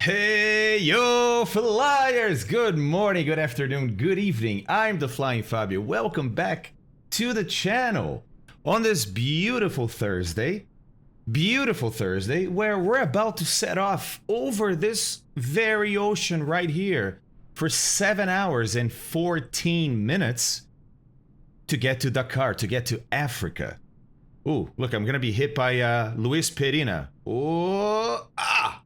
Hey, yo, flyers! Good morning, good afternoon, good evening. I'm the Flying Fabio. Welcome back to the channel on this beautiful Thursday, where we're about to set off over this very ocean right here for 7 hours and 14 minutes to get to Dakar, to get to Africa. Ooh, look, I'm gonna be hit by Luis Perina. Oh, ah!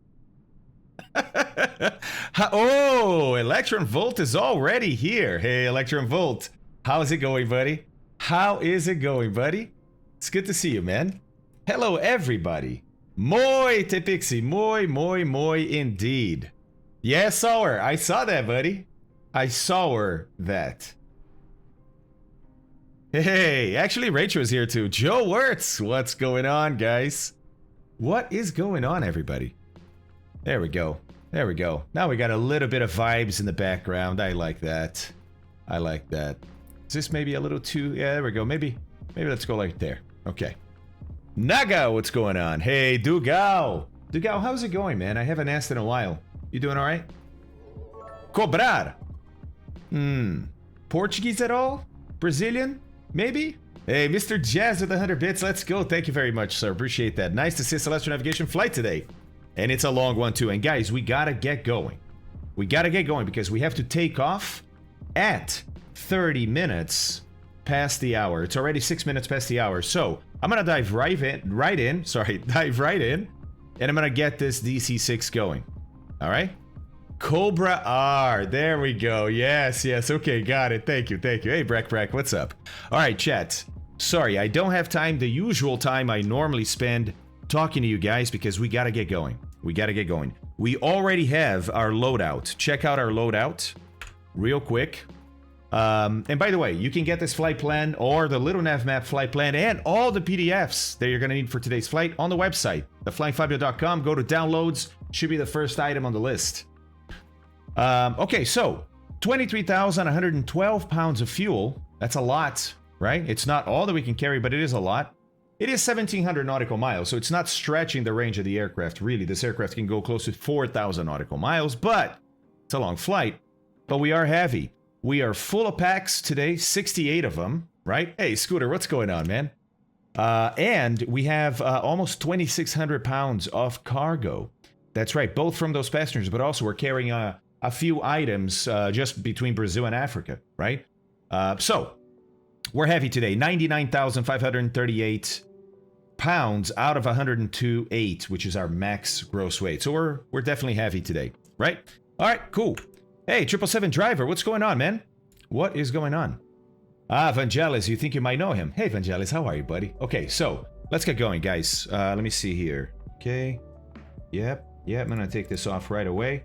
Oh, Electron Volt is already here. Hey, Electron Volt. How's it going, buddy? How is it going, buddy? It's good to see you, man. Hello, everybody. Moi te pixie. Moi indeed. Yeah, saw her. I saw that, buddy. I saw her that. Hey, actually, Rachel's here too. Joe Wirtz. What's going on, guys? What is going on, everybody? There we go. There we go. Now we got a little bit of vibes in the background. I like that. I like that. Is this maybe a little too... Yeah, there we go. Maybe let's go like there. Okay. Naga, what's going on? Hey, Dugal. Dugal, how's it going, man? I haven't asked in a while. You doing all right? Cobrar. Portuguese at all? Brazilian? Maybe? Hey, Mr. Jazz with 100 bits. Let's go. Thank you very much, sir. Appreciate that. Nice to see a celestial navigation flight today. And it's a long one too. And guys, we gotta get going. We gotta get going because we have to take off at 30 minutes past the hour. It's already 6 minutes past the hour. So I'm gonna dive right in. Dive right in. And I'm gonna get this DC-6 going. All right. Cobra R. There we go. Yes. Okay, got it. Thank you. Hey, Breck, what's up? All right, chat. Sorry, I don't have time, the usual time I normally spend talking to you guys because we gotta get going. We already have our loadout. Check out our loadout real quick. And by the way, you can get this flight plan or the Little Nav Map flight plan and all the PDFs that you're gonna need for today's flight on the website, theflyingfabio.com. Go to downloads. Should be the first item on the list. Okay, so 23,112 pounds of fuel. That's a lot, right? It's not all that we can carry, but it is a lot. It is 1,700 nautical miles, so it's not stretching the range of the aircraft, really. This aircraft can go close to 4,000 nautical miles, but it's a long flight. But we are heavy. We are full of packs today, 68 of them, right? Hey, Scooter, what's going on, man? And we have almost 2,600 pounds of cargo. That's right, both from those passengers, but also we're carrying a few items just between Brazil and Africa, right? So we're heavy today, 99,538 pounds out of 102.8, which is our max gross weight. So we're definitely heavy today, right? All right, cool. Hey, 777 driver, what's going on, man? What is going on? Vangelis, you think you might know him? Hey, Vangelis, how are you, buddy? Okay, so let's get going, guys. Let me see here. Okay. Yep, I'm gonna take this off right away.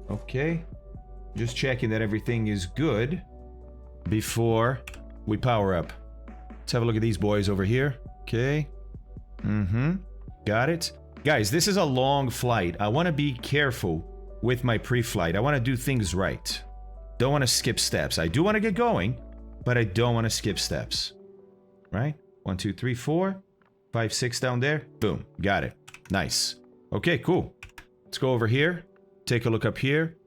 Okay. Just checking that everything is good before we power up. Let's have a look at these boys over here. Okay. Got it. Guys, this is a long flight. I want to be careful with my pre-flight. I want to do things right. Don't want to skip steps. I do want to get going, but I don't want to skip steps. Right? 1, 2, 3, 4, 5, 6 down there. Boom. Got it. Nice. Okay, cool. Let's go over here. Take a look up here.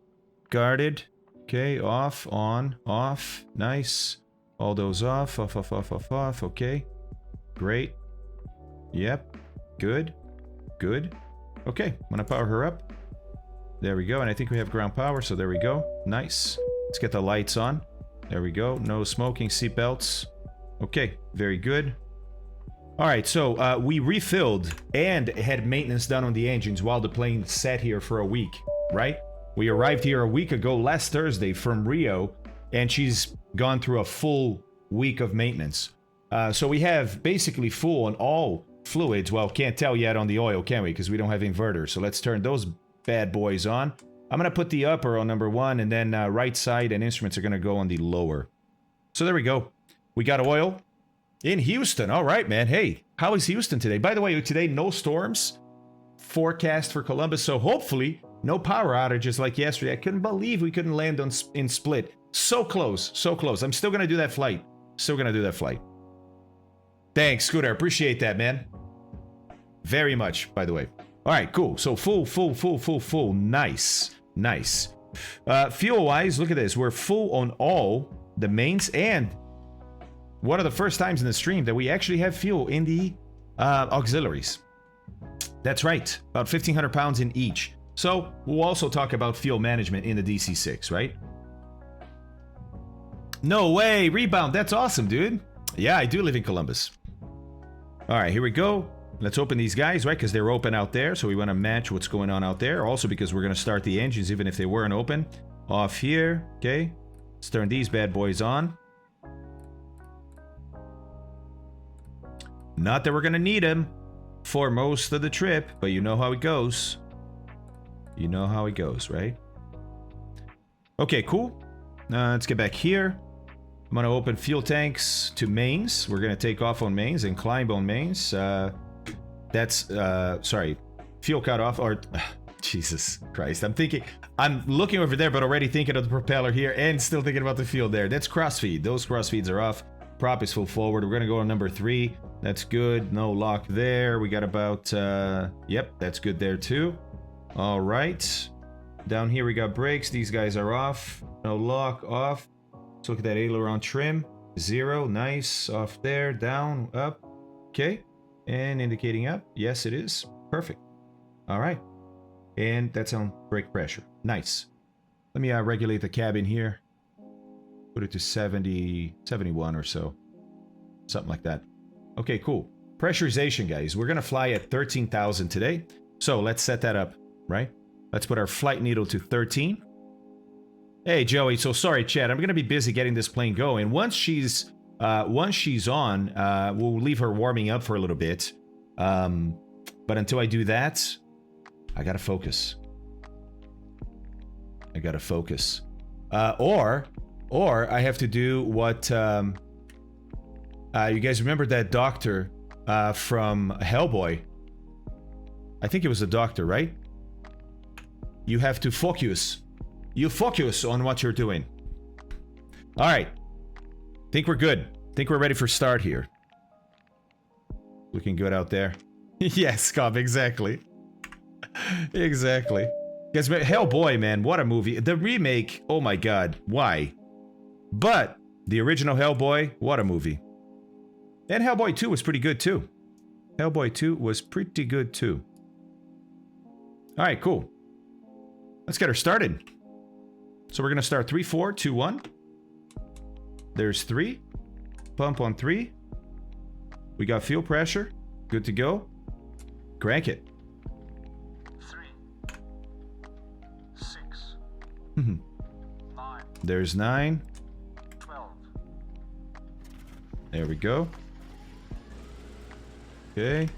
Guarded. Okay, off, on, off. Nice. All those off. Okay. Great. Yep. Good. Okay, I'm gonna power her up. There we go, and I think we have ground power, so there we go. Nice. Let's get the lights on. There we go. No smoking, seatbelts. Okay, very good. All right, so we refilled and had maintenance done on the engines while the plane sat here for a week, right? We arrived here a week ago, last Thursday, from Rio, and she's gone through a full week of maintenance. So we have basically full on all fluids. Well, can't tell yet on the oil, can we? Because we don't have inverters. So let's turn those bad boys on. I'm going to put the upper on number 1, and then right side and instruments are going to go on the lower. So there we go. We got oil in Houston. All right, man. Hey, how is Houston today? By the way, today, no storms forecast for Columbus. So hopefully, no power outages like yesterday. I couldn't believe we couldn't land in Split. So close, so close. I'm still going to do that flight. Thanks, Scooter. Appreciate that, man. Very much, by the way. All right, cool. So full. Nice. Nice. Fuel-wise, look at this. We're full on all the mains, and one of the first times in the stream that we actually have fuel in the auxiliaries. That's right. About 1,500 pounds in each. So we'll also talk about fuel management in the DC-6, right? No way. Rebound. That's awesome, dude. Yeah, I do live in Columbus. All right, here we go. Let's open these guys, right? Because they're open out there. So we want to match what's going on out there. Also because we're going to start the engines even if they weren't open. Off here. Okay. Let's turn these bad boys on. Not that we're going to need them for most of the trip, but you know how it goes. You know how it goes, right? Okay, cool. Let's get back here. I'm going to open fuel tanks to mains. We're going to take off on mains and climb on mains. Sorry, fuel cut off, or Jesus Christ. I'm looking over there, but already thinking of the propeller here and still thinking about the fuel there. That's crossfeed. Those crossfeeds are off. Prop is full forward. We're going to go on number 3. That's good. No lock there. We got about, yep, that's good there too. All right. Down here we got brakes. These guys are off. No lock, off. Let's look at that aileron trim. 0, nice. Off there, down, up. Okay. And indicating up. Yes, it is. Perfect. All right. And that's on brake pressure. Nice. Let me regulate the cabin here. Put it to 70, 71 or so. Something like that. Okay, cool. Pressurization, guys. We're going to fly at 13,000 today. So let's set that up, right? Let's put our flight needle to 13. Hey, Joey. So sorry, Chad. I'm going to be busy getting this plane going. Once she's on, we'll leave her warming up for a little bit. But until I do that, I got to focus. I got to focus. Or I have to do what... you guys remember that doctor from Hellboy? I think it was the doctor, right? You have to focus. You focus on what you're doing. All right. Think we're good. Think we're ready for start here. Looking good out there. Yes, Cobb, exactly. Exactly. Guys, Hellboy, man, what a movie. The remake, oh my god, why? But the original Hellboy, what a movie. And Hellboy 2 was pretty good too. Hellboy 2 was pretty good too. All right, cool. Let's get her started. So we're going to start 3, 4, 2, 1. There's 3. Pump on 3. We got fuel pressure. Good to go. Crank it. 3, 6, 9. There's 9. 12. There we go. Okay.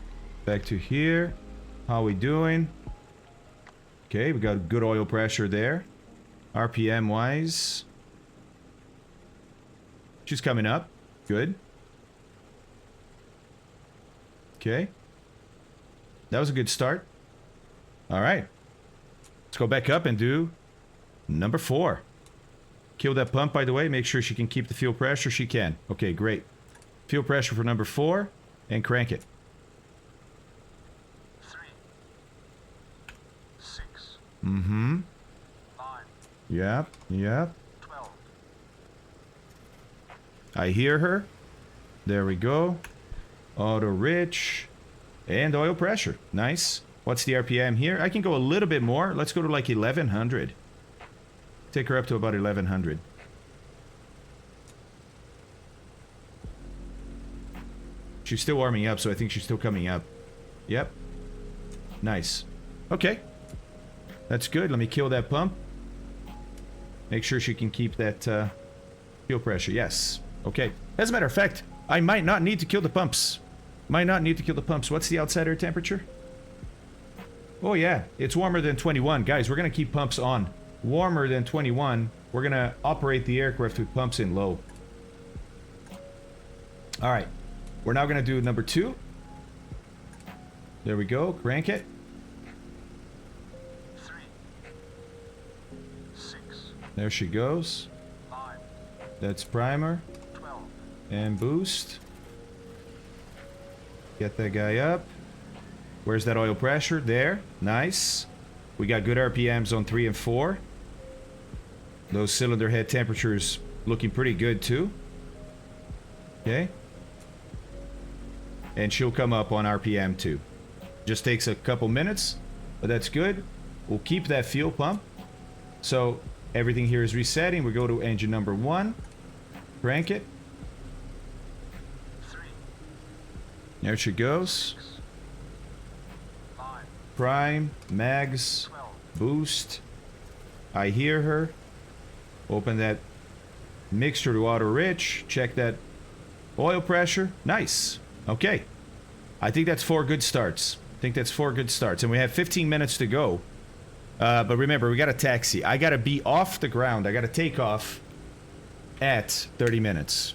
Back to here. How we doing? Okay, we got good oil pressure there. RPM wise. She's coming up. Good. Okay. That was a good start. All right. Let's go back up and do number 4. Kill that pump, by the way. Make sure she can keep the fuel pressure. She can. Okay, great. Fuel pressure for number 4 and crank it. 3, 6, Mm-hmm. 9, Yep, yep. 12. I hear her. There we go. Auto rich. And oil pressure. Nice. What's the RPM here? I can go a little bit more. Let's go to like 1100. Take her up to about 1100. She's still warming up, so I think she's still coming up. Yep. Nice. Okay. That's good. Let me kill that pump. Make sure she can keep that fuel pressure. Yes. Okay. As a matter of fact, I might not need to kill the pumps. Might not need to kill the pumps. What's the outside air temperature? Oh yeah, it's warmer than 21. Guys, we're going to keep pumps on. Warmer than 21. We're going to operate the aircraft with pumps in low. All right. We're now going to do number 2. There we go. Crank it. 3, 6, There she goes. 9, That's primer. 12. And boost. Get that guy up. Where's that oil pressure? There. Nice. We got good RPMs on 3 and 4. Those cylinder head temperatures looking pretty good too. Okay. And she'll come up on RPM too. Just takes a couple minutes, but that's good. We'll keep that fuel pump. So everything here is resetting. We go to engine number 1. Crank it. 3, There she goes. 5, Prime, mags, 12, boost. I hear her. Open that mixture to auto rich. Check that oil pressure. Nice. Okay. I think that's 4 good starts. And we have 15 minutes to go. But remember, we got a taxi. I got to be off the ground. I got to take off at 30 minutes.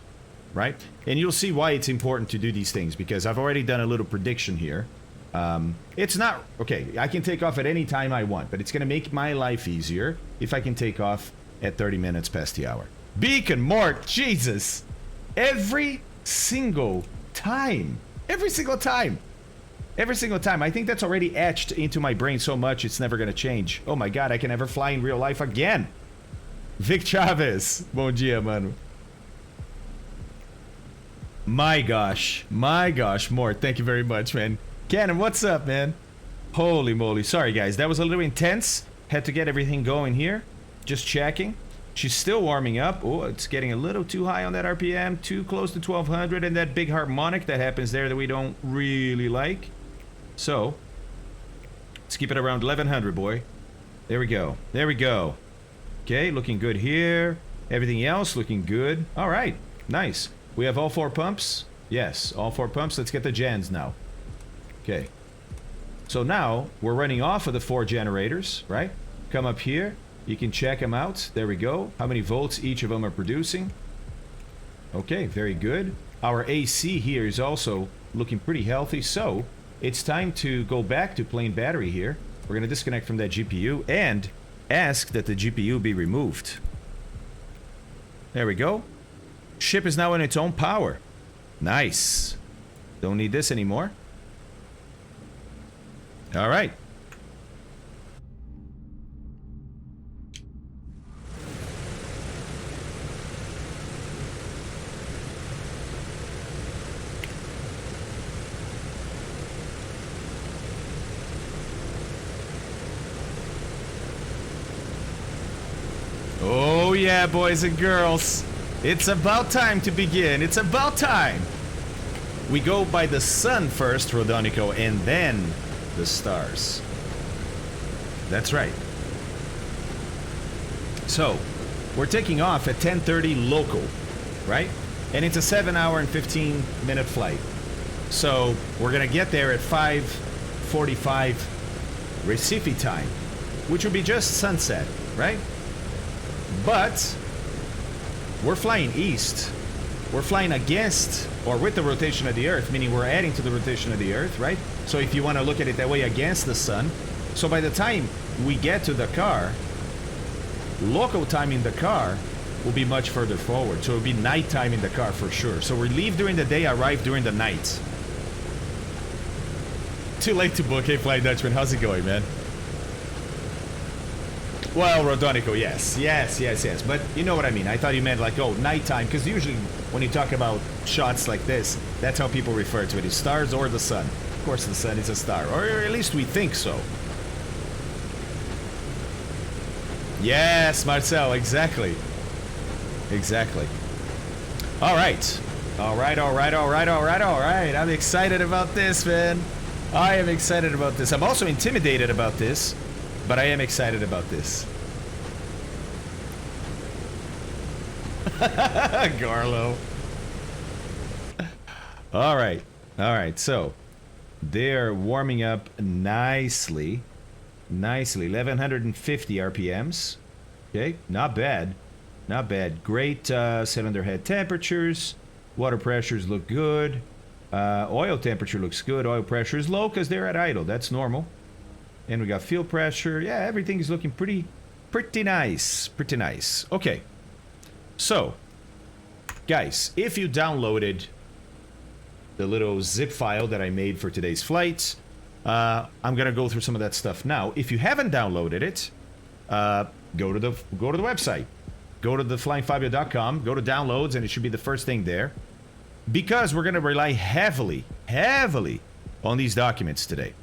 Right? And you'll see why it's important to do these things, because I've already done a little prediction here. It's not... Okay, I can take off at any time I want, but it's going to make my life easier if I can take off at 30 minutes past the hour. Beacon, Mort, Jesus! Every single time. Every single time. Every single time. I think that's already etched into my brain so much it's never going to change. Oh my god, I can never fly in real life again. Vic Chavez. Bom dia, mano. My gosh, Mort, thank you very much, man. Cannon, what's up, man? Holy moly. Sorry, guys. That was a little intense. Had to get everything going here. Just checking. She's still warming up. Oh, it's getting a little too high on that RPM. Too close to 1200. And that big harmonic that happens there that we don't really like. So, let's keep it around 1100, boy. There we go. There we go. Okay, looking good here. Everything else looking good. All right. Nice. We have all 4 pumps. Yes, all 4 pumps. Let's get the gens now. Okay. So now, we're running off of the 4 generators, right? Come up here. You can check them out. There we go. How many volts each of them are producing. Okay, very good. Our AC here is also looking pretty healthy. So, it's time to go back to plain battery here. We're going to disconnect from that GPU and ask that the GPU be removed. There we go. Ship is now in its own power. Nice. Don't need this anymore. All right. Oh yeah, boys and girls. It's about time to begin. It's about time. We go by the sun first, Rodonico, and then the stars. That's right. So, we're taking off at 10:30 local, right? And it's a 7-hour and 15-minute flight. So, we're gonna get there at 5:45 Recife time, which will be just sunset, right? But we're flying east. We're flying against or with the rotation of the Earth, meaning we're adding to the rotation of the Earth, right? So if you want to look at it that way, against the sun. So by the time we get to Dakar, local time in Dakar will be much further forward. So it'll be nighttime in Dakar for sure. So we leave during the day, arrive during the night. Too late to book. Hey, Fly Dutchman, how's it going, man? Well, Rodonico, yes. But you know what I mean. I thought you meant like, oh, nighttime. Because usually when you talk about shots like this, that's how people refer to it. It's stars or the sun. Of course, the sun is a star. Or at least we think so. Yes, Marcel, exactly. Exactly. All right. All right. I'm excited about this, man. I am excited about this. I'm also intimidated about this. But I am excited about this. Garlo. All right. So they're warming up nicely. 1150 RPMs. Okay, not bad. Great cylinder head temperatures. Water pressures look good. Oil temperature looks good. Oil pressure is low because they're at idle. That's normal. And we got fuel pressure. Yeah, everything is looking pretty nice. Okay. So, guys, if you downloaded the little zip file that I made for today's flight, I'm gonna go through some of that stuff now. If you haven't downloaded it, go to the website. Go to theflyingfabio.com, go to downloads, and it should be the first thing there. Because we're gonna rely heavily on these documents today,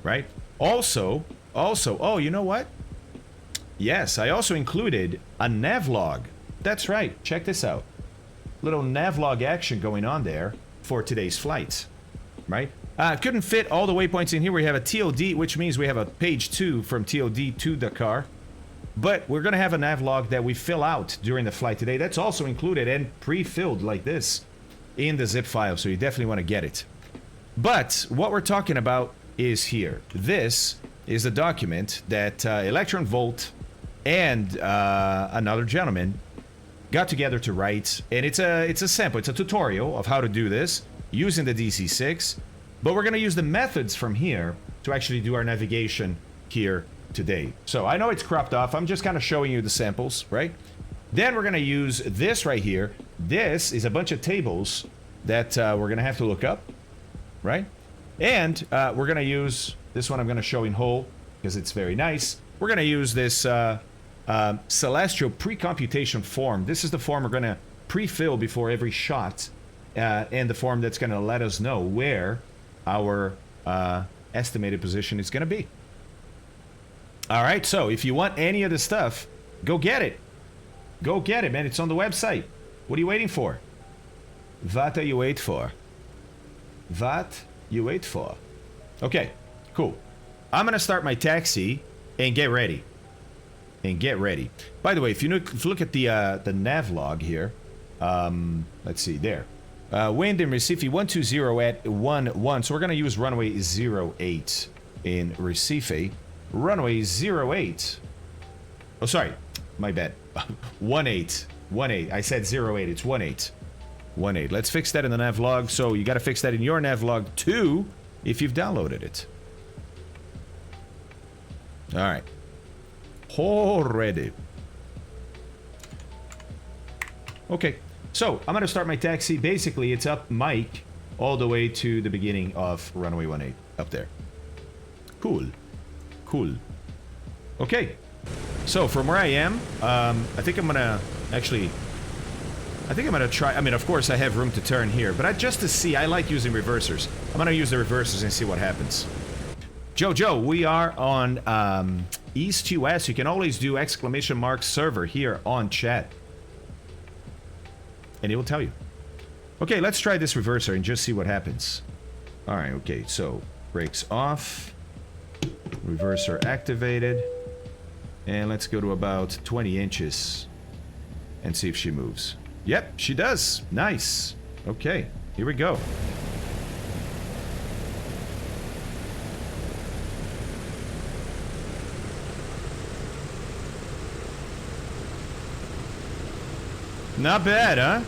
right? Also, oh, you know what? Yes, I also included a navlog. That's right, check this out. Little navlog action going on there for today's flight, right? Couldn't fit all the waypoints in here. We have a TOD, which means we have a page 2 from TOD to Dakar. But we're going to have a navlog that we fill out during the flight today. That's also included and pre-filled like this in the zip file, so you definitely want to get it. But what we're talking about is here. This is a document that Electron Volt and another gentleman got together to write, and it's a sample, it's a tutorial of how to do this using the DC-6, but we're going to use the methods from here to actually do our navigation here today. So I know it's cropped off, I'm just kind of showing you the samples, right? Then we're going to use this right here. This is a bunch of tables that we're going to have to look up, right? And we're going to use this one. I'm going to show in whole because it's very nice. We're going to use this Celestial pre-computation form. This is the form we're going to pre-fill before every shot, and the form that's going to let us know where our estimated position is going to be. All right, so if you want any of this stuff, go get it. Go get it, man. It's on the website. What are you waiting for? What are you wait for? What you wait for? Okay, cool. I'm going to start my taxi and get ready. By the way, if you look at the nav log here, let's see there. Wind in Recife 120 at 11. So we're gonna use runway 08 in Recife. Runway 08. Oh, sorry, my bad. 18. I said 08. It's 18. Let's fix that in the nav log. So you got to fix that in your nav log too, if you've downloaded it. All right. Already. Okay, so I'm gonna start my taxi. Basically, it's up Mike all the way to the beginning of runway 18 up there. Cool. Okay, so from where I am, I think I'm gonna try. I mean, of course, I have room to turn here, but just to see, I like using reversers. I'm gonna use the reversers and see what happens. Jojo, we are on East US. You can always do ! server here on chat, and it will tell you. Okay, let's try this reverser and just see what happens. All right, okay, so brakes off, reverser activated, and let's go to about 20 inches and see if she moves. Yep, she does. Nice. Okay, here we go. Not bad, huh?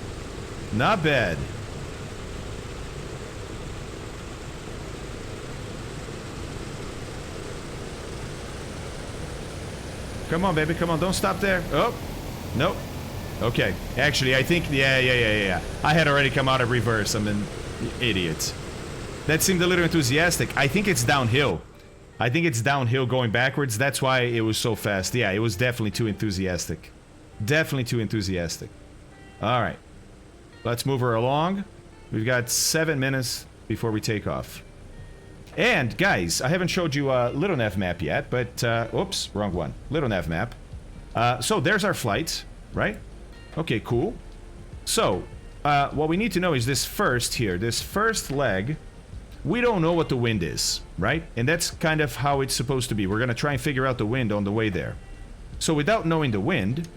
Not bad. Come on, baby. Come on. Don't stop there. Oh. Nope. Okay. Actually, I think... Yeah. I had already come out of reverse. I'm an idiot. That seemed a little enthusiastic. I think it's downhill. I think it's downhill going backwards. That's why it was so fast. Yeah, it was definitely too enthusiastic. Definitely too enthusiastic. Alright, let's move her along. We've got 7 minutes before we take off. And, guys, I haven't showed you a Little Nav map yet, but, oops, wrong one. Little Nav map. So, there's our flight, right? Okay, cool. So, what we need to know is this first here, this first leg, we don't know what the wind is, right? And that's kind of how it's supposed to be. We're going to try and figure out the wind on the way there. So, without knowing the wind...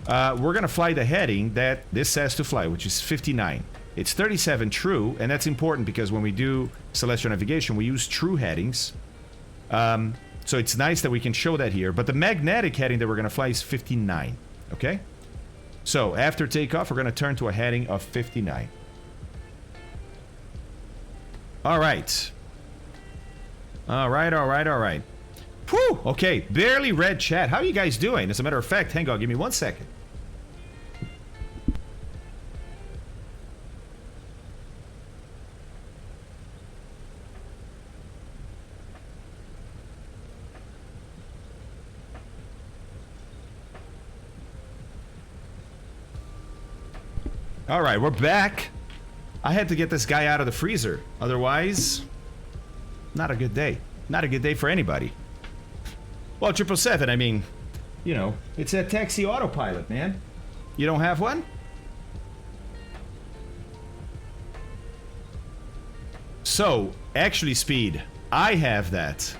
we're going to fly the heading that this says to fly, which is 59. It's 37 true, and that's important because when we do celestial navigation, we use true headings. So it's nice that we can show that here. But the magnetic heading that we're going to fly is 59. Okay? So after takeoff, we're going to turn to a heading of 59. All right. All right. Whew! Okay, barely read chat. How are you guys doing? As a matter of fact, hang on, give me 1 second. All right, we're back. I had to get this guy out of the freezer. Otherwise, not a good day. Not a good day for anybody. Well, 777, I mean, you know, it's a taxi autopilot, man. You don't have one? So, actually, Speed, I have that.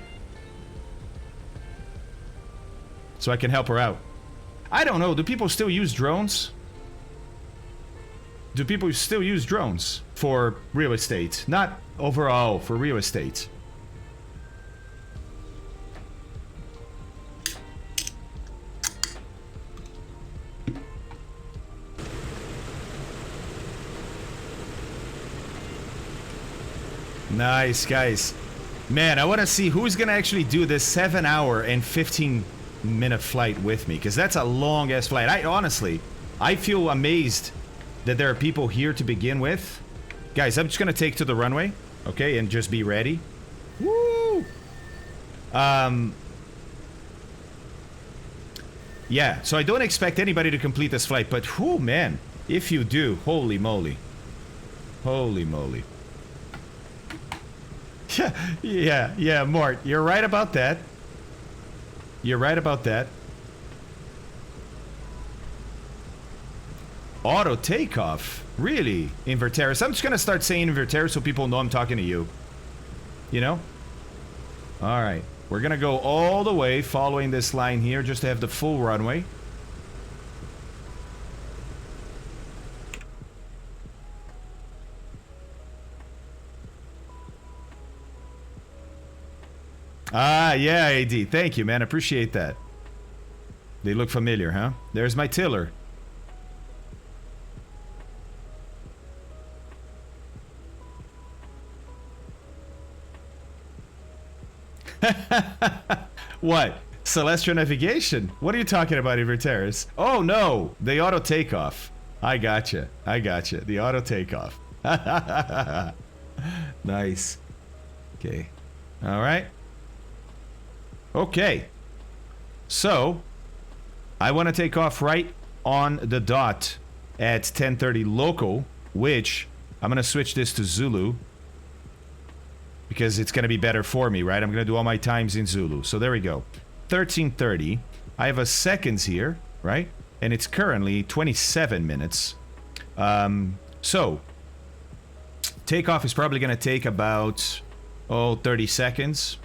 So I can help her out. I don't know, do people still use drones? Do people still use drones for real estate? Not overall, for real estate. Nice, guys. Man, I want to see who's going to actually do this 7-hour and 15-minute flight with me, because that's a long-ass flight. I feel amazed that there are people here to begin with. Guys, I'm just going to take to the runway, okay, and just be ready. Woo! Yeah, so I don't expect anybody to complete this flight, but whoo, man, if you do, holy moly. Holy moly. Yeah, Mort, you're right about that. You're right about that. Auto takeoff? Really? Inverteris? I'm just gonna start saying Inverteris so people know I'm talking to you. You know? Alright. We're gonna go all the way following this line here just to have the full runway. Ah, yeah, AD. Thank you, man. Appreciate that. They look familiar, huh? There's my tiller. What? Celestial navigation? What are you talking about, Inverteris? Oh, no. The auto takeoff. I gotcha. The auto takeoff. Nice. Okay. All right. Okay, so I want to take off right on the dot at 10:30 local, which I'm going to switch this to Zulu because it's going to be better for me, right? I'm going to do all my times in Zulu. So there we go. 13:30. I have a seconds here, right? And it's currently 27 minutes. So takeoff is probably going to take about 30 seconds.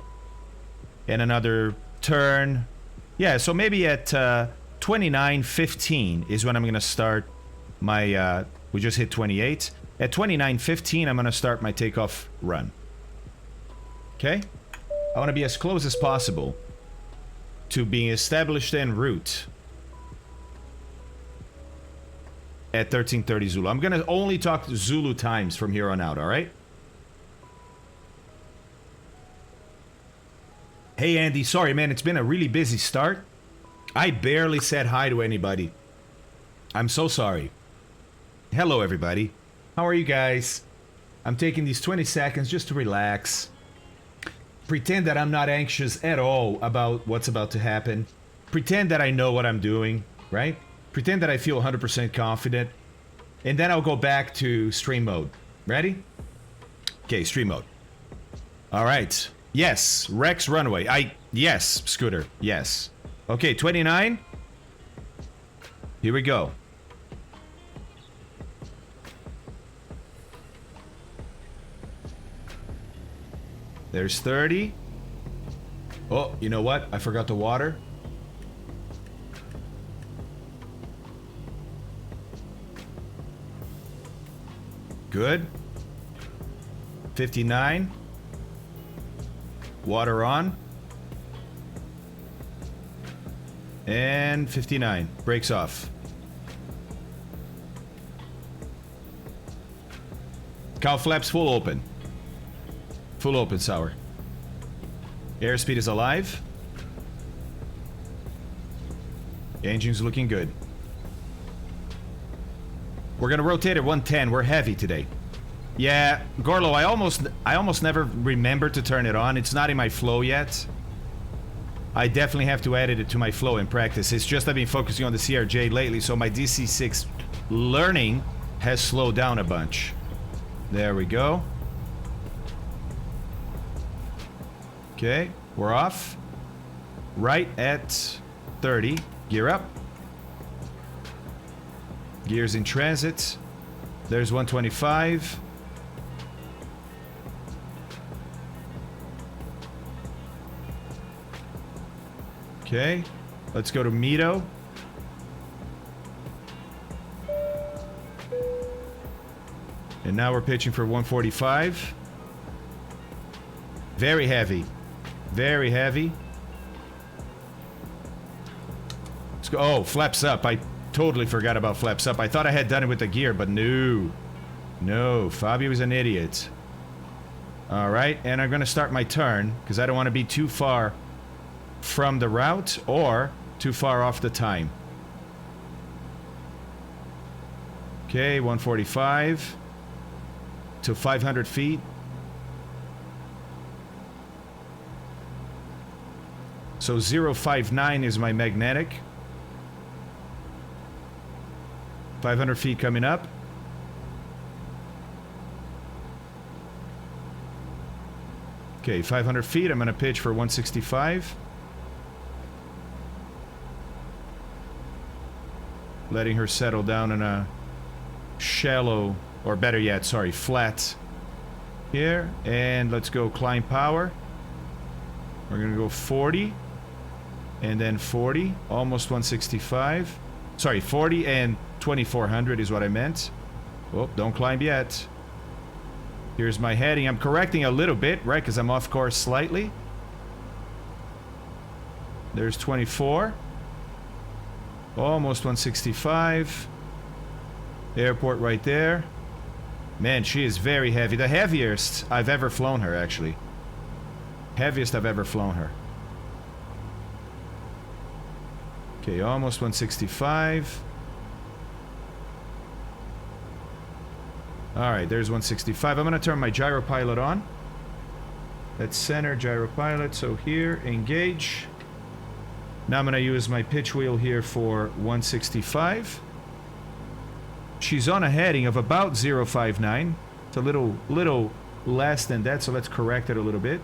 And another turn. Yeah, so maybe at 29:15 is when I'm going to start my... we just hit 28. At 29:15, I'm going to start my takeoff run. Okay? I want to be as close as possible to being established en route at 13:30 Zulu. I'm going to only talk Zulu times from here on out, all right? Hey Andy, sorry man, it's been a really busy start. I barely said hi to anybody. I'm so sorry. Hello everybody. How are you guys? I'm taking these 20 seconds just to relax. Pretend that I'm not anxious at all about what's about to happen. Pretend that I know what I'm doing, right? Pretend that I feel 100% confident. And then I'll go back to stream mode. Ready? Okay, stream mode. All right. Yes, Rex runway. Yes, Scooter. Yes. Okay, 29. Here we go. There's 30. Oh, you know what? I forgot the water. Good. 59. Water on. And 59. Brakes off. Cow flaps full open. Full open, Sour. Airspeed is alive. Engine's looking good. We're gonna rotate at 110. We're heavy today. Yeah, Gorlo, I almost never remember to turn it on. It's not in my flow yet. I definitely have to add it to my flow in practice. It's just I've been focusing on the CRJ lately, so my DC-6 learning has slowed down a bunch. There we go. Okay, we're off. Right at 30. Gear up. Gears in transit. There's 125. Okay, let's go to Mito. And now we're pitching for 145. Very heavy. Very heavy. Let's go. Oh, flaps up. I totally forgot about flaps up. I thought I had done it with the gear, but no. No, Fabio is an idiot. Alright, and I'm going to start my turn, because I don't want to be too far from the route or too far off the time. Okay, 145 to 500 feet. So 059 is my magnetic. 500 feet coming up. Okay, 500 feet. I'm going to pitch for 165. Letting her settle down in a shallow, or better yet, sorry, flat here. And let's go climb power. We're going to go 40. And then 40. Almost 165. Sorry, 40 and 2400 is what I meant. Oh, don't climb yet. Here's my heading. I'm correcting a little bit, right? Because I'm off course slightly. There's 24. Almost 165. Airport right there. Man, she is very heavy. The heaviest I've ever flown her, actually. Heaviest I've ever flown her. Okay, almost 165. Alright, there's 165. I'm going to turn my gyro pilot on. That's center gyro pilot. So here, engage. Now I'm going to use my pitch wheel here for 165. She's on a heading of about 059. It's a little less than that, so let's correct it a little bit.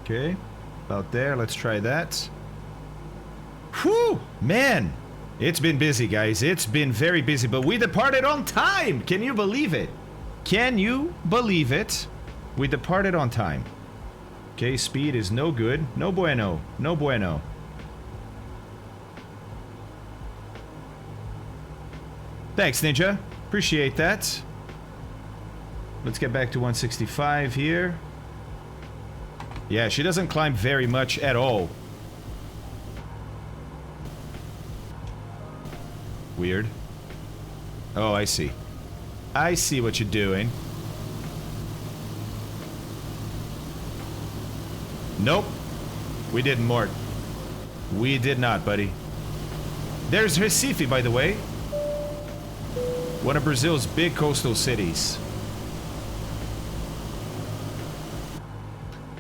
Okay, about there. Let's try that. Whew, man, it's been busy, guys. It's been very busy, but we departed on time. Can you believe it? Can you believe it? We departed on time. Okay, speed is no good. No bueno. No bueno. Thanks, Ninja. Appreciate that. Let's get back to 165 here. Yeah, she doesn't climb very much at all. Weird. Oh, I see. I see what you're doing. Nope. We didn't, Mort. We did not, buddy. There's Recife, by the way. One of Brazil's big coastal cities.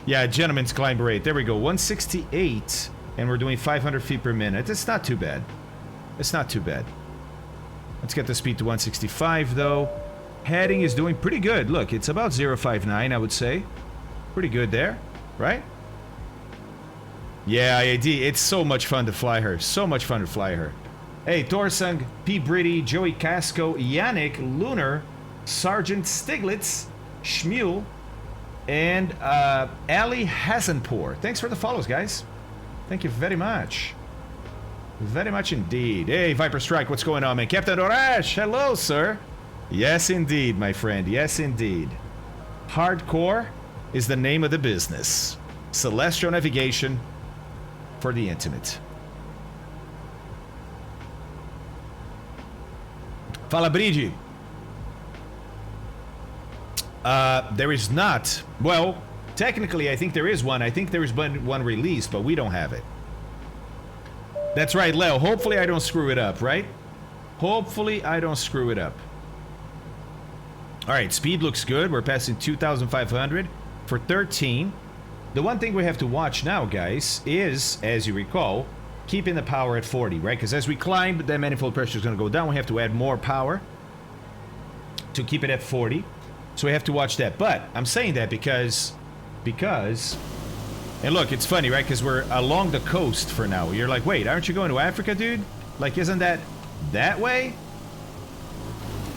Yeah, gentleman's climb rate. There we go. 168. And we're doing 500 feet per minute. It's not too bad. It's not too bad. Let's get the speed to 165, though. Heading is doing pretty good. Look, it's about 059, I would say. Pretty good there, right? Yeah, IAD. It's so much fun to fly her. So much fun to fly her. Hey, Torsung, P. Britty, Joey Casco, Yannick, Lunar, Sergeant Stiglitz, Shmuel, and Ali Hasenpour. Thanks for the follows, guys. Thank you very much. Very much indeed. Hey, Viper Strike, what's going on, man? Captain Orash, hello, sir. Yes, indeed, my friend. Yes, indeed. Hardcore is the name of the business. Celestial navigation for the intimate. Fala, Brigi. There is not. Well, technically, I think there is one. I think there is one released, but we don't have it. That's right, Leo. Hopefully I don't screw it up, right? Hopefully I don't screw it up. Alright, speed looks good. We're passing 2,500 for 13. The one thing we have to watch now, guys, is, as you recall, keeping the power at 40, right? Because as we climb, the manifold pressure is going to go down. We have to add more power to keep it at 40. So we have to watch that. But I'm saying that because... And look, it's funny, right? Because we're along the coast for now. You're like, wait, aren't you going to Africa, dude? Like, isn't that way?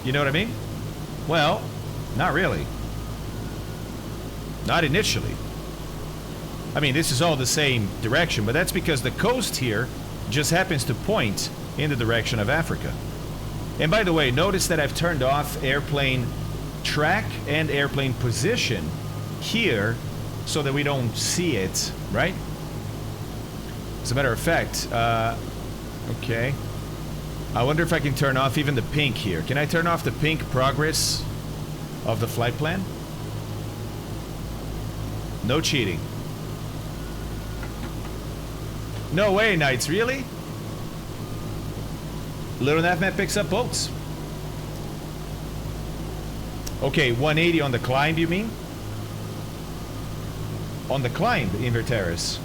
You know what I mean? Well, not really. Not initially. I mean, this is all the same direction, but that's because the coast here just happens to point in the direction of Africa. And by the way, notice that I've turned off airplane track and airplane position here so that we don't see it, right? As a matter of fact, okay. I wonder if I can turn off even the pink here. Can I turn off the pink progress of the flight plan? No cheating. No way, Knights, really? Little Nav Map picks up boats. Okay, 180 on the climb, you mean? On the climb, Inverteris.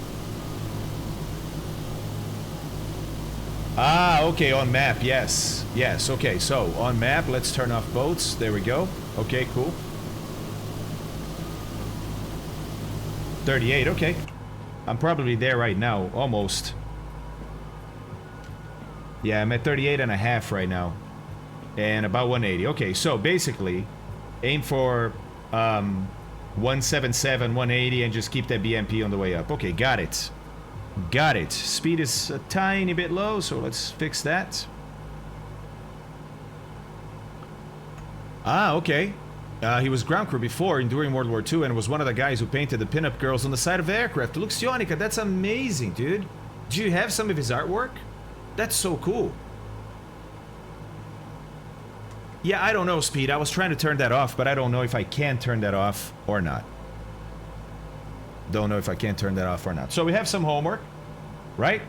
Ah, okay, on map, yes. Yes, okay, so on map, let's turn off boats. There we go. Okay, cool. 38, okay. I'm probably there right now, almost. Yeah, I'm at 38 and a half right now. And about 180. Okay, so basically, aim for 177, 180, and just keep that BMP on the way up. Okay, got it. Got it. Speed is a tiny bit low, so let's fix that. Ah, okay. He was ground crew before and during World War II and was one of the guys who painted the pinup girls on the side of the aircraft. Luxionica, that's amazing, dude. Do you have some of his artwork? That's so cool. Yeah, I don't know, Speed. I was trying to turn that off, but I don't know if I can turn that off or not. Don't know if I can turn that off or not. So we have some homework, right?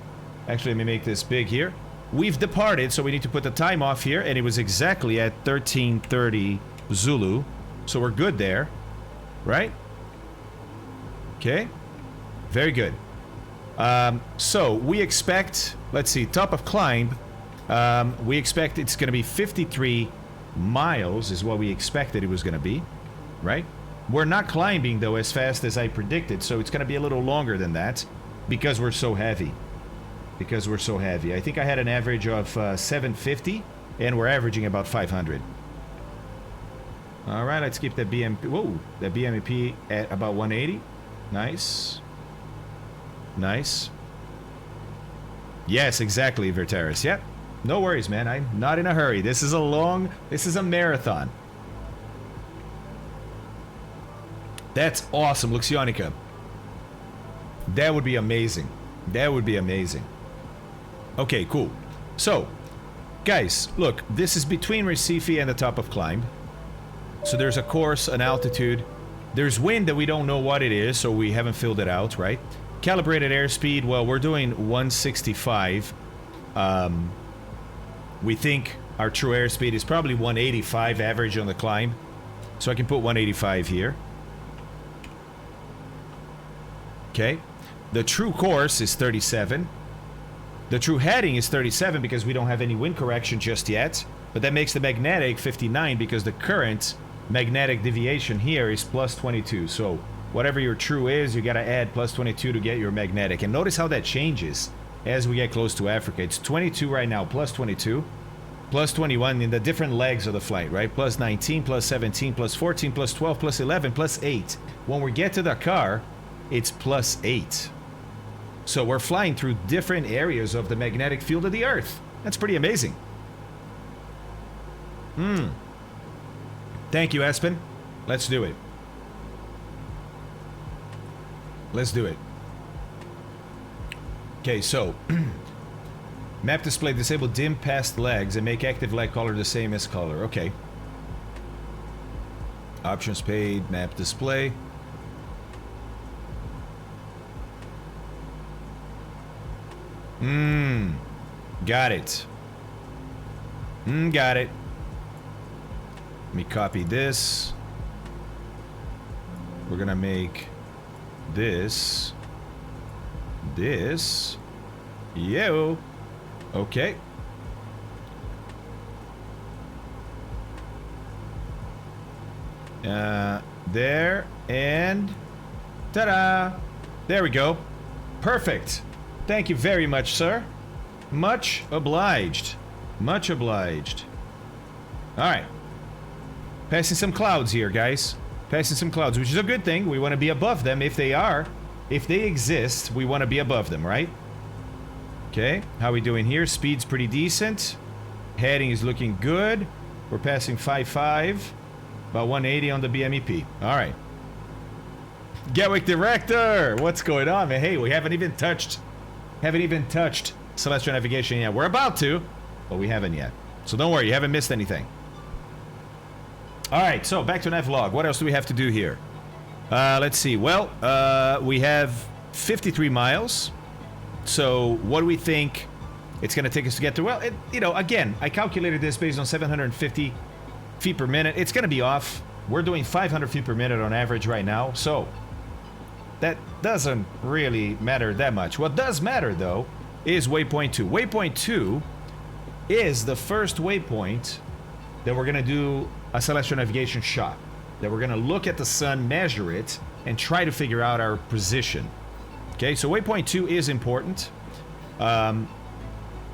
Actually, let me make this big here. We've departed, so we need to put the time off here, and it was exactly at 13:30 Zulu. So we're good there, right? Okay. Very good. So we expect, let's see, top of climb. We expect it's going to be 53 miles is what we expected it was going to be, right? We're not climbing, though, as fast as I predicted, so it's going to be a little longer than that because we're so heavy. Because we're so heavy. I think I had an average of 750, and we're averaging about 500. All right, let's keep that that BMP at about 180. Nice. Nice. Yes, exactly, Verteris. Yep. No worries, man. I'm not in a hurry. This is a marathon. That's awesome, Luxionica. That would be amazing. That would be amazing. Okay, cool. So, guys, look, this is between Recife and the top of climb. So there's a course, an altitude. There's wind that we don't know what it is, so we haven't filled it out, right? Calibrated airspeed, well, we're doing 165. We think our true airspeed is probably 185 average on the climb. So I can put 185 here. Okay. The true course is 37. The true heading is 37 because we don't have any wind correction just yet. But that makes the magnetic 59 because the current magnetic deviation here is plus 22. So whatever your true is, you got to add plus 22 to get your magnetic. And notice how that changes as we get close to Africa. It's 22 right now, plus 22, plus 21 in the different legs of the flight, right? Plus 19, plus 17, plus 14, plus 12, plus 11, plus 8. When we get to Dakar, it's plus 8. So we're flying through different areas of the magnetic field of the Earth. That's pretty amazing. Thank you, Espen. Let's do it. Let's do it. Okay, so map display disable dim past legs and make active leg color the same as color. Okay. Options paid, map display. Got it. Got it. Let me copy this. We're gonna make this Yo. Okay. There and ta-da! There we go. Perfect. Thank you very much, sir. Much obliged. Much obliged. All right. Passing some clouds here, guys. Passing some clouds, which is a good thing. We want to be above them. If they exist, we want to be above them, right? Okay. How we doing here? Speed's pretty decent. Heading is looking good. We're passing 5.5. About 180 on the BMEP. All right. Gatwick Director! What's going on, man? Hey, we haven't even touched celestial navigation yet. We're about to, but we haven't yet. So don't worry, you haven't missed anything. All right, so back to Navlog. What else do we have to do here? Let's see. Well, we have 53 miles. So what do we think it's going to take us to get to? Well, you know, again, I calculated this based on 750 feet per minute. It's going to be off. We're doing 500 feet per minute on average right now. So that doesn't really matter that much. What does matter, though, is waypoint 2. Waypoint 2 is the first waypoint that we're going to do a celestial navigation shot. That we're going to look at the sun, measure it, and try to figure out our position. Okay, so waypoint 2 is important. And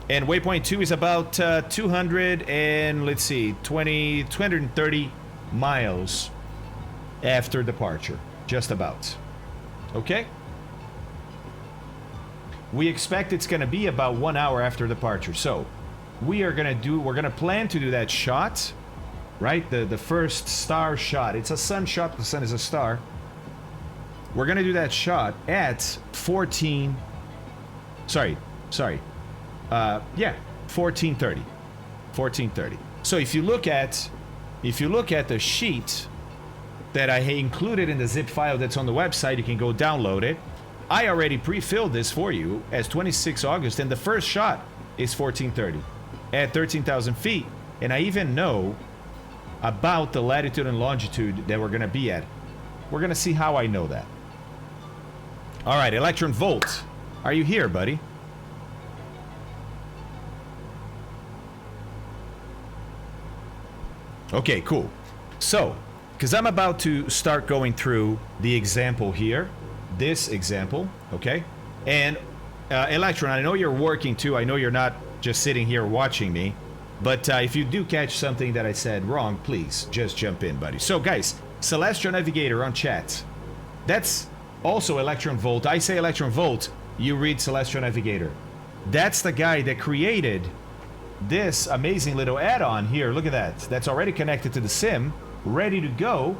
waypoint 2 is about 200 and, let's see, 230 miles after departure. Just about. Okay? We expect it's going to be about 1 hour after departure. So, we're going to plan to do that shot, right? The first star shot. It's a sun shot. The sun is a star. We're going to do that shot at 14... Sorry. 1430. 1430. So if you look at the sheet that I included in the zip file that's on the website, you can go download it. I already pre-filled this for you as 26 August, and the first shot is 1430 at 13,000 feet. And I even know about the latitude and longitude that we're going to be at. We're going to see how I know that. All right, Electron Volt, are you here, buddy? Okay, cool. So, because I'm about to start going through the example here, this example, okay? And Electron, I know you're working too. I know you're not just sitting here watching me. But if you do catch something that I said wrong, please just jump in, buddy. So, guys, Celestial Navigator on chat. That's also Electron Volt. I say Electron Volt, you read Celestial Navigator. That's the guy that created this amazing little add-on here. Look at that. That's already connected to the sim, ready to go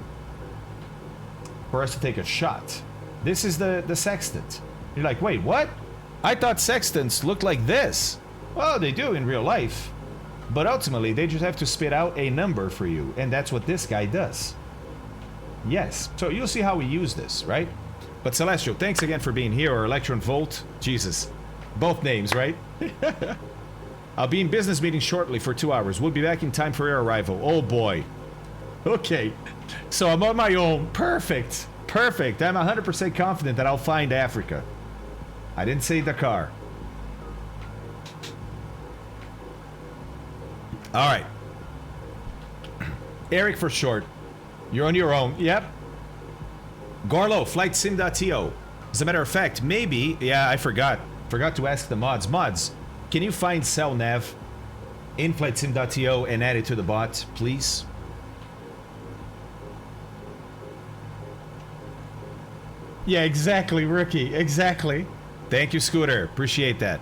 for us to take a shot. This is the sextant. You're like, wait, what? I thought sextants looked like this. Well, they do in real life. But ultimately, they just have to spit out a number for you. And that's what this guy does. Yes. So you'll see how we use this, right? But Celestial, thanks again for being here. Or Electron Volt. Jesus. Both names, right? I'll be in business meeting shortly for 2 hours. We'll be back in time for your arrival. Oh boy. Okay. So I'm on my own. Perfect. Perfect. I'm 100% confident that I'll find Africa. I didn't say Dakar. All right. Eric for short. You're on your own. Yep. Garlo, flightsim.to. As a matter of fact, maybe... Yeah, I forgot. Forgot to ask the mods. Mods, can you find CellNav in flightsim.to and add it to the bot, please? Yeah, exactly, Rookie. Exactly. Thank you, Scooter. Appreciate that.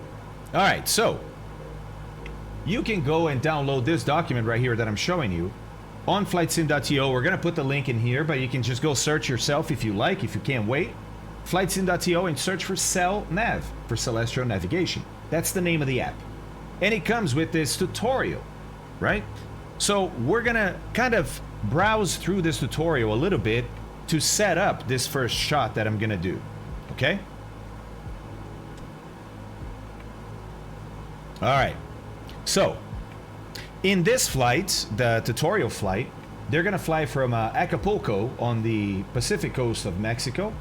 All right, so you can go and download this document right here that I'm showing you on flightsim.to. We're going to put the link in here, but you can just go search yourself if you like, if you can't wait. Flightsim.to and search for CellNav, for Celestial Navigation. That's the name of the app. And it comes with this tutorial, right? So we're going to kind of browse through this tutorial a little bit to set up this first shot that I'm going to do, okay? All right. So, in this flight, the tutorial flight, they're going to fly from Acapulco on the Pacific coast of Mexico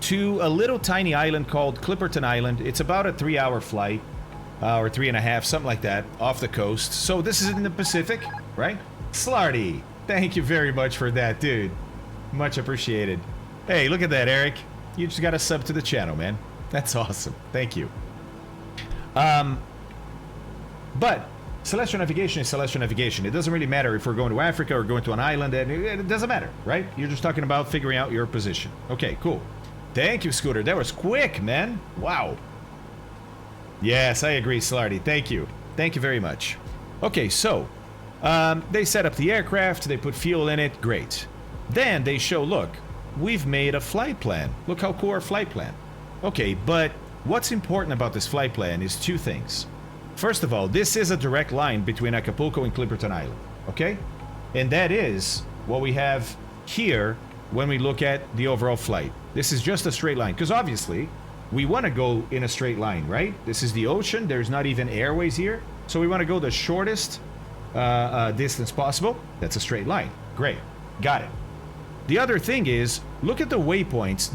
to a little tiny island called Clipperton Island. It's about a 3-hour flight, or 3.5, something like that, off the coast. So this is in the Pacific, right? Slarty, thank you very much for that, dude. Much appreciated. Hey, look at that, Eric. You just got a sub to the channel, man. That's awesome. Thank you. But celestial navigation is celestial navigation. It doesn't really matter if we're going to Africa or going to an island, and it doesn't matter, right? You're just talking about figuring out your position. Okay, cool. Thank you, Scooter. That was quick, man. Wow. Yes, I agree, Slarty. Thank you. Thank you very much. Okay, so they set up the aircraft. They put fuel in it. Great. Then they show, look, we've made a flight plan. Look how cool our flight plan. Okay, but what's important about this flight plan is two things. First of all, this is a direct line between Acapulco and Clipperton Island, okay? And that is what we have here when we look at the overall flight. This is just a straight line, because obviously we want to go in a straight line, right? This is the ocean. There's not even airways here. So we want to go the shortest distance possible. That's a straight line. Great. Got it. The other thing is, look at the waypoints.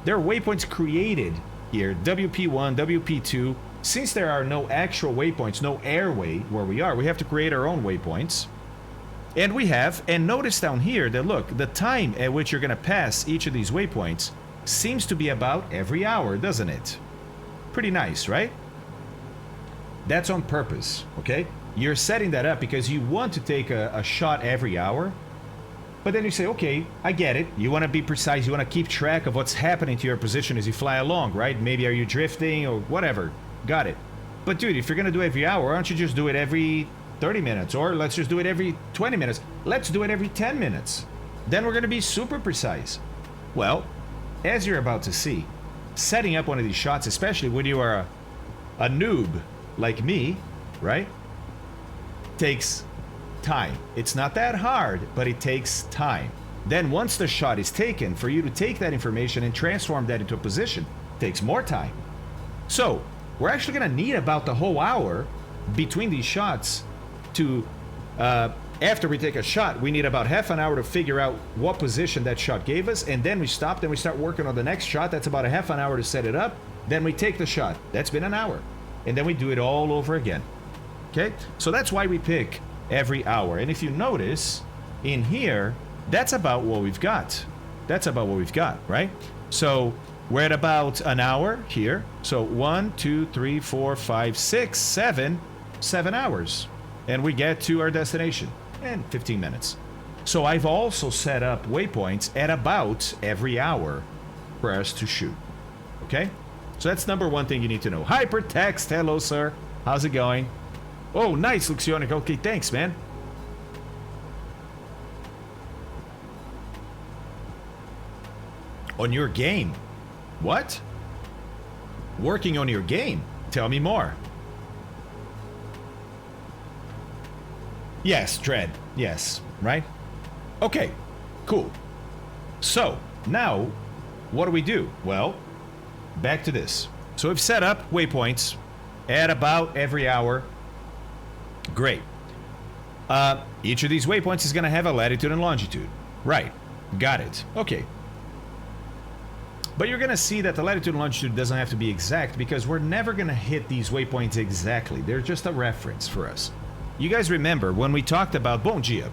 They're waypoints created here. WP1, WP2. Since there are no actual waypoints, no airway where we are, we have to create our own waypoints. And we have, and notice down here that look, the time at which you're going to pass each of these waypoints seems to be about every hour, doesn't it? Pretty nice, right? That's on purpose, okay? You're setting that up because you want to take a shot every hour. But then you say, okay, I get it. You want to be precise. You want to keep track of what's happening to your position as you fly along, right? Maybe are you drifting or whatever. Got it. But dude, if you're going to do it every hour, why don't you just do it every 30 minutes? Or let's just do it every 20 minutes. Let's do it every 10 minutes. Then we're going to be super precise. Well, as you're about to see, setting up one of these shots, especially when you are a noob like me, right, takes time. It's not that hard, but it takes time. Then once the shot is taken, for you to take that information and transform that into a position takes more time. So we're actually going to need about the whole hour between these shots to, after we take a shot, we need about half an hour to figure out what position that shot gave us, and then we stop, then we start working on the next shot. That's about a half an hour to set it up. Then we take the shot. That's been an hour. And then we do it all over again. Okay? So that's why we pick every hour. And if you notice, in here, that's about what we've got. That's about what we've got, right? So we're at about an hour here. So 1, 2, 3, 4, 5, 6, 7 hours. And we get to our destination in 15 minutes. So I've also set up waypoints at about every hour for us to shoot. Okay? So that's number one thing you need to know. Hypertext, hello, sir. How's it going? Oh, nice, Luxionic. Okay, thanks, man. On your game? What? Working on your game? Tell me more. Yes, Dread. Yes, right? Okay, cool. So, now, what do we do? Well, back to this. So we've set up waypoints at about every hour. Great. Each of these waypoints is going to have a latitude and longitude. Right. Got it. Okay. But you're going to see that the latitude and longitude doesn't have to be exact because we're never going to hit these waypoints exactly. They're just a reference for us. You guys remember when we talked about... Bom dia.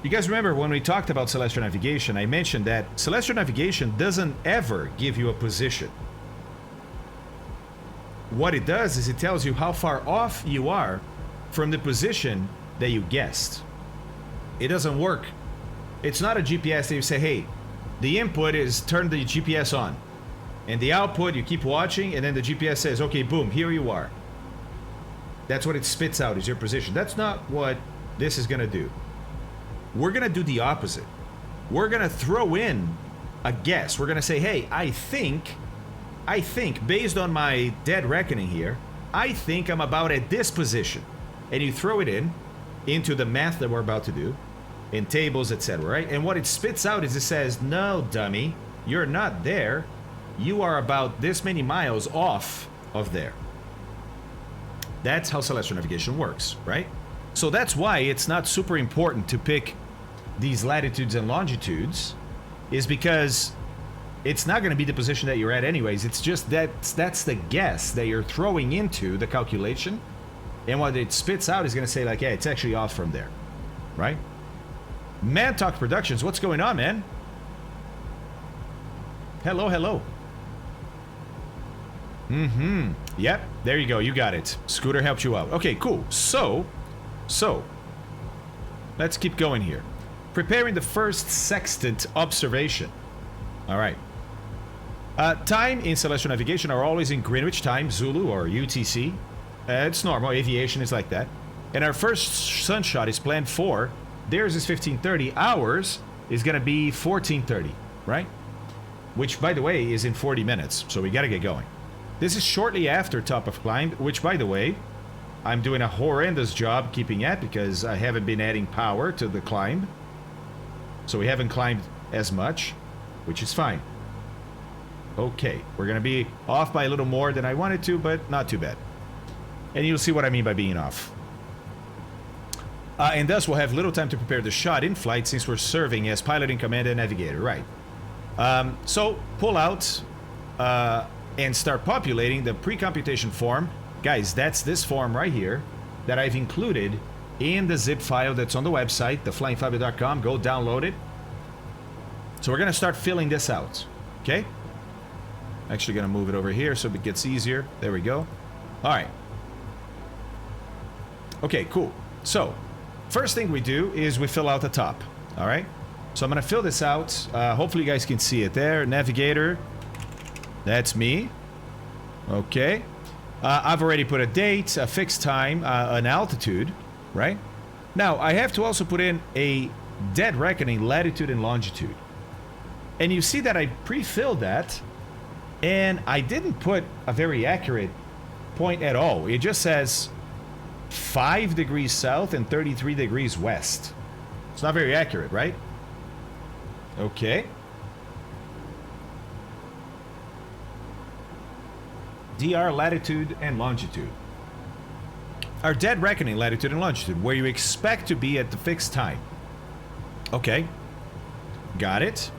You guys remember when we talked about celestial navigation, I mentioned that celestial navigation doesn't ever give you a position. What it does is it tells you how far off you are from the position that you guessed. It doesn't work. It's not a GPS that you say, hey, the input is turn the GPS on. And the output, you keep watching, and then the GPS says, okay, boom, here you are. That's what it spits out is your position. That's not what this is going to do. We're going to do the opposite. We're going to throw in a guess. We're going to say, hey, I think, based on my dead reckoning here, I think I'm about at this position. And you throw it into the math that we're about to do, in tables, etc., right? And what it spits out is it says, no, dummy, you're not there. You are about this many miles off of there. That's how celestial navigation works, right? So that's why it's not super important to pick these latitudes and longitudes, is because it's not going to be the position that you're at anyways. It's just that's the guess that you're throwing into the calculation. And what it spits out is going to say like, yeah, it's actually off from there. Right? Man Talk Productions, what's going on, man? Hello, hello. Yep, there you go. You got it. Scooter helped you out. Okay, cool. So, let's keep going here. Preparing the first sextant observation. All right. Time in celestial navigation are always in Greenwich time, Zulu or UTC. It's normal. Aviation is like that. And our first sunshot is planned for. Theirs is 15:30. Ours is going to be 14:30, right? Which, by the way, is in 40 minutes. So we got to get going. This is shortly after top of climb, which, by the way, I'm doing a horrendous job keeping at because I haven't been adding power to the climb. So we haven't climbed as much, which is fine. Okay, we're going to be off by a little more than I wanted to, but not too bad. And you'll see what I mean by being off. And thus we'll have little time to prepare the shot in flight since we're serving as pilot in command and navigator, right? So pull out and start populating the pre-computation form. Guys, that's this form right here that I've included in the zip file that's on the website, theflyingfabio.com. Go download it. So we're going to start filling this out, okay? Actually going to move it over here so it gets easier. There we go. All right. Okay, cool. So, first thing we do is we fill out the top, all right? So I'm going to fill this out. Hopefully you guys can see it there. Navigator. That's me. Okay. I've already put a date, a fixed time, an altitude, right? Now, I have to also put in a dead reckoning latitude and longitude. And you see that I pre-filled that, and I didn't put a very accurate point at all. It just says 5 degrees south and 33 degrees west. It's not very accurate, right? Okay. DR latitude and longitude. Our dead reckoning latitude and longitude, where you expect to be at the fixed time. Okay. Got it.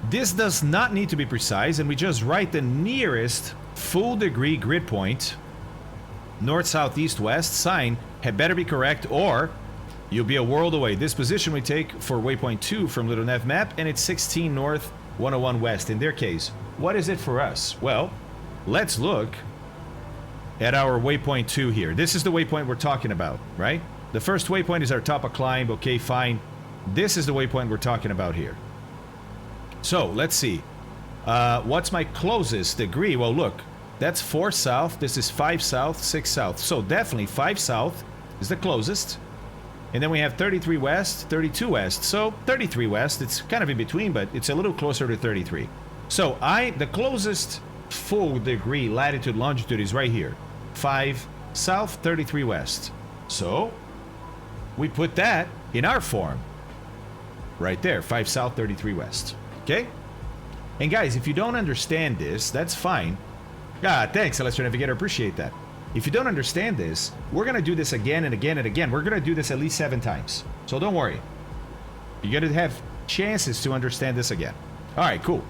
This does not need to be precise, and we just write the nearest full degree grid point. North, south, east, west sign had better be correct, or you'll be a world away. This position we take for waypoint 2 from Little Nav Map, and it's 16 north, 101 west. In their case, what is it for us? Well, let's look at our waypoint 2 here. This is the waypoint we're talking about, right? The first waypoint is our top of climb. Okay, fine. This is the waypoint we're talking about here. So, let's see. What's my closest degree? Well, look. That's 4 south. This is 5 south, 6 south. So, definitely 5 south is the closest. And then we have 33 west, 32 west. So, 33 west. It's kind of in between, but it's a little closer to 33. So, the closest full degree latitude longitude is right here. 5 south, 33 west. So, we put that in our form. Right there. 5 south, 33 west. Okay? And guys, if you don't understand this, that's fine. Thanks, Celestial Navigator. Appreciate that. If you don't understand this, we're going to do this again and again and again. We're going to do this at least 7 times. So don't worry. You're going to have chances to understand this again. All right, cool.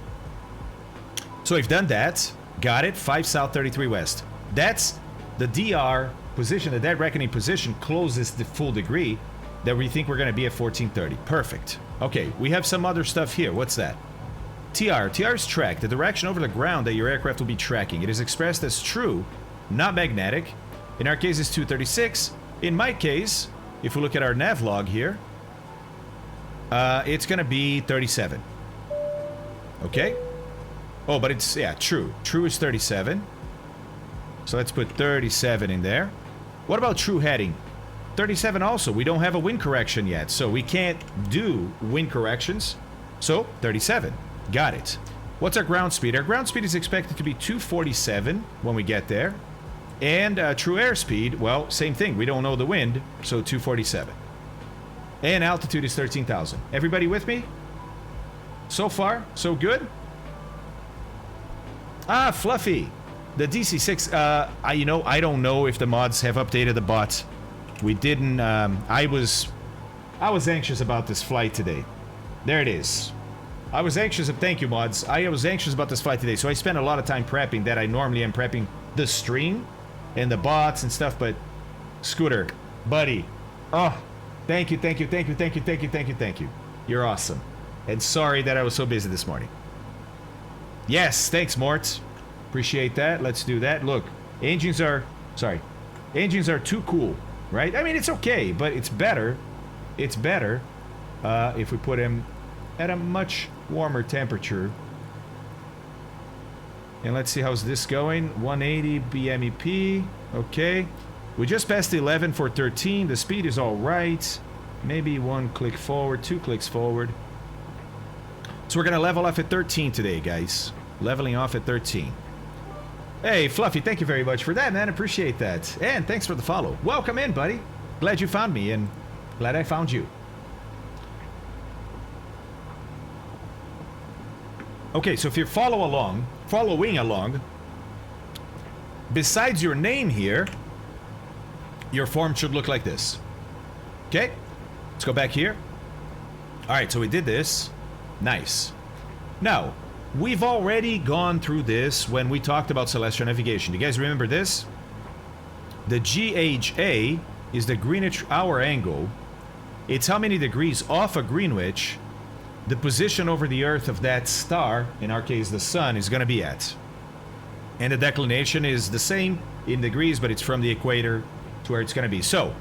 So we've done that. Got it. 5 south, 33 west. That's the DR position, the dead reckoning position closest the full degree that we think we're going to be at 1430. Perfect. Okay, we have some other stuff here. What's that? TR. TR is track, the direction over the ground that your aircraft will be tracking. It is expressed as true, not magnetic. In our case, it's 236. In my case, if we look at our nav log here, it's going to be 37. Okay? Oh, but it's, yeah, true. True is 37. So let's put 37 in there. What about true heading? 37 also. We don't have a wind correction yet, so we can't do wind corrections. So, 37. Got it. What's our ground speed? Our ground speed is expected to be 247 when we get there. And true airspeed, well, same thing. We don't know the wind, so 247. And altitude is 13,000. Everybody with me? So far, so good? Ah, Fluffy. The DC-6, I don't know if the mods have updated the bot. We didn't, I was anxious about this flight today. There it is. I was anxious. Thank you, mods. I was anxious about this flight today, so I spent a lot of time prepping that I normally am prepping the stream and the bots and stuff. But Scooter, buddy, oh, thank you, thank you, thank you, thank you, thank you, thank you, thank you. You're awesome. And sorry that I was so busy this morning. Yes, thanks, Mort. Appreciate that. Let's do that. Look, engines are too cool, right? I mean, it's okay, but it's better. It's better if we put him at a much warmer temperature. And let's see, how's this going? 180 BMEP. Okay. We just passed 11 for 13. The speed is all right. Maybe 1 click forward, 2 clicks forward. So we're going to level off at 13 today, guys. Leveling off at 13. Hey, Fluffy, thank you very much for that, man. Appreciate that. And thanks for the follow. Welcome in, buddy. Glad you found me, and glad I found you. Okay, so if you're following along, besides your name here, your form should look like this. Okay, let's go back here. All right, so we did this. Nice. Now, we've already gone through this when we talked about celestial navigation. You guys remember this? The GHA is the Greenwich hour angle. It's how many degrees off of Greenwich the position over the Earth of that star, in our case the Sun, is going to be at. And the declination is the same in degrees, but it's from the equator to where it's going to be. So,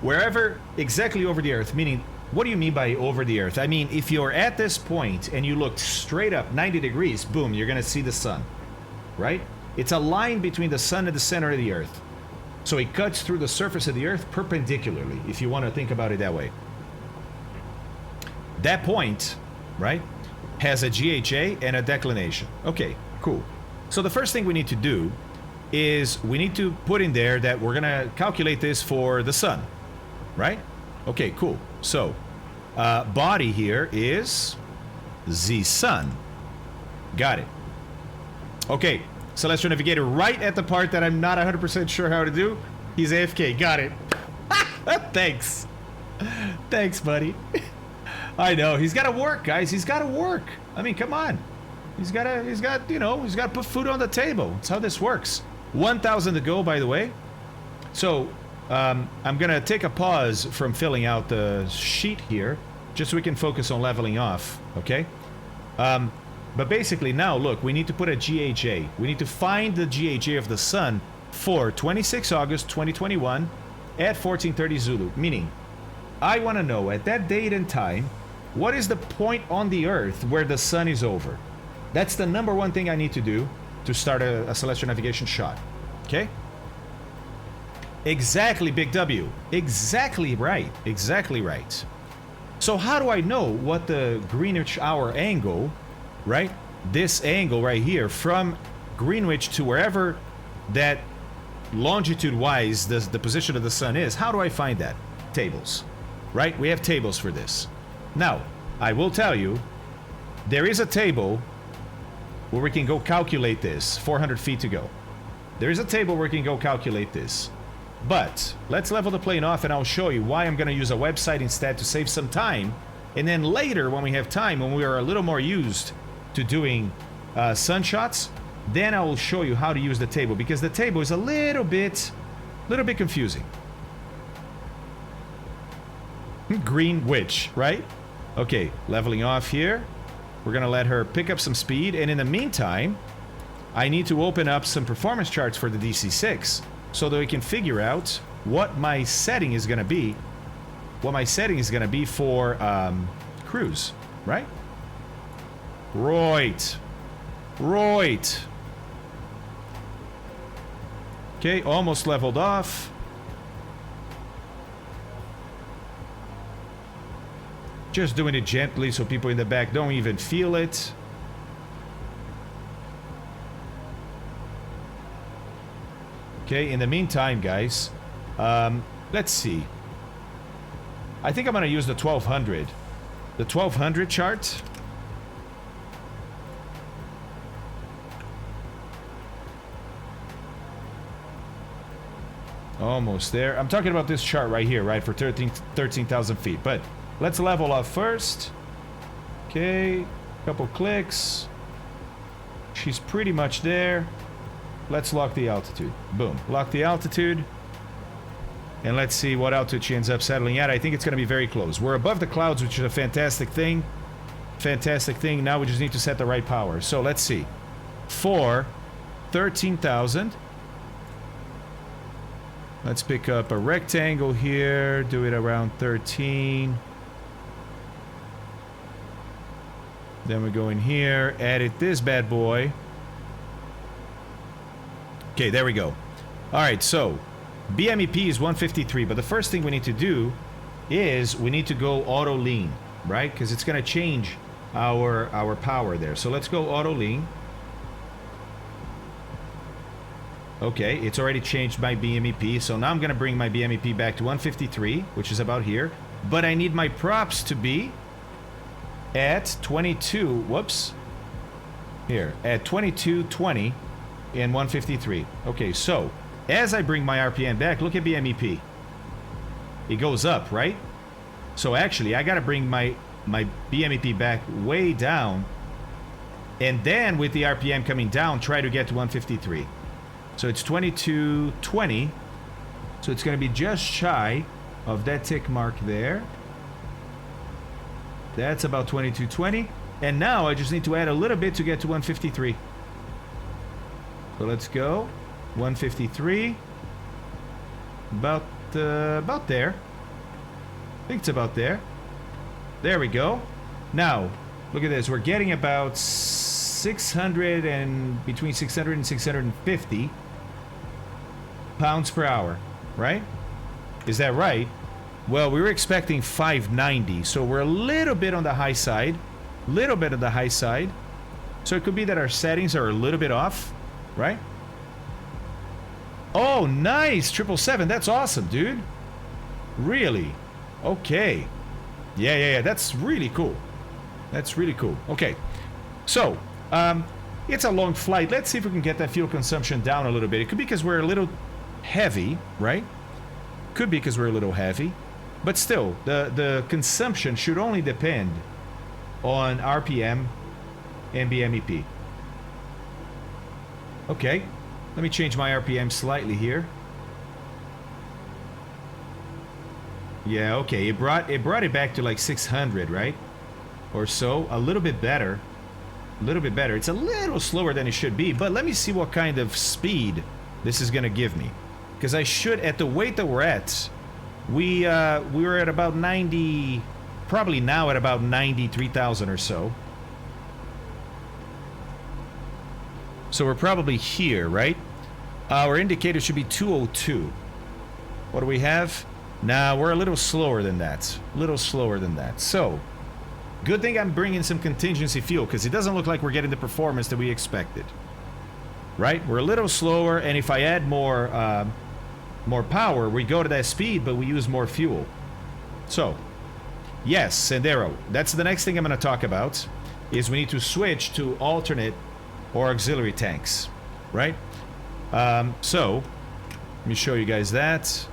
wherever exactly over the Earth, meaning, what do you mean by over the Earth? I mean, if you're at this point and you look straight up 90 degrees, boom, you're going to see the Sun, right? It's a line between the Sun and the center of the Earth. So it cuts through the surface of the Earth perpendicularly, if you want to think about it that way. That point, right, has a GHA and a declination. Okay, cool. So the first thing we need to do is we need to put in there that we're going to calculate this for the Sun, right? Okay, cool. So, body here is the Sun. Got it. Okay, Celestial Navigator right at the part that I'm not 100% sure how to do. He's AFK. Got it. Thanks. Thanks, buddy. I know. He's got to work, guys. He's got to work. I mean, come on. He's got to put food on the table. That's how this works. 1,000 to go, by the way. So, I'm going to take a pause from filling out the sheet here, just so we can focus on leveling off, okay? But basically now, look, we need to put a GHA. We need to find the GHA of the Sun for 26 August 2021 at 1430 Zulu. Meaning, I want to know at that date and time, what is the point on the Earth where the Sun is over? That's the number one thing I need to do to start a celestial navigation shot, okay? Exactly, Big W. Exactly right. Exactly right. So how do I know what the Greenwich hour angle, right? This angle right here from Greenwich to wherever that longitude-wise the position of the Sun is. How do I find that? Tables, right? We have tables for this. Now, I will tell you, there is a table where we can go calculate this. 400 feet to go. There is a table where we can go calculate this. But let's level the plane off and I'll show you why I'm going to use a website instead to save some time. And then later, when we have time, when we are a little more used to doing sun shots, then I will show you how to use the table, because the table is a little bit confusing. Greenwich, right? Okay, leveling off here. We're going to let her pick up some speed. And in the meantime, I need to open up some performance charts for the DC-6 so that we can figure out what my setting is going to be. What my setting is going to be for cruise, right? Right. Okay, almost leveled off. Just doing it gently so people in the back don't even feel it. Okay, in the meantime, guys, let's see. I think I'm going to use the 1200. The 1200 chart. Almost there. I'm talking about this chart right here, right, for 13,000 feet. But let's level up first. Okay. Couple clicks. She's pretty much there. Let's lock the altitude. Boom. Lock the altitude. And let's see what altitude she ends up settling at. I think it's going to be very close. We're above the clouds, which is a fantastic thing. Fantastic thing. Now we just need to set the right power. So let's see. For 13,000. Let's pick up a rectangle here. Do it around 13. Then we go in here. Edit this bad boy. Okay, there we go. Alright, so BMEP is 153, but the first thing we need to do is we need to go auto lean, right? Because it's going to change our power there. So let's go auto lean. Okay, it's already changed my BMEP, so now I'm going to bring my BMEP back to 153, which is about here. But I need my props to be at 22, whoops, here, at 2220 and 153. Okay, so as I bring my RPM back, look at BMEP. It goes up, right? So actually, I got to bring my BMEP back way down, and then with the RPM coming down, try to get to 153. So it's 2220. So it's going to be just shy of that tick mark there. That's about 2220. And now I just need to add a little bit to get to 153. So let's go. 153. About there. I think it's about there. There we go. Now, look at this. We're getting about 600 and between 600 and 650 pounds per hour, right? Is that right? Well, we were expecting 590, so we're a little bit on the high side. Little bit on the high side. So it could be that our settings are a little bit off, right? Oh, nice! 777, that's awesome, dude. Really? Okay. Yeah. That's really cool. That's really cool. Okay. So, it's a long flight. Let's see if we can get that fuel consumption down a little bit. It could be because we're a little heavy, right? Could be because we're a little heavy. But still, the consumption should only depend on RPM and BMEP. Okay. Let me change my RPM slightly here. Yeah, okay. It brought it back to like 600, right? Or so. A little bit better. A little bit better. It's a little slower than it should be, but let me see what kind of speed this is going to give me. Because I should, at the weight that we're at, we were at about 90, probably now at about 93,000 or so. So we're probably here, right? Our indicator should be 202. What do we have? Now we're a little slower than that. A little slower than that. So, good thing I'm bringing some contingency fuel, because it doesn't look like we're getting the performance that we expected. Right? We're a little slower, and if I add more power, we go to that speed, but we use more fuel. So, yes, Sendero. That's the next thing I'm going to talk about, is we need to switch to alternate or auxiliary tanks. Right? So, let me show you guys that.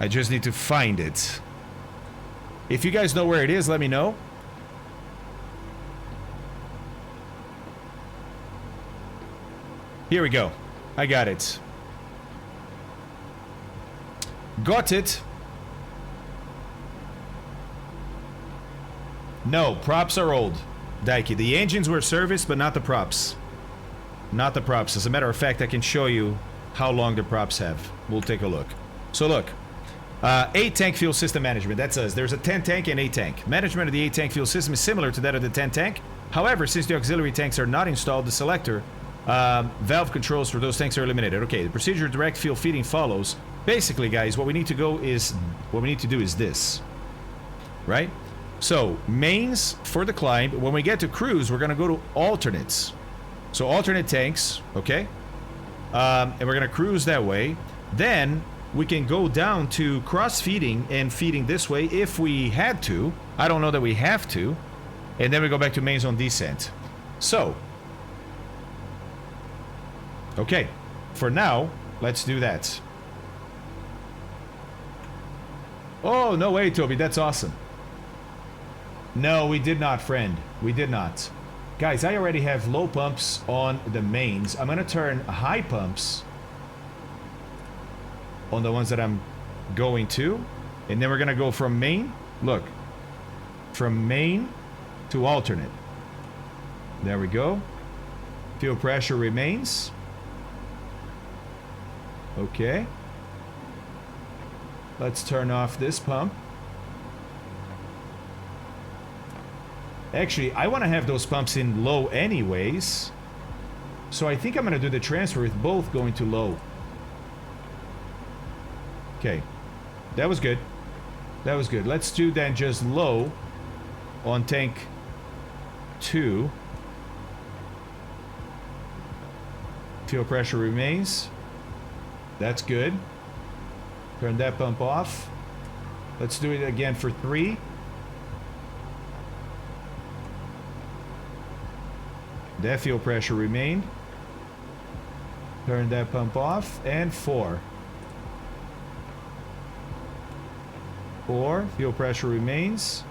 I just need to find it. If you guys know where it is, let me know. Here we go. I got it. Got it. No, props are old, Daiki. The engines were serviced, but not the props. Not the props. As a matter of fact, I can show you how long the props have. We'll take a look. So look. 8-tank fuel system management, that's us. There's a 10-tank and 8-tank. Management of the 8-tank fuel system is similar to that of the 10-tank. However, since the auxiliary tanks are not installed, the selector valve controls for those tanks are eliminated. Okay, the procedure of direct fuel feeding follows. Basically, guys, what we need to do is this. Right? So, mains for the climb. When we get to cruise, we're going to go to alternates. So, alternate tanks, okay? And we're going to cruise that way. Then we can go down to cross-feeding and feeding this way if we had to. I don't know that we have to. And then we go back to main zone descent. So, okay, for now, let's do that. Oh, no way, Toby, that's awesome. No, we did not, friend. We did not. Guys, I already have low pumps on the mains. I'm gonna turn high pumps on the ones that I'm going to. And then we're gonna go from main, look, from main to alternate. There we go. Fuel pressure remains. Okay. Let's turn off this pump. Actually, I want to have those pumps in low anyways. So I think I'm going to do the transfer with both going to low. Okay. That was good. That was good. Let's do then just low on tank 2. Fuel pressure remains. That's good. Turn that pump off. Let's do it again for 3. That fuel pressure remained. Turn that pump off. And 4. 4. Fuel pressure remains.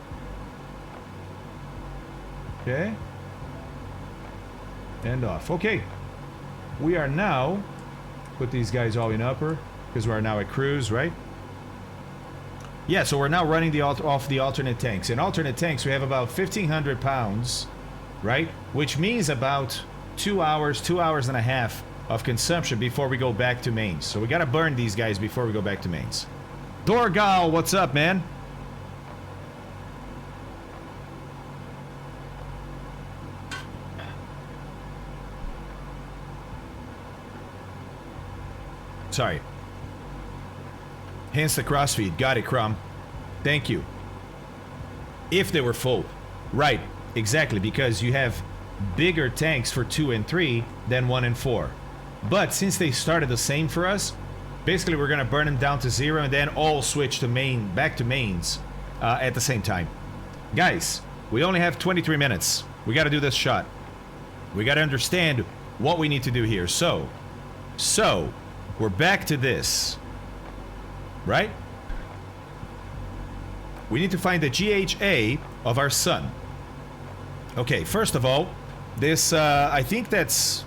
Okay. And off. Okay. We are now... Put these guys all in upper. Because we are now at cruise, right? Yeah, so we're now running the off the alternate tanks. In alternate tanks, we have about 1,500 pounds, right? Which means about 2 hours, 2 hours and a half of consumption before we go back to mains. So we gotta burn these guys before we go back to mains. Dorgal, what's up, man? Sorry. Hence the crossfeed. Got it, Crumb. Thank you. If they were full. Right. Exactly. Because you have bigger tanks for 2 and 3 than 1 and 4. But since they started the same for us, basically we're going to burn them down to 0 and then all switch to back to mains at the same time. Guys, we only have 23 minutes. We got to do this shot. We got to understand what we need to do here. So, we're back to this. Right? We need to find the GHA of our sun. Okay, first of all, this, I think that's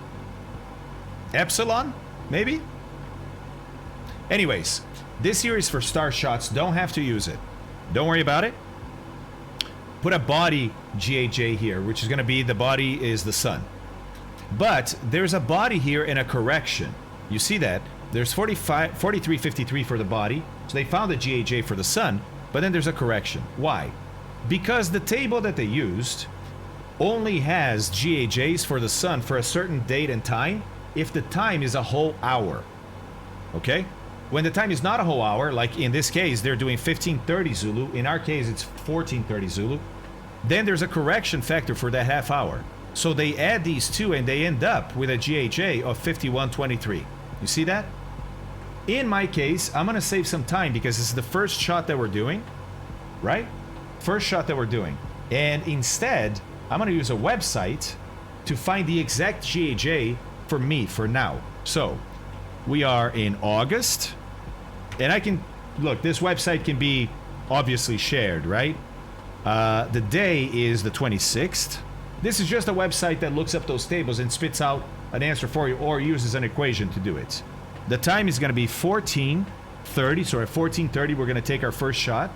Epsilon, maybe? Anyways, this here is for star shots. Don't have to use it. Don't worry about it. Put a body GHA here, which is going to be the body is the sun. But there's a body here and a correction. You see that? There's 4353 for the body. So they found a GHA for the sun, but then there's a correction. Why? Because the table that they used only has GHAs for the sun for a certain date and time if the time is a whole hour. Okay? When the time is not a whole hour, like in this case, they're doing 1530 Zulu. In our case, it's 1430 Zulu. Then there's a correction factor for that half hour. So they add these two and they end up with a GHA of 5123. You see that? In my case, I'm going to save some time because this is the first shot that we're doing, right? First shot that we're doing. And instead, I'm going to use a website to find the exact GHA for me for now. So, we are in August. And I can... Look, this website can be obviously shared, right? The day is the 26th. This is just a website that looks up those tables and spits out an answer for you or uses an equation to do it. The time is going to be 14:30. So at 14:30, we're going to take our first shot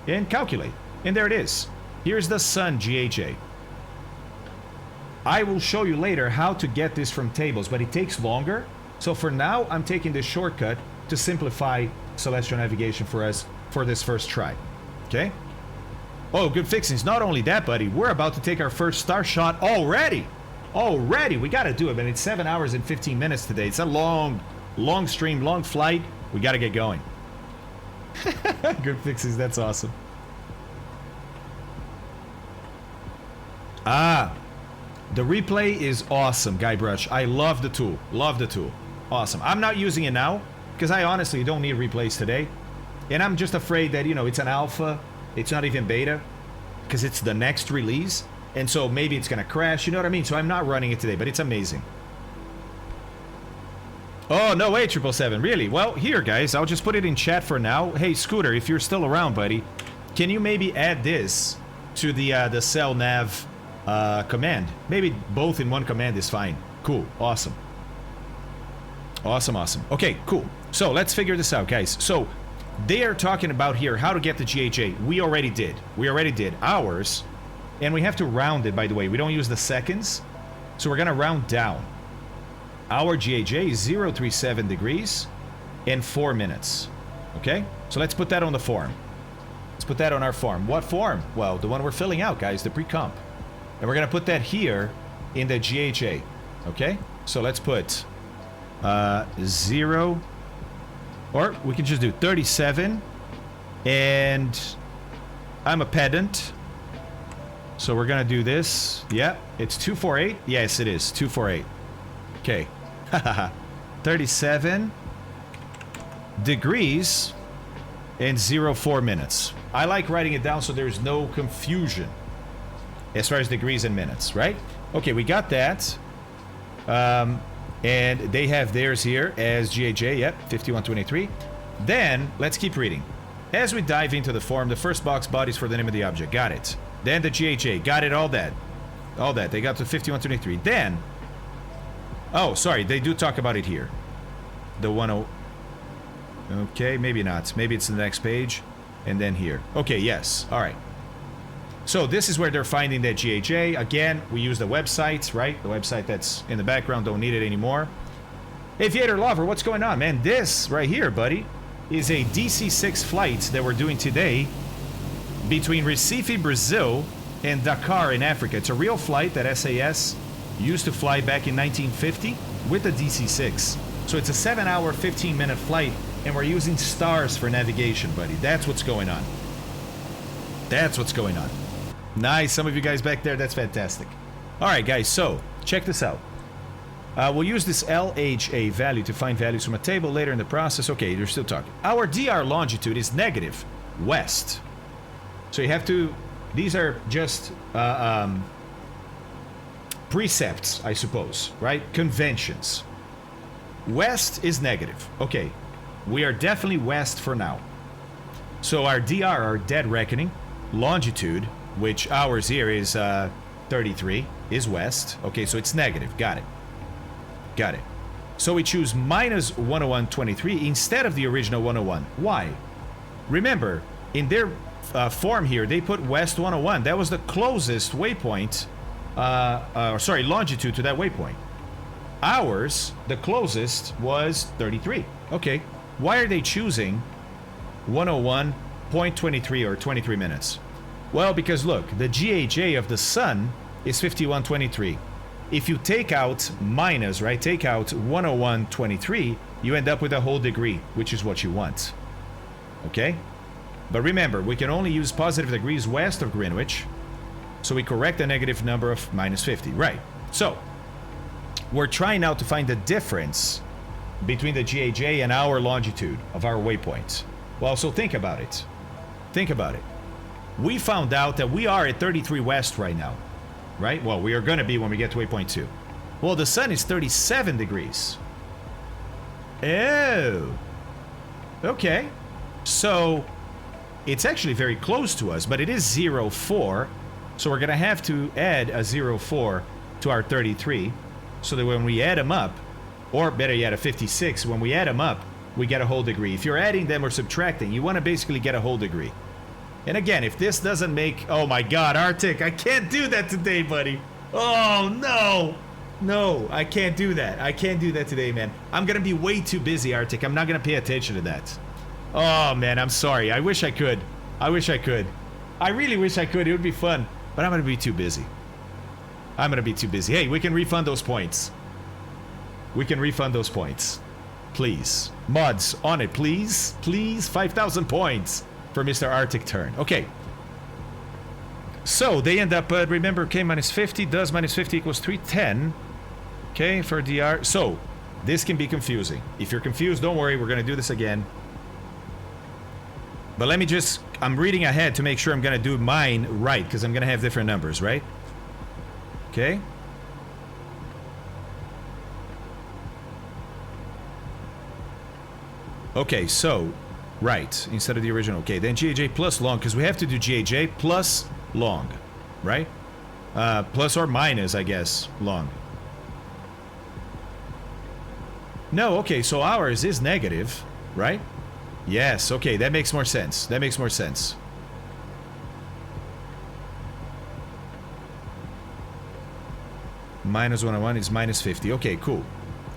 and calculate. And there it is. Here's the sun GHA. I will show you later how to get this from tables, but it takes longer. So for now, I'm taking this shortcut to simplify celestial navigation for us for this first try. Okay? Oh, good fixings. Not only that, buddy, we're about to take our first star shot already. Already. We got to do it, man. It's 7 hours and 15 minutes today. It's a long stream, long flight. We got to get going. Good fixings. That's awesome. Ah, the replay is awesome, Guybrush. I love the tool. Love the tool. Awesome. I'm not using it now because I honestly don't need replays today. And I'm just afraid that, you know, it's an alpha. It's not even beta because it's the next release. And so maybe it's going to crash, you know what I mean? So I'm not running it today, but it's amazing. Oh, no way, 777, really? Well, here, guys, I'll just put it in chat for now. Hey, Scooter, if you're still around, buddy, can you maybe add this to the cell nav command? Maybe both in one command is fine. Cool, awesome. Awesome, awesome. Okay, cool. So let's figure this out, guys. So they are talking about here how to get the GHA. We already did. We already did ours. And we have to round it, by the way. We don't use the seconds. So we're going to round down. Our GHA is 037 degrees and 4 minutes. Okay? So let's put that on the form. Let's put that on our form. What form? Well, the one we're filling out, guys, the pre-comp. And we're going to put that here in the GHA. Okay? So let's put 0, or we can just do 37. And I'm a pedant. So we're going to do this. Yeah, it's 248. Yes, it is. 248. Okay. 37 degrees and 04 minutes. I like writing it down so there's no confusion as far as degrees and minutes, right? Okay, we got that. And they have theirs here as GHA. Yep, 5123. Then, let's keep reading. As we dive into the form, the first box bodies for the name of the object. Got it. Then the GHA. Got it, all that. All that. They got to 5123. Then... Oh, sorry. They do talk about it here. The 10... Okay, maybe not. Maybe it's the next page. And then here. Okay, yes. All right. So this is where they're finding that GHA. Again, we use the website, right? The website that's in the background. Don't need it anymore. Aviator Lover, what's going on, man? This right here, buddy, is a DC-6 flight that we're doing today between Recife, Brazil, and Dakar in Africa. It's a real flight that SAS used to fly back in 1950 with the DC-6. So it's a 7-hour, 15-minute flight, and we're using stars for navigation, buddy. That's what's going on. That's what's going on. Nice. Some of you guys back there, that's fantastic. All right, guys, so check this out. We'll use this LHA value to find values from a table later in the process. Okay, you're still talking. Our DR longitude is negative west. So you have to, these are just precepts, I suppose, right? Conventions. West is negative. Okay, we are definitely west for now. So our DR, our dead reckoning, longitude, which ours here is 33, is west. Okay, so it's negative. Got it. Got it. So we choose minus 101.23 instead of the original 101. Why? Remember, in their form here, they put west 101. That was the closest waypoint, longitude to that waypoint. Ours, the closest, was 33. Okay. Why are they choosing 101.23 or 23 minutes? Well, because look, the GHA of the sun is 51.23. If you take out minus, right, take out 101.23, you end up with a whole degree, which is what you want. Okay? But remember, we can only use positive degrees west of Greenwich, so we correct the negative number of minus 50. Right. So, we're trying now to find the difference between the GHA and our longitude of our waypoints. Well, so think about it. Think about it. We found out that we are at 33 west right now. Right? Well, we are going to be when we get to waypoint 2. Well, the sun is 37 degrees. Oh. Okay. So, it's actually very close to us, but it is 04. So we're going to have to add a 04 to our 33. So that when we add them up, or better yet, a 56, when we add them up, we get a whole degree. If you're adding them or subtracting, you want to basically get a whole degree. And again, if this doesn't make... Oh my god, Arctic, I can't do that today, buddy. Oh, no. No, I can't do that. I can't do that today, man. I'm going to be way too busy, Arctic. I'm not going to pay attention to that. Oh, man, I'm sorry. I wish I could. I wish I could. I really wish I could. It would be fun. But I'm going to be too busy. I'm going to be too busy. Hey, we can refund those points. We can refund those points. Please. Mods, on it, please. Please. 5,000 points. For Mr. Arctic turn. Okay. So they end up, remember, K minus 50 does minus 50 equals 310. Okay, for DR. So this can be confusing. If you're confused, don't worry. We're going to do this again. But let me just, I'm reading ahead to make sure I'm going to do mine right, because I'm going to have different numbers, right? Okay. Okay, so, right, instead of the original. Okay, then GAJ plus long, because we have to do GAJ plus long, right? Plus or minus, I guess, long. No, okay, so ours is negative, right? Yes, okay, that makes more sense. That makes more sense. Minus 101 is minus 50. Okay, cool.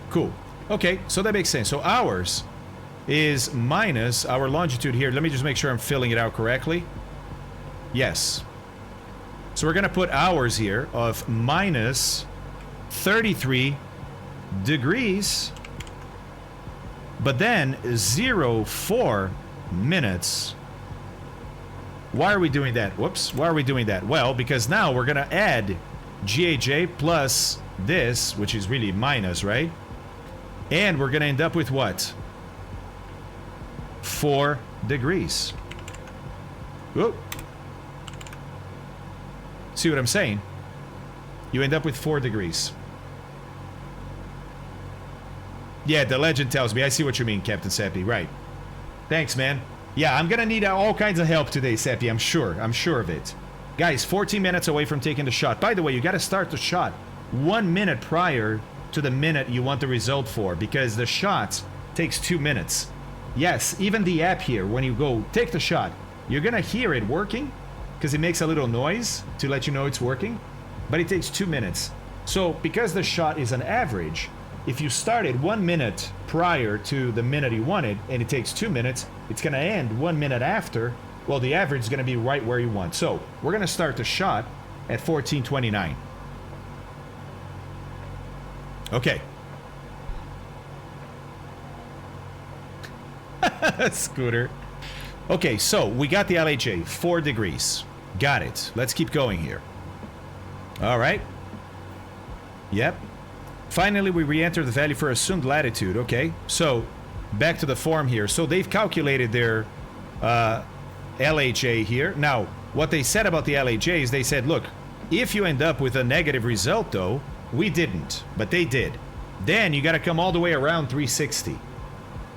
Cool. Okay, so that makes sense. So ours is minus our longitude here. Let me just make sure I'm filling it out correctly. Yes. So we're going to put ours here of minus 33 degrees, but then 04 minutes. Why are we doing that? Whoops. Why are we doing that? Well, because now we're going to add GAJ plus this, which is really minus, right? And we're going to end up with what? 4 degrees. Whoop. See what I'm saying? You end up with 4 degrees. Yeah, the legend tells me. I see what you mean, Captain Seppi. Right. Thanks, man. Yeah, I'm gonna need all kinds of help today, Seppi. I'm sure. I'm sure of it. Guys, 14 minutes away from taking the shot. By the way, you gotta start the shot 1 minute prior to the minute you want the result for, because the shot takes 2 minutes. Yes, even the app here, when you go take the shot, you're gonna hear it working, because it makes a little noise to let you know it's working, but it takes 2 minutes. So, because the shot is an average, if you started 1 minute prior to the minute you wanted, and it takes 2 minutes, it's going to end 1 minute after. Well, the average is going to be right where you want. So, we're going to start the shot at 14:29. Okay. Scooter. Okay, so we got the LHA, 4 degrees. Got it. Let's keep going here. All right. Yep. Finally, we re-enter the value for assumed latitude. Okay, so back to the form here. So they've calculated their LHA here. Now, what they said about the LHA is they said, look, if you end up with a negative result, though, we didn't, but they did. Then you got to come all the way around 360.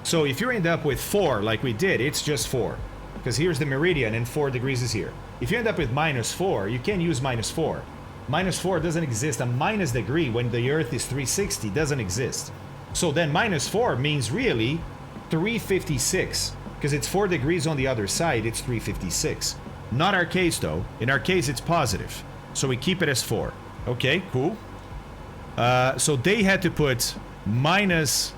So if you end up with 4 like we did, it's just 4. Because here's the meridian and 4 degrees is here. If you end up with minus 4, you can't use minus 4. Minus 4 doesn't exist. A minus degree when the Earth is 360 doesn't exist. So then minus 4 means really 356. Because it's 4 degrees on the other side, it's 356. Not our case though. In our case, it's positive. So we keep it as 4. Okay, cool. So they had to put minus,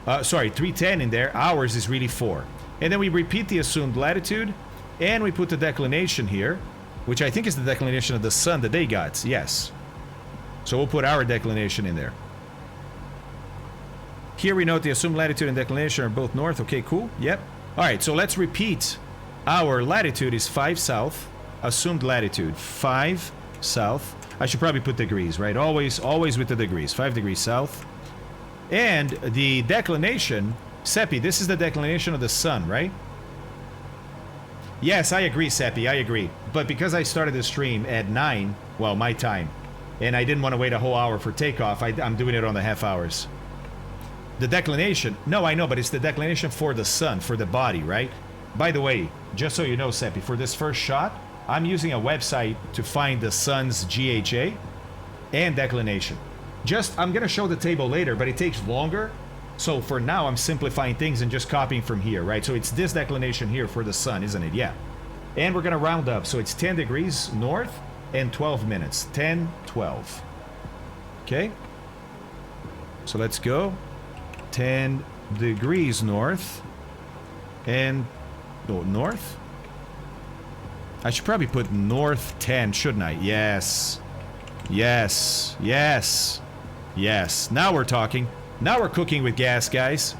310 in there. Ours is really 4. And then we repeat the assumed latitude. And we put the declination here, which I think is the declination of the sun that they got. Yes. So we'll put our declination in there. Here we note the assumed latitude and declination are both north. Okay, cool. Yep. All right, so let's repeat. Our latitude is 5 south. Assumed latitude, 5 south. I should probably put degrees, right? Always with the degrees. 5 degrees south. And the declination, Seppi, this is the declination of the sun, right? Yes, I agree, Seppi, I agree. But because I started the stream at 9, well, my time, and I didn't want to wait a whole hour for takeoff, I'm doing it on the half hours. The declination, no, I know, but it's the declination for the sun, for the body, right? By the way, just so you know, Seppi, for this first shot, I'm using a website to find the sun's GHA and declination. I'm going to show the table later, but it takes longer. So for now, I'm simplifying things and just copying from here, right? So it's this declination here for the sun, isn't it? Yeah. And we're going to round up. So it's 10 degrees north and 12 minutes. 10, 12. Okay. So let's go. 10 degrees north and north. I should probably put north 10, shouldn't I? Yes. Yes. Yes. Yes. Now we're talking. Now we're cooking with gas, guys.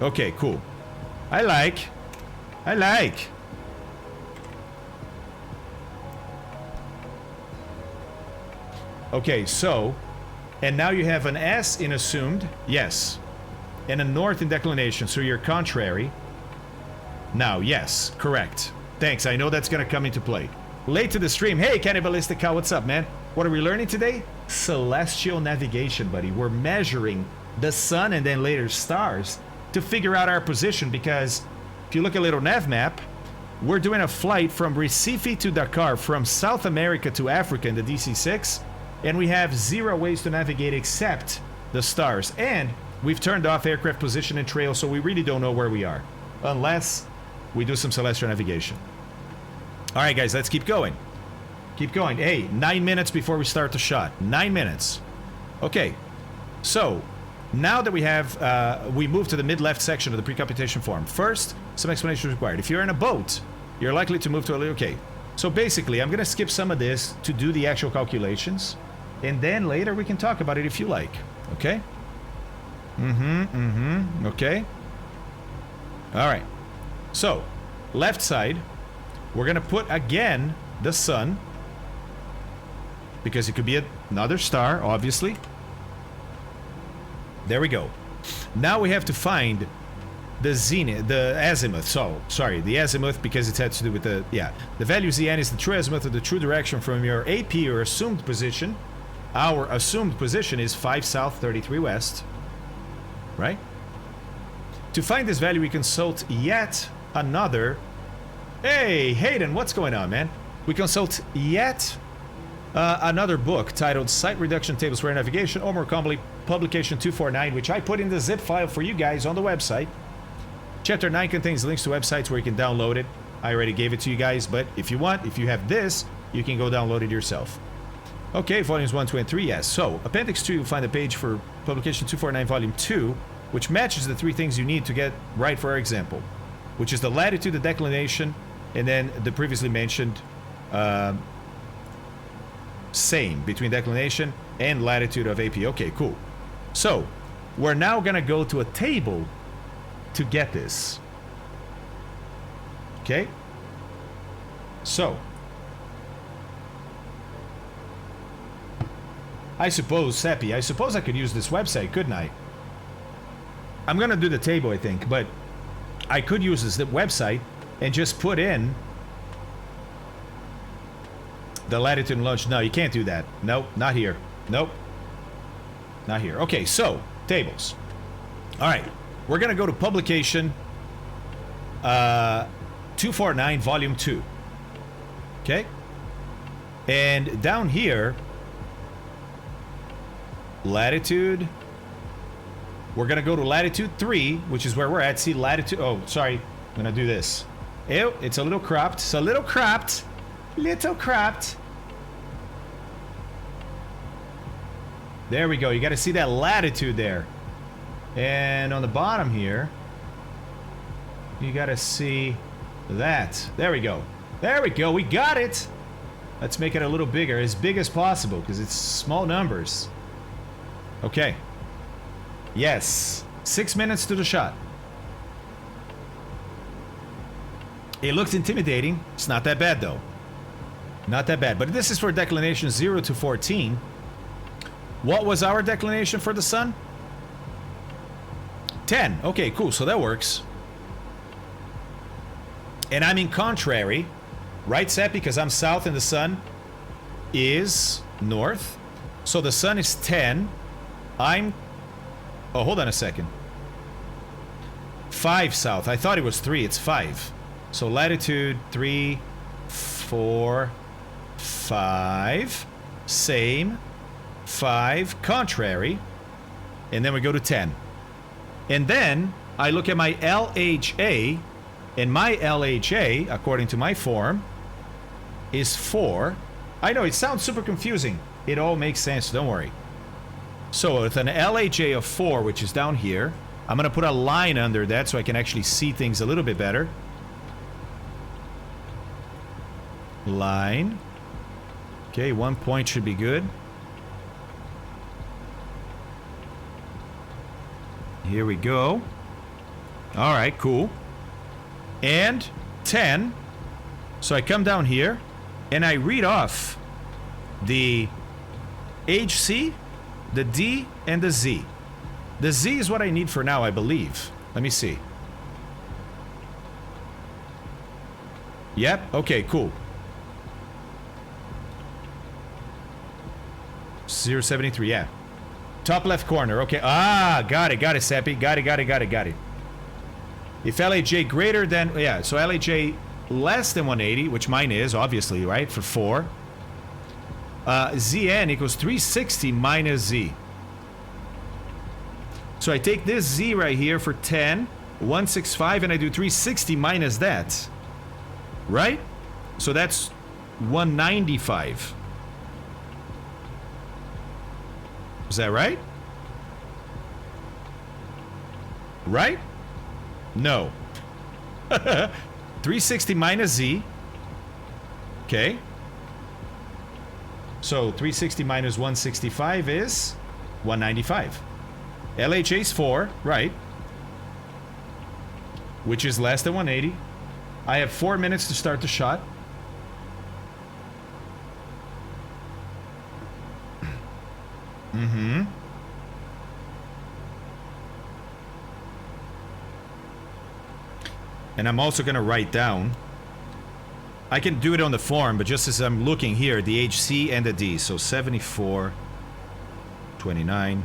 Okay, cool. I like. Okay, so, and now you have an S in assumed, yes, and a north in declination, so you're contrary. Now, yes, correct. Thanks, I know that's going to come into play. Late to the stream. Hey, Cannibalistic Cow, what's up, man? What are we learning today? Celestial navigation, buddy. We're measuring the sun and then later stars to figure out our position, because if you look at a little nav map, we're doing a flight from Recife to Dakar, from South America to Africa in the DC-6, and we have 0 ways to navigate except the stars. And we've turned off aircraft position and trail, so we really don't know where we are, unless we do some celestial navigation. All right, guys, let's keep going. Keep going. Hey, 9 minutes before we start the shot. 9 minutes. Okay, so now that we have, we move to the mid-left section of the pre-computation form. First, some explanation is required. If you're in a boat, you're likely to move to a little... Okay, so basically, I'm going to skip some of this to do the actual calculations, and then later we can talk about it if you like. Okay? Okay. All right. So, left side, we're going to put, again, the sun, because it could be another star, obviously. There we go. Now we have to find the zenith, the azimuth. So, sorry, the azimuth, because it has to do with the, yeah. The value Zn is the true azimuth of the true direction from your AP, or assumed position. Our assumed position is 5 south, 33 west. Right? To find this value, we consult yet another... Hey, Hayden, what's going on, man? We consult yet another book titled Site Reduction Tables for Air Navigation, or more commonly, Publication 249, which I put in the zip file for you guys on the website. Chapter 9 contains links to websites where you can download it. I already gave it to you guys, but if you want, if you have this, you can go download it yourself. Okay, volumes 1, 2, and 3, yes. So, Appendix 2, you'll find a page for Publication 249, Volume 2, which matches the 3 things you need to get right for our example, which is the latitude, the declination, and then the previously mentioned same between declination and latitude of AP. Okay, cool. So, we're now going to go to a table to get this. Okay? So, I suppose, Seppi, I suppose I could use this website, couldn't I? I'm going to do the table, I think, but I could use this website and just put in the latitude and longitude. No, you can't do that. Nope, not here. Nope. Not here. Okay, so, tables. All right, we're going to go to Publication 249, Volume 2. Okay? And down here, latitude, we're going to go to latitude 3, which is where we're at. See, latitude, oh, sorry, I'm going to do this. Ew, it's a little cropped. It's a little cropped. Little cropped. There we go. You got to see that latitude there. And on the bottom here, you got to see that. There we go. There we go. We got it. Let's make it a little bigger, as big as possible, because it's small numbers. Okay. Yes. 6 minutes to the shot. It looks intimidating. It's not that bad, though. Not that bad. But this is for declination 0 to 14. What was our declination for the sun? 10. Okay, cool. So that works. And I'm in contrary. Right, Seth? Because I'm south and the sun is north. So the sun is 10. I'm... Oh, hold on a second. 5 south. I thought it was 3. It's 5. So latitude 3, 4, 5. Same. 5. Contrary. And then we go to 10. And then I look at my LHA. And my LHA, according to my form, is 4. I know, it sounds super confusing. It all makes sense. Don't worry. So with an LHA of 4, which is down here, I'm going to put a line under that so I can actually see things a little bit better. Line. Okay, 1 point should be good. Here we go. All right, cool. And 10. So I come down here and I read off the HC, the D, and the Z. The Z is what I need for now, I believe. Let me see. Yep, okay, cool. 073, yeah. Top left corner, okay. Ah, got it, Seppi. Got it. If LHJ greater than, yeah, so LHJ less than 180, which mine is, obviously, right, for 4. ZN equals 360 minus Z. So I take this Z right here for 10, 165, and I do 360 minus that. Right? So that's 195. Is that right? Right? No. 360 minus Z. Okay. So 360 minus 165 is 195. LHA is 4, right? Which is less than 180. I have 4 minutes to start the shot. Mm-hmm. And I'm also going to write down. I can do it on the form, but just as I'm looking here, the HC and the D. So 74, 29,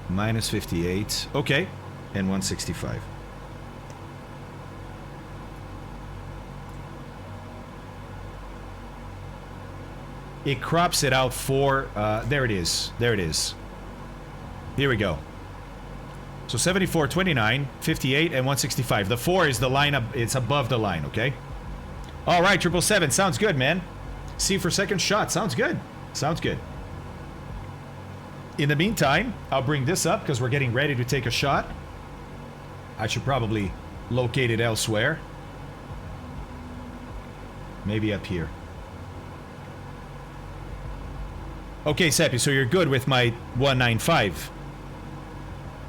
minus 58. Okay. And 165. It crops it out for, there it is. There it is. Here we go. So 74, 29, 58, and 165. The 4 is the line up, it's above the line, okay? All right, 777. Sounds good, man. C for second shot. Sounds good. Sounds good. In the meantime, I'll bring this up because we're getting ready to take a shot. I should probably locate it elsewhere. Maybe up here. Okay, Seppi, so you're good with my 195.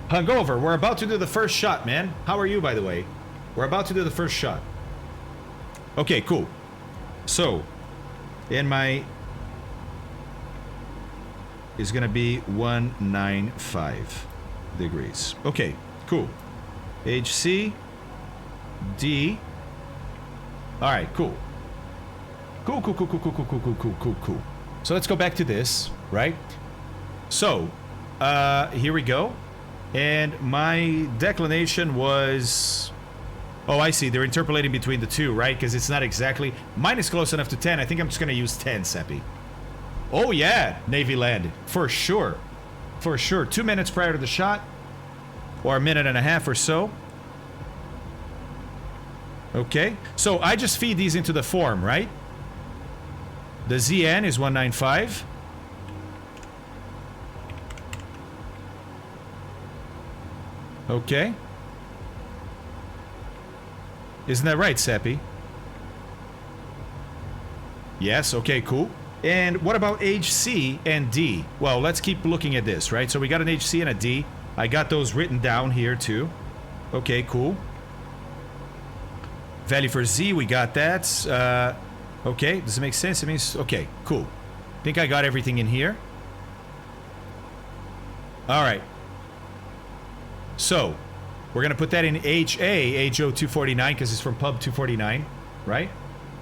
Hungover, we're about to do the first shot, man. How are you, by the way? We're about to do the first shot. Okay, cool. So, in my... is going to be 195 degrees. Okay, cool. HC, D. All right, cool. Cool. So let's go back to this, right? So, here we go. And my declination was... Oh, I see. They're interpolating between the two, right? Because it's not exactly... Mine is close enough to 10. I think I'm just going to use 10, Seppi. Oh, yeah. Navy land. For sure. For sure. 2 minutes prior to the shot. Or a minute and a half or so. Okay. So I just feed these into the form, right? The ZN is 195. Okay. Isn't that right, Seppi? Yes, okay, cool. And what about HC and D? Well, let's keep looking at this, right? So we got an HC and a D. I got those written down here, too. Okay, cool. Value for Z, we got that. Okay, does it make sense? It means... Okay, cool. Think I got everything in here. Alright. So, we're going to put that in HA, HO 249, because it's from Pub 249, right?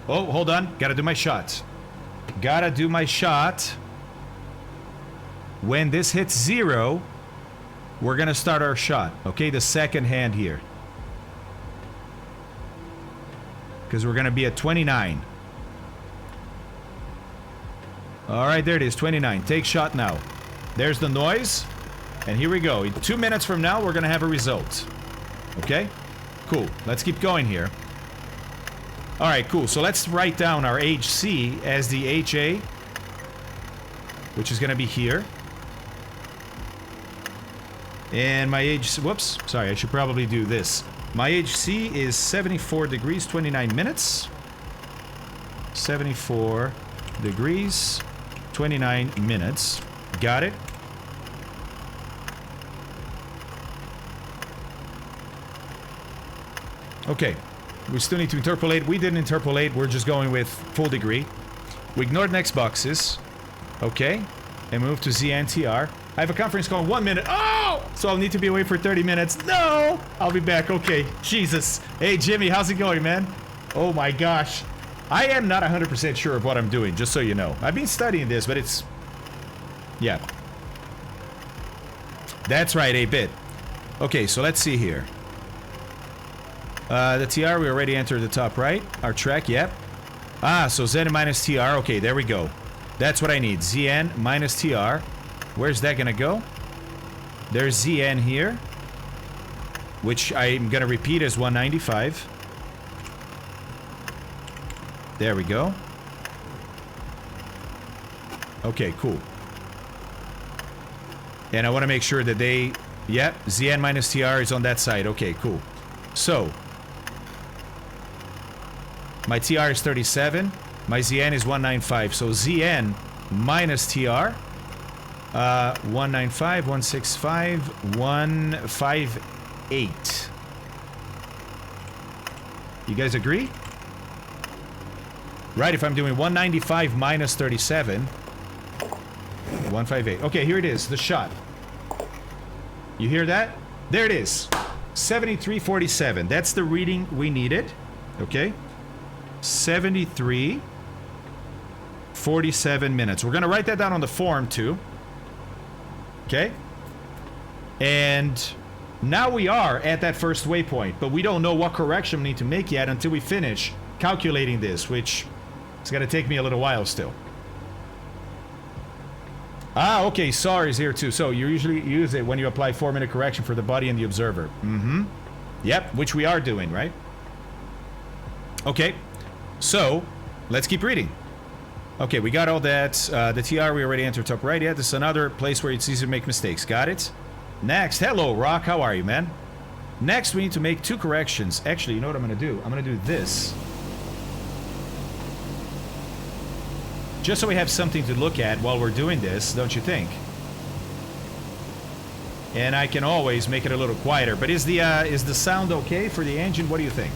Oh, hold on. Gotta do my shot. Gotta do my shot. When this hits 0, we're going to start our shot. Okay, the second hand here. Because we're going to be at 29. Alright, there it is, 29. Take shot now. There's the noise. And here we go. 2 minutes from now, we're going to have a result. Okay? Cool. Let's keep going here. Alright, cool. So let's write down our HC as the HA, which is going to be here. And my H... Whoops. Sorry, I should probably do this. My HC is 74 degrees, 29 minutes. 74 degrees, 29 minutes. Got it. Okay. We still need to interpolate. We didn't interpolate. We're just going with full degree. We ignored next boxes. Okay. And move to ZNTR. I have a conference call in 1 minute. Oh! So I'll need to be away for 30 minutes. No! I'll be back. Okay. Jesus. Hey, Jimmy. How's it going, man? Oh, my gosh. I am not 100% sure of what I'm doing, just so you know. I've been studying this, but it's Yeah. That's right, 8-bit. Okay, so let's see here. The TR, we already entered the top right. Our track, yep. Ah, so ZN minus TR. Okay, there we go. That's what I need. ZN minus TR. Where's that gonna go? There's ZN here, which I'm gonna repeat as 195. There we go. Okay, cool. And I want to make sure that they... Yep, ZN minus TR is on that side. Okay, cool. So, my TR is 37. My ZN is 195. So, ZN minus TR. 195, 165, 158. You guys agree? Right, if I'm doing 195 minus 37... 158. Okay, here it is, the shot. You hear that? There it is. 7347. That's the reading we needed. Okay. 73:47 minutes. We're going to write that down on the form too. Okay. And now we are at that first waypoint, but we don't know what correction we need to make yet until we finish calculating this, which is going to take me a little while still. Ah, okay, SAR is here too. So you usually use it when you apply 4-minute correction for the body and the observer. Mm-hmm. Yep, which we are doing, right? Okay, so let's keep reading. Okay, we got all that. The TR, we already entered top right. Yeah, this is another place where it's easy to make mistakes. Got it? Next, hello, Rock. How are you, man? Next, we need to make 2 corrections. Actually, you know what I'm going to do? I'm going to do this. Just so we have something to look at while we're doing this, don't you think? And I can always make it a little quieter. But is the sound okay for the engine? What do you think?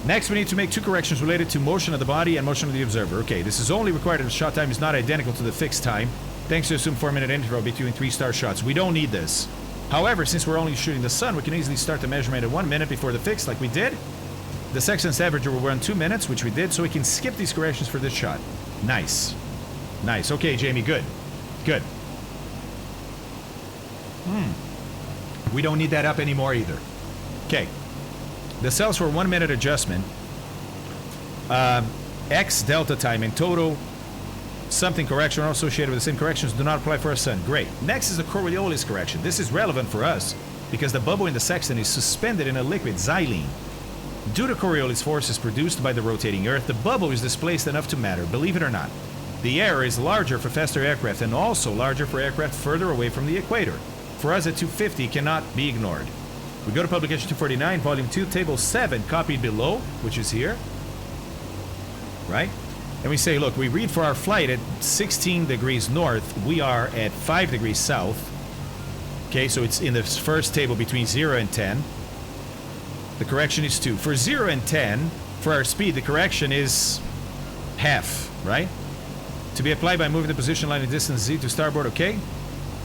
Next, we need to make 2 corrections related to motion of the body and motion of the observer. Okay, this is only required if the shot time is not identical to the fixed time, thanks to assumed 4-minute interval between 3-star shots. We don't need this. However, since we're only shooting the sun, we can easily start the measurement at 1 minute before the fix, like we did. The Sextant's average will run 2 minutes, which we did, so we can skip these corrections for this shot. Nice. Nice. Okay, Jamie, good. Good. We don't need that up anymore either. Okay. The cells for 1 minute adjustment. X delta time in total. Something correction or associated with the same corrections do not apply for our sun. Great. Next is the Coriolis correction. This is relevant for us because the bubble in the sextant is suspended in a liquid, xylene. Due to Coriolis forces produced by the rotating Earth, the bubble is displaced enough to matter, believe it or not. The error is larger for faster aircraft and also larger for aircraft further away from the equator. For us at 250, cannot be ignored. We go to publication 249, volume 2, table 7, copied below, which is here. Right? And we say, look, we read for our flight at 16 degrees north, we are at 5 degrees south. Okay, so it's in the first table between 0 and 10. The correction is 2. For 0 and 10, for our speed, the correction is half, right? To be applied by moving the position line in distance Z to starboard, okay?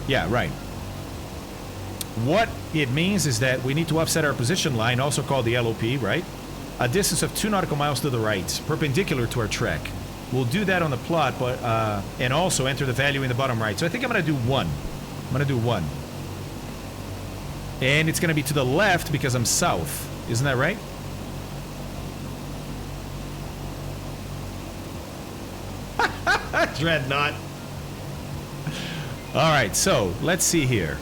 Yeah, right. What it means is that we need to offset our position line, also called the LOP, right? A distance of 2 nautical miles to the right, perpendicular to our track. We'll do that on the plot, but and also enter the value in the bottom right. So I think I'm going to do 1. I'm going to do 1. And it's going to be to the left because I'm south. Isn't that right? Dreadnought. All right, so let's see here.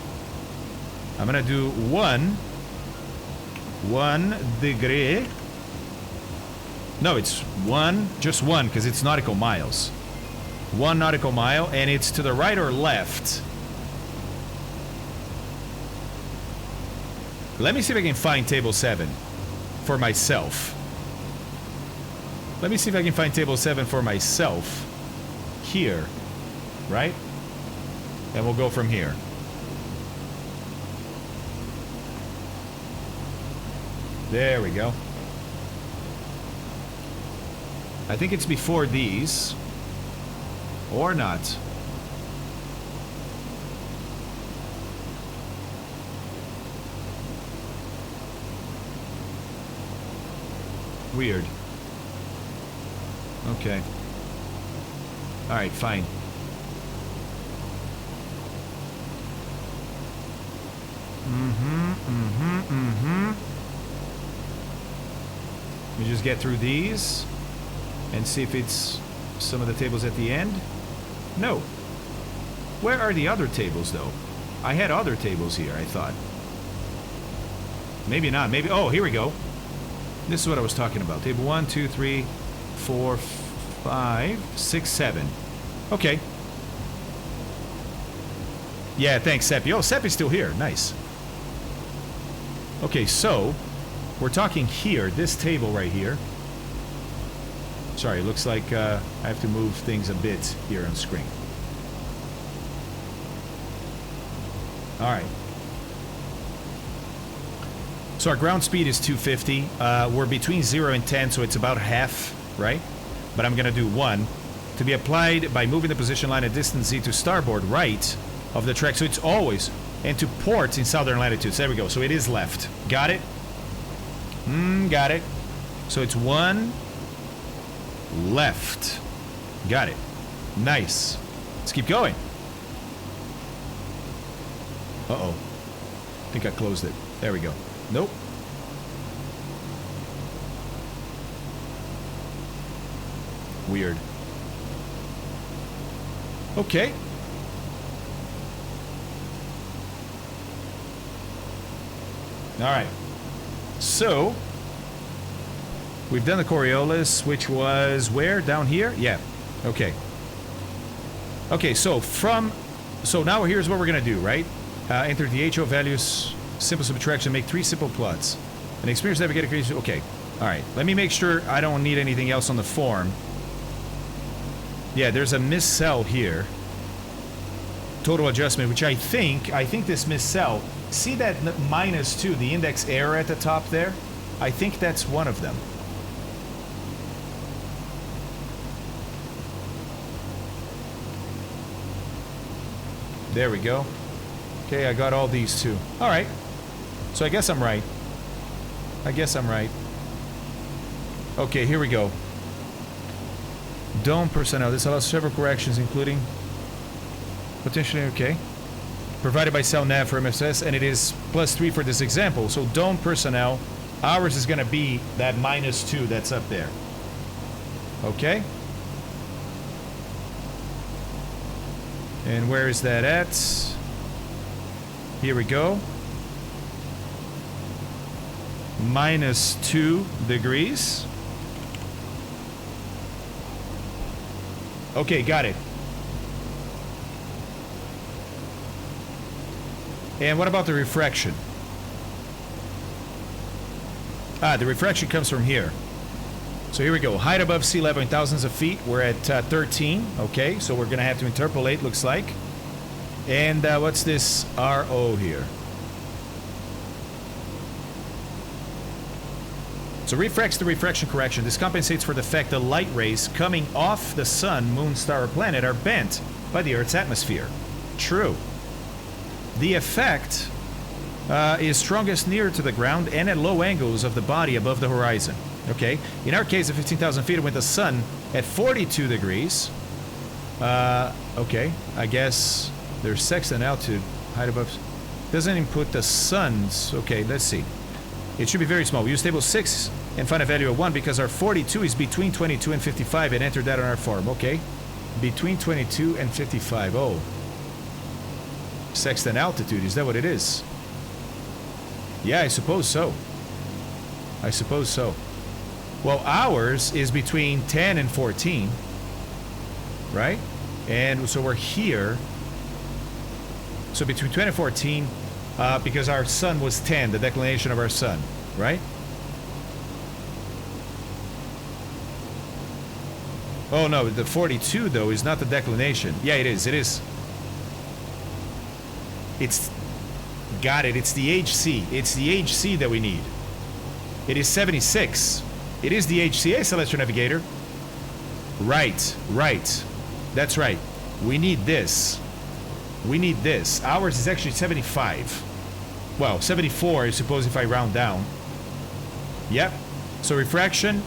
I'm gonna do 1 degree. No, it's 1, just 1, because it's nautical miles. 1 nautical mile, and it's to the right or left. Let me see if I can find table 7 for myself. Let me see if I can find table 7 for myself here, right? And we'll go from here. There we go. I think it's before these. Or not. Weird. Okay. Alright, fine. We just get through these and see if it's some of the tables at the end. No. Where are the other tables, though? I had other tables here, I thought. Maybe not. Maybe... Oh, here we go. This is what I was talking about. Table 1, 2, 3, 4, 5, 6, 7. Okay. Yeah, thanks, Seppi. Oh, Seppi's still here. Nice. Okay, so... We're talking here, this table right here. Sorry, it looks like I have to move things a bit here on screen. Alright. So our ground speed is 250. We're between 0 and 10, so it's about half, right? But I'm going to do 1. To be applied by moving the position line at distance Z to starboard right of the track. So it's always... And to port in southern latitudes. There we go. So it is left. Got it? Got it. So it's 1 left. Got it. Nice. Let's keep going. Uh-oh. I think I closed it. There we go. Nope. Weird. Okay. All right. So, we've done the Coriolis, which was where? Down here? Yeah. Okay. Okay, so now here's what we're going to do, right? Enter the HO values, simple subtraction, make 3 simple plots. An experienced navigator creates... Okay. Alright, let me make sure I don't need anything else on the form. Yeah, there's a missed cell here. Total adjustment, which I think this missed cell... See that -2, the index error at the top there? I think that's one of them. There we go. Okay, I got all these too. Alright. So I guess I'm right. Okay, here we go. Dome personnel. This allows several corrections, including... Potentially, okay. Provided by Cell Nav for MSS, and it is +3 for this example. So dome personnel, ours is going to be that -2 that's up there. Okay. And where is that at? Here we go. -2 degrees. Okay, got it. And what about the refraction? The refraction comes from here. So here we go. Height above sea level in thousands of feet. We're at 13. Okay, so we're going to have to interpolate, looks like. And what's this RO here? So refracts the refraction correction. This compensates for the fact that light rays coming off the sun, moon, star, or planet are bent by the Earth's atmosphere. True. The effect is strongest near to the ground and at low angles of the body above the horizon. Okay? In our case, at 15,000 feet with the sun at 42 degrees. Okay. I guess there's sextant altitude, height above. Doesn't input the sun's. Okay, let's see. It should be very small. We use table 6 and find a value of 1 because our 42 is between 22 and 55 and enter that on our form. Okay. Between 22 and 55. Oh. Sextant altitude, is that what it is? Yeah, I suppose so. Well, ours is between 10 and 14. Right? And so we're here. So between 10 and 14, because our sun was 10, the declination of our sun. Right? Oh no, the 42 though is not the declination. Yeah, it is. It's... Got it. It's the HC. It's the HC that we need. It is 76. It is the HCA Celestial Navigator. Right. That's right. We need this. Ours is actually 75. Well, 74, I suppose, if I round down. Yep. So refraction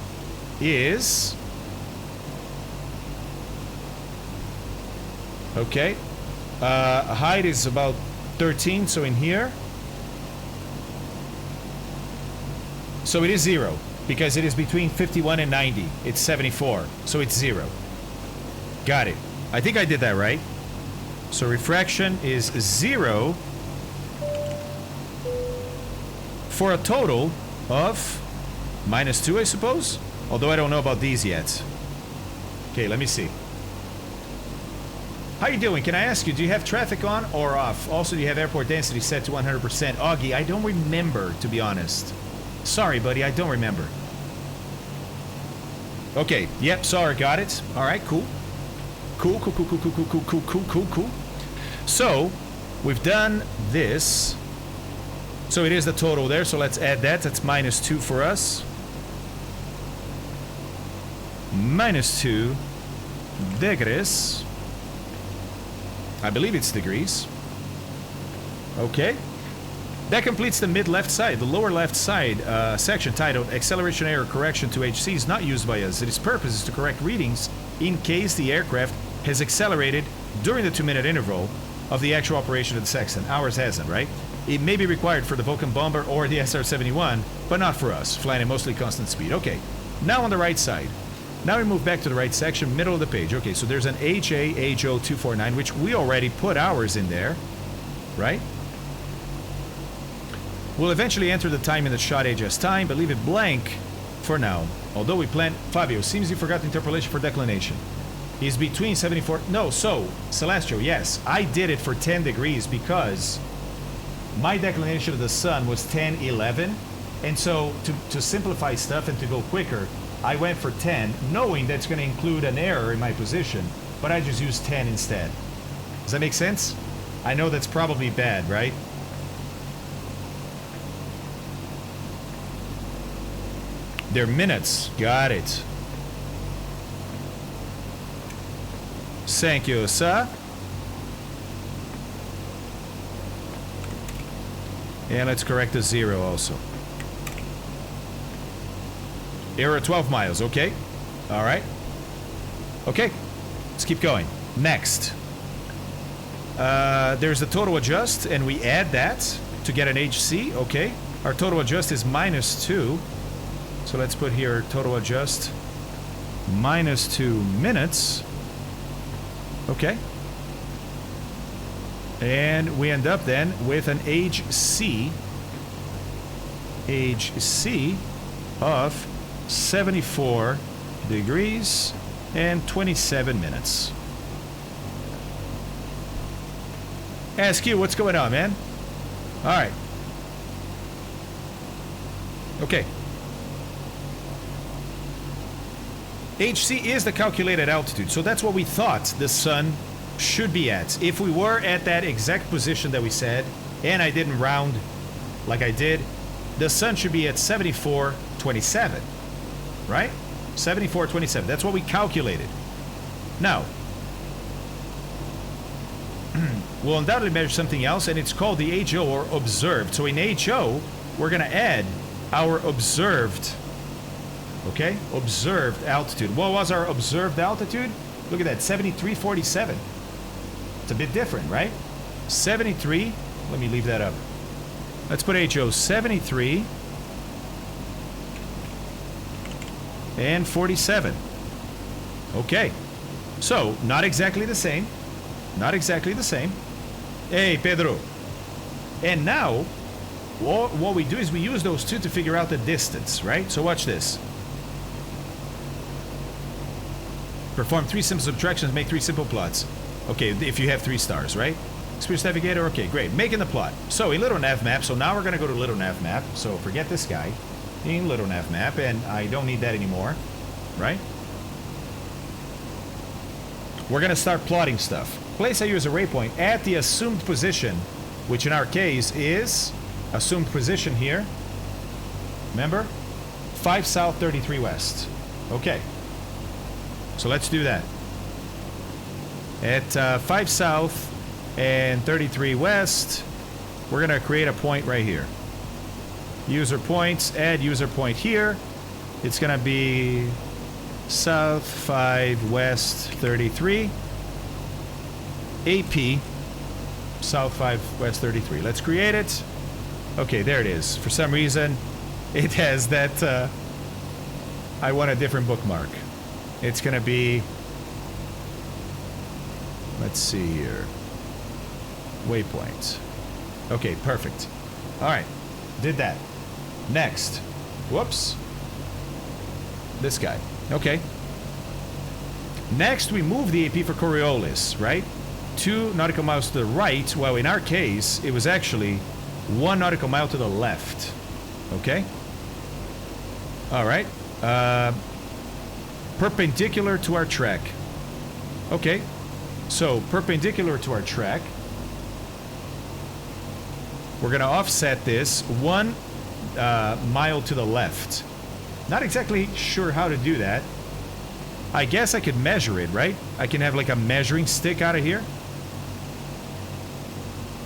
is... Okay. Height is about 13, so in here. So it is 0, because it is between 51 and 90. It's 74, so it's 0. Got it. I think I did that right. So refraction is 0 for a total of -2, I suppose? Although I don't know about these yet. Okay, let me see. How you doing? Can I ask you, do you have traffic on or off? Also, do you have airport density set to 100%? Augie, I don't remember, to be honest. Sorry, buddy, I don't remember. Okay, yep, sorry, got it. All right, cool. Cool. So, we've done this. So it is the total there, so let's add that. That's -2 for us. -2 degrees. I believe it's degrees. Okay. That completes the mid-left side. The lower left side section titled Acceleration Error Correction to HC is not used by us. Its purpose is to correct readings in case the aircraft has accelerated during the 2-minute interval of the actual operation of the sextant. Ours hasn't, right? It may be required for the Vulcan bomber or the SR-71, but not for us, flying at mostly constant speed. Okay, now on the right side. Now we move back to the right section, middle of the page. Okay, so there's an HA-HO249, which we already put ours in there, right? We'll eventually enter the time in the shot HS time, but leave it blank for now. Although we plan... Fabio, seems you forgot the interpolation for declination. Is between 74... No, so, Celestial, yes, I did it for 10 degrees because my declination of the sun was 10, 11. And so, to simplify stuff and to go quicker, I went for 10, knowing that's going to include an error in my position, but I just used 10 instead. Does that make sense? I know that's probably bad, right? They're minutes. Got it. Thank you, sir. And let's correct the 0 also. Error 12 miles. Okay. All right. Okay. Let's keep going. Next. There's the total adjust, and we add that to get an HC. Okay. Our total adjust is -2. So let's put here total adjust -2 minutes. Okay. And we end up then with an HC of 74 degrees and 27 minutes. Ask you, what's going on, man? All right. Okay. HC is the calculated altitude, so that's what we thought the sun should be at. If we were at that exact position that we said, and I didn't round like I did, the sun should be at 74.27, right? 74.27, that's what we calculated. Now, we'll undoubtedly measure something else, and it's called the HO, or observed. So in HO, we're going to add our observed, okay? Observed altitude. What was our observed altitude? Look at that, 73.47. It's a bit different, right? 73, let me leave that up. Let's put HO 73 and 47. Okay, so not exactly the same. Not exactly the same. Hey, Pedro. And now, what we do is we use those two to figure out the distance, right? So watch this. Perform 3 simple subtractions, make 3 simple plots. Okay, if you have 3 stars, right? Experienced navigator, okay, great. Making the plot. So in Little Nav Map, so now we're going to go to Little Nav Map. So forget this guy in Little Nav Map, and I don't need that anymore, right? We're going to start plotting stuff. Place a user waypoint at the assumed position, which in our case is assumed position here. Remember? 5 south, 33 west. Okay. So let's do that. At 5 south and 33 west, we're going to create a point right here. User points, add user point here. It's going to be south 5 west 33. AP South 5 West 33. Let's create it. Okay, there it is. For some reason, it has that, I want a different bookmark. It's gonna be, let's see here, waypoint. Okay, perfect. All right, did that. Next, whoops, this guy. Okay. Next, we move the AP for Coriolis, right? 2 nautical miles to the right. Well, in our case, it was actually 1 nautical mile to the left. Okay. All right. Perpendicular to our track. Okay. So, perpendicular to our track. We're going to offset this 1 mile to the left. Not exactly sure how to do that. I guess I could measure it, right? I can have like a measuring stick out of here.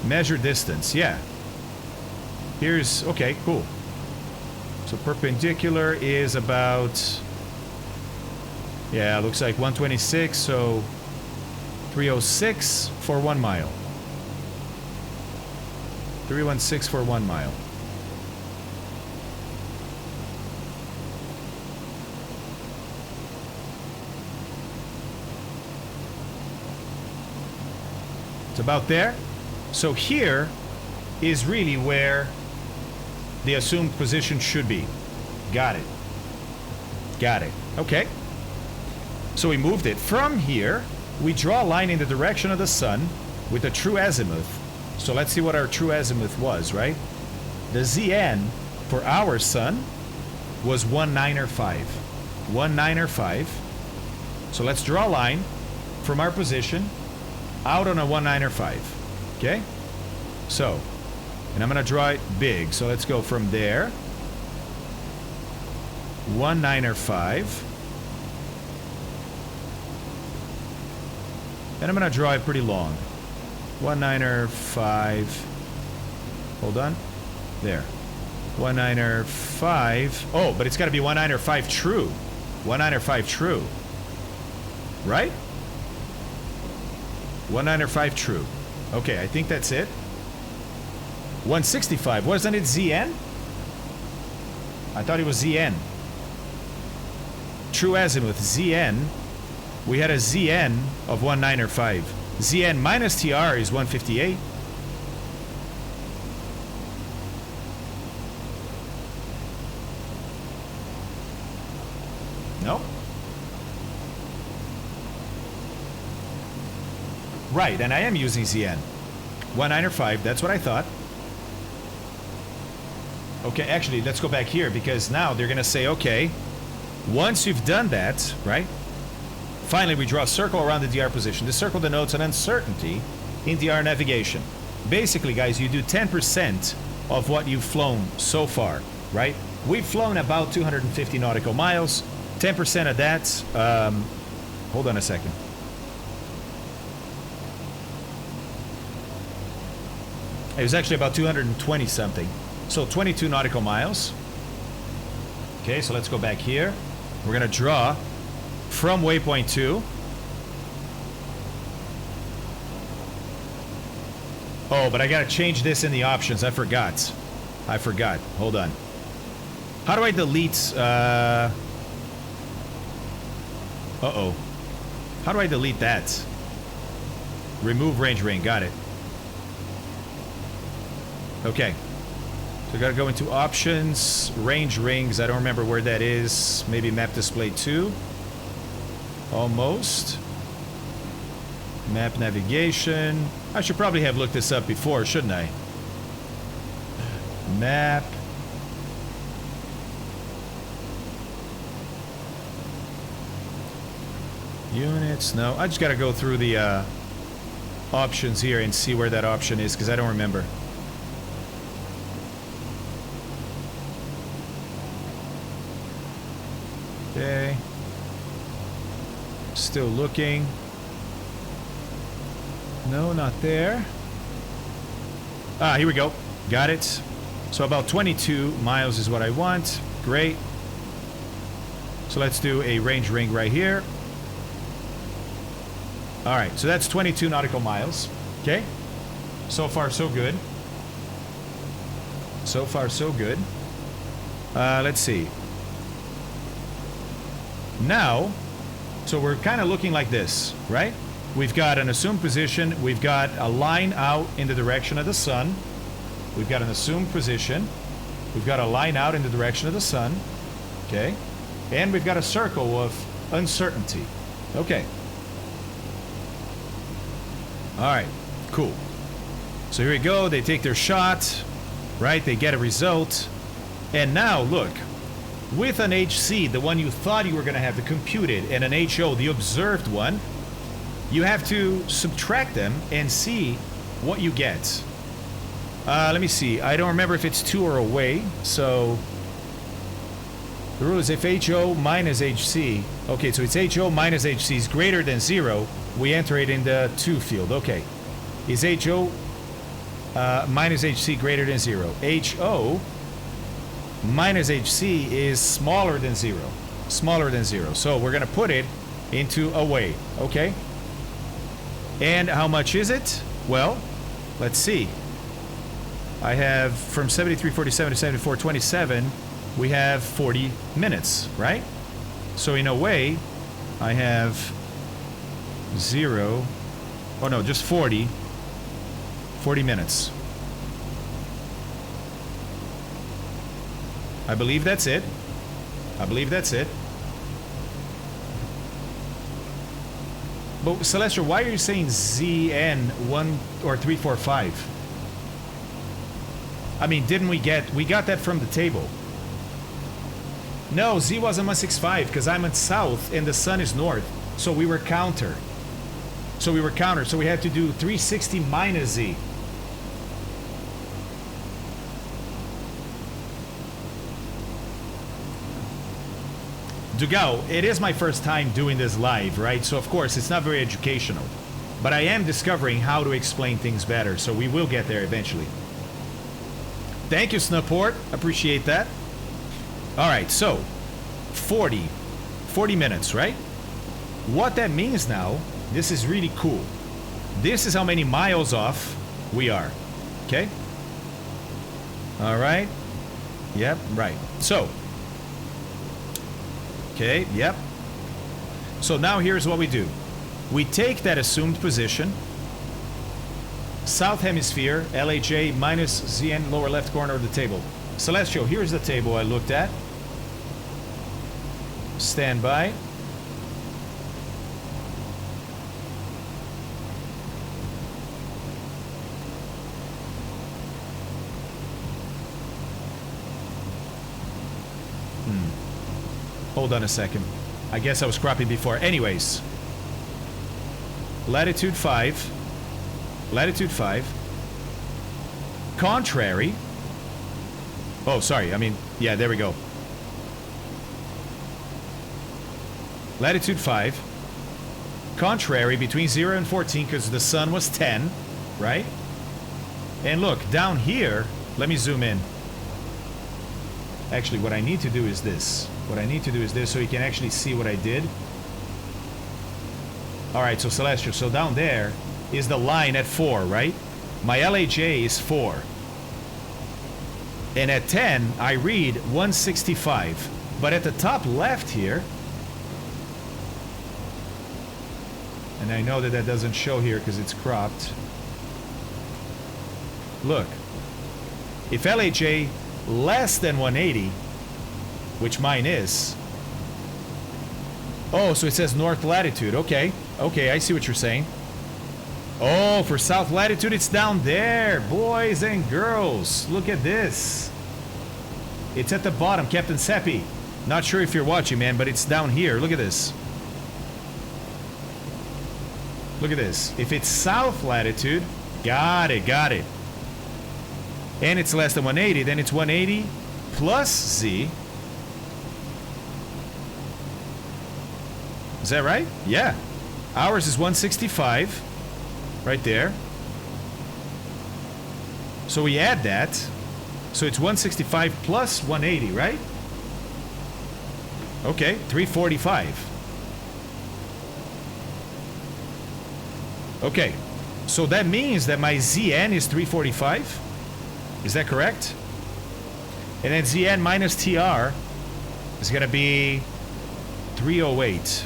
Measure distance, yeah. Here's, okay, cool. So perpendicular is about, yeah, looks like 126, so 306 for 1 mile. 316 for 1 mile. It's about there. So here is really where the assumed position should be. Got it. Got it. Okay. So we moved it. From here, we draw a line in the direction of the sun with a true azimuth. So let's see what our true azimuth was, right? The ZN for our sun was 195. 195. So let's draw a line from our position out on a 195. Okay? So, and I'm going to draw it big. So let's go from there. 195. And I'm going to draw it pretty long. 195. Hold on. There. 195. Oh, but it's got to be 195 true. 195 true. Right? 195 true. Okay, I think that's it. 165. Wasn't it ZN? I thought it was ZN. True azimuth, ZN. We had a ZN of 195. ZN minus TR is 158. No? Right, and I am using ZN. 195, that's what I thought. Okay, actually, let's go back here because now they're going to say, okay, once you've done that, right? Finally, we draw a circle around the DR position. This circle denotes an uncertainty in DR navigation. Basically, guys, you do 10% of what you've flown so far, right? We've flown about 250 nautical miles. 10% of that, hold on a second. It was actually about 220 something. So 22 nautical miles. Okay, so let's go back here. We're going to draw from waypoint 2. Oh, but I got to change this in the options. I forgot. Hold on. How do I delete... Uh-oh. How do I delete that? Remove range ring. Got it. Okay. So I gotta go into options, range rings. I don't remember where that is. Maybe map display 2. Almost. Map navigation. I should probably have looked this up before, shouldn't I? Map. Units. No, I just gotta go through the options here and see where that option is because I don't remember. Okay. Still looking. No, not there. Ah, here we go. Got it. So about 22 miles is what I want. Great. So let's do a range ring right here. All right, so that's 22 nautical miles. Okay. So far, so good. So far, so good. Let's see. Now, so we're kind of looking like this, right? We've got an assumed position. We've got a line out in the direction of the sun. We've got an assumed position. We've got a line out in the direction of the sun. Okay. And we've got a circle of uncertainty. Okay. All right. Cool. So here we go. They take their shot, right? They get a result. And now, look. With an HC, the one you thought you were going to have, the computed, and an HO, the observed one, you have to subtract them and see what you get. Let me see. I don't remember if it's to or away. So the rule is if HO minus HC. Okay, so it's HO minus HC is greater than 0. We enter it in the to field. Okay. Is HO minus HC greater than 0? HO minus HC is smaller than 0. Smaller than 0. So we're going to put it into away. Okay. And how much is it? Well, let's see. I have from 73:47 to 74:27, we have 40 minutes, right? So in a way, I have 0. Oh no, just 40 minutes. I believe that's it. I believe that's it. But Celestial, why are you saying ZN 1 or 3, 4, 5? I mean, we got that from the table. No, Z wasn't 165 because I'm in south and the sun is north. So we were counter. So we had to do 360 minus Z. Dugao, it is my first time doing this live, right? So of course it's not very educational, but I am discovering how to explain things better, so we will get there eventually. Thank you, Snaport. Appreciate that. All right, so 40 minutes, right? What that means now, this is really cool. This is how many miles off we are. Okay? All right. Yep, right. So okay, yep. So now here's what we do. We take that assumed position, south hemisphere, LHA minus ZN, lower left corner of the table. Celestial, here's the table I looked at. Stand by. Hold on a second. I guess I was cropping before. Anyways. Latitude 5. Latitude 5. Contrary. Oh, sorry. I mean, yeah, there we go. Latitude 5. Contrary between 0 and 14 because the sun was 10, right? And look, down here, let me zoom in. Actually, what I need to do is this. What I need to do is this so you can actually see what I did. Alright, so Celestial, so down there is the line at 4, right? My LHA is 4. And at 10, I read 165. But at the top left here, and I know that that doesn't show here because it's cropped. Look, if LHA less than 180, which mine is. Oh, so it says north latitude. Okay. Okay, I see what you're saying. Oh, for south latitude, it's down there. Boys and girls, look at this. It's at the bottom, Captain Seppi. Not sure if you're watching, man, but it's down here. Look at this. Look at this. If it's south latitude, got it, got it. And it's less than 180, then it's 180 plus Z. Is that right? Yeah. Ours is 165. Right there. So we add that. So it's 165 plus 180, right? Okay, 345. Okay. So that means that my ZN is 345. Is that correct? And then ZN minus TR is going to be 308.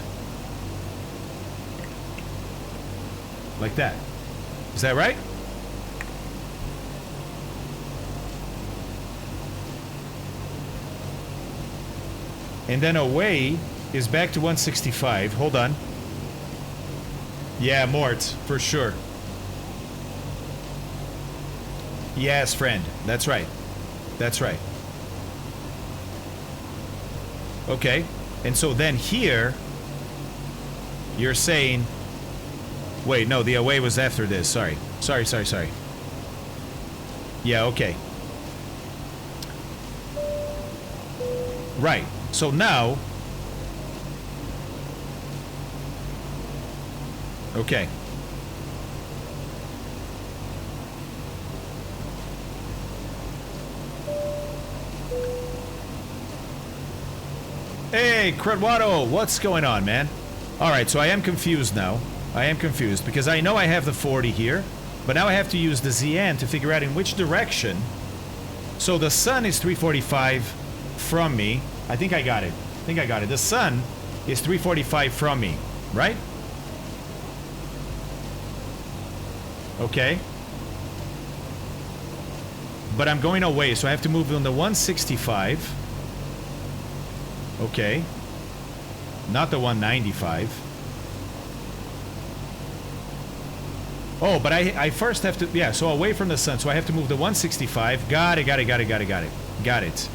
Like that. Is that right? And then away is back to 165. Hold on. Yeah, Mort, for sure. Yes, friend. That's right. That's right. Okay. And so then here, you're saying... Wait, no, the away was after this. Sorry. Sorry. Yeah, okay. Right. So now... Okay. Hey, Credwato, what's going on, man? Alright, so I am confused now. I am confused because I know I have the 40 here, but now I have to use the ZN to figure out in which direction. So the sun is 345 from me. I think I got it. The sun is 345 from me, right? Okay. But I'm going away, so I have to move on the 165. Okay. Not the 195. Oh, but I first have to... Yeah, so away from the sun. So I have to move the 165. Got it. Got it.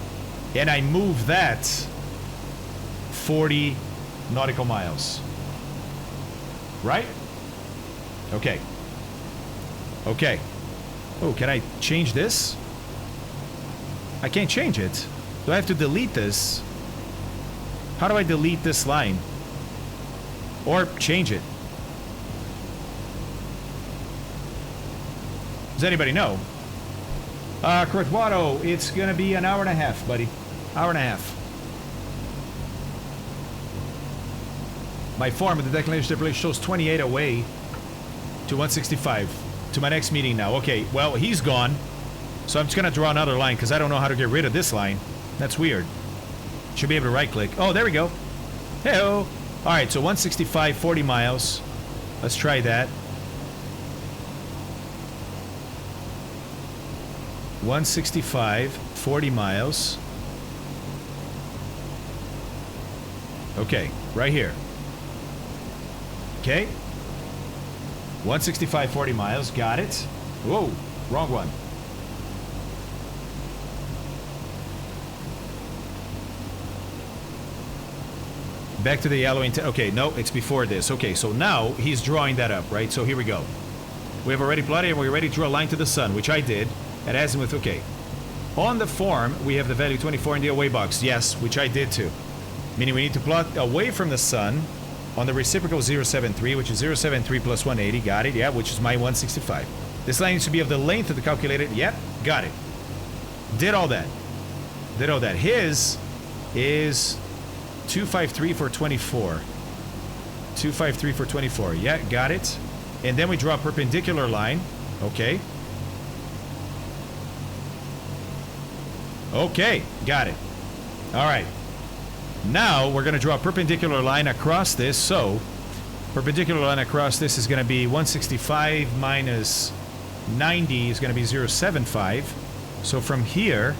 And I move that 40 nautical miles. Right? Okay. Okay. Oh, can I change this? I can't change it. Do I have to delete this? How do I delete this line? Or change it? Does anybody know? Cortwato, it's gonna be an hour and a half, buddy. Hour and a half. My form of the declination stipulation shows 28 away to 165. To my next meeting now. Okay, well, he's gone. So I'm just gonna draw another line because I don't know how to get rid of this line. That's weird. Should be able to right click. Oh, there we go. Hey-oh. Alright, so 165, 40 miles. Let's try that. 165, 40 miles. Okay, right here. Okay. 165, 40 miles. Got it. Whoa, wrong one. Back to the yellow intent. Okay, no, it's before this. Okay, so now he's drawing that up, right? So here we go. We have already plotted and we're ready to draw a line to the sun, which I did. At azimuth, okay. On the form, we have the value 24 in the away box. Yes, which I did too. Meaning we need to plot away from the sun on the reciprocal 073, which is 073 plus 180. Got it, yeah, which is my 165. This line needs to be of the length of the calculated. Yep, got it. Did all that. His is 253 for 24. 253 for 24. Yeah, got it. And then we draw a perpendicular line. Okay. Okay, got it. All right. Now we're going to draw a perpendicular line across this. So, perpendicular line across this is going to be 165 minus 90 is going to be 075. So from here,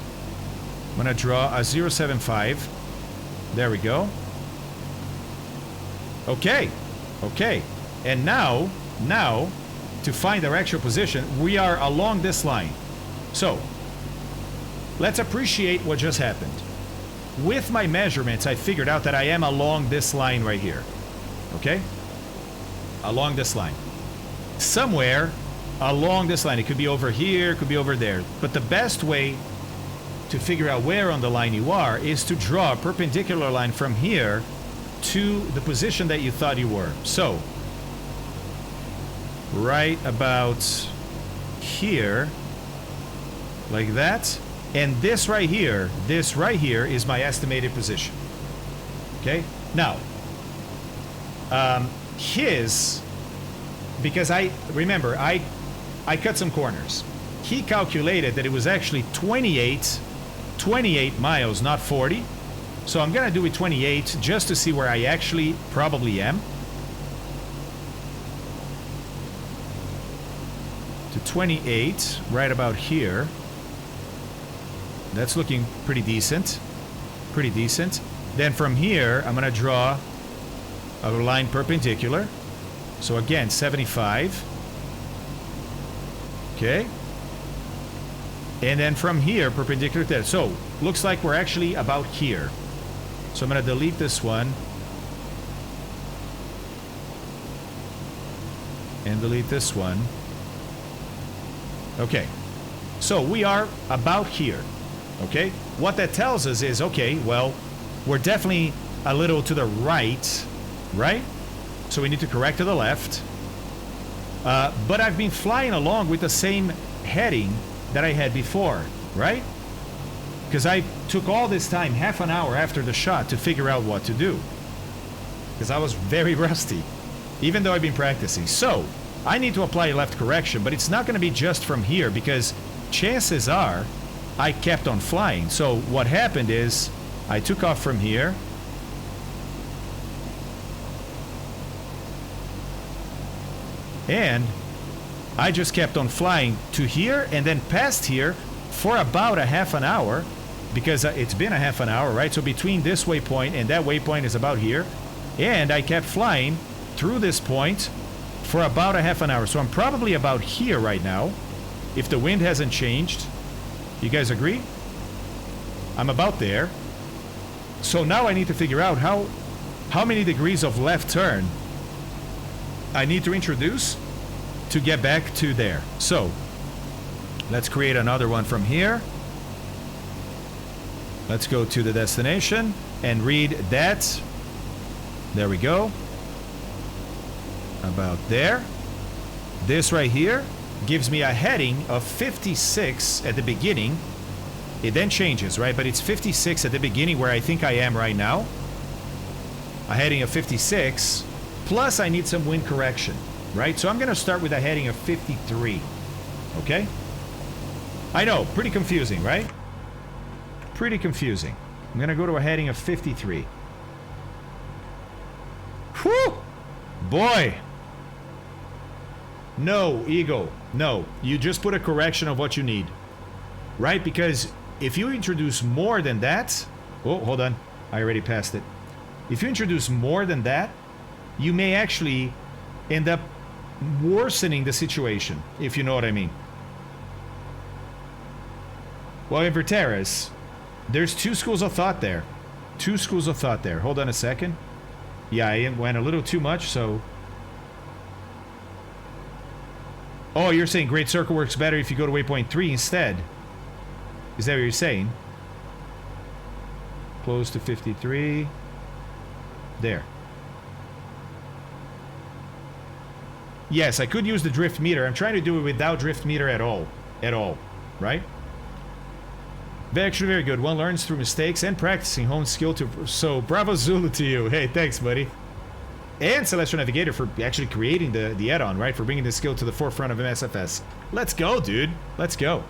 I'm going to draw a 075. There we go. Okay. Okay. And now, to find our actual position, we are along this line. So, let's appreciate what just happened. With my measurements, I figured out that I am along this line right here. Okay? Along this line. Somewhere along this line. It could be over here, it could be over there. But the best way to figure out where on the line you are is to draw a perpendicular line from here to the position that you thought you were. So, right about here, like that. And this right here is my estimated position. Okay? Now, his because remember, I cut some corners. He calculated that it was actually 28 miles, not 40. So I'm gonna do it 28 just to see where I actually probably am. To 28, right about here. That's looking pretty decent. Pretty decent. Then from here, I'm gonna draw a line perpendicular. So again, 75. Okay. And then from here, perpendicular to that. So, looks like we're actually about here. So I'm going to delete this one. And delete this one. Okay. So we are about here. Okay. What that tells us is, okay, well, we're definitely a little to the right. Right? So we need to correct to the left. But I've been flying along with the same heading that I had before, right? Because I took all this time, half an hour after the shot, to figure out what to do. Because I was very rusty, even though I've been practicing. So, I need to apply a left correction, but it's not going to be just from here, because chances are I kept on flying. So, what happened is, I took off from here. And I just kept on flying to here and then past here for about a half an hour, because it's been a half an hour, right? So between this waypoint and that waypoint is about here. And I kept flying through this point for about a half an hour. So I'm probably about here right now, if the wind hasn't changed. You guys agree? I'm about there. So now I need to figure out how many degrees of left turn I need to introduce to get back to there. So let's create another one from here. Let's go to the destination and read that. There we go. About there. This right here gives me a heading of 56 at the beginning. It then changes, right? But it's 56 at the beginning, where I think I am right now. A heading of 56. Plus I need some wind correction. Right? So I'm going to start with a heading of 53. Okay? I know, pretty confusing, right? Pretty confusing. I'm going to go to a heading of 53. Whew! Boy! No, ego. No. You just put a correction of what you need. Right? Because if you introduce more than that... Oh, hold on. I already passed it. If you introduce more than that, you may actually end up worsening the situation, if you know what I mean. Well, in Verteris, there's two schools of thought there. Two schools of thought there. Hold on a second. Yeah, I went a little too much, so... Oh, you're saying Great Circle works better if you go to waypoint 3 instead. Is that what you're saying? Close to 53. There. Yes, I could use the drift meter. I'm trying to do it without drift meter at all. At all. Right? Actually, very good. One learns through mistakes and practicing home skill to... So, bravo Zulu to you. Hey, thanks, buddy. And Celestial Navigator for actually creating the add-on, right? For bringing this skill to the forefront of MSFS. Let's go, dude. Let's go.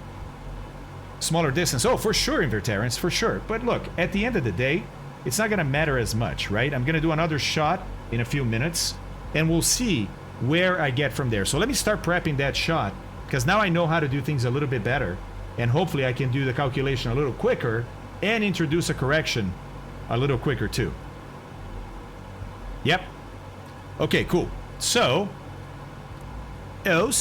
Smaller distance. Oh, for sure, Inverterrence. For sure. But look, at the end of the day, it's not going to matter as much, right? I'm going to do another shot in a few minutes, and we'll see where I get from there. So let me start prepping that shot, because now I know how to do things a little bit better, and hopefully I can do the calculation a little quicker and introduce a correction a little quicker too. Yep. Okay, cool. So, I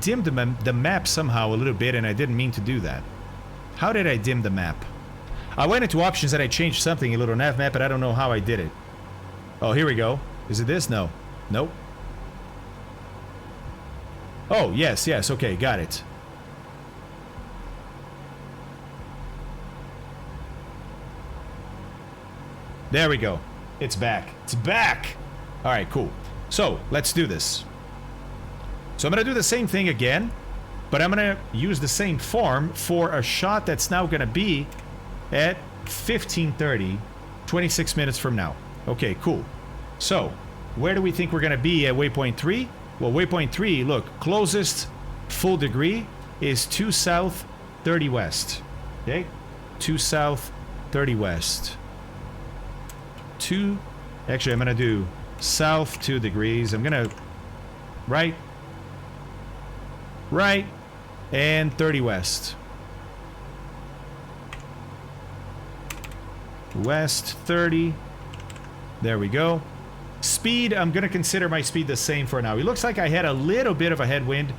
dimmed the map somehow a little bit, and I didn't mean to do that. How did I dim the map? I went into options and I changed something, a little nav map, but I don't know how I did it. Oh, here we go. Is it this? No. Nope. Oh, yes, yes. Okay, got it. There we go. It's back. It's back! Alright, cool. So, let's do this. So I'm going to do the same thing again, but I'm going to use the same form for a shot that's now going to be at 15:30, 26 minutes from now. Okay, cool. So, where do we think we're going to be at waypoint 3? Well, waypoint 3, look, closest full degree is 2 south, 30 west. Okay? 2 south, 30 west. 2, actually, I'm going to do south 2 degrees. I'm going to, right, and 30 west. West 30. There we go. Speed, I'm going to consider my speed the same for now. It looks like I had a little bit of a headwind.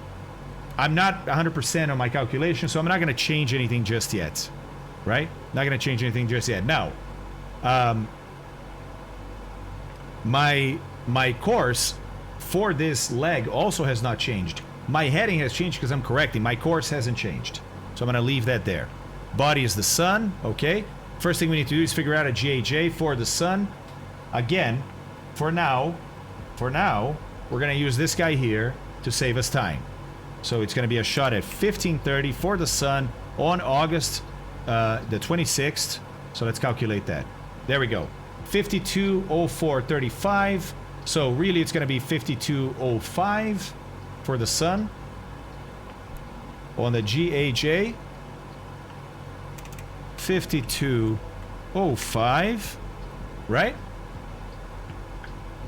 I'm not 100% on my calculation, so I'm not going to change anything just yet. Right? Not going to change anything just yet. Now, my course for this leg also has not changed. My heading has changed because I'm correcting. My course hasn't changed. So I'm going to leave that there. Body is the sun. Okay. First thing we need to do is figure out a GHJ for the sun. Again, for now, we're going to use this guy here to save us time. So it's going to be a shot at 1530 for the sun on August the 26th. So let's calculate that. There we go. 5204.35. So really it's going to be 5205 for the sun. On the GHJ, 5205, right?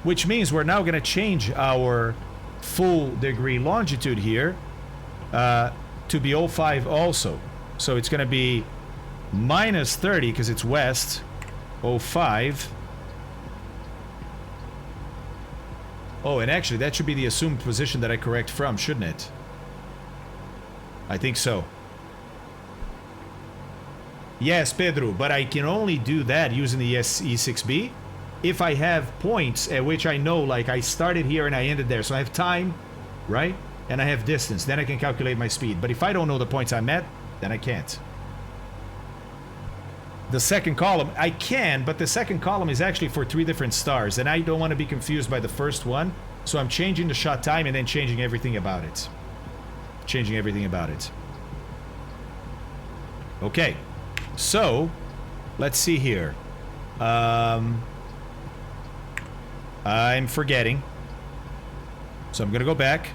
Which means we're now going to change our full degree longitude here to be 05 also. So it's going to be minus 30 because it's west, 05. Oh, and actually that should be the assumed position that I correct from, shouldn't it? I think so. Yes, Pedro, but I can only do that using the E6B if I have points at which I know, like I started here and I ended there. So I have time, right? And I have distance. Then I can calculate my speed. But if I don't know the points I'm at, then I can't. The second column, I can, but the second column is actually for 3 different stars. And I don't want to be confused by the first one. So I'm changing the shot time and then changing everything about it. Changing everything about it. Okay. So, let's see here. I'm forgetting. So I'm going to go back.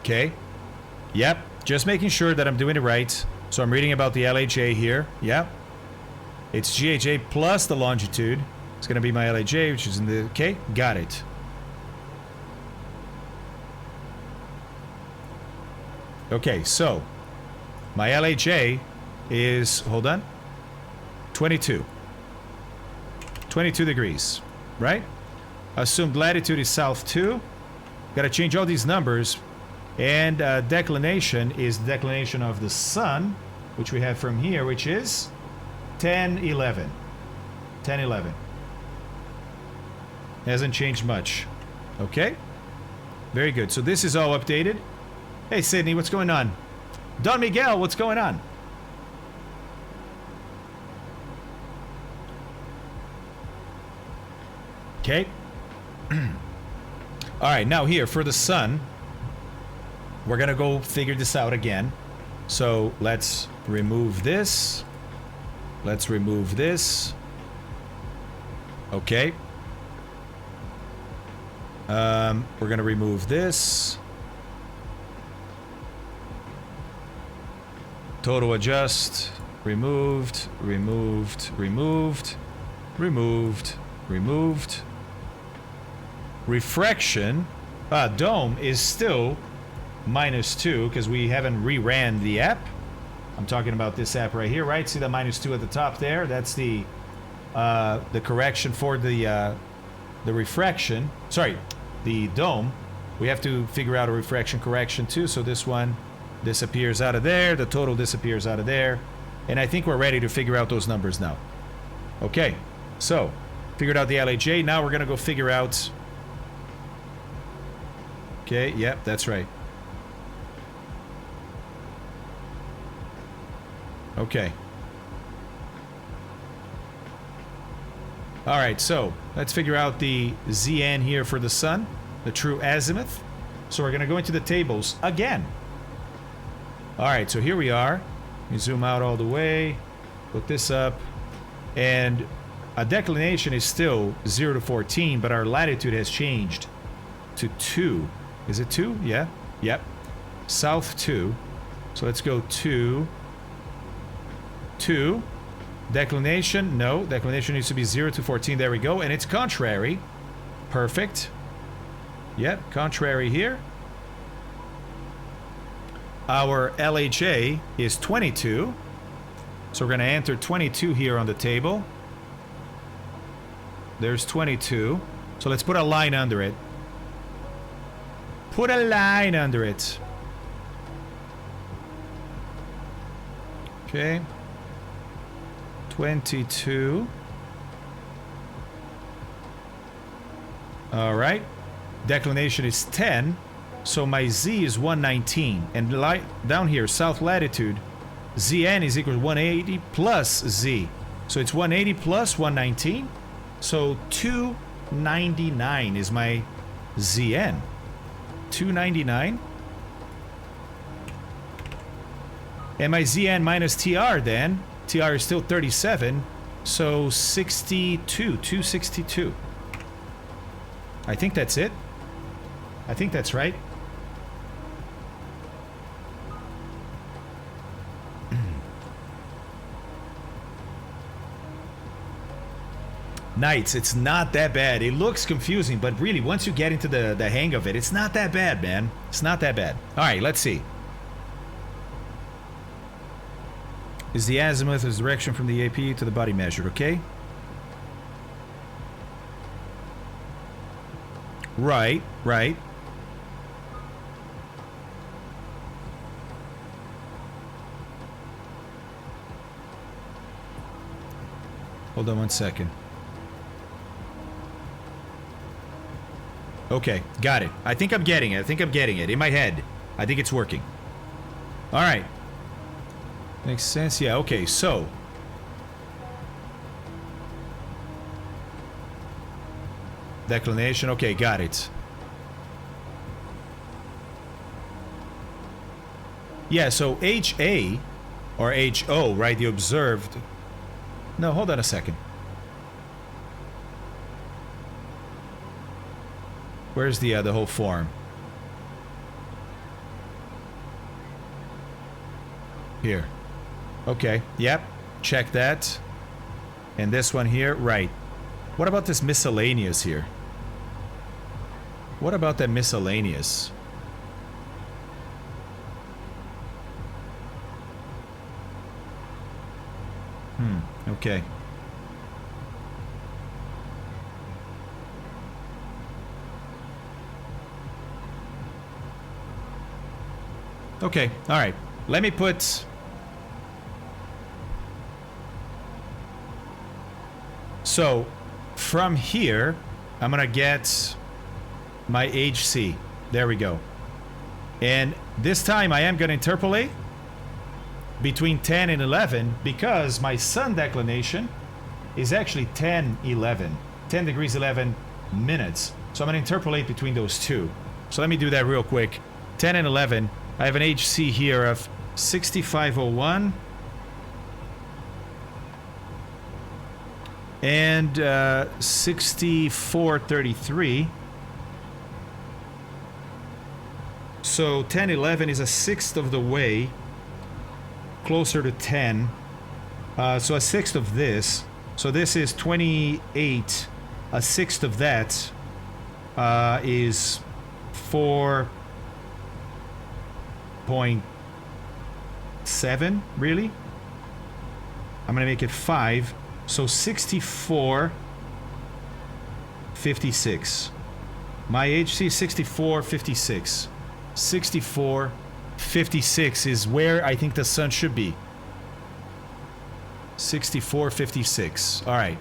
Okay. Yep. Just making sure that I'm doing it right. So I'm reading about the LHA here. Yep. It's GHA plus the longitude. It's going to be my LHA, which is in the... Okay. Got it. Okay, so my LHA is, hold on, 22 degrees, right? Assumed latitude is south 2. Got to change all these numbers. And declination is the declination of the sun, which we have from here, which is 1011. 1011. Hasn't changed much. Okay? Very good. So this is all updated. Hey, Sydney, what's going on? Don Miguel, what's going on? Okay. All right, now here, for the sun, we're going to go figure this out again. So let's remove this. Let's remove this. Okay. We're going to remove this. Total adjust, removed, removed, removed, removed, removed. Refraction, dome is still -2 because we haven't reran the app. I'm talking about this app right here, right? See the -2 at the top there? That's the correction for the refraction. Sorry, the dome. We have to figure out a refraction correction too. So this one disappears out of there, the total disappears out of there, and I think we're ready to figure out those numbers now. Okay, so figured out the LHJ. Now we're gonna go figure out. Okay, yep, that's right. Okay. All right, so let's figure out the ZN here for the sun, the true azimuth. So we're gonna go into the tables again. All right, so here we are. Let me zoom out all the way. Put this up. And a declination is still 0 to 14, but our latitude has changed to 2. Is it 2? Yeah. Yep. South 2. So let's go 2. 2. Declination. No. Declination needs to be 0 to 14. There we go. And it's contrary. Perfect. Yep. Contrary here. Our LHA is 22. So we're going to enter 22 here on the table. There's 22. So let's put a line under it. Put a line under it. Okay. 22. All right. Declination is 10. So my Z is 119. And down here, south latitude, Zn is equal to 180 plus Z. So it's 180 plus 119. So 299 is my Zn. 299. And my Zn minus TR then. TR is still 37. So 62. 262. I think that's it. I think that's right. Nights, it's not that bad. It looks confusing, but really, once you get into the hang of it, it's not that bad, man. It's not that bad. All right, let's see. Is the azimuth is direction from the AP to the body measured, okay? Right, right. Hold on one second. Okay, got it. I think I'm getting it. I think I'm getting it. In my head. I think it's working. Alright. Makes sense? Yeah, okay, so. Declination. Okay, got it. Yeah, so HA, or HO, right, the observed. No, hold on a second. Where's the whole form? Here. Okay, yep. Check that. And this one here, right. What about this miscellaneous here? What about that miscellaneous? Okay. Okay, all right. Let me put... So, from here, I'm gonna get my HC. There we go. And this time I am gonna interpolate between 10 and 11 because my sun declination is actually 10 degrees 11 minutes. So I'm gonna interpolate between those two. So let me do that real quick. 10 and 11. I have an HC here of 6501 and 6433. So 1011 is a sixth of the way closer to 10. So a sixth of this. So this is 28. A sixth of that is 4.7, really? I'm gonna make it 5. So 6456. My HC 6456. 6456 is where I think the sun should be. 6456. All right.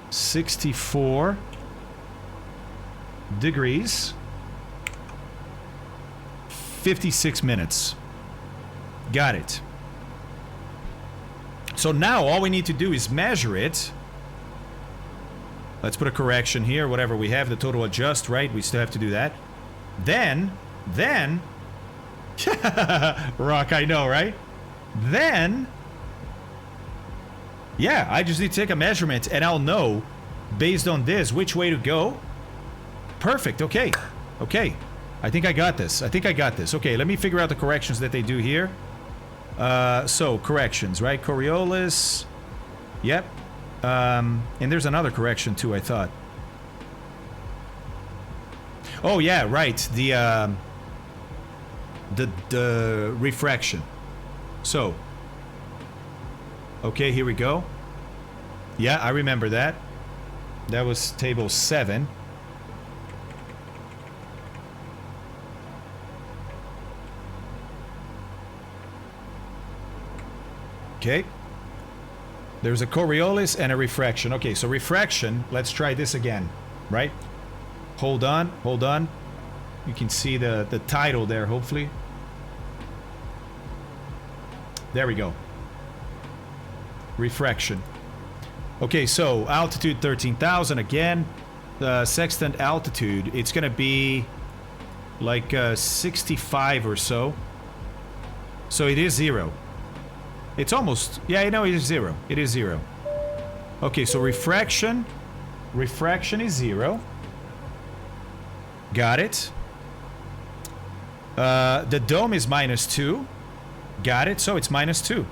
64 degrees 56 minutes. Got it. So now all we need to do is measure it. Let's put a correction here, whatever we have, the total adjust, right? We still have to do that. Then, Rock, I know, right? Then, Yeah, I just need to take a measurement and I'll know, based on this, which way to go. Perfect, okay. Okay, I think I got this. I think I got this. Okay, let me figure out the corrections that they do here. So, corrections, right? Coriolis. Yep. And there's another correction too, I thought. Oh, yeah, right. The refraction. So, okay, here we go. Yeah, I remember that. That was table 7. Okay. There's a Coriolis and a refraction. Okay, so refraction, let's try this again, right? Hold on, hold on. You can see the title there, hopefully. There we go. Refraction. Okay, so altitude 13,000 again. The sextant altitude, it's gonna be like 65 or so. So it is 0. It's almost, yeah, I know it is 0. It is 0. Okay, so refraction is 0. Got it. The dome is -2. Got it. So it's -2.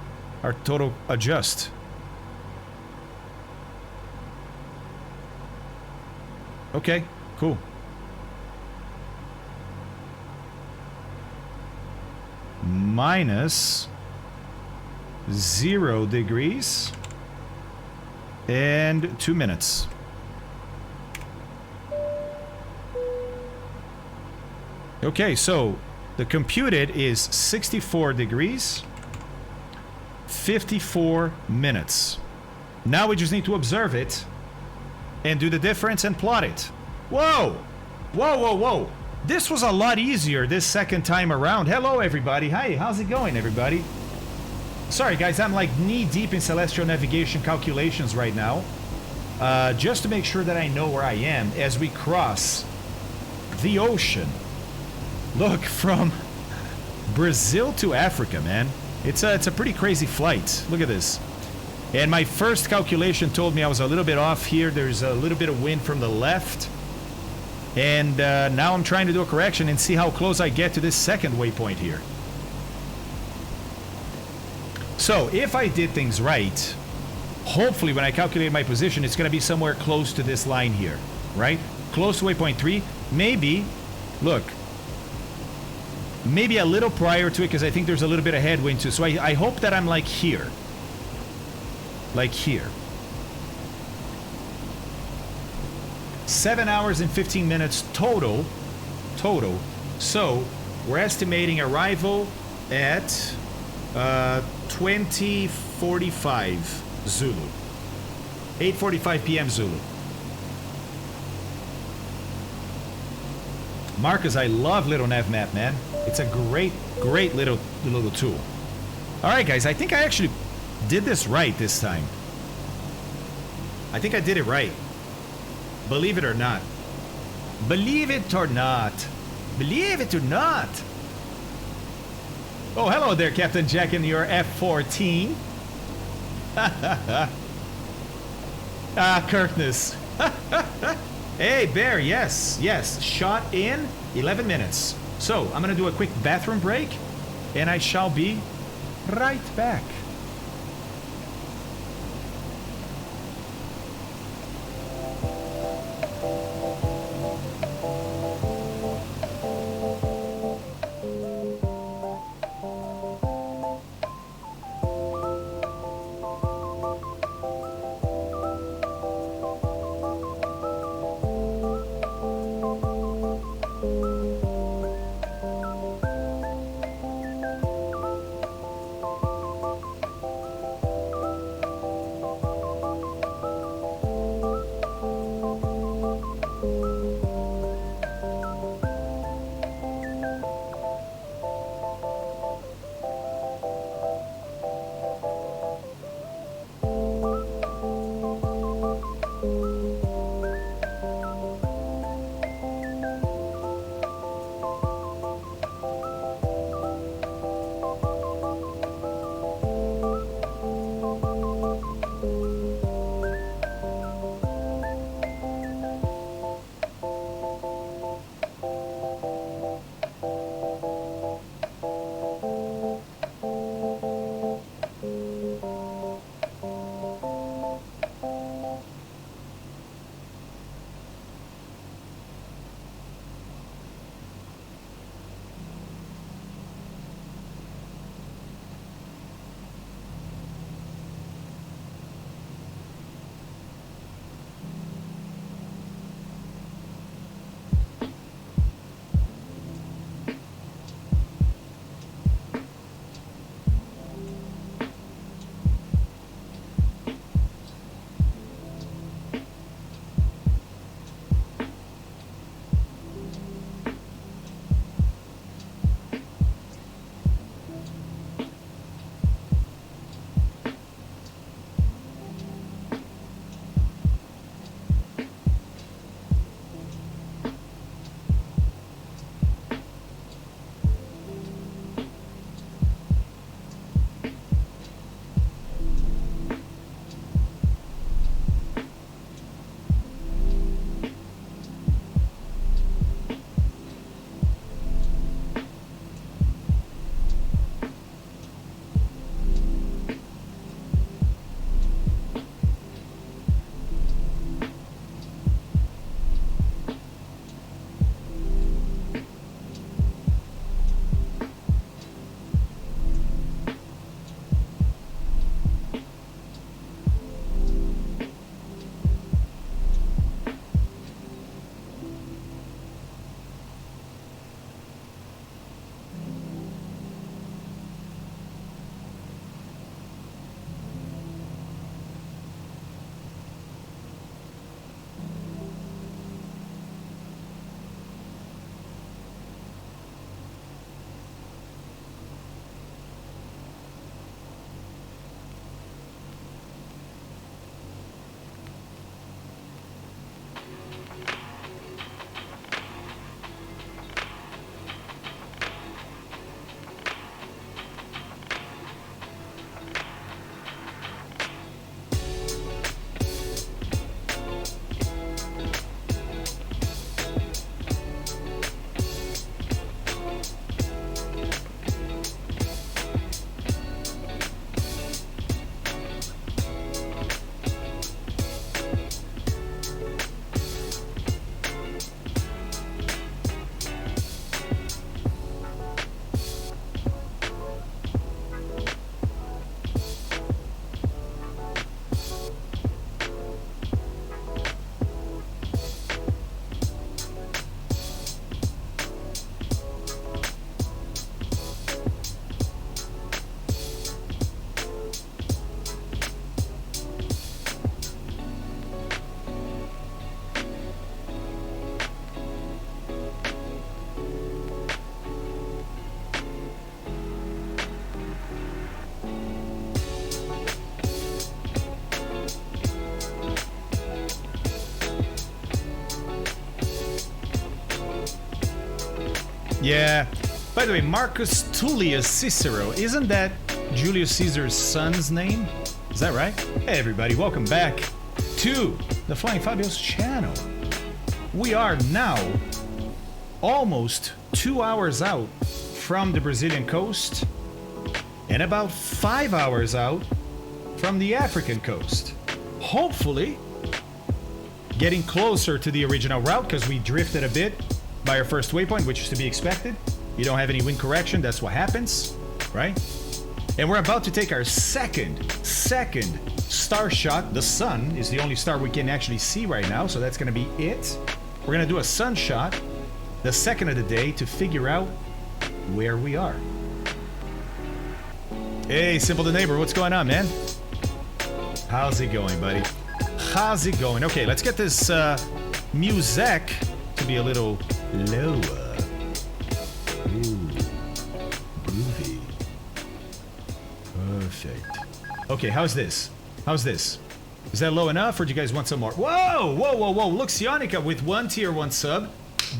Our total adjust. Okay, cool. -0 degrees and 2 minutes. Okay, so the computed is 64 degrees, 54 minutes. Now we just need to observe it and do the difference and plot it. Whoa! Whoa, whoa, whoa! This was a lot easier this second time around. Hello, everybody. Hi, how's it going, everybody? Sorry, guys, I'm like knee-deep in celestial navigation calculations right now. Just to make sure that I know where I am as we cross the ocean. Look, from Brazil to Africa, man. It's a pretty crazy flight. Look at this. And my first calculation told me I was a little bit off here. There's a little bit of wind from the left. And now I'm trying to do a correction and see how close I get to this second waypoint here. So, if I did things right, hopefully when I calculate my position, it's going to be somewhere close to this line here, right? Close to waypoint 3. Maybe, look, maybe a little prior to it because I think there's a little bit of headwind too. So I hope that I'm like here. Like here. 7 hours and 15 minutes total. So we're estimating arrival at 20:45 Zulu. 8:45 p.m. Zulu. Marcus, I love Little Nav Map, man. It's a great little tool. All right, guys, I think I actually did this right this time. I think I did it right. Believe it or not. Believe it or not. Believe it or not. Oh, hello there, Captain Jack in your F-14. Kirkness. Hey, Bear, yes. Shot in 11 minutes. So, I'm gonna do a quick bathroom break, and I shall be right back. Yeah. By the way, Marcus Tullius Cicero, isn't that Julius Caesar's son's name? Is that right? Hey everybody, welcome back to the Flying Fabio's channel. We are now almost 2 hours out from the Brazilian coast and about 5 hours out from the African coast. Hopefully getting closer to the original route because we drifted a bit by our first waypoint, which is to be expected. You don't have any wind correction, that's what happens, right? And we're about to take our second star shot. The sun is the only star we can actually see right now, so that's gonna be it. We're gonna do a sun shot, the second of the day, to figure out where we are. Hey, Simple the Neighbor, what's going on, man? How's it going, buddy? How's it going? Okay, let's get this music to be a little lower. Ooh, groovy. Perfect. Okay, how's this? How's this? Is that low enough, or do you guys want some more? Whoa, whoa, whoa, whoa. Look, Sionica with 1 tier 1 sub.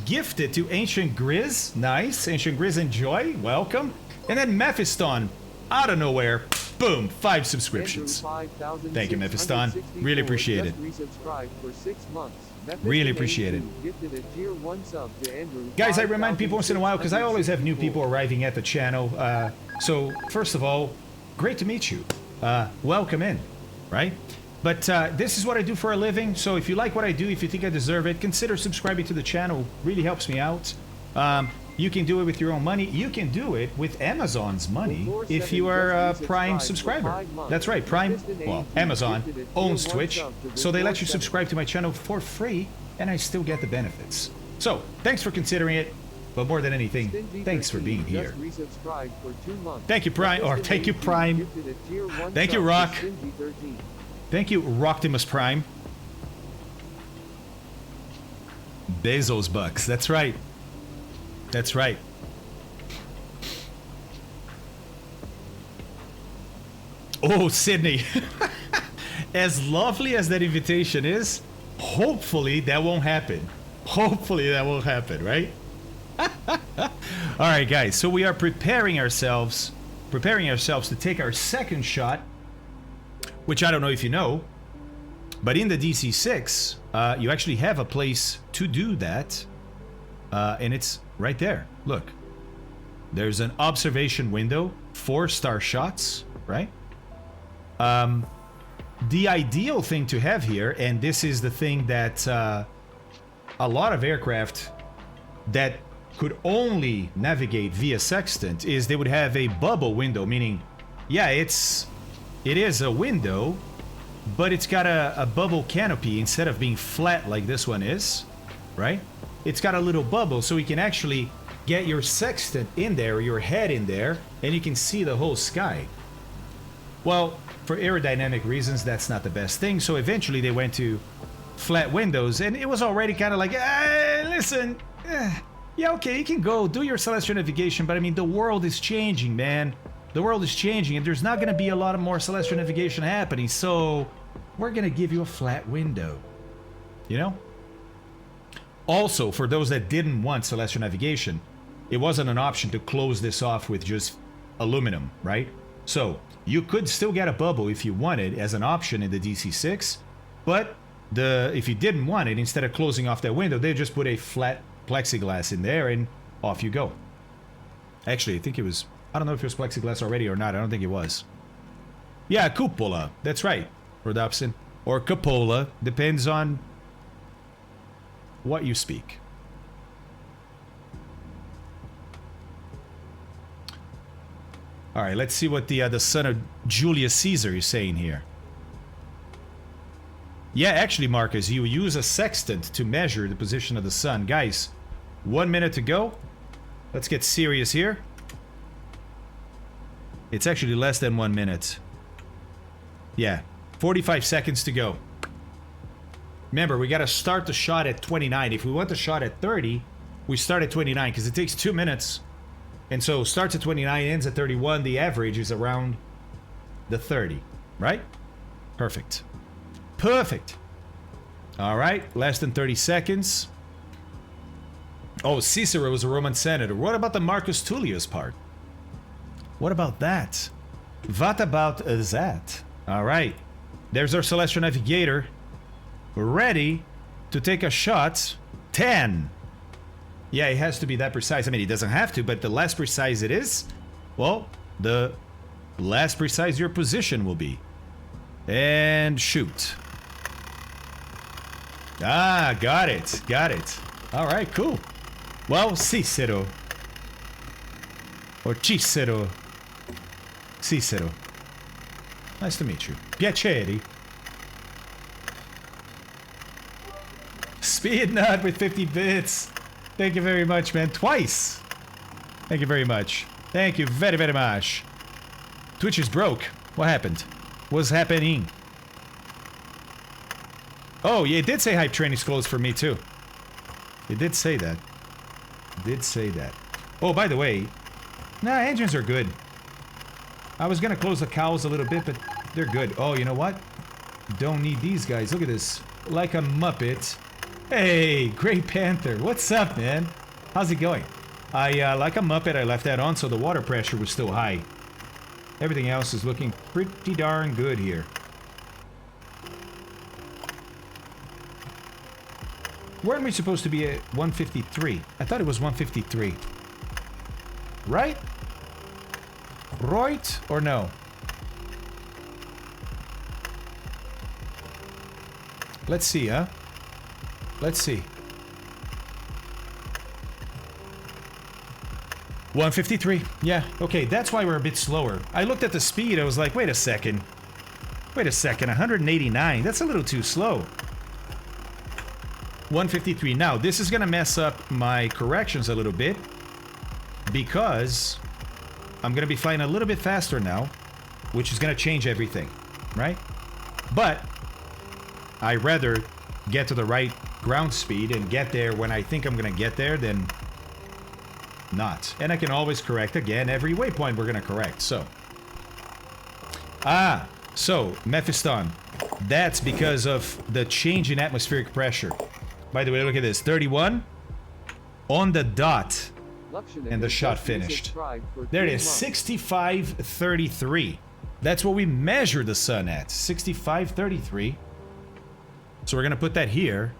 Gifted to Ancient Grizz. Nice. Ancient Grizz, enjoy. Welcome. And then Mephiston, out of nowhere. Boom, 5 subscriptions. Thank you, Mephiston. Really appreciate it. Really appreciate it. Guys, I remind people once in a while, because I always have new people arriving at the channel. So, first of all, great to meet you. Welcome in, right? But this is what I do for a living, so if you like what I do, if you think I deserve it, consider subscribing to the channel. It really helps me out. You can do it with your own money. You can do it with Amazon's money if you are a Prime subscriber. That's right, Prime, well, Amazon owns Twitch, so they let you subscribe to my channel for free, and I still get the benefits. So, thanks for considering it, but more than anything, thanks for being here. Thank you, Prime, or thank you, Prime. Thank you, Rock. Thank you, Roctimus Prime. Bezos bucks, that's right. That's right. Oh, Sydney. As lovely as that invitation is, hopefully that won't happen. Hopefully that won't happen, right? Alright, guys, so we are preparing ourselves to take our second shot, which I don't know if you know, but in the DC-6, you actually have a place to do that, and it's right there. Look, there's an observation window, 4 star shots, right? The ideal thing to have here, and this is the thing that a lot of aircraft that could only navigate via sextant, is they would have a bubble window, meaning, yeah, it is a window, but it's got a bubble canopy instead of being flat like this one is, right? It's got a little bubble, so you can actually get your sextant in there, or your head in there, and you can see the whole sky. Well, for aerodynamic reasons, that's not the best thing, so eventually they went to flat windows, and it was already kind of like, listen, yeah, okay, you can go do your celestial navigation, but I mean, the world is changing, man. The world is changing, and there's not going to be a lot of more celestial navigation happening, so we're going to give you a flat window, you know? Also, for those that didn't want celestial navigation, it wasn't an option to close this off with just aluminum, right? So, you could still get a bubble if you wanted as an option in the DC-6, but if you didn't want it, instead of closing off that window, they just put a flat plexiglass in there and off you go. Actually, I think it was, I don't know if it was plexiglass already or not, I don't think it was. Yeah, cupola, that's right, Rodopsin. Or cupola, depends on what you speak. All right, let's see what the son of Julius Caesar is saying here. Yeah, actually, Marcus, you use a sextant to measure the position of the sun. Guys, 1 minute to go. Let's get serious here. It's actually less than 1 minute. Yeah, 45 seconds to go. Remember, we got to start the shot at 29. If we want the shot at 30, we start at 29 because it takes 2 minutes. And so starts at 29, ends at 31. The average is around the 30, right? Perfect. Perfect. All right, less than 30 seconds. Oh, Cicero was a Roman senator. What about the Marcus Tullius part? What about that? What about that? All right. There's our celestial navigator. Ready to take a shot. 10. Yeah, it has to be that precise. I mean, it doesn't have to, but the less precise it is, well, the less precise your position will be. And shoot. Ah, got it. Got it. All right, cool. Well, Cicero. Or Cicero. Cicero. Nice to meet you. Piacere. Speed nut with 50 bits. Thank you very much, man. Twice. Thank you very much. Thank you very, very much. Twitch is broke. What happened? What's happening? Oh, yeah, it did say hype train is closed for me, too. It did say that. It did say that. Oh, by the way, nah, engines are good. I was gonna close the cows a little bit, but they're good. Oh, you know what? Don't need these guys. Look at this. Like a Muppet. Hey, Grey Panther. What's up, man? How's it going? Like a Muppet, I left that on so the water pressure was still high. Everything else is looking pretty darn good here. Weren't we supposed to be at 153? I thought it was 153. Right? Right or no? Let's see, huh? Let's see. 153. Yeah, okay, that's why we're a bit slower. I looked at the speed, I was like, wait a second. Wait a second, 189. That's a little too slow. 153. Now, this is gonna mess up my corrections a little bit because I'm gonna be flying a little bit faster now, which is gonna change everything, right? But I rather get to the right ground speed and get there when I think I'm gonna get there than not. And I can always correct again every waypoint we're gonna correct. So Mephiston, that's because of the change in atmospheric pressure. By the way, look at this. 31 on the dot. And the shot finished. There it is. 65.33. That's what we measure the sun at. 65.33. So we're going to put that here.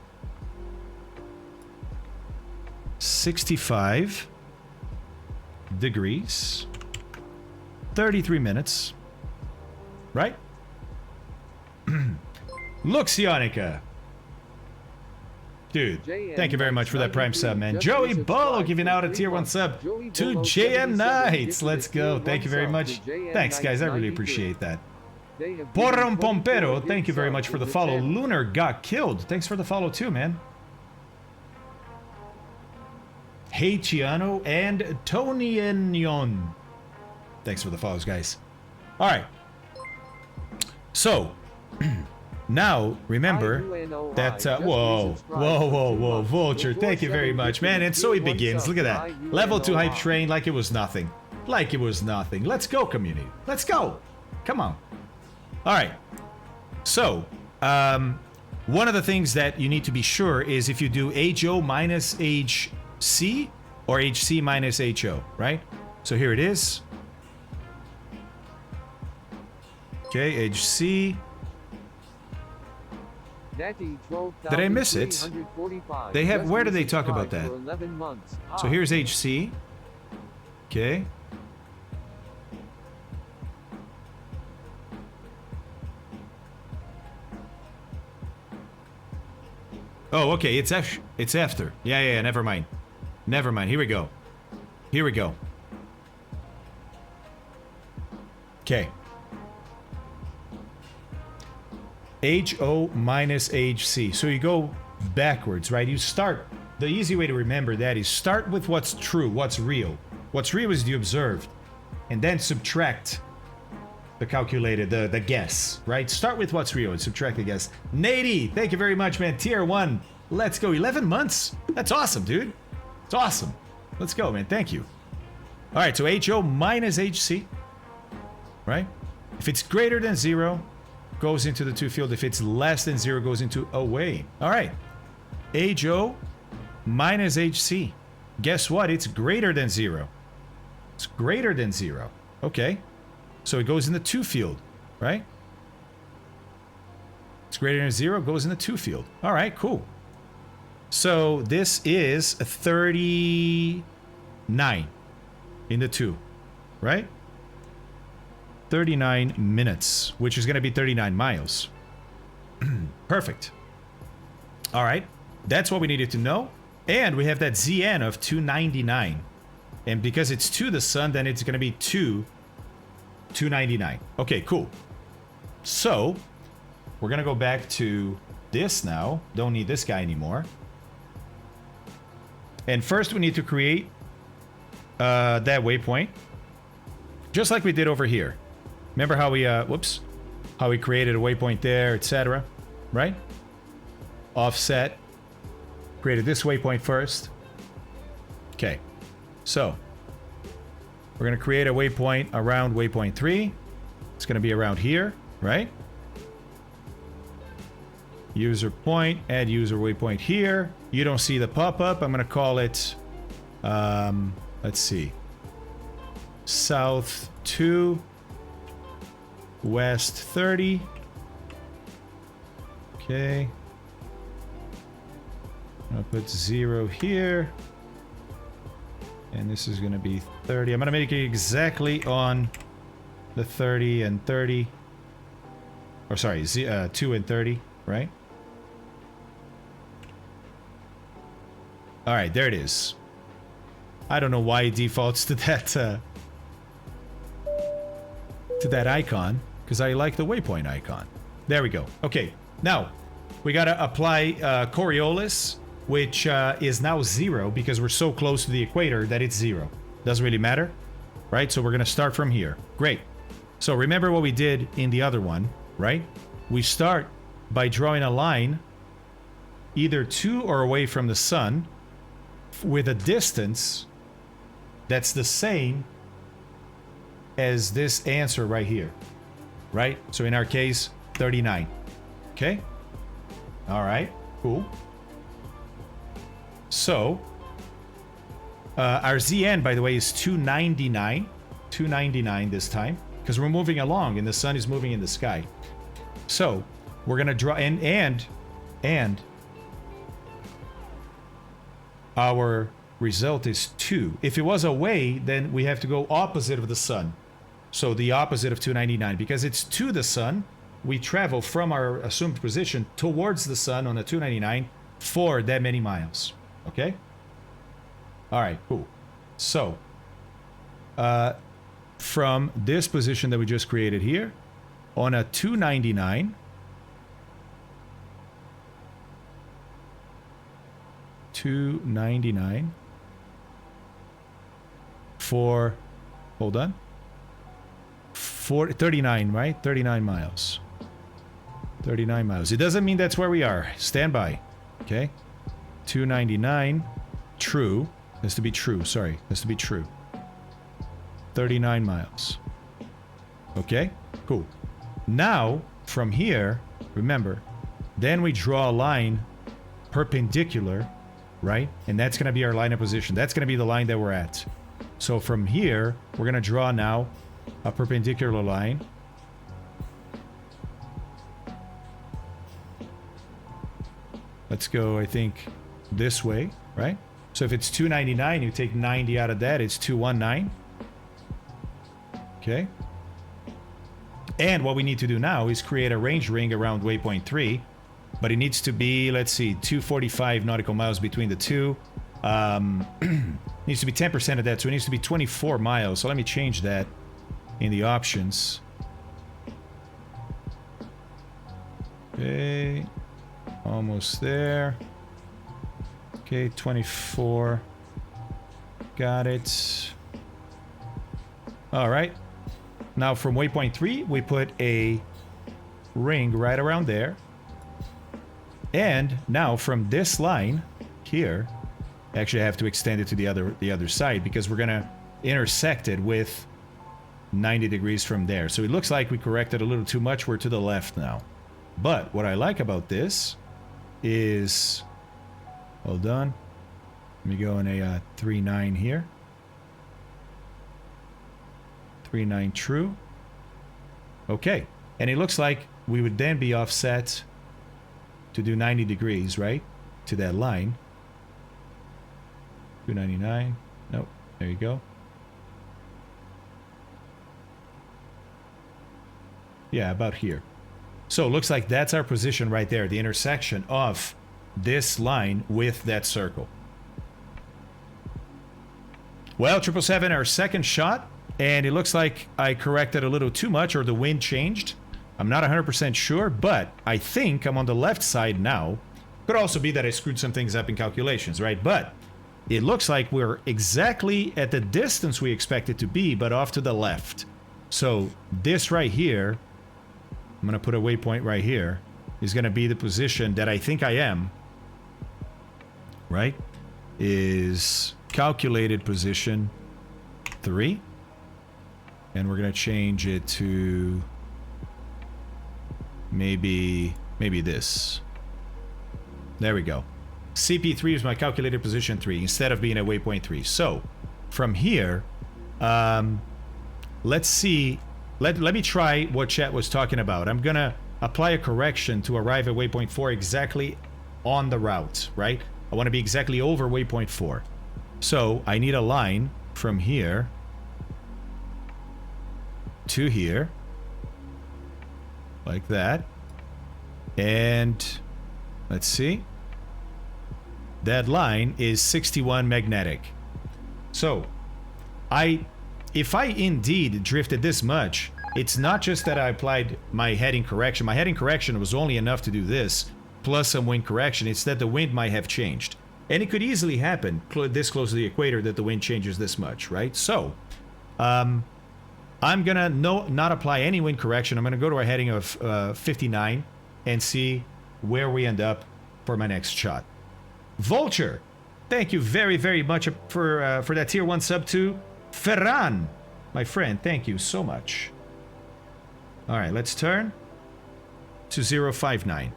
65 degrees. 33 minutes. Right? Look, Sionica. Dude, thank you very much for that Prime sub, man. Joey Bolo giving out a tier 1 sub to JM Knights. Let's go. Thank you very much. Thanks, guys. I really appreciate that. Porrom Pompero, thank you very much for the follow. Lunar got killed. Thanks for the follow too, man. Hey Chiano and Tony Enyon. Thanks for the follows, guys. All right. So, now, remember that, whoa, Vulture, thank you very much, man, and so it begins, look at that, level 2 hype train like it was nothing, let's go, community, let's go, come on. Alright, so, one of the things that you need to be sure is if you do HO minus HC, or HC minus HO, right? So here it is. Okay, HC. Did I miss it? They have, where do they talk about that? So here's HC. Okay. Oh, okay, it's after. Yeah, never mind. Never mind, here we go. Here we go. Okay. HO minus HC. So you go backwards, right? You start, the easy way to remember that is start with what's true, what's real. What's real is the observed. And then subtract the calculated, the guess, right? Start with what's real and subtract the guess. Nady, thank you very much, man. Tier 1. Let's go. 11 months. That's awesome, dude. It's awesome. Let's go, man. Thank you. All right, so HO minus HC, right? If it's greater than 0, goes into the 2 field. If it's less than 0, goes into away. All right. HO minus HC. guess what? It's greater than 0. It's greater than 0. Okay. So it goes in the 2 field, right? It's greater than 0, goes in the 2 field. All right, cool. So this is 39 in the 2, right? 39 minutes, which is going to be 39 miles. Perfect. All right. That's what we needed to know. And we have that ZN of 299. And because it's to the sun, then it's going to be 299. Okay, cool. So we're going to go back to this now. Don't need this guy anymore. And first we need to create that waypoint. Just like we did over here. Remember how we, how we created a waypoint there, etc. Right? Offset. Created this waypoint first. Okay. So, we're going to create a waypoint around waypoint 3. It's going to be around here, right? User point, add user waypoint here. You don't see the pop-up. I'm going to call it, let's see. South 2, West 30. Okay. I'll put 0 here. And this is going to be 30. I'm going to make it exactly on the 30 and 30. Or sorry, 2 and 30, right? All right, there it is. I don't know why it defaults to that icon, because I like the waypoint icon. There we go. Okay, now we got to apply Coriolis, which is now 0 because we're so close to the equator that it's 0. Doesn't really matter, right? So we're going to start from here. Great. So remember what we did in the other one, right? We start by drawing a line either to or away from the sun with a distance that's the same as this answer right here, right? So in our case, 39. Okay? All right, cool. So, our ZN, by the way, is 299. 299 this time, because we're moving along and the sun is moving in the sky. So, we're going to draw, and our result is 2. If it was away, then we have to go opposite of the sun. So, the opposite of 299, because it's to the sun, we travel from our assumed position towards the sun on a 299 for that many miles. Okay? All right, cool. So, from this position that we just created here, on a 299, for, hold on, for 39, right? 39 miles. 39 miles. It doesn't mean that's where we are. Stand by. Okay? 299, true. Has to be true, sorry. Has to be true. 39 miles. Okay? Cool. Now, from here, remember, then we draw a line perpendicular, right? And that's going to be our line of position. That's going to be the line that we're at. So from here, we're going to draw now a perpendicular line. Let's go, I think, this way, right? So if it's 299, you take 90 out of that, it's 219. Okay. And what we need to do now is create a range ring around waypoint 3, but it needs to be, let's see, 245 nautical miles between the two. Needs to be 10% of that, so it needs to be 24 miles. So let me change that in the options. Okay. Almost there. Okay, 24. Got it. All right. Now from waypoint 3, we put a ring right around there. And now from this line here, actually I have to extend it to the other side because we're gonna intersect it with 90 degrees from there. So it looks like we corrected a little too much. We're to the left now. But what I like about this is, hold on. Let me go in a 3-9 here. 3-9 true. Okay. And it looks like we would then be offset to do 90 degrees, right? To that line. 299. Nope. There you go. Yeah, about here. So it looks like that's our position right there, the intersection of this line with that circle. Well, 777, our second shot, and it looks like I corrected a little too much, or the wind changed. I'm not 100% sure, but I think I'm on the left side now. Could also be that I screwed some things up in calculations, right? But it looks like we're exactly at the distance we expected to be, but off to the left. So this right here, I'm going to put a waypoint right here, is going to be the position that I think I am, right? Is calculated position 3. And we're going to change it to maybe this. There we go. CP3 is my calculated position 3 instead of being at waypoint 3. So from here, let's see. Let me try what chat was talking about. I'm going to apply a correction to arrive at waypoint 4 exactly on the route, right? I want to be exactly over waypoint 4. So I need a line from here to here, like that. And let's see. That line is 61 magnetic. So if I indeed drifted this much, it's not just that I applied my heading correction. My heading correction was only enough to do this, plus some wind correction. It's that the wind might have changed. And it could easily happen this close to the equator that the wind changes this much, right? So, I'm going to not apply any wind correction. I'm going to go to a heading of 59 and see where we end up for my next shot. Vulture, thank you very, very much for that tier 1 sub to Ferran. My friend, thank you so much. All right, let's turn to 059.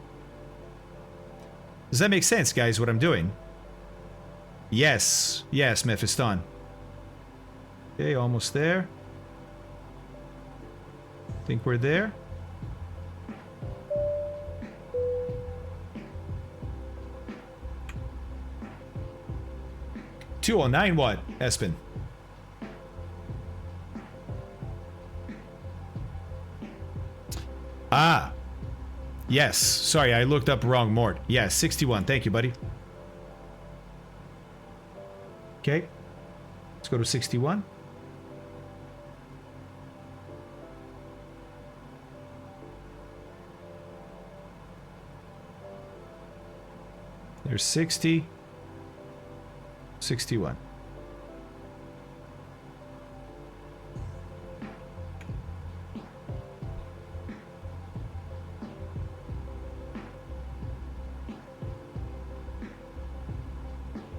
Does that make sense, guys, what I'm doing? Yes, yes, Mephiston. Okay, almost there. Think we're there. $209 what, Espen? Ah. Yes. Sorry, I looked up wrong, Mort. Yeah, 61. Thank you, buddy. Okay. Let's go to 61. There's 60. 61.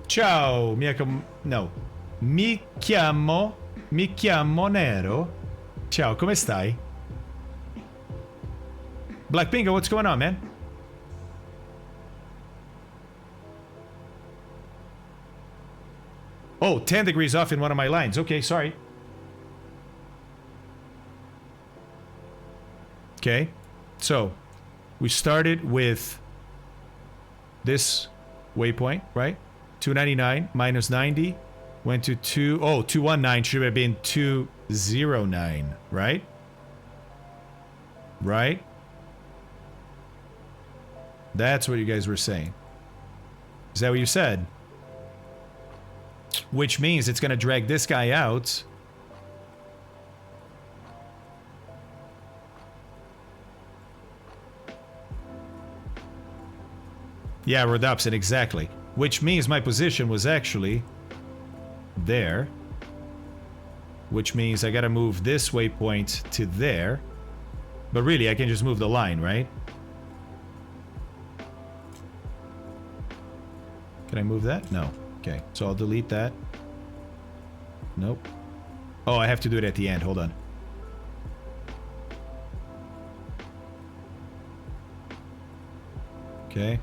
Ciao, mi chiamo Nero. Ciao, come stai? Black Bingo, what's going on, man? Oh, 10 degrees off in one of my lines. Okay, sorry. Okay, so we started with this waypoint, right? 299 minus 90 went to 219 should have been 209, right? Right? That's what you guys were saying. Is that what you said? Which means it's going to drag this guy out. Yeah, Rodopsin, exactly. Which means my position was actually there. Which means I got to move this waypoint to there. But really, I can just move the line, right? Can I move that? No. Okay, so I'll delete that. Nope. Oh, I have to do it at the end. Hold on. Okay.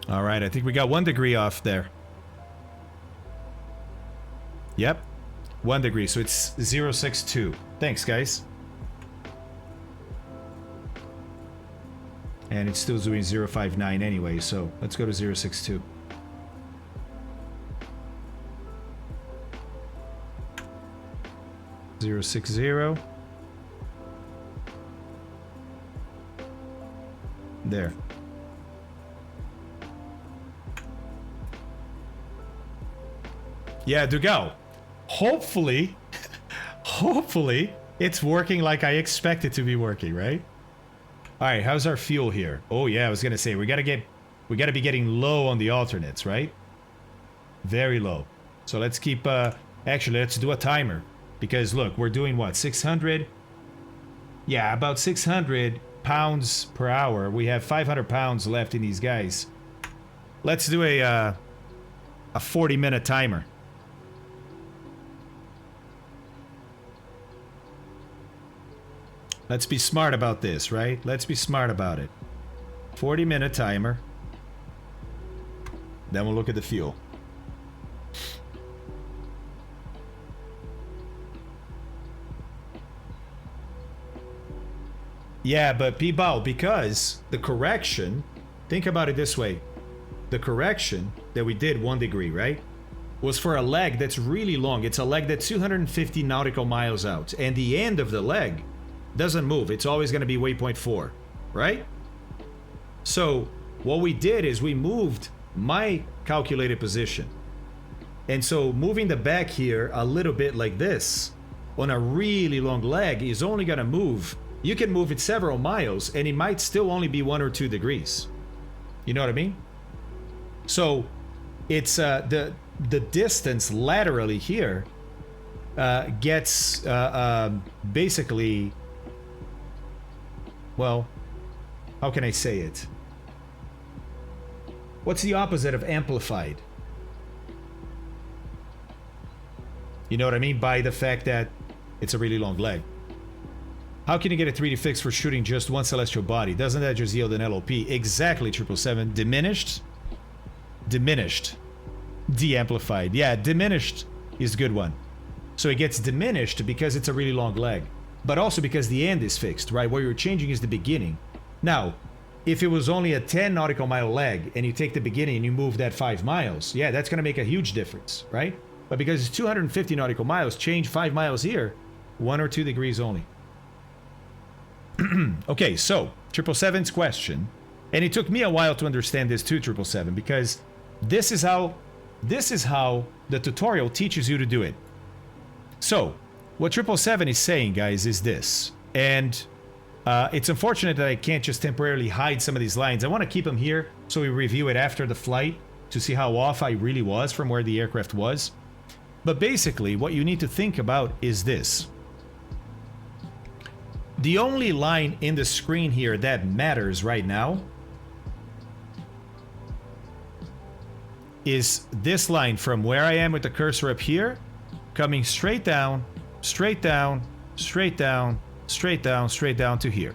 All right, I think we got 1 degree off there. Yep, 1 degree, so it's 062. Thanks, guys. And it's still doing 059 anyway, so let's go to 062. Zero 60. There. Yeah, Dougal. Hopefully, hopefully it's working like I expect it to be working, right? All right, how's our fuel here? Oh yeah, I was gonna say we gotta be getting low on the alternates, right? Very low. So let's keep. Actually, let's do a timer because look, we're doing what 600. Yeah, about 600 pounds per hour. We have 500 pounds left in these guys. Let's do a 40-minute timer. Let's be smart about this, right? Let's be smart about it. 40-minute timer. Then we'll look at the fuel. Yeah, but P-Bow, because the correction, think about it this way. The correction that we did 1 degree, right? Was for a leg that's really long. It's a leg that's 250 nautical miles out. And the end of the leg doesn't move. It's always going to be waypoint 4, right? So what we did is we moved my calculated position. And so moving the back here a little bit like this on a really long leg is only going to move. You can move it several miles and it might still only be 1 or 2 degrees. You know what I mean? So it's the distance laterally here gets basically, well, how can I say it? What's the opposite of amplified? You know what I mean? By the fact that it's a really long leg. How can you get a 3D fix for shooting just one celestial body? Doesn't that just yield an LOP? Exactly, 777. Diminished? Diminished. De-amplified. Yeah, diminished is a good one. So it gets diminished because it's a really long leg. But also because the end is fixed, right? What you're changing is the beginning. Now, if it was only a 10 nautical mile leg and you take the beginning and you move that 5 miles, yeah, that's going to make a huge difference, right? But because it's 250 nautical miles, change 5 miles here, 1 or 2 degrees only. Okay, so 777's question, and it took me a while to understand this too, 777, because this is how the tutorial teaches you to do it. So what 777 is saying, guys, is this, and it's unfortunate that I can't just temporarily hide some of these lines. I want to keep them here so we review it after the flight to see how off I really was from where the aircraft was. But basically, what you need to think about is this. The only line in the screen here that matters right now is this line from where I am with the cursor up here, coming straight down, straight down, straight down, straight down, straight down to here.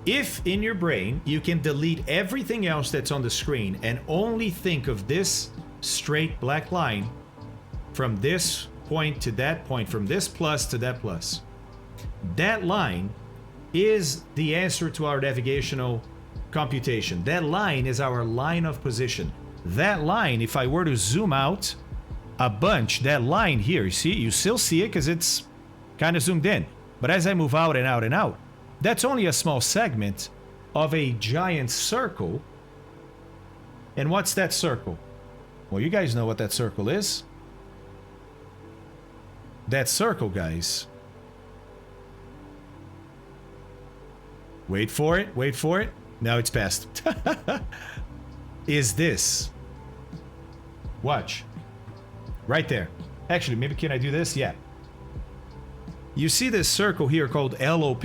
If in your brain you can delete everything else that's on the screen and only think of this straight black line from this point to that point, from this plus to that plus, that line is the answer to our navigational computation. That line is our line of position. That line, if I were to zoom out a bunch, that line here, you see, you still see it because it's kind of zoomed in. But as I move out and out and out, that's only a small segment of a giant circle. And what's that circle? Well, you guys know what that circle is. That circle, guys. Wait for it, wait for it. Now it's passed. Is this. Watch. Right there. Actually, maybe can I do this? Yeah. You see this circle here called LOP.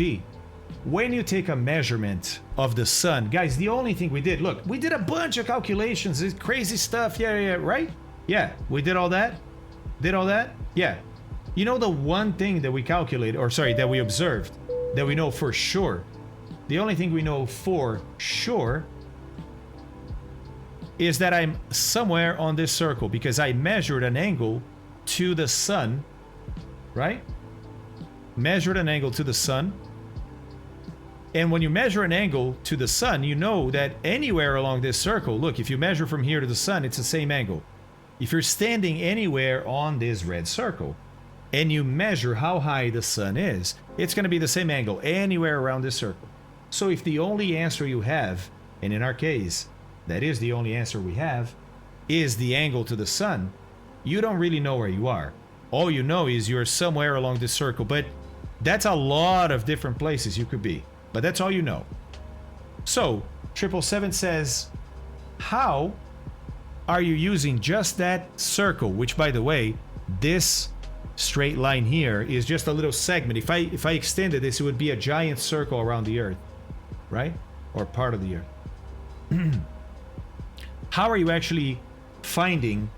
When you take a measurement of the sun, guys, the only thing we did, look, we did a bunch of calculations, this crazy stuff. Yeah, right? Yeah, we did all that. Did all that? Yeah. You know the one thing that we calculated, or sorry, that we observed, that we know for sure. The only thing we know for sure is that I'm somewhere on this circle because I measured an angle to the sun, right? Measured an angle to the sun. And when you measure an angle to the sun, you know that anywhere along this circle, look, if you measure from here to the sun, it's the same angle. If you're standing anywhere on this red circle and you measure how high the sun is, it's going to be the same angle anywhere around this circle. So if the only answer you have, and in our case, that is the only answer we have, is the angle to the sun, you don't really know where you are. All you know is you're somewhere along this circle, but that's a lot of different places you could be. But that's all you know. So 777 says, how are you using just that circle, which, by the way, this straight line here is just a little segment. If I extended this, it would be a giant circle around the Earth, right? Or part of the Earth. How are you actually finding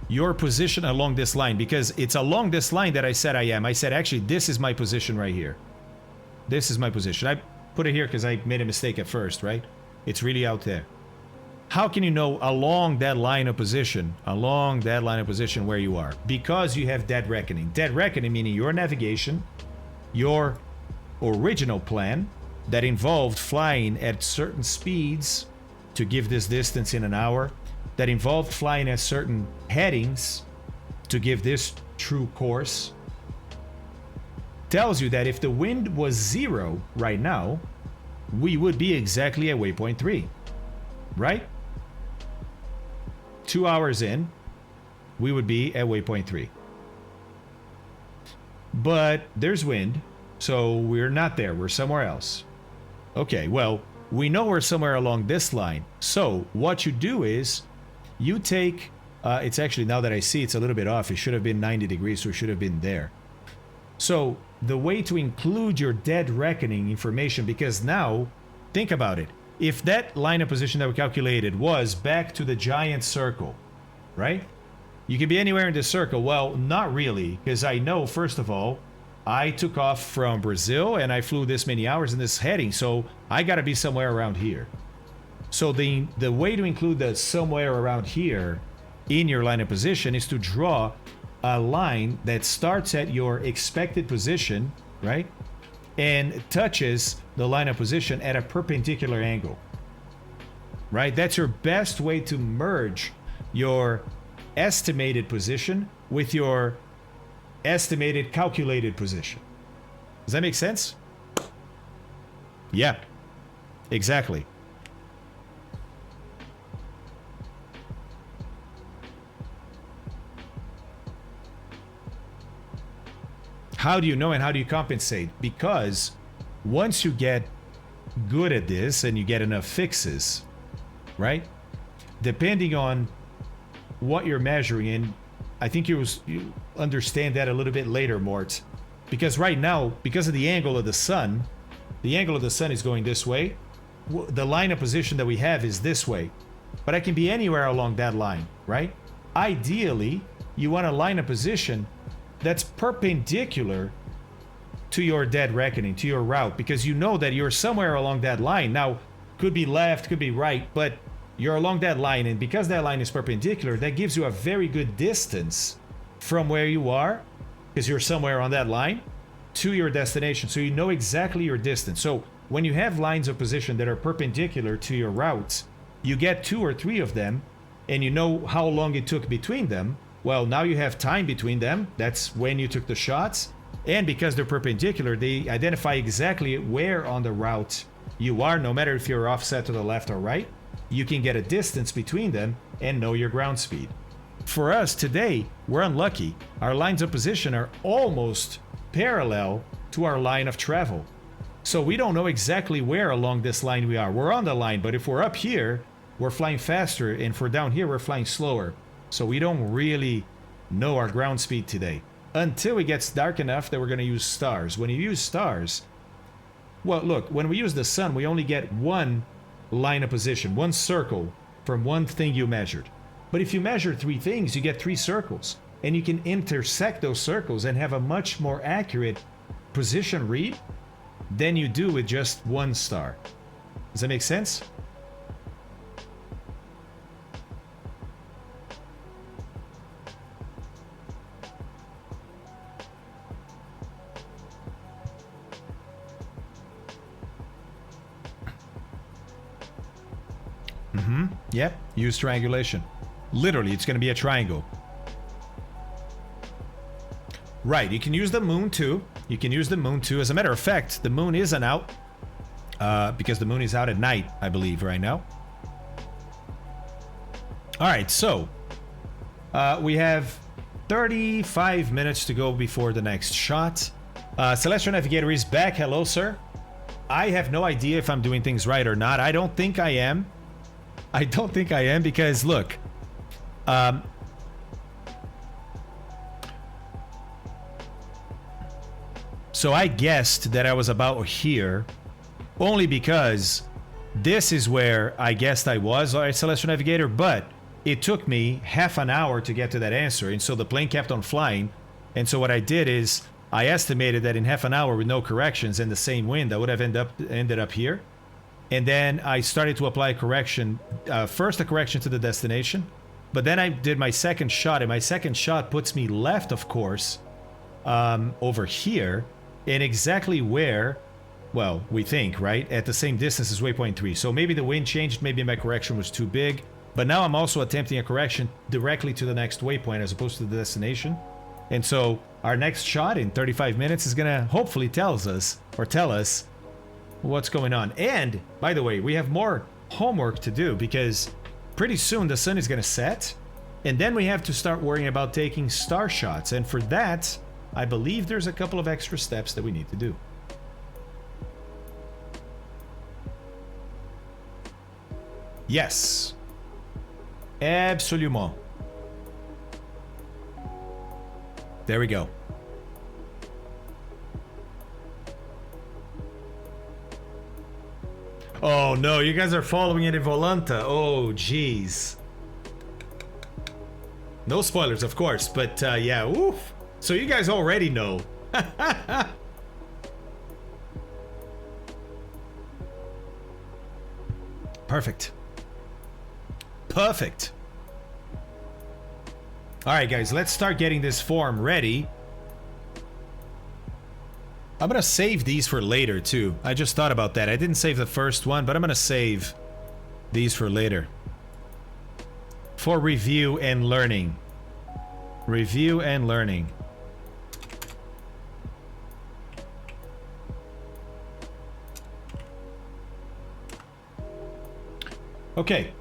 your position along this line? Because it's along this line that I said I am. I said, actually, this is my position right here. This is my position. I put it here because I made a mistake at first, right? It's really out there. How can you know along that line of position, where you are? Because you have dead reckoning. Dead reckoning meaning your navigation, your original plan that involved flying at certain speeds to give this distance in an hour, that involved flying at certain headings to give this true course, tells you that if the wind was 0 right now, we would be exactly at waypoint 3, right? 2 hours in, we would be at waypoint 3. But there's wind, so we're not there. We're somewhere else. Okay, well, we know we're somewhere along this line. So what you do is you take, it's actually, now that I see, it's a little bit off. It should have been 90 degrees, so it should have been there. So the way to include your dead reckoning information, because now, think about it. If that line of position that we calculated was back to the giant circle, right? You can be anywhere in this circle. Well, not really, because I know, first of all, I took off from Brazil and I flew this many hours in this heading, so I got to be somewhere around here. So the way to include the somewhere around here in your line of position is to draw a line that starts at your expected position, right? And touches the line of position at a perpendicular angle, right? That's your best way to merge your estimated position with your estimated calculated position. Does that make sense? Yeah, exactly. How do you know and how do you compensate? Because once you get good at this and you get enough fixes, right? Depending on what you're measuring in, I think you understand that a little bit later, Mort. Because right now, because of the angle of the sun is going this way. The line of position that we have is this way. But I can be anywhere along that line, right? Ideally, you want a line of position that's perpendicular to your dead reckoning, to your route, because you know that you're somewhere along that line. Now, could be left, could be right, but you're along that line, and because that line is perpendicular, that gives you a very good distance from where you are, because you're somewhere on that line, to your destination. So you know exactly your distance. So when you have lines of position that are perpendicular to your routes, you get 2 or 3 of them, and you know how long it took between them. Well, now you have time between them. That's when you took the shots. And because they're perpendicular, they identify exactly where on the route you are, no matter if you're offset to the left or right. You can get a distance between them and know your ground speed. For us today, we're unlucky. Our lines of position are almost parallel to our line of travel. So we don't know exactly where along this line we are. We're on the line, but if we're up here, we're flying faster, and if we're down here, we're flying slower. So we don't really know our ground speed today until it gets dark enough that we're going to use stars. When you use stars, well, look, when we use the sun, we only get one line of position, one circle from one thing you measured. But if you measure 3 things, you get 3 circles, and you can intersect those circles and have a much more accurate position read than you do with just one star. Does that make sense? Yep, use triangulation. Literally, it's going to be a triangle. Right, you can use the moon too. You can use the moon too. As a matter of fact, the moon isn't out. Because the moon is out at night, I believe, right now. Alright, so we have 35 minutes to go before the next shot. Celestial Navigator is back. Hello, sir. I have no idea if I'm doing things right or not. I don't think I am. I don't think I am because, look. So I guessed that I was about here only because this is where I guessed I was, alright, Celestial Navigator, but it took me half an hour to get to that answer, and so the plane kept on flying. And so what I did is I estimated that in half an hour with no corrections and the same wind, I would have ended up here. And then I started to apply a correction, first a correction to the destination, but then I did my second shot, and my second shot puts me left, of course, over here, and exactly where, well, we think, right, at the same distance as waypoint 3. So maybe the wind changed, maybe my correction was too big, but now I'm also attempting a correction directly to the next waypoint as opposed to the destination. And so our next shot in 35 minutes is gonna hopefully tell us what's going on. And by the way, we have more homework to do because pretty soon the sun is gonna set, and then we have to start worrying about taking star shots. And for that, I believe there's a couple of extra steps that we need to do. Yes. Absolument. There we go. Oh no, you guys are following it in Volanta. Oh jeez. No spoilers, of course, but yeah, oof. So you guys already know. Perfect. Perfect. Alright guys, let's start getting this form ready. I'm gonna save these for later too. I just thought about that. I didn't save the first one, but I'm gonna save these for later. For review and learning. Review and learning. Okay.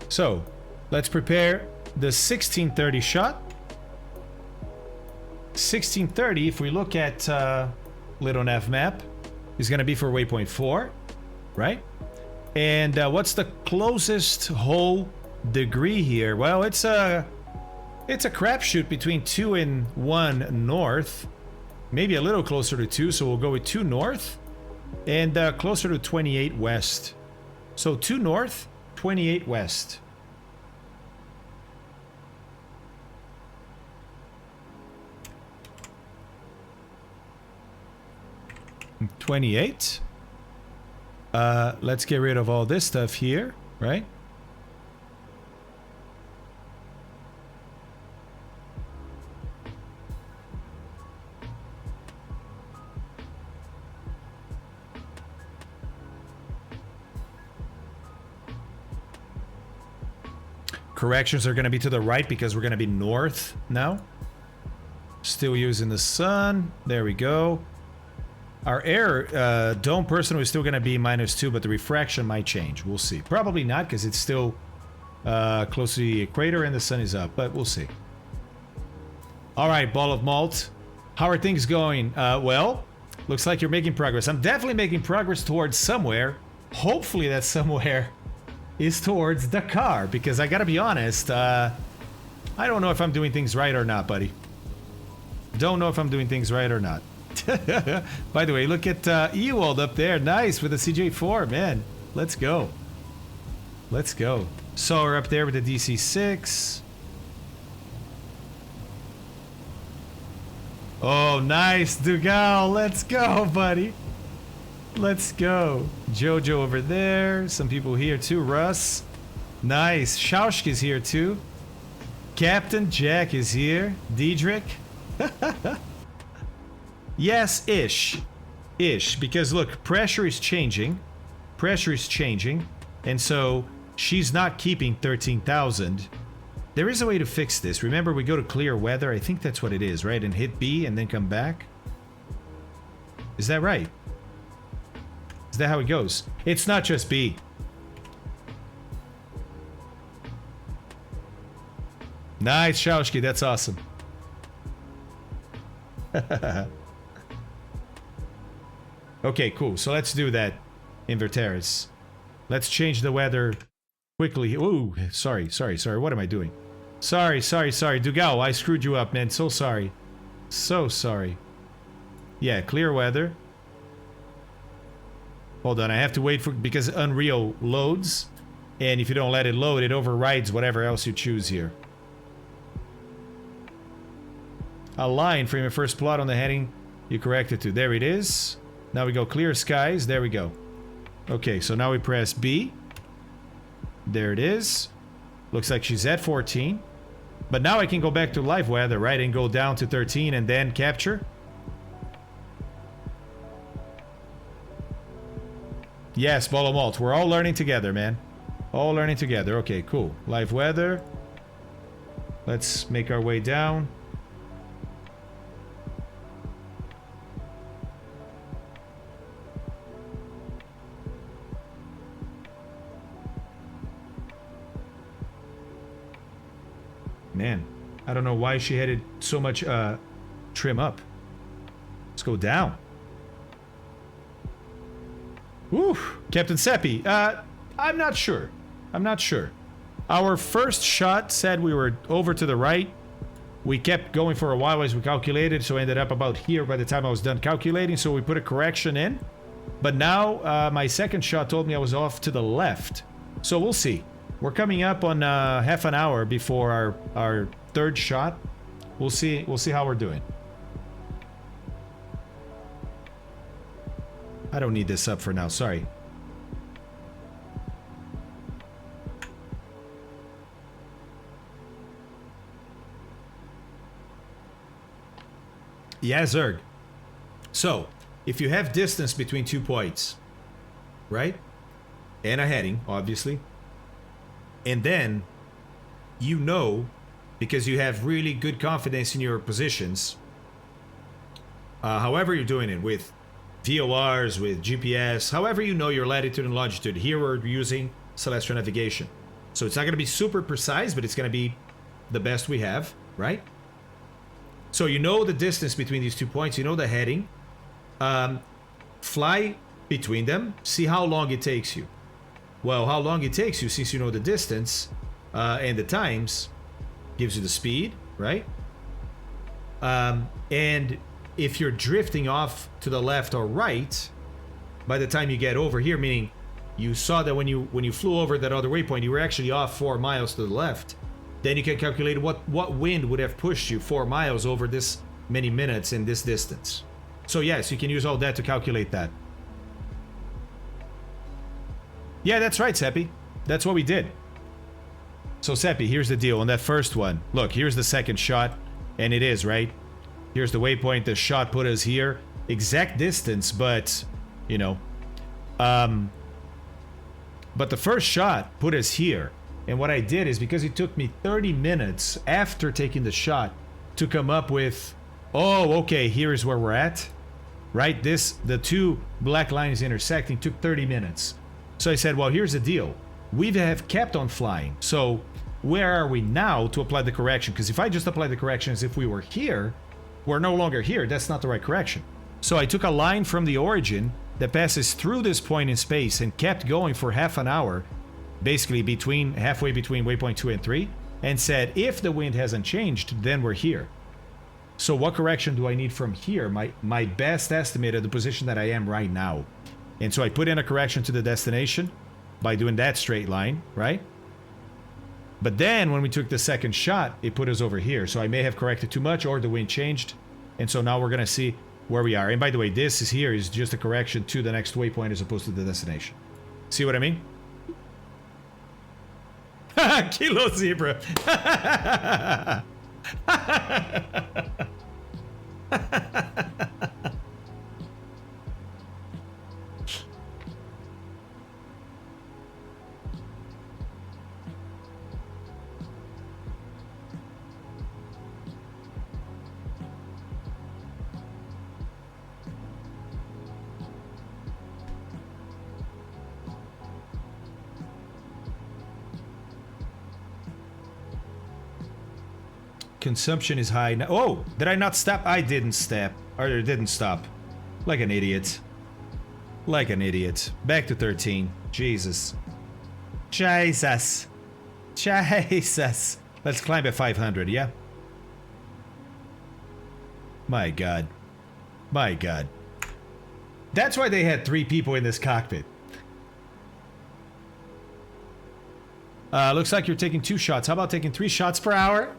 So, let's prepare the 1630 shot. 1630, if we look at little nav map, is going to be for waypoint 4, right? And what's the closest whole degree here? Well, it's a crapshoot between 2 and 1 north, maybe a little closer to 2, so we'll go with 2 north, and closer to 28 west. So 2 north, 28 west. 28. Let's get rid of all this stuff here, right? Corrections are going to be to the right because we're going to be north now. Still using the sun. There we go. Our air dome personal is still going to be -2, but the refraction might change. We'll see. Probably not because it's still close to the equator and the sun is up, but we'll see. All right, ball of malt. How are things going? Well, looks like you're making progress. I'm definitely making progress towards somewhere. Hopefully that somewhere is towards Dakar, because I gotta be honest, I don't know if I'm doing things right or not, buddy. Don't know if I'm doing things right or not. By the way, look at Ewald up there. Nice, with the CJ4, man. Let's go. Let's go. So we're up there with the DC-6. Oh, nice, Dougal. Let's go, buddy. Let's go. Jojo over there. Some people here too. Russ. Nice. Schausch is here too. Captain Jack is here. Diedrich. Yes, ish. Ish. Because look, pressure is changing. Pressure is changing. And so she's not keeping 13,000. There is a way to fix this. Remember, we go to clear weather. I think that's what it is, right? And hit B and then come back. Is that right? Is that how it goes? It's not just B. Nice, Shaushki. That's awesome. Okay, cool. So let's do that, Inverteris. Let's change the weather quickly. Ooh, sorry. What am I doing? Sorry. Dugal, I screwed you up, man. So sorry. So sorry. Yeah, clear weather. Hold on, I have to wait for... because Unreal loads. And if you don't let it load, it overrides whatever else you choose here. Align from your first plot on the heading you corrected to. There it is. Now we go clear skies. There we go. Okay, so now we press B. There it is. Looks like she's at 14. But now I can go back to live weather, right? And go down to 13 and then capture. Yes, Bolo Malt. We're all learning together, man. All learning together. Okay, cool. Live weather. Let's make our way down. Man, I don't know why she had it so much trim up. Let's go down. Woo, Captain Seppi. I'm not sure. Our first shot said we were over to the right. We kept going for a while as we calculated, so I ended up about here by the time I was done calculating, so we put a correction in. But now my second shot told me I was off to the left. So we'll see. We're coming up on half an hour before our third shot. We'll see how we're doing. I don't need this up for now, sorry. Yeah, Zerg. So, if you have distance between 2 points, right? And a heading, obviously. And then, you know, because you have really good confidence in your positions, however you're doing it, with VORs, with GPS, however you know your latitude and longitude. Here we're using celestial navigation. So it's not going to be super precise, but it's going to be the best we have, right? So you know the distance between these 2 points, you know the heading. Fly between them, see how long it takes you. Well, how long it takes you, since you know the distance and the times, gives you the speed, right? And if you're drifting off to the left or right, by the time you get over here, meaning you saw that when you flew over that other waypoint, you were actually off 4 miles to the left, then you can calculate what wind would have pushed you 4 miles over this many minutes in this distance. So yes, you can use all that to calculate that. Yeah, that's right, Seppi. That's what we did. So Seppi, here's the deal on that first one. Look, here's the second shot, and it is, right? Here's the waypoint. The shot put us here. Exact distance, but, you know. But the first shot put us here. And what I did is, because it took me 30 minutes after taking the shot to come up with, oh, okay, here is where we're at. Right? The two black lines intersecting took 30 minutes. So I said, well, here's the deal. We have kept on flying. So where are we now to apply the correction? Because if I just apply the correction as if we were here, we're no longer here. That's not the right correction. So I took a line from the origin that passes through this point in space and kept going for half an hour, basically halfway between waypoint 2 and 3, and said, if the wind hasn't changed, then we're here. So what correction do I need from here? My best estimate of the position that I am right now. And so I put in a correction to the destination by doing that straight line, right? But then when we took the second shot, it put us over here. So I may have corrected too much, or the wind changed. And so now we're going to see where we are. And by the way, this is here is just a correction to the next waypoint as opposed to the destination. See what I mean? Kilo Zebra. Consumption is high now. Oh, did I not stop? I didn't stop. Or didn't stop. Like an idiot. Like an idiot. Back to 13. Jesus. Jesus. Jesus. Let's climb at 500, yeah? My God. My God. That's why they had 3 people in this cockpit. Looks like you're taking 2 shots. How about taking 3 shots per hour?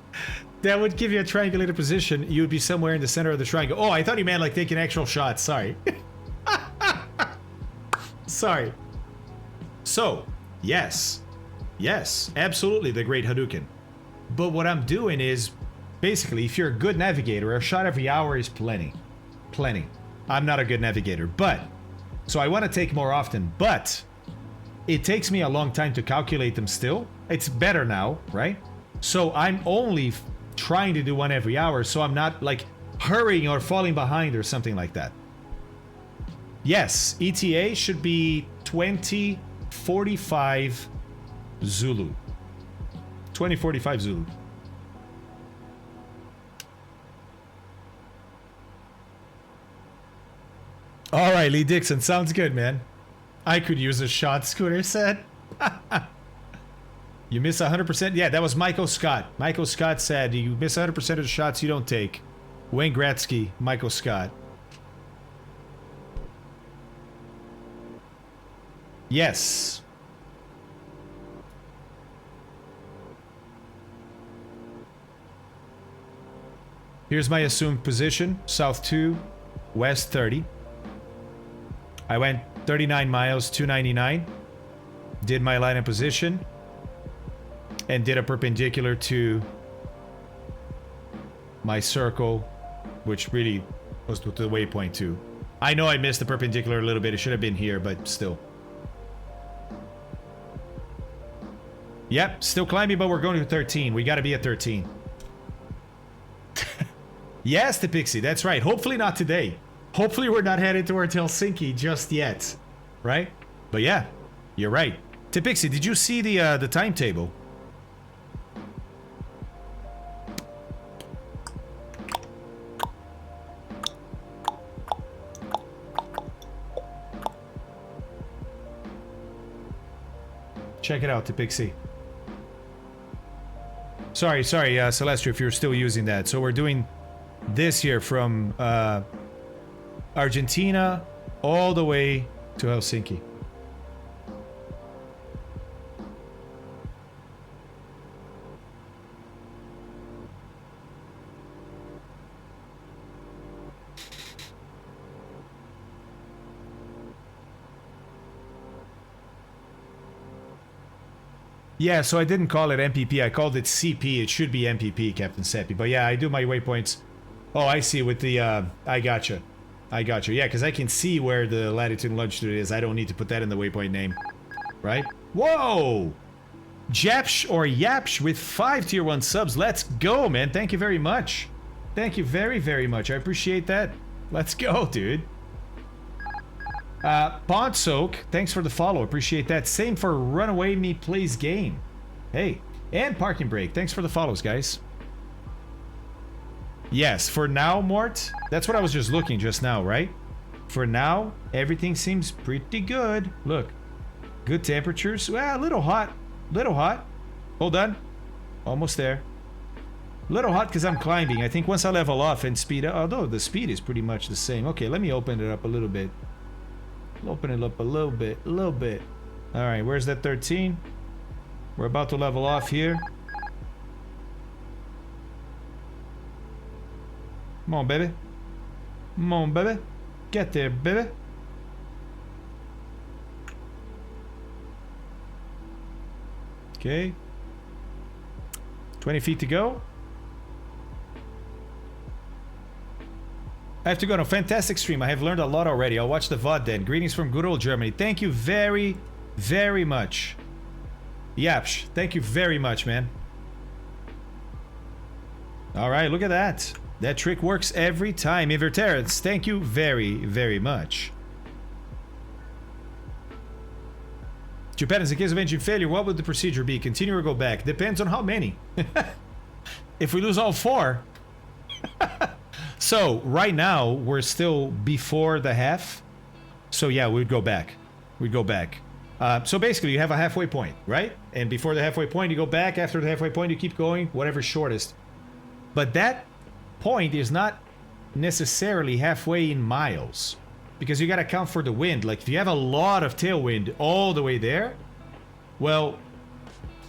That would give you a triangulated position. You would be somewhere in the center of the triangle. Oh, I thought you meant like taking actual shots. Sorry. Sorry. So, yes. Yes, absolutely the Great Hadouken. But what I'm doing is, basically, if you're a good navigator, a shot every hour is plenty. Plenty. I'm not a good navigator, but... So I want to take more often, but... It takes me a long time to calculate them still. It's better now, right? So I'm only trying to do one every hour, so I'm not, like, hurrying or falling behind or something like that. Yes, ETA should be 2045 Zulu. 2045 Zulu. All right, Lee Dixon, sounds good, man. I could use a shot, Scooter said. You miss 100%? Yeah, that was Michael Scott. Michael Scott said you miss 100% of the shots you don't take. Wayne Gretzky, Michael Scott. Yes. Here's my assumed position. South 2, west 30. I went 39 miles, 299. Did my line of position. And did a perpendicular to my circle, which really was to the waypoint too. I know I missed the perpendicular a little bit. It should have been here, but still. Yep, still climbing, but we're going to 13. We got to be at 13. Yes, the Pixie, that's right. Hopefully not today. Hopefully we're not headed towards Helsinki just yet, right? But yeah, you're right. Tipixie, did you see the timetable? Check it out, Tipixie. Sorry, Celestia, if you're still using that. So we're doing this here from Argentina all the way to Helsinki. Yeah, so I didn't call it MPP, I called it CP. It should be MPP, Captain Seppi. But yeah, I do my waypoints. Oh, I see, with the, I gotcha. I gotcha. Yeah, because I can see where the latitude and longitude is. I don't need to put that in the waypoint name. Right? Whoa! Japsh or Yapsh with 5 tier 1 subs. Let's go, man. Thank you very much. Thank you very, very much. I appreciate that. Let's go, dude. Pond Soak, thanks for the follow. Appreciate that. Same for Runaway Me Plays Game. Hey. And Parking Brake. Thanks for the follows, guys. Yes, for now, Mort. That's what I was just looking just now, right? For now, everything seems pretty good. Look. Good temperatures. Well, a little hot. Little hot. Hold on. Almost there. Little hot because I'm climbing. I think once I level off and speed up, although the speed is pretty much the same. Okay, let me open it up a little bit. Open it up a little bit. Alright, where's that 13? We're about to level off here. Come on, baby. Come on, baby. Get there, baby. Okay. 20 feet to go. I have to go on a fantastic stream. I have learned a lot already. I'll watch the VOD then. Greetings from good old Germany. Thank you very, very much. Yapsh, thank you very much, man. Alright, look at that. That trick works every time. Inverterans, thank you very, very much. Japan, in case of engine failure, what would the procedure be? Continue or go back? Depends on how many. If we lose all 4. So right now we're still before the half. So yeah, we'd go back. We'd go back. So basically you have a halfway point, right? And before the halfway point you go back. After the halfway point you keep going, whatever's shortest. But that point is not necessarily halfway in miles, because you got to account for the wind. Like if you have a lot of tailwind all the way there, well,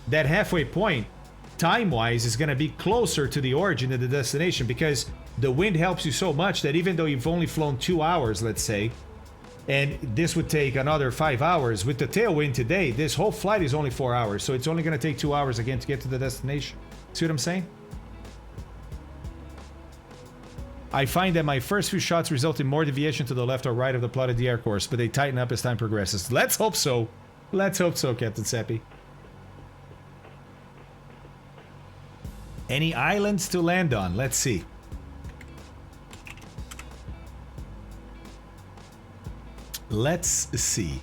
that halfway point time-wise is going to be closer to the origin than the destination, because the wind helps you so much that even though you've only flown 2 hours, let's say, and this would take another 5 hours, with the tailwind today, this whole flight is only 4 hours, so it's only going to take 2 hours again to get to the destination. See what I'm saying? I find that my first few shots result in more deviation to the left or right of the plotted DR course, but they tighten up as time progresses. Let's hope so. Let's hope so, Captain Seppi. Any islands to land on? Let's see. Let's see.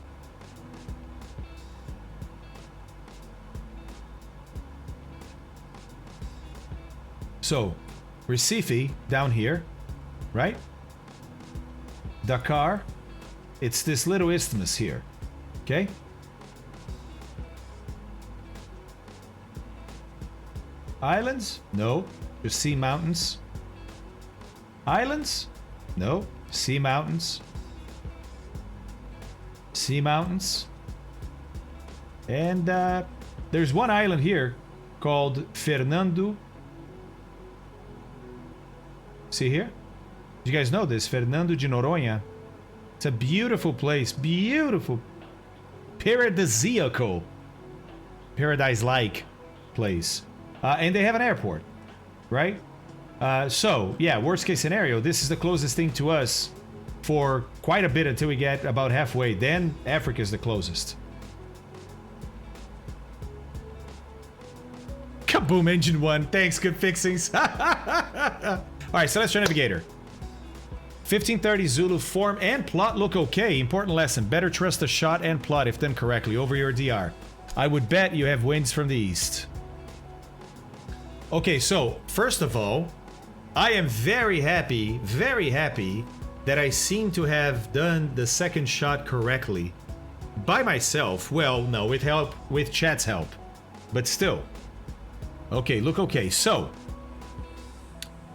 So, Recife down here, right? Dakar, it's this little isthmus here, okay? Islands? No. Just sea mountains. Islands? No. Sea mountains. Sea mountains. And there's one island here called Fernando. See here? You guys know this? Fernando de Noronha. It's a beautiful place. Beautiful. Paradisiacal. Paradise-like place. And they have an airport. Right? So, yeah, worst case scenario, this is the closest thing to us for quite a bit until we get about halfway. Then Africa is the closest. Kaboom, engine 1. Thanks, good fixings. Alright, Celestial Navigator. 1530 Zulu, form and plot look okay. Important lesson. Better trust the shot and plot if done correctly over your DR. I would bet you have winds from the east. Okay, so, first of all, I am very happy that I seem to have done the second shot correctly. By myself. Well, no, with help, with chat's help. But still. Okay, look okay. So,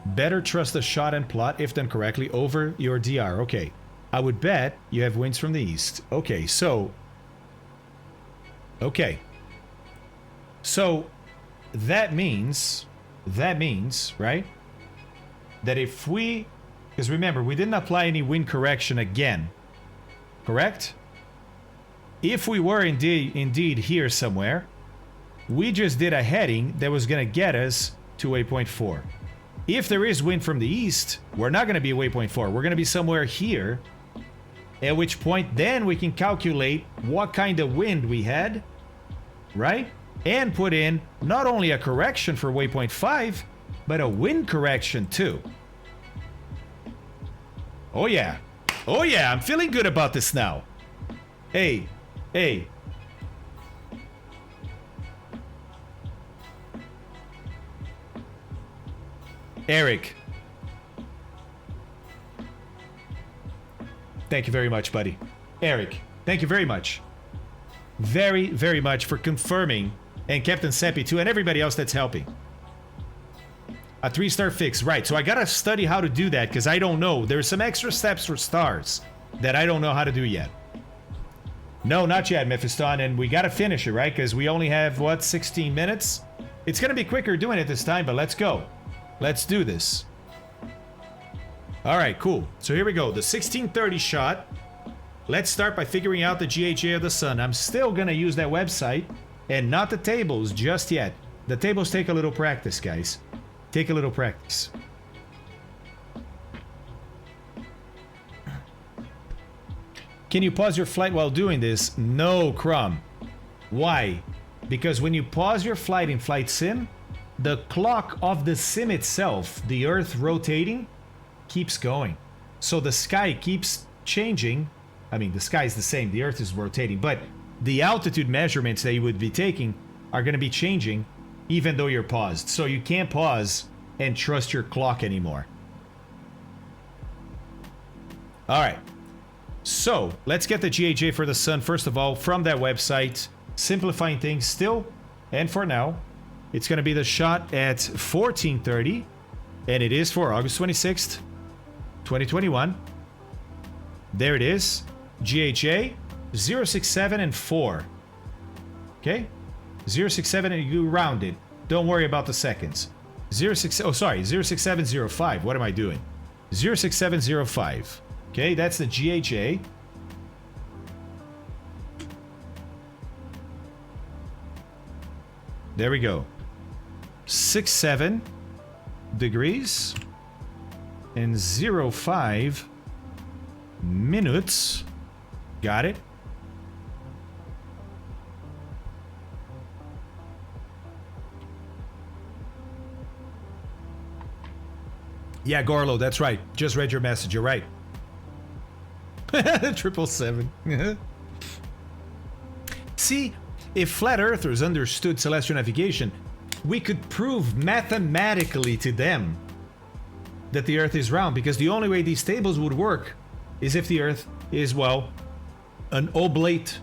better trust the shot and plot if done correctly over your DR. Okay. I would bet you have winds from the east. Okay, so... Okay. So, that means, right? That if we... Because remember, we didn't apply any wind correction again. Correct? If we were indeed here somewhere, we just did a heading that was going to get us to waypoint 4. If there is wind from the east, we're not going to be waypoint 4. We're going to be somewhere here. At which point, then we can calculate what kind of wind we had. Right? And put in not only a correction for waypoint 5, but a wind correction too. Oh yeah. Oh yeah, I'm feeling good about this now. Hey. Hey. Eric. Thank you very much, buddy. Eric, thank you very much. Very, very much for confirming. And Captain Seppi too, and everybody else that's helping. A 3-star fix, right. So I gotta study how to do that, because I don't know. There's some extra steps for stars that I don't know how to do yet. No, not yet, Mephiston, and we gotta finish it, right? Because we only have, what, 16 minutes? It's gonna be quicker doing it this time, but let's go. Let's do this. Alright, cool. So here we go, the 1630 shot. Let's start by figuring out the GHA of the sun. I'm still gonna use that website, and not the tables just yet. The tables take a little practice, guys. Take a little practice. Can you pause your flight while doing this? No, Crumb. Why? Because when you pause your flight in Flight Sim, the clock of the sim itself, the Earth rotating, keeps going. So the sky keeps changing. I mean, the sky is the same, the Earth is rotating, but the altitude measurements that you would be taking are going to be changing even though you're paused. So you can't pause and trust your clock anymore. All right. So let's get the GHA for the sun, first of all, from that website. Simplifying things still. And for now, it's going to be the shot at 14:30. And it is for August 26th, 2021. There it is. GHA 067 and 4. Okay? 067 and you round it. Don't worry about the seconds. 06705. What am I doing? 06705. Okay, that's the GHA. There we go. 67 degrees and 05 minutes. Got it. Yeah, Gorlo, that's right. Just read your message. You're right. 777. See, if flat earthers understood celestial navigation, we could prove mathematically to them that the Earth is round, because the only way these tables would work is if the Earth is, well, an oblate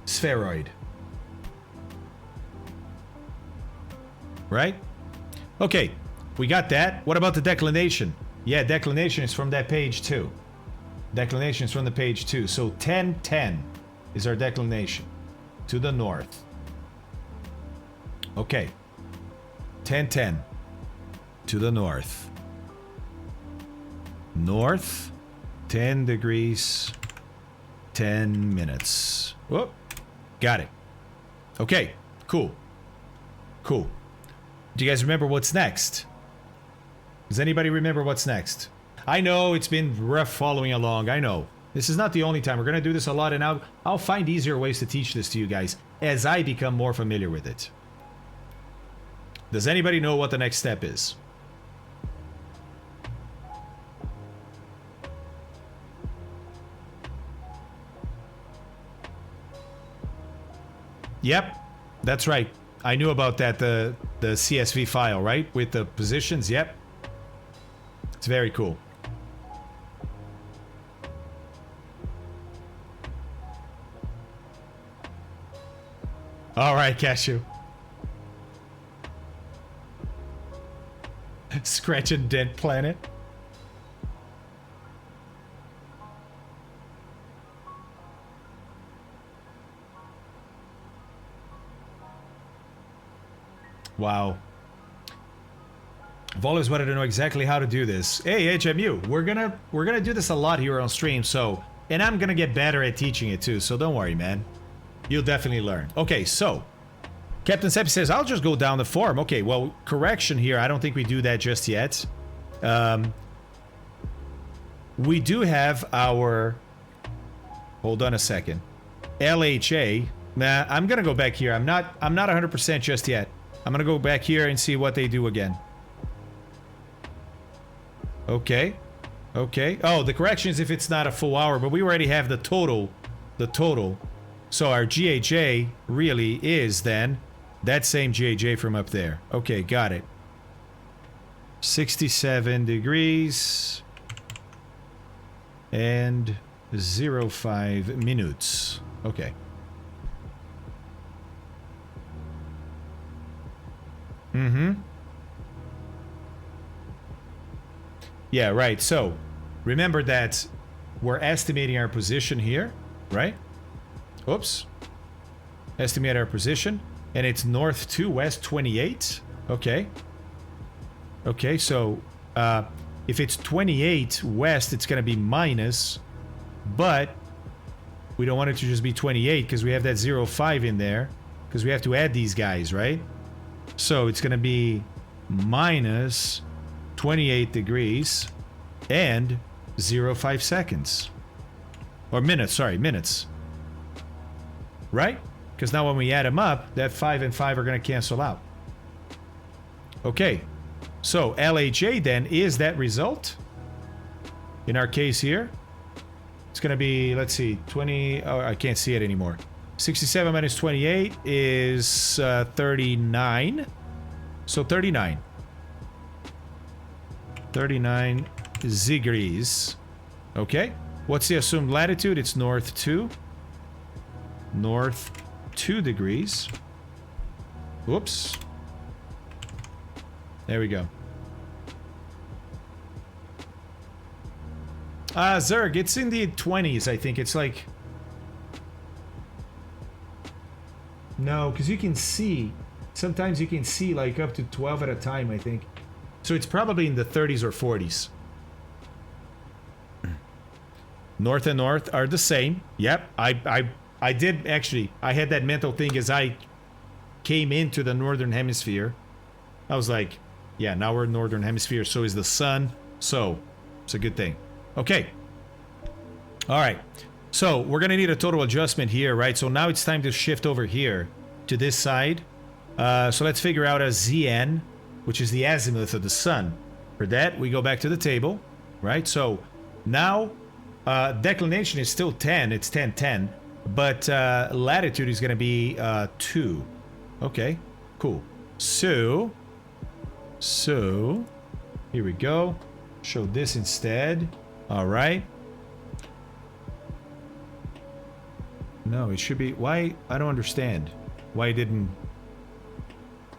spheroid. Right? Okay, we got that. What about the declination? Yeah, declination is from that page too. Declination is from the page too. So 1010 is our declination to the north. Okay. 1010 to the north. North, 10 degrees, 10 minutes. Whoop. Got it. Okay, cool. Cool. Do you guys remember what's next? Does anybody remember what's next? I know it's been rough following along. I know. This is not the only time. We're going to do this a lot, and I'll find easier ways to teach this to you guys as I become more familiar with it. Does anybody know what the next step is? Yep, that's right. I knew about that, the CSV file, right? With the positions, yep. It's very cool. All right, Cashew. Scratch and dent planet. Wow. I've always wanted to know exactly how to do this. Hey, HMU, we're gonna do this a lot here on stream, so, and I'm gonna get better at teaching it too, so don't worry, man. You'll definitely learn. Okay, so Captain Seppi says, I'll just go down the form. Okay, well, correction here. I don't think we do that just yet. We do have our... Hold on a second. LHA. Nah, I'm going to go back here. I'm not 100% just yet. I'm going to go back here and see what they do again. Okay. Okay. Oh, the correction is if it's not a full hour, but we already have the total. The total. So our GHA really is then that same GHA from up there. Okay, got it. 67 degrees and 05 minutes. Okay. Mm-hmm. Yeah, right. So remember that we're estimating our position here, right? Oops. Estimate our position. And it's north to west 28. Okay. Okay, so if it's 28 west, it's going to be minus. But we don't want it to just be 28 because we have that 05 in there. Because we have to add these guys, right? So it's going to be minus 28 degrees and 05 seconds. Or minutes, sorry, minutes. Right? Because now when we add them up, that 5 and 5 are going to cancel out. Okay. So LHA then is that result. In our case here, it's going to be, let's see, 20. Oh, I can't see it anymore. 67 minus 28 is 39. So 39. 39 degrees. Okay. What's the assumed latitude? It's north 2. North 2 degrees. Whoops. There we go. Zerg, it's in the 20s, I think. It's like... No, because you can see... Sometimes you can see like up to 12 at a time, I think. So it's probably in the 30s or 40s. North and north are the same. Yep, I did actually... I had that mental thing as I came into the northern hemisphere. I was like, yeah, now we're in northern hemisphere, so is the sun. So, it's a good thing. Okay. All right. So we're going to need a total adjustment here, right? So now it's time to shift over here to this side. So let's figure out a ZN, which is the azimuth of the sun. For that, we go back to the table, right? So now declination is still 10. It's 10, 10. But latitude is going to be 2. Okay, cool. So here we go. Show this instead. All right. No, it should be... Why? I don't understand. Why it didn't...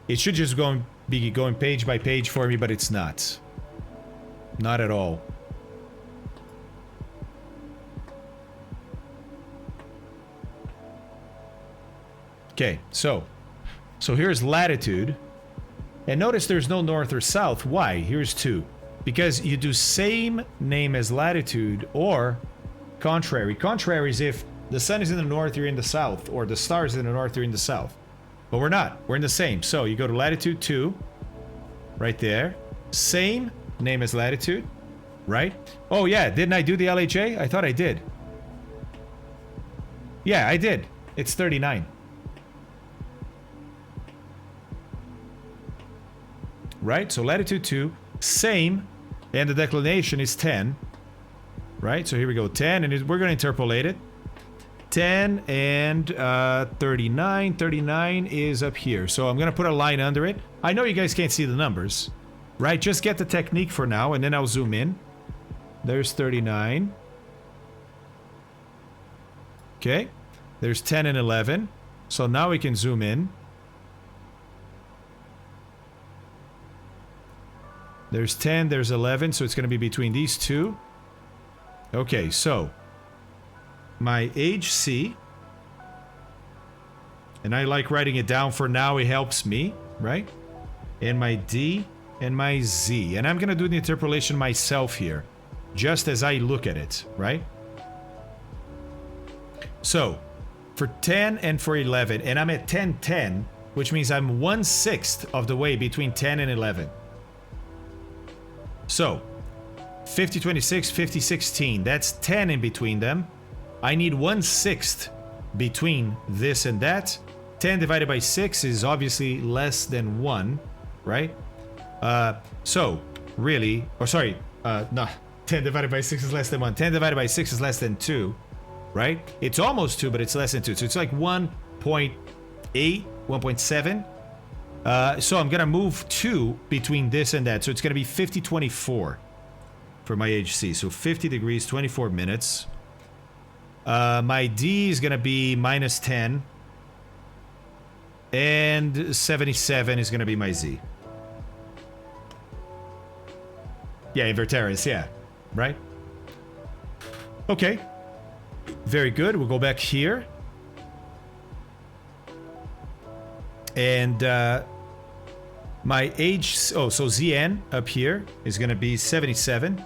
It should just be going page by page for me, but it's not. Not at all. Okay, so here's latitude. And notice there's no north or south. Why? Here's 2. Because you do same name as latitude or contrary. Contrary is if the sun is in the north, you're in the south, or the stars in the north, you're in the south. But we're not. We're in the same. So you go to latitude 2, right there. Same name as latitude, right? Oh yeah, didn't I do the LHA? I thought I did. Yeah, I did. It's 39. Right? So latitude 2, same, and the declination is 10. Right? So here we go, 10, and we're going to interpolate it. 10 and 39. 39 is up here. So I'm going to put a line under it. I know you guys can't see the numbers, right? Just get the technique for now, and then I'll zoom in. There's 39. Okay. There's 10 and 11. So now we can zoom in. There's 10, there's 11, so it's going to be between these two. Okay, so my HC, and I like writing it down for now, it helps me, right? And my D and my Z. And I'm going to do the interpolation myself here, just as I look at it, right? So, for 10 and for 11, and I'm at 10, 10, which means I'm 1/6 of the way between 10 and 11. So, 50, 26, 50, 16, that's 10 in between them. I need 1/6 between this and that. 10 divided by 6 is obviously less than 1, right? So, really, or sorry, no, 10 divided by 6 is less than 1. 10 divided by 6 is less than 2, right? It's almost 2, but it's less than 2. So it's like 1.8, 1.7. So I'm going to move 2 between this and that. So it's going to be 50, 24 for my HC. So 50 degrees, 24 minutes. My D is going to be minus 10. And 77 is going to be my Z. Yeah, inverteris, yeah. Right? Okay. Very good. We'll go back here. And my so ZN up here is going to be 77.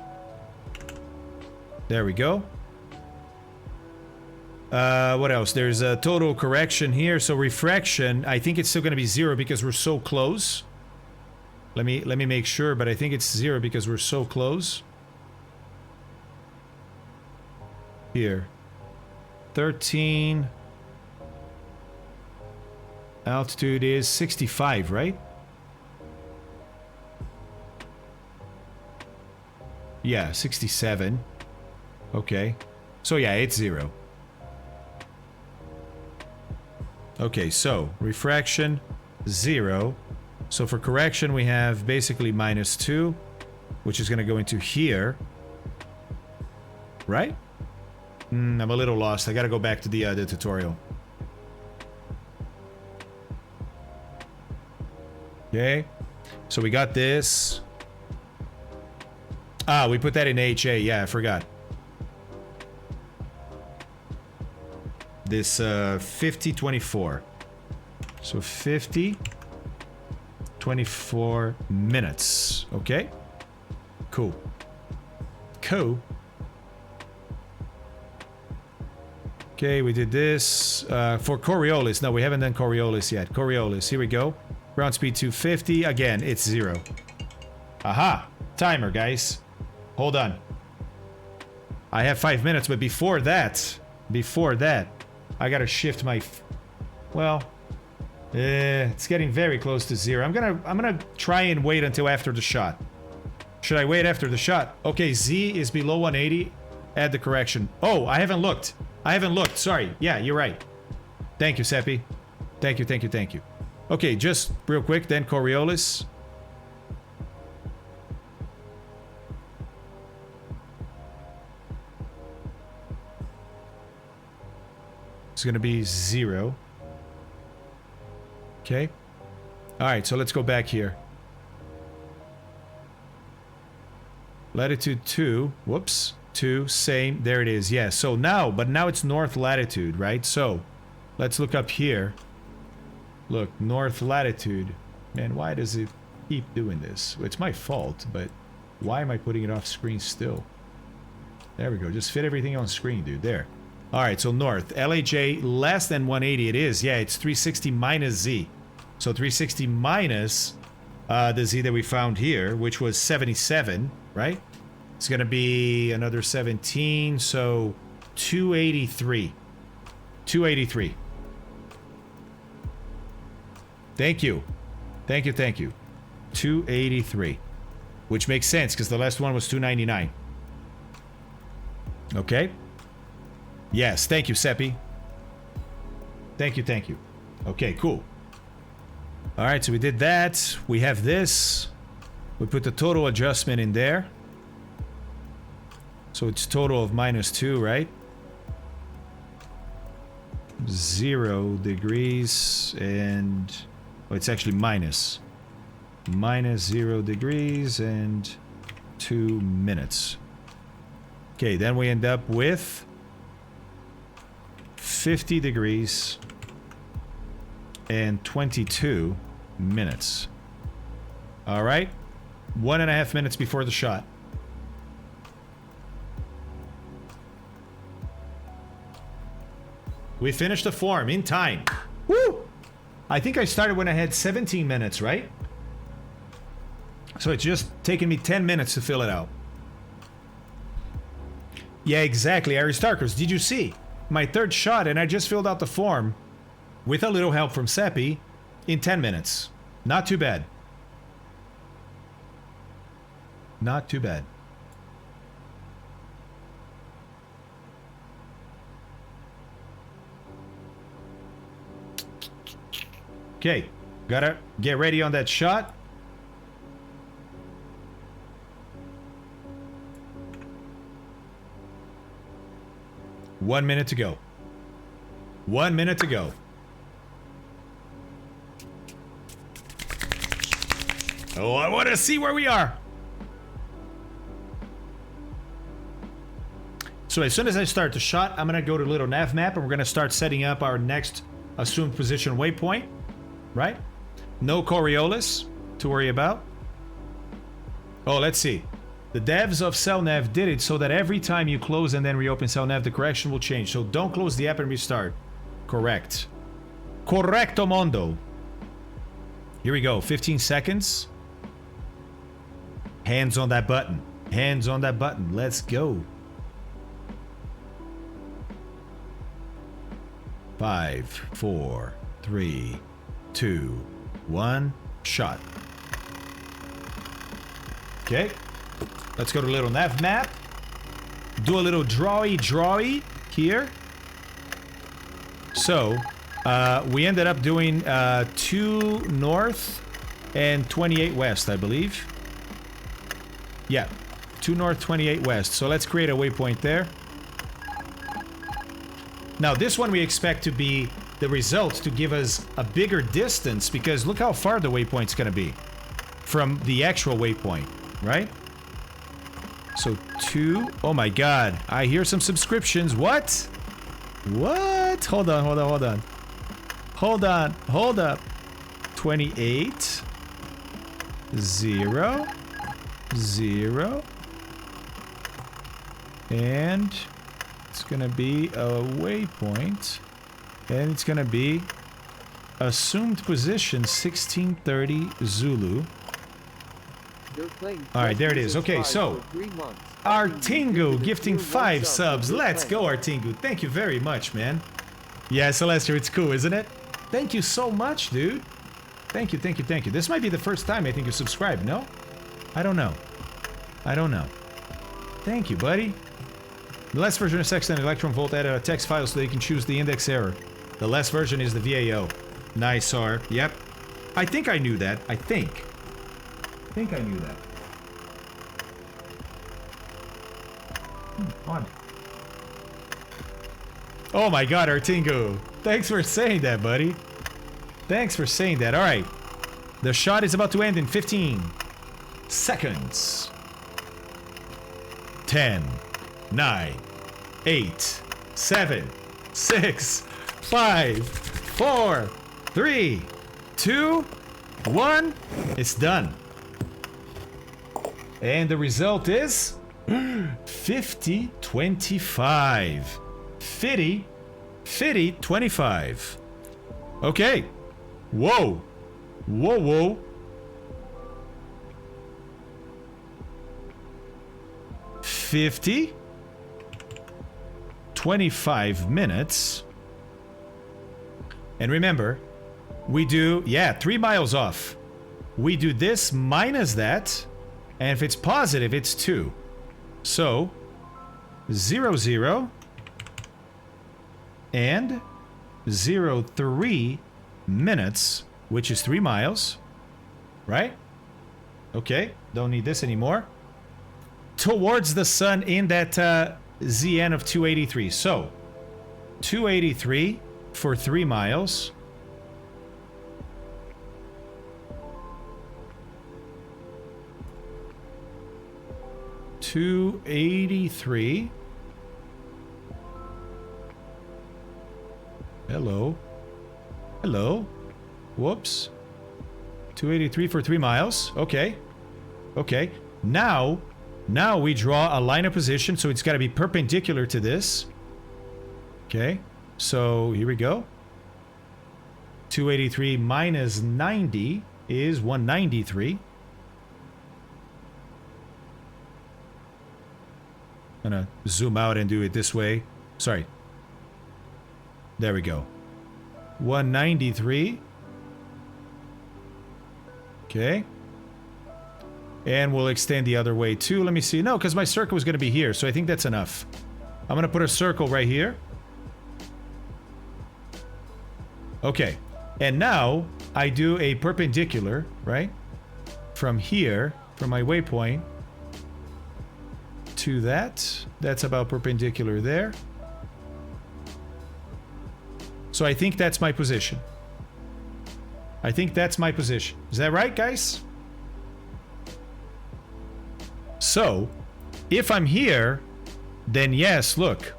There we go. What else? There's a total correction here. So refraction, I think it's still going to be 0 because we're so close. Let me make sure, but I think it's 0 because we're so close. Here. 13. Altitude is 65, right? Yeah, 67. Okay. So yeah, it's 0. Okay, so refraction 0. So for correction, we have basically -2, which is going to go into here. Right? I'm a little lost. I got to go back to the tutorial. Okay. So we got this. Ah, we put that in HA. Yeah, I forgot. This 50-24. So 50-24 minutes. Okay. Cool. Cool. Okay, we did this. For Coriolis. No, we haven't done Coriolis yet. Coriolis. Here we go. Ground speed 250. Again, it's 0. Aha. Timer, guys. Hold on. I have 5 minutes, but before that, I gotta shift my... Well, it's getting very close to 0. I'm gonna try and wait until after the shot. Should I wait after the shot? Okay, Z is below 180. Add the correction. Oh, I haven't looked. Sorry. Yeah, you're right. Thank you, Seppi. Thank you. Okay, just real quick, then Coriolis. It's gonna be 0. Okay. Alright, so let's go back here. Latitude 2. Whoops. 2. Same. There it is. Yeah. So now, but now it's north latitude, right? So let's look up here. Look, north latitude. Man, why does it keep doing this? It's my fault, but why am I putting it off screen still? There we go. Just fit everything on screen, dude. There. All right, so north. LHJ less than 180 it is. Yeah, it's 360 minus Z. So 360 minus the Z that we found here, which was 77, right? It's going to be another 17, so 283. 283. Thank you. 283. Which makes sense, because the last one was 299. Okay. Yes, thank you, Seppi. Thank you. Okay, cool. Alright, so we did that. We have this. We put the total adjustment in there. So it's total of -2, right? 0 degrees and... Oh, it's actually minus. -0 degrees and 2 minutes. Okay, then we end up with 50 degrees and 22 minutes. All right. 1.5 minutes before the shot. We finished the form in time. Woo! I think I started when I had 17 minutes, right? So it's just taken me 10 minutes to fill it out. Yeah, exactly. Aristarchus, did you see? My third shot, and I just filled out the form with a little help from Seppi in 10 minutes. Not too bad. Not too bad. Okay, gotta get ready on that shot. One minute to go. 1 minute to go. Oh, I want to see where we are. So as soon as I start the shot, I'm going to go to little nav map and we're going to start setting up our next assumed position waypoint. Right? No Coriolis to worry about. Oh, let's see. The devs of CellNav did it so that every time you close and then reopen CellNav, the correction will change. So don't close the app and restart. Correct. Correcto mondo. Here we go. 15 seconds. Hands on that button. Hands on that button. Let's go. 5, 4, 3, 2, 1. Shot. Okay. Let's go to a little nav map. Do a little drawy here. So, we ended up doing 2 north and 28 west, I believe. Yeah, 2 north, 28 west. So let's create a waypoint there. Now this one we expect to be the result to give us a bigger distance, because look how far the waypoint's gonna be from the actual waypoint, right? So 2, oh my god, I hear some subscriptions. What? What? Hold on, hold on, hold on. Hold on, hold up. 28, 0, 0, and it's gonna be a waypoint, and it's gonna be assumed position 1630 Zulu. Alright, there it is. Okay, so Artingu gifting 5 subs. Let's go, Artingu. Thank you very much, man. Yeah, Celestial, it's cool, isn't it? Thank you so much, dude. Thank you, thank you, thank you. This might be the first time I think you subscribed, no? I don't know. I don't know. Thank you, buddy. The last version of Sextant Electron Volt added a text file so that you can choose the index error. The last version is the VAO. Nice, R. Yep. I think I knew that. I think I knew that. Odd. Oh my god, Artingu. Thanks for saying that, buddy. Thanks for saying that. Alright. The shot is about to end in 15 seconds. 10, 9, 8, 7, 6, 5, 4, 3, 2, 1. It's done. And the result is 50-25. 50-25. Okay. Whoa. Whoa, whoa. $25 minutes. And remember, we do, yeah, 3 miles off. We do this minus that, and if it's positive, it's 2. So, 0, 0, and 0.3 minutes, which is 3 miles, right? Okay, don't need this anymore. Towards the sun in that ZN of 283. So, 283 for 3 miles. $283. Hello. Hello. Whoops. 283 for 3 miles. Okay. Okay. Now we draw a line of position, so it's got to be perpendicular to this. Okay. So here we go. 283 minus 90 is 193. I'm gonna zoom out and do it this way. Sorry. There we go. 193. Okay. And we'll extend the other way too. Let me see. No, because my circle is going to be here, so I think that's enough. I'm going to put a circle right here. Okay. And now I do a perpendicular, right? From here, from my waypoint to that. That's about perpendicular there. So I think that's my position. I think that's my position. Is that right, guys? So, if I'm here, then yes, look.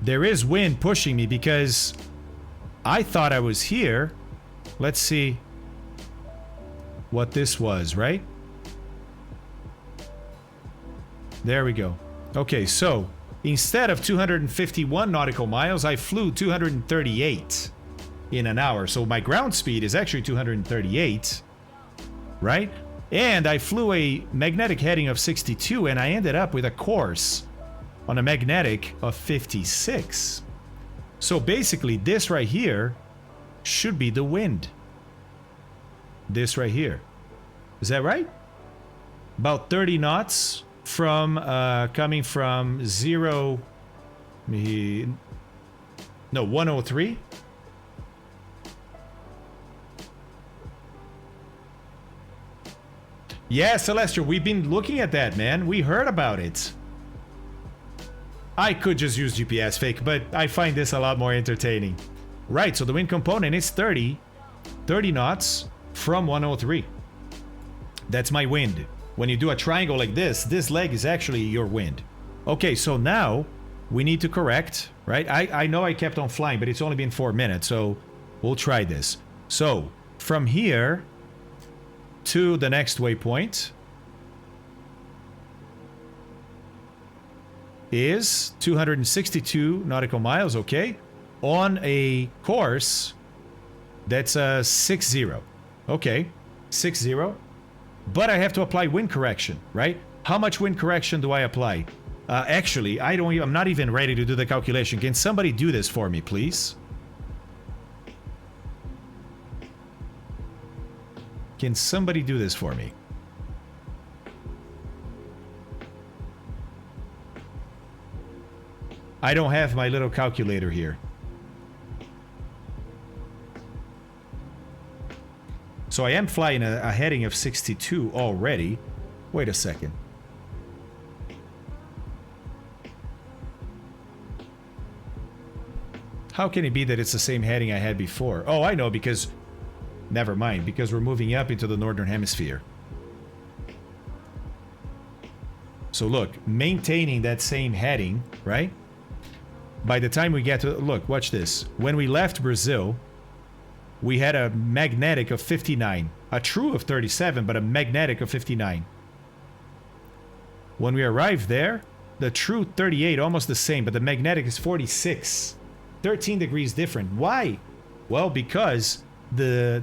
There is wind pushing me because I thought I was here. Let's see what this was, right? There we go. Okay, so instead of 251 nautical miles, I flew 238 in an hour. So my ground speed is actually 238, right? And I flew a magnetic heading of 62, and I ended up with a course on a magnetic of 56. So basically, this right here should be the wind. This right here. Is that right? About 30 knots from coming from 103. Yeah, Celestial, we've been looking at that, man. We heard about it. I could just use GPS fake, but I find this a lot more entertaining. Right, so the wind component is 30 knots from 103. That's my wind. When you do a triangle like this leg is actually your wind. Okay, so now we need to correct, right? I know I kept on flying, but it's only been 4 minutes, so we'll try this. So, from here to the next waypoint is 262 nautical miles, okay? On a course that's a 60. Okay, 60. But I have to apply wind correction, right? How much wind correction do I apply? Actually, I'm not even ready to do the calculation. Can somebody do this for me, please? Can somebody do this for me? I don't have my little calculator here. So I am flying a heading of 62 already. Wait a second. How can it be that it's the same heading I had before? Oh, I know, because... Never mind, because we're moving up into the northern hemisphere. So look, maintaining that same heading, right? By the time we get to... Look, watch this. When we left Brazil, we had a magnetic of 59. A true of 37, but a magnetic of 59. When we arrived there, the true 38, almost the same, but the magnetic is 46. 13 degrees different. Why? Well, because the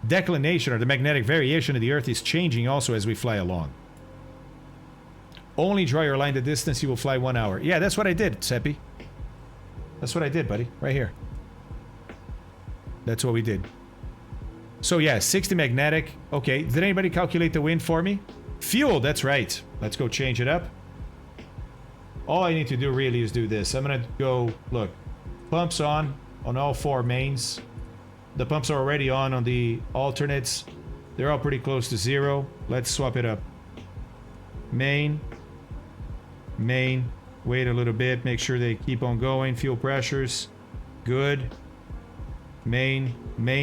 declination or the magnetic variation of the Earth is changing also as we fly along. Only draw your line the distance you will fly 1 hour. Yeah, that's what I did, Seppi. That's what I did, buddy. Right here. That's what we did. So yeah, 60 magnetic. Okay, did anybody calculate the wind for me? Fuel, that's right. Let's go change it up. All I need to do really is do this. I'm gonna go, look, pumps on all 4 mains. The pumps are already on the alternates. They're all pretty close to 0. Let's swap it up. Main. Wait a little bit. Make sure they keep on going. Fuel pressures. Good. Main.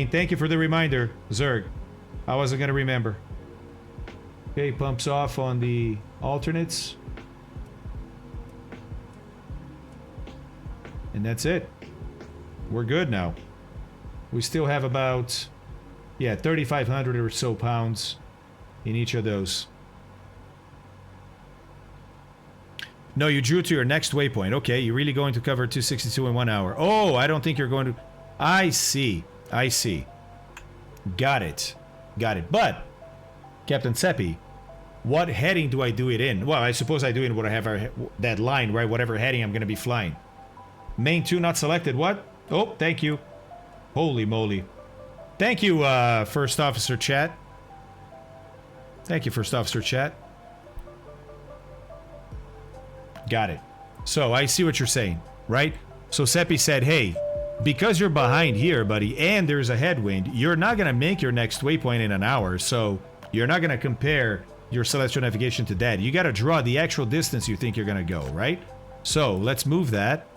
Thank you for the reminder, Zerg. I wasn't going to remember. Okay, pumps off on the alternates. And that's it. We're good now. We still have about, yeah, 3,500 or so pounds in each of those. No, you drew to your next waypoint. Okay, you're really going to cover 262 in 1 hour. Oh, I don't think you're going to... I see. Got it. But, Captain Seppi, what heading do I do it in? Well, I suppose I do it when I have that line, right? Whatever heading I'm going to be flying. Main 2 not selected. What? Oh, thank you. Holy moly. Thank you, First Officer Chat. Thank you, First Officer Chat. Got it. So, I see what you're saying, right? So, Seppi said, hey, because you're behind here, buddy, and there's a headwind, you're not going to make your next waypoint in an hour, so you're not going to compare your celestial navigation to that. You got to draw the actual distance you think you're going to go, right? So, let's move that.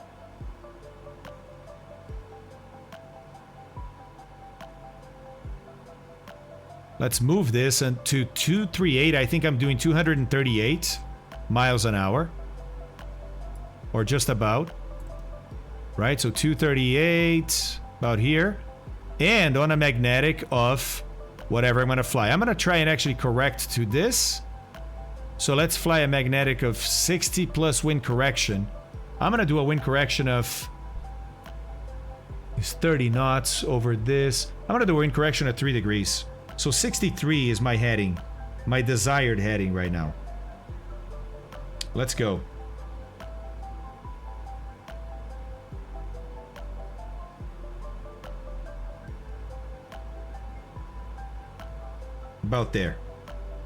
Let's move this to 238. I think I'm doing 238 miles an hour. Or just about. Right, so 238, about here. And on a magnetic of whatever I'm going to fly. I'm going to try and actually correct to this. So let's fly a magnetic of 60 plus wind correction. I'm going to do a wind correction of... It's 30 knots over this. I'm going to do a wind correction of 3 degrees. So 63 is my heading. My desired heading right now. Let's go. About there.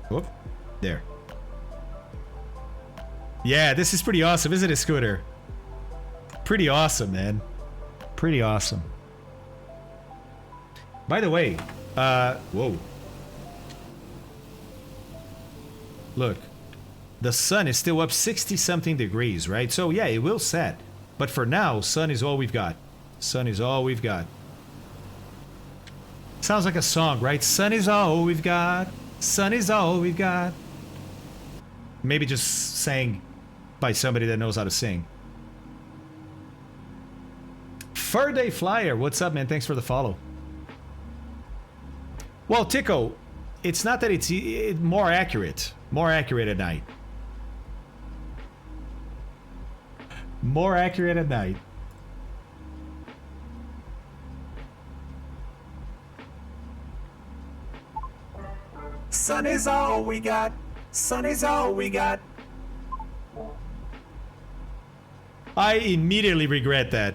Whoop. There. Yeah, this is pretty awesome, isn't it, Scooter? Pretty awesome, man. Pretty awesome. By the way, whoa. Look. The sun is still up 60-something degrees, right? So yeah, it will set. But for now, sun is all we've got. Sun is all we've got. Sounds like a song, right? Sun is all we've got. Sun is all we've got. Maybe just sang by somebody that knows how to sing. Fur Day Flyer, what's up, man? Thanks for the follow. Well, Tico, it's not that it's more accurate. More accurate at night. More accurate at night. Sun is all we got. Sun is all we got. I immediately regret that.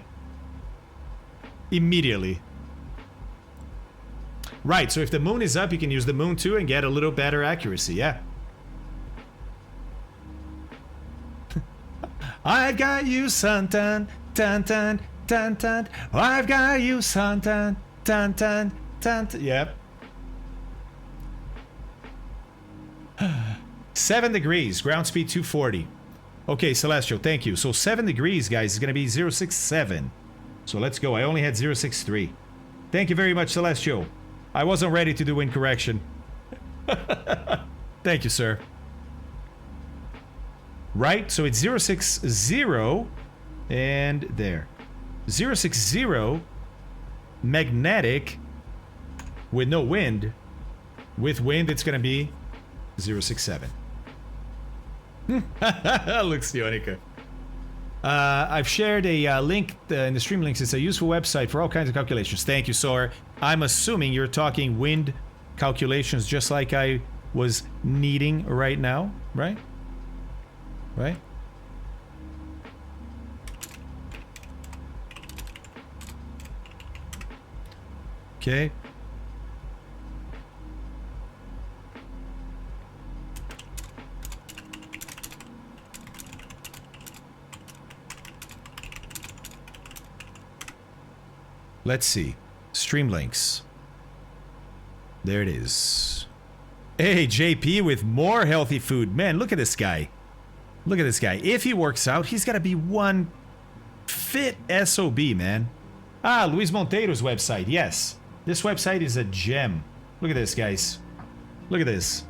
Immediately. Right, so if the moon is up, you can use the moon too and get a little better accuracy, yeah. I've got you, suntan, tan tan, tan tan. I've got you, suntan, tan tan, tan. Yep. 7 degrees, ground speed 240. Okay, Celestial, thank you. So 7 degrees, guys, is going to be 067. So let's go. I only had 063. Thank you very much, Celestial. I wasn't ready to do wind correction. Thank you, sir. Right, so it's 060 and there. 060 magnetic with no wind. With wind, it's going to be 067. Looks Ionica. I've shared a link in the stream links. It's a useful website for all kinds of calculations. Thank you, Sor. I'm assuming you're talking wind calculations just like I was needing right now, right? Right? Okay. Let's see. Stream links. There it is. Hey, JP with more healthy food. Man, look at this guy. Look at this guy. If he works out, he's got to be one fit SOB, man. Ah, Luis Monteiro's website. Yes. This website is a gem. Look at this, guys. Look at this.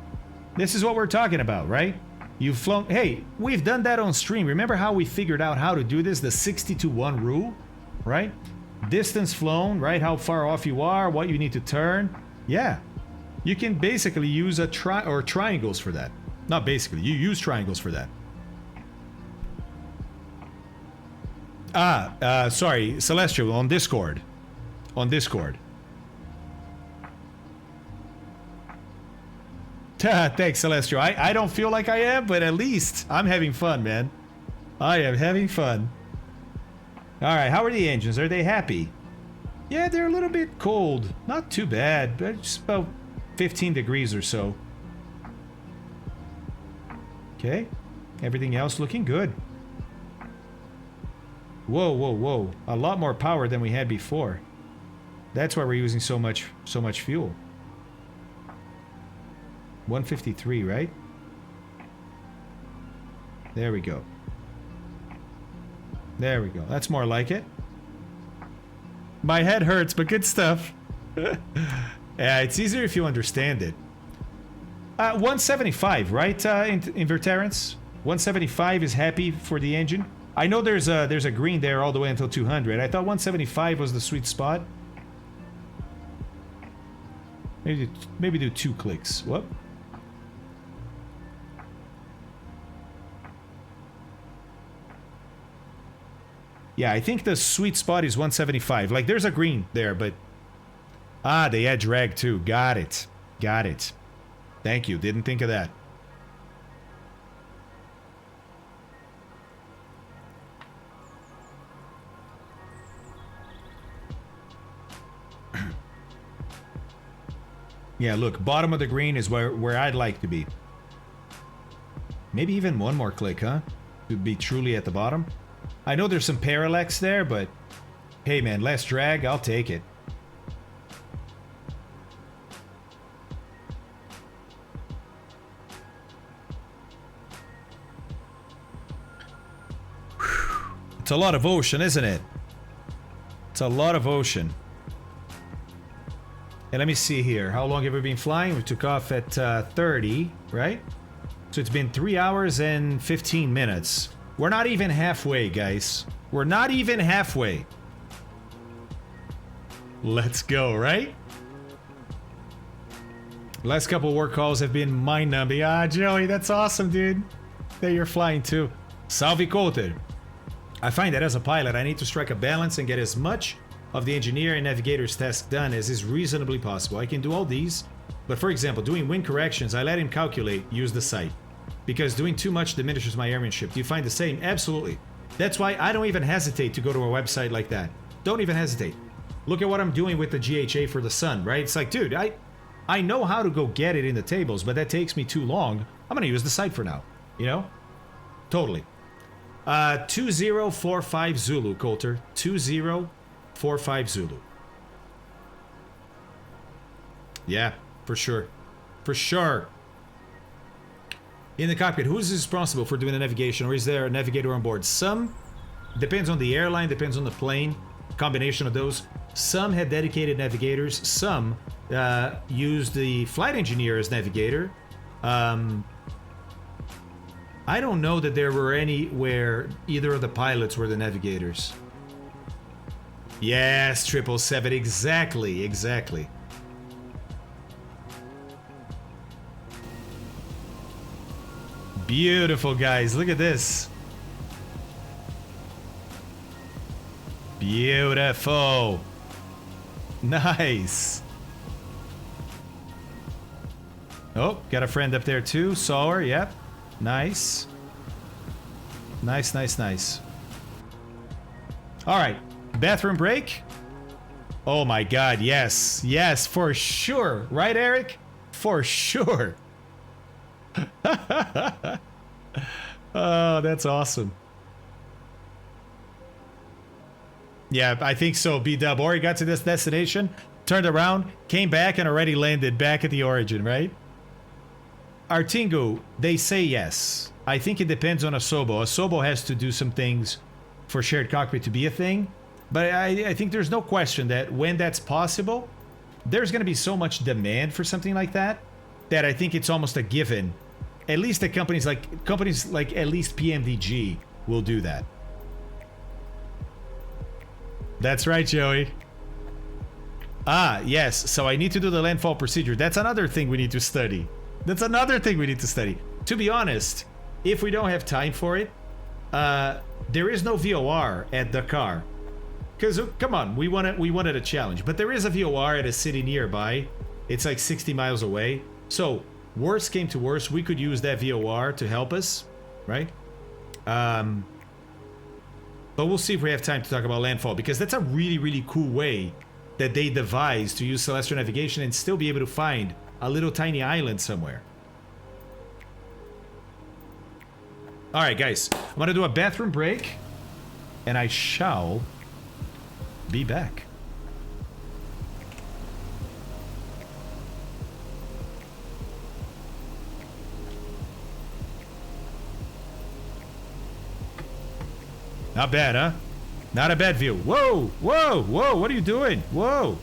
This is what we're talking about, right? You've flown... Hey, we've done that on stream. Remember how we figured out how to do this? The 60-to-1 rule, right? Distance flown, right? How far off you are, what you need to turn. Yeah. You can basically use a triangles for that. Not basically. You use triangles for that. Sorry, Celestial, on Discord. On Discord. Thanks, Celestial. I don't feel like I am, but at least I'm having fun, man. I am having fun. Alright, how are the engines? Are they happy? Yeah, they're a little bit cold. Not too bad, but just about 15 degrees or so. Okay. Everything else looking good. Whoa, whoa, whoa. A lot more power than we had before. That's why we're using so much fuel. 153, right? There we go. There we go. That's more like it. My head hurts, but good stuff. Yeah, it's easier if you understand it. 175, right, Inverterance? 175 is happy for the engine. I know there's a green there all the way until 200. I thought 175 was the sweet spot. Maybe do 2 clicks. Whoop. Yeah, I think the sweet spot is 175. Like, there's a green there, but... Ah, they add drag too. Got it. Got it. Thank you. Didn't think of that. Yeah, look. Bottom of the green is where I'd like to be. Maybe even one more click, huh? To be truly at the bottom. I know there's some parallax there, but hey man, less drag, I'll take it. It's a lot of ocean, isn't it? It's a lot of ocean. And let me see here. How long have we been flying? We took off at 30, right? So it's been 3 hours and 15 minutes. We're not even halfway, guys. We're not even halfway. Let's go, right? Last couple work calls have been mind-numbing. Ah, Joey, that's awesome, dude. That you're flying too. Salve, Coulter. I find that as a pilot, I need to strike a balance and get as much of the engineer and navigator's task done as is reasonably possible. I can do all these, but for example, doing wind corrections, I let him calculate, use the sight. Because doing too much diminishes my airmanship. Do you find the same? Absolutely. That's why I don't even hesitate to go to a website like that. Don't even hesitate. Look at what I'm doing with the GHA for the sun, right? It's like, dude, I know how to go get it in the tables, but that takes me too long. I'm gonna use the site for now, you know? Totally. 2045 Zulu, Coulter. 2045 Zulu. Yeah, for sure. For sure. In the cockpit, who is responsible for doing the navigation, or is there a navigator on board? Some, depends on the airline, depends on the plane, combination of those. Some had dedicated navigators, some used the flight engineer as navigator. I don't know that there were any where either of the pilots were the navigators. Yes, 777, exactly, exactly. Beautiful, guys, look at this. Beautiful. Nice. Oh, got a friend up there too, saw her, yep. Nice. Nice, nice, nice. All right, bathroom break. Oh my God, yes, yes, for sure. Right, Eric? For sure. Oh, that's awesome. Yeah, I think so, B-Dub. Or he got to this destination, turned around, came back, and already landed back at the origin, right? Artingo, they say yes. I think it depends on Asobo. Asobo has to do some things for shared cockpit to be a thing. But I think there's no question that when that's possible, there's going to be so much demand for something like that, that I think it's almost a given. At least the companies like at least PMDG will do that. That's right, Joey. Ah, yes. So I need to do the landfall procedure. That's another thing we need to study. That's another thing we need to study. To be honest, if we don't have time for it, there is no VOR at Dakar. Because, come on, we wanted a challenge. But there is a VOR at a city nearby. It's like 60 miles away. So, worst came to worst, we could use that VOR to help us, right? But we'll see if we have time to talk about landfall, because that's a really, really cool way that they devised to use celestial navigation and still be able to find a little tiny island somewhere. All right, guys, I'm gonna do a bathroom break, and I shall be back. Not bad, huh? Not a bad view. Whoa, whoa, whoa, what are you doing? Whoa,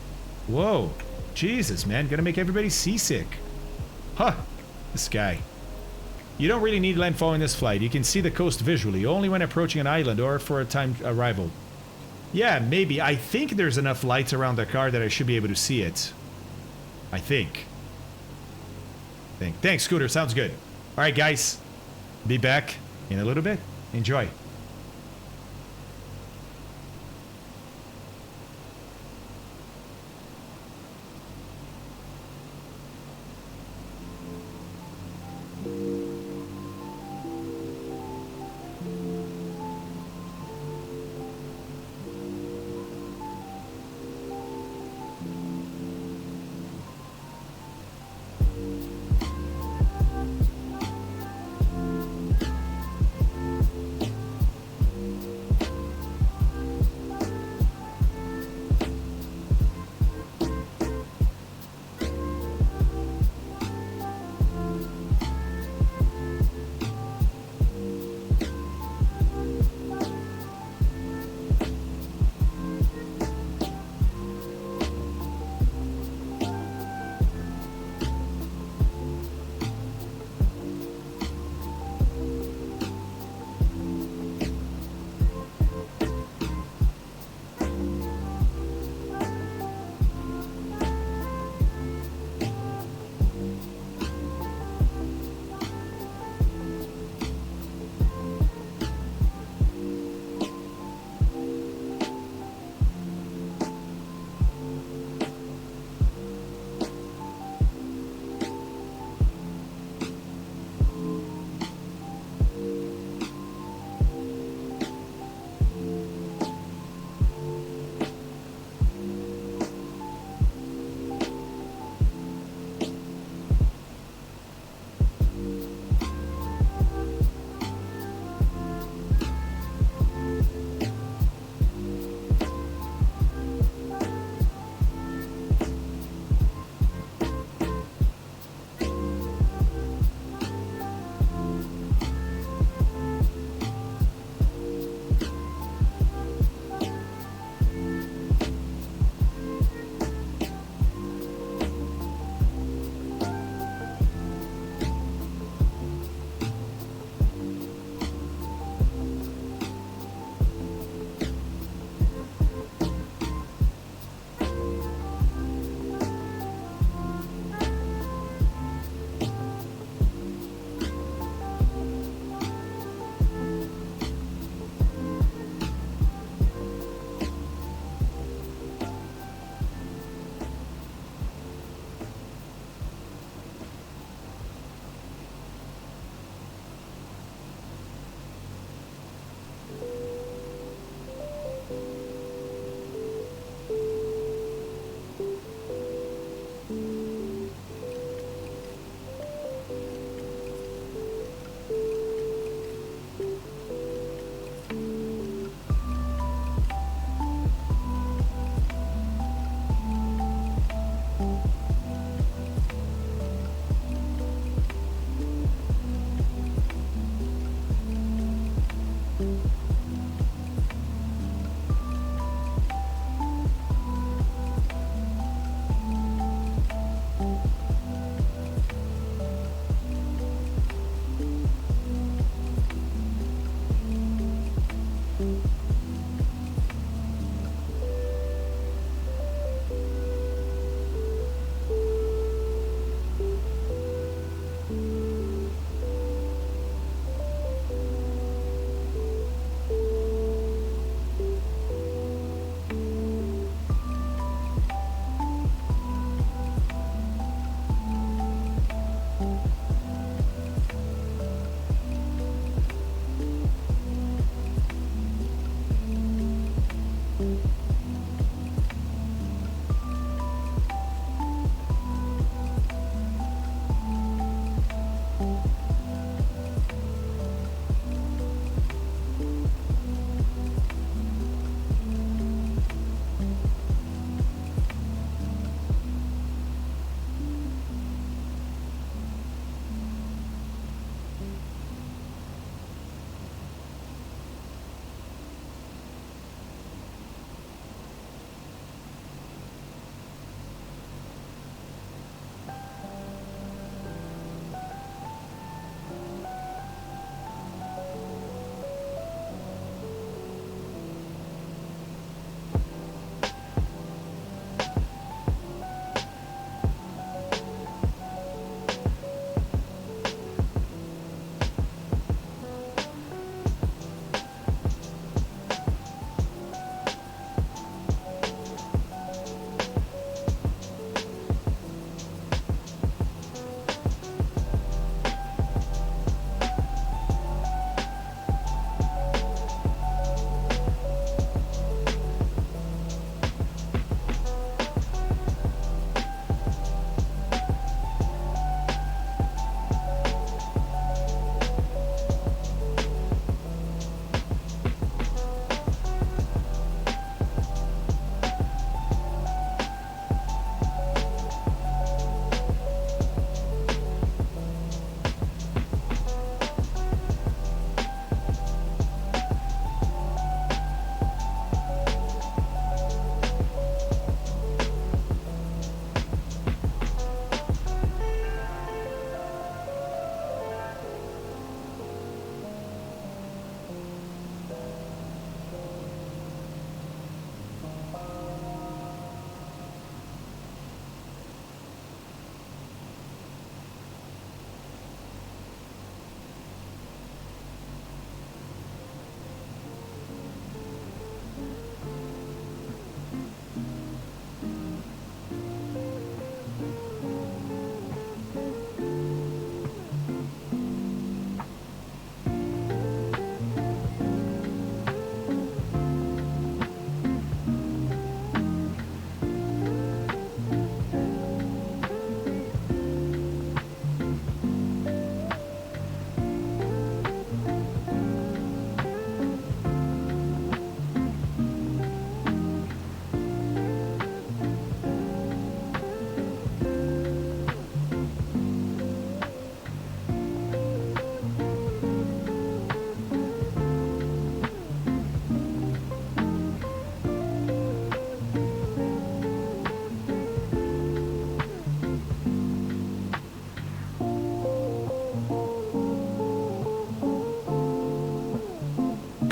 whoa. Jesus, man, gonna make everybody seasick. Huh, this guy. You don't really need landfall in this flight. You can see the coast visually, only when approaching an island or for a timed arrival. Yeah, maybe. I think there's enough lights around the car that I should be able to see it. I think. Thanks, Scooter. Sounds good. All right, guys. Be back in a little bit. Enjoy.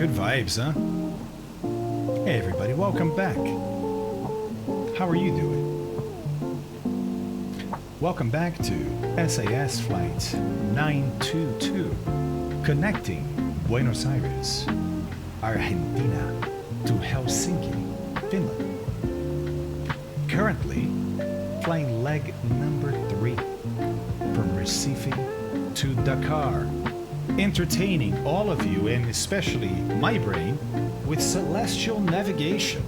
Good vibes, huh? Hey everybody, welcome back. How are you doing? Welcome back to SAS Flight 922, connecting Buenos Aires, Argentina to Helsinki, Finland. Currently, flying leg number 3 from Recife to Dakar, entertaining all of you and especially my brain with celestial navigation.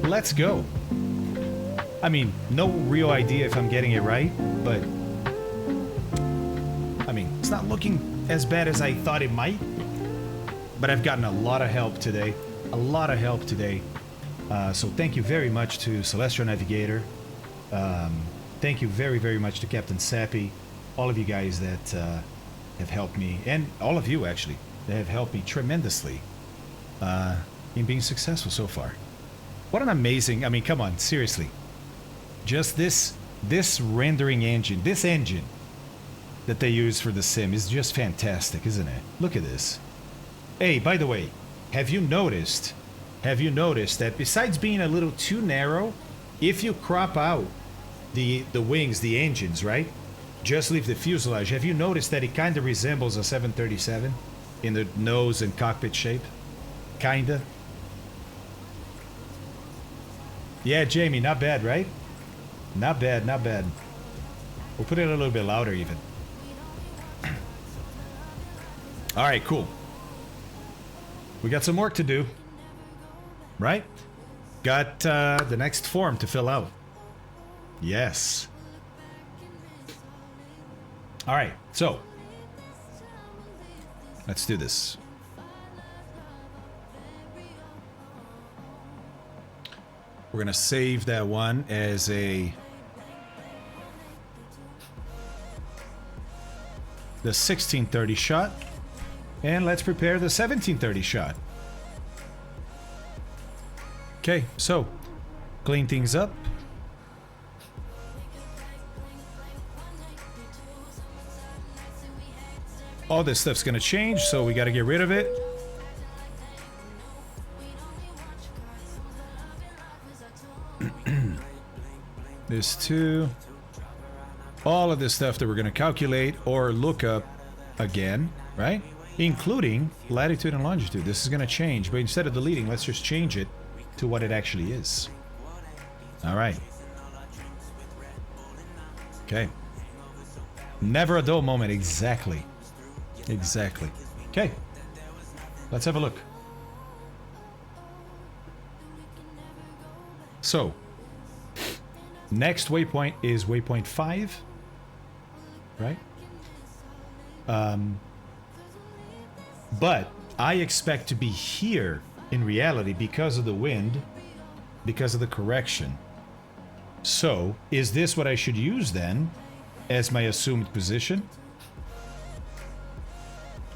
Let's go. I mean, no real idea if I'm getting it right, but I mean, it's not looking as bad as I thought it might, but I've gotten a lot of help today. So thank you very much to Celestial Navigator. Thank you very, very much to Captain Sappy, all of you guys that have helped me, and all of you actually, that have helped me tremendously in being successful so far. What an amazing, I mean, come on, seriously. Just this rendering engine, this engine that they use for the sim is just fantastic, isn't it? Look at this. Hey, by the way, have you noticed that besides being a little too narrow, if you crop out the wings, the engines, right? Just leave the fuselage. Have you noticed that it kind of resembles a 737 in the nose and cockpit shape? Kinda. Yeah, Jamie, not bad, right? Not bad, not bad. We'll put it a little bit louder even. All right, cool. We got some work to do, right? Got the next form to fill out. Yes. All right, so let's do this. We're gonna save that one as the 1630 shot, and let's prepare the 1730 shot. Okay, so clean things up. All this stuff's gonna change, so we gotta get rid of it. This too. All of this stuff that we're gonna calculate or look up again, right? Including latitude and longitude. This is gonna change, but instead of deleting, let's just change it to what it actually is. All right. Okay. Never a dull moment. Exactly. Exactly. Okay. Let's have a look. So, next waypoint is waypoint 5, right? But I expect to be here in reality because of the wind, because of the correction. So, is this what I should use then as my assumed position?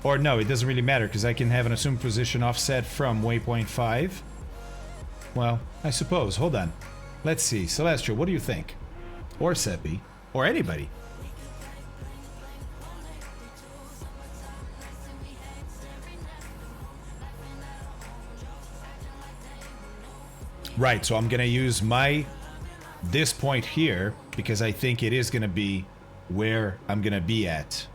Or no, it doesn't really matter because I can have an assumed position offset from waypoint 5. Well, I suppose. Hold on. Let's see. Celestial, what do you think? Or Seppi. Or anybody. Right, so I'm going to use this point here because I think it is going to be where I'm going to be at.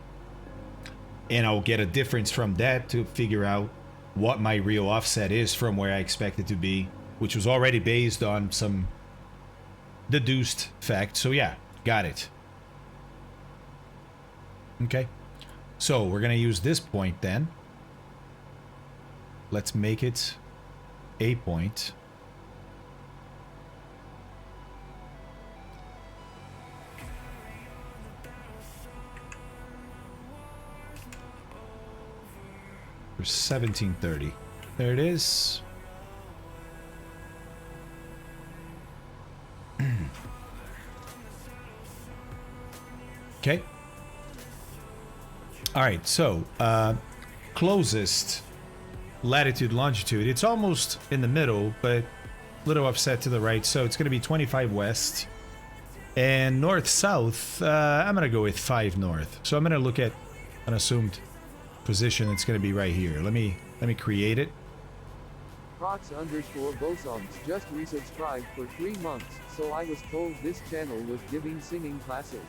And I'll get a difference from that to figure out what my real offset is from where I expect it to be, which was already based on some deduced fact. So yeah, got it. Okay. So we're going to use this point then. Let's make it a point. For 1730. There it is. Okay. All right, so closest latitude, longitude. It's almost in the middle, but a little offset to the right. So it's going to be 25 west. And north-south, I'm going to go with 5 north. So I'm going to look at an assumed position. It's going to be right here. Let me Let me create it. Prox_bosons just resubscribed for 3 months, so I was told this channel was giving singing classes.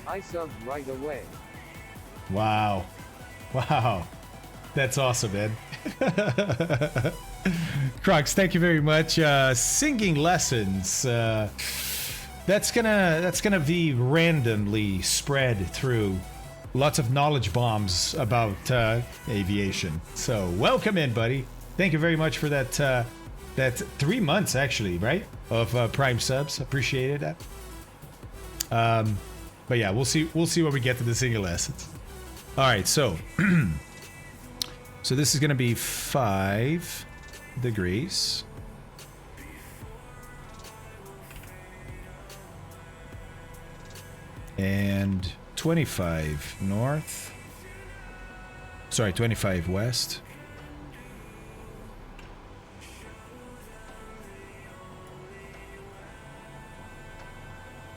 I subbed right away. Wow. Wow. That's awesome, man. Crocs, thank you very much. Singing lessons. That's gonna be randomly spread through lots of knowledge bombs about aviation. So welcome in, buddy. Thank you very much for that. That 3 months actually, right? Of Prime subs. Appreciated that. But yeah, we'll see when we get to the singing lessons. All right, so so this is gonna be 5 degrees. And 25 north. Sorry, 25 west.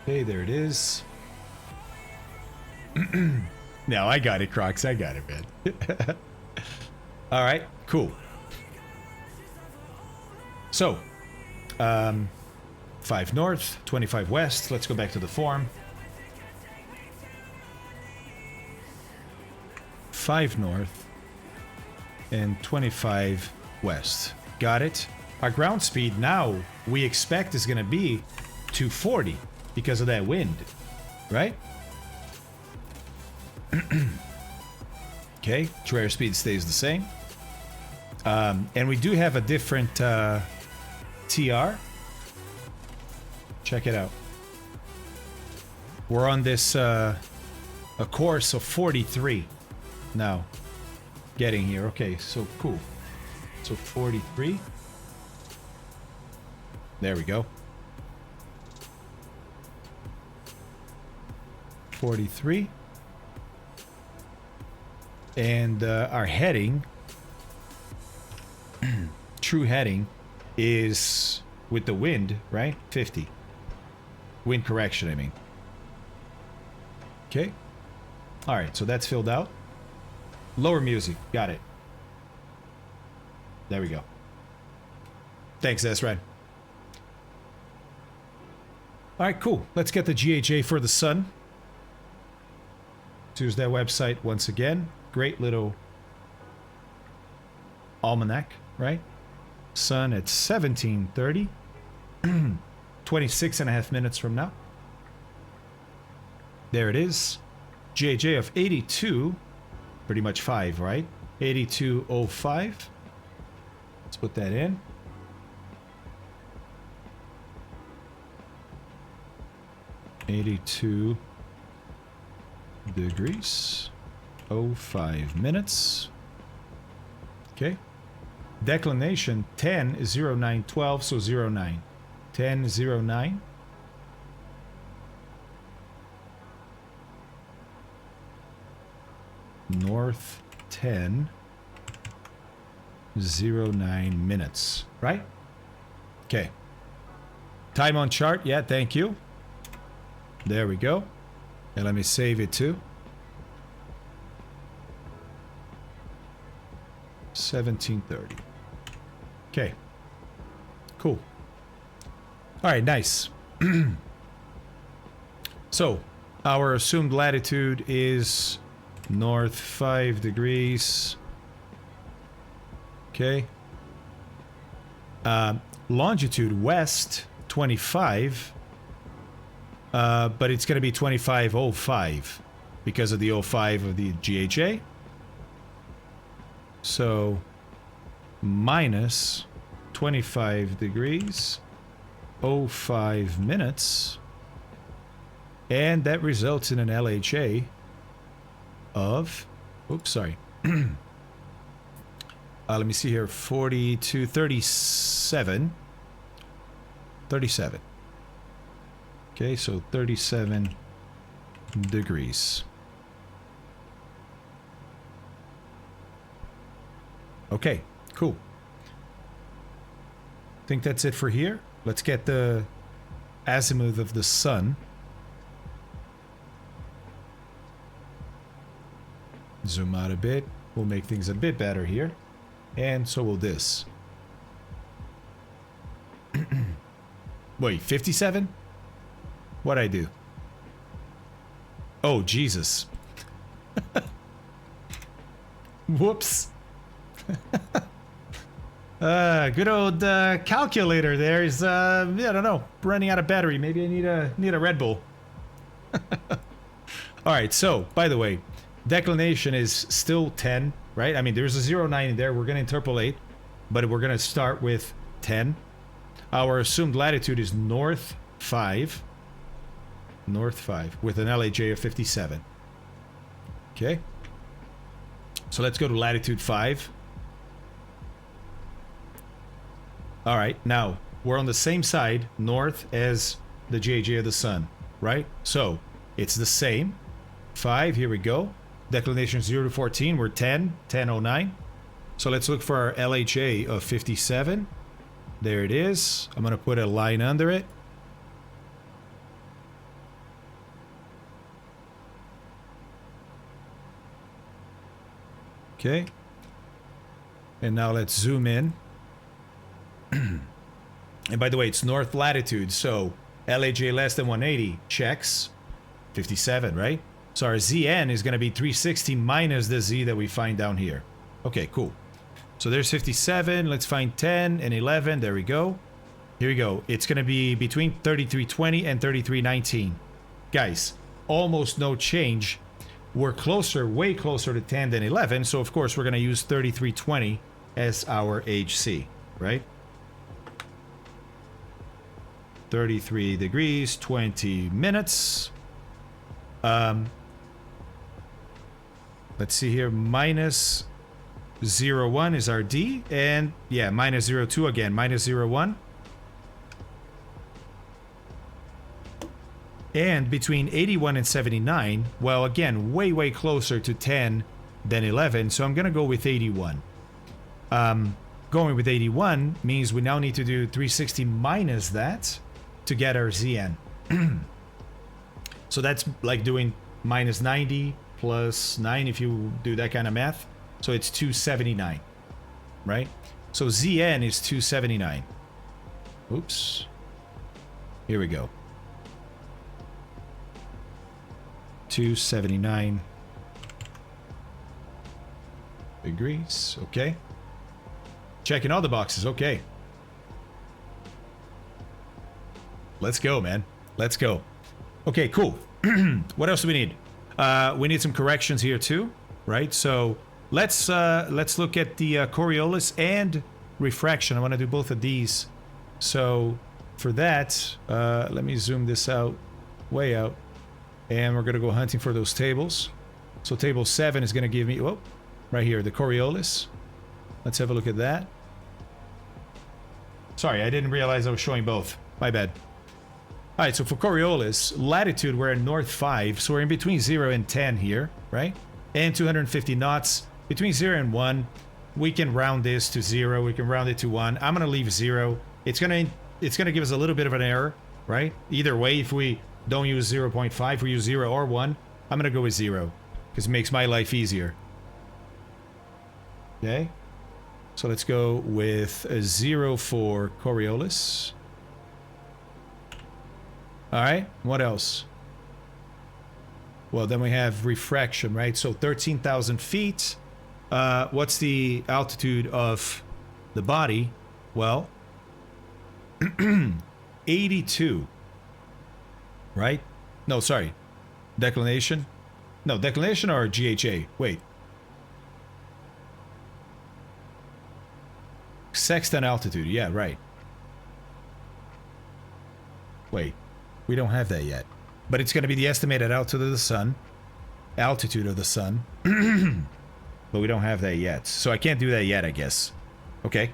Okay, there it is. No, I got it, Crocs. I got it, man. All right, cool. So, 5 north, 25 west. Let's go back to the form. 5 north and 25 west. Got it. Our ground speed now we expect is going to be 240 because of that wind, right? Okay, true airspeed stays the same. And we do have a different TR. Check it out. We're on this a course of 43 now. Getting here. Okay, so cool. So 43. There we go. 43. And our heading, true heading, is with the wind, right? 50. Wind correction, I mean. Okay. All right, so that's filled out. Lower music. Got it. There we go. Thanks, Ezra. All right, cool. Let's get the GHA for the sun. Choose that website once again. Great little almanac, right? Sun at 17:30. 26 and a half minutes from now. There it is. GHA of 82. Pretty much 5, right? 82.05. Let's put that in. (82 degrees, 05 minutes). Okay. Declination 10:09:12, so 09. 10:09. North 10:09 minutes, right? Okay. Time on chart, yeah, thank you. There we go. And let me save it too. 17:30. Okay. Cool. All right, nice. So, our assumed latitude is north 5 degrees. Okay. Longitude west 25. But it's going to be 25.05 because of the 05 of the GHA. So, minus 25 degrees, 05 minutes. And that results in an LHA of, oops, sorry. Let me see here, 42, 37. 37. Okay, so 37 degrees. Okay, cool. I think that's it for here. Let's get the azimuth of the sun. Zoom out a bit. We'll make things a bit better here. And so will this. Wait, 57? What'd I do? Oh, Jesus. Whoops. Good old calculator there is, I don't know, running out of battery. Maybe I need a Red Bull. All right, so, by the way, declination is still 10, right? I mean, there's a 0.9 in there. We're going to interpolate, but we're going to start with 10. Our assumed latitude is north 5. North 5 with an LHJ of 57. Okay. So let's go to latitude 5. All right, now we're on the same side, north, as the JJ of the sun, right? So it's the same. 5, here we go. Declination 0 to 14, we're 10, 10.09. So let's look for our LHA of 57. There it is. I'm going to put a line under it. Okay. And now let's zoom in. And by the way, it's north latitude, so LHJ less than 180 checks 57, right? So our ZN is going to be 360 minus the Z that we find down here. Okay, cool. So there's 57. Let's find 10 and 11. There we go. Here we go. It's going to be between 3320 and 3319. Guys, almost no change. We're closer, way closer to 10 than 11. So, of course, we're going to use 3320 as our HC, right? 33 degrees, 20 minutes. Let's see here. Minus 0.1 is our D. And, yeah, minus 0.2 again. Minus 0.1. And between 81 and 79, well, again, way, way closer to 10 than 11. So I'm going to go with 81. Going with 81 means we now need to do 360 minus that to get our ZN. So that's like doing minus 90 plus 9 if you do that kind of math. So it's 279, right? So ZN is 279. Oops. Here we go. 279 degrees. Okay. Checking all the boxes. Okay. Let's go, man. Let's go. Okay, cool. What else do we need? We need some corrections here too, right? So let's look at the Coriolis and refraction. I want to do both of these. So for that, let me zoom this out, way out. And we're going to go hunting for those tables. So table 7 is going to give me, oh, right here, the Coriolis. Let's have a look at that. Sorry, I didn't realize I was showing both. My bad. All right, so for Coriolis, latitude, we're in north 5. So we're in between 0 and 10 here, right? And 250 knots. Between 0 and 1, we can round this to 0. We can round it to 1. I'm going to leave 0. It's going to give us a little bit of an error, right? Either way, if we don't use 0.5, we use 0 or 1. I'm going to go with 0 because it makes my life easier. Okay. So let's go with a 0 for Coriolis. All right. What else? Well, then we have refraction, right? So 13,000 feet. What's the altitude of the body? Well, 82. Right? No, sorry. Declination? No, declination or GHA? Wait. Sextant altitude. Yeah, right. Wait. We don't have that yet. But it's going to be the estimated altitude of the sun. Altitude of the sun. But we don't have that yet. So I can't do that yet, I guess. Okay.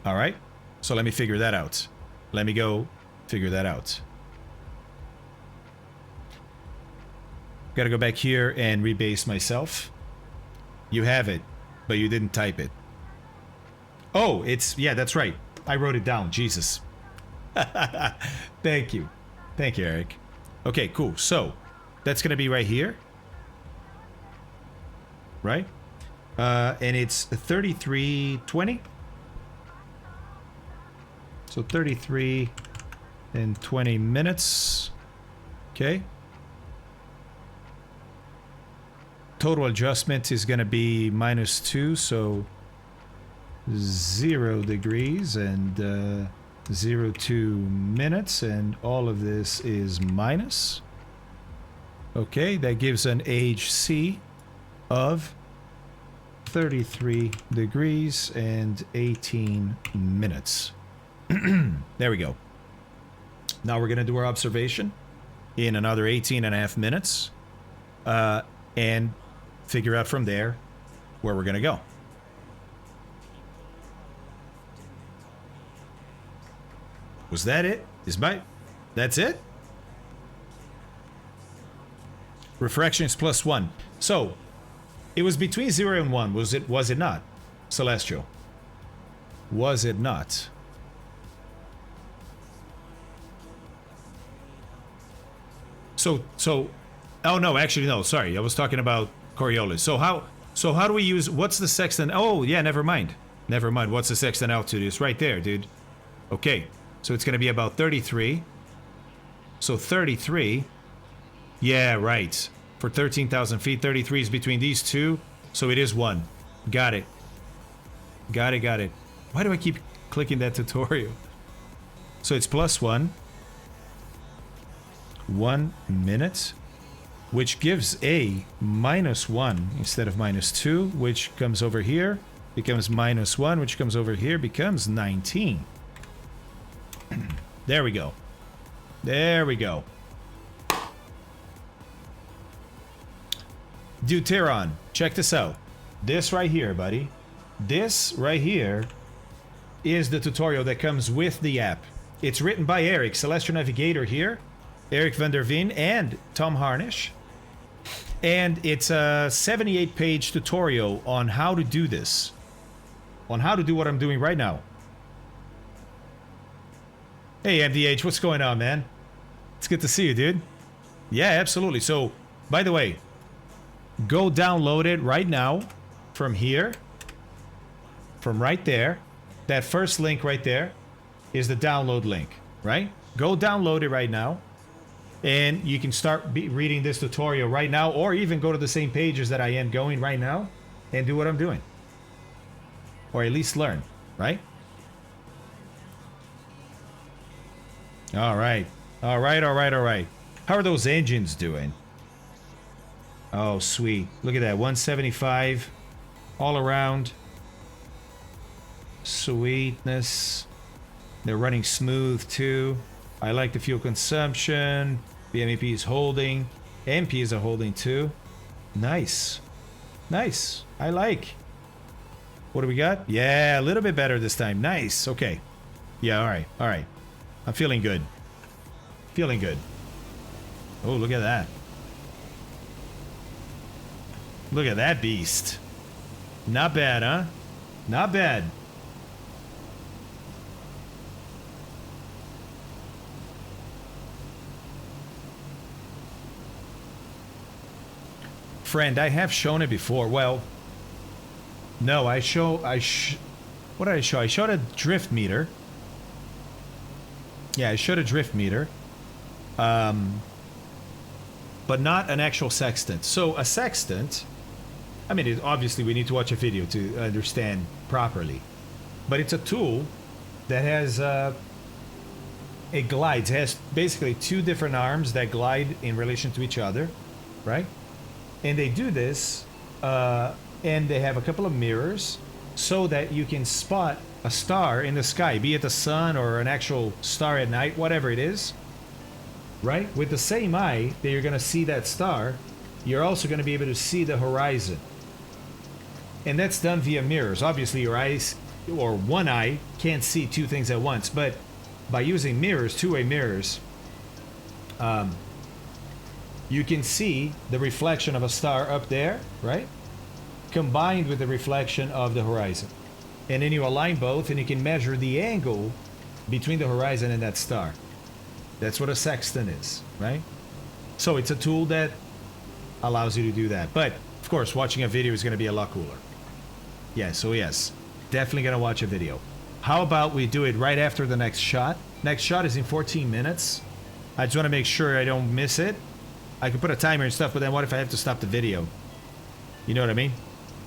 All right. So let me figure that out. Let me go figure that out. Gotta go back here and rebase myself. You have it, but you didn't type it. Oh, it's, yeah, that's right. I wrote it down. Jesus. Thank you. Thank you, Eric. Okay, cool. So that's gonna be right here. Right? And it's 33:20. So 33 and 20 minutes. Okay. Total adjustment is going to be -2, so 0 degrees and 0 minutes, and all of this is minus. Okay, that gives an HC of 33 degrees and 18 minutes. There we go. Now we're going to do our observation in another 18.5 minutes and figure out from there where we're going to go. Was that it? That's it? Refraction is +1. So, it was between 0 and 1. Was it not? Celestial. Was it not? So, oh no, actually no, sorry. I was talking about Coriolis. So how do we use, what's the sextant? Oh, yeah, never mind. Never mind. What's the sextant altitude? It's right there, dude. Okay. So it's going to be about 33. So 33. Yeah, right. For 13,000 feet, 33 is between these two. So it is 1. Got it. Got it. Why do I keep clicking that tutorial? So it's +1. 1 minute, which gives a -1 instead of -2, which comes over here, becomes -1, which comes over here, becomes 19. There we go. There we go. Deuteron, check this out. This right here, buddy. This right here is the tutorial that comes with the app. It's written by Eric, Celestial Navigator here. Eric van der Veen and Tom Harnish. And it's a 78-page tutorial on how to do this. On how to do what I'm doing right now. Hey, MDH, what's going on, man? It's good to see you, dude. Yeah, absolutely. So, by the way, go download it right now from here. From right there. That first link right there is the download link, right? Go download it right now. And you can start reading this tutorial right now, or even go to the same pages that I am going right now and do what I'm doing. Or at least learn, right? All right. All right. How are those engines doing? Oh, sweet. Look at that. 175 all around. Sweetness. They're running smooth too. I like the fuel consumption. BMEP is holding. MPs are holding too. Nice. Nice. I like. What do we got? Yeah, a little bit better this time. Nice. Okay. Yeah, alright. Alright. I'm feeling good. Feeling good. Oh, look at that. Look at that beast. Not bad, huh? Not bad. Friend, I have shown it before. Well, no, what did I show? I showed a drift meter. Yeah, I showed a drift meter. But not an actual sextant. So a sextant, I mean, obviously we need to watch a video to understand properly. But it's a tool that has, it glides. It has basically two different arms that glide in relation to each other, right? And they do this, and they have a couple of mirrors so that you can spot a star in the sky, be it the sun or an actual star at night, whatever it is, right? With the same eye that you're going to see that star, you're also going to be able to see the horizon. And that's done via mirrors. Obviously, your eyes, or one eye, can't see two things at once, but by using mirrors, two-way mirrors, you can see the reflection of a star up there, right? Combined with the reflection of the horizon. And then you align both and you can measure the angle between the horizon and that star. That's what a sextant is, right? So it's a tool that allows you to do that. But, of course, watching a video is going to be a lot cooler. Yes, oh yes. Definitely gonna watch a video. How about we do it right after the next shot? Next shot is in 14 minutes. I just want to make sure I don't miss it. I can put a timer and stuff, but then what if I have to stop the video? You know what I mean?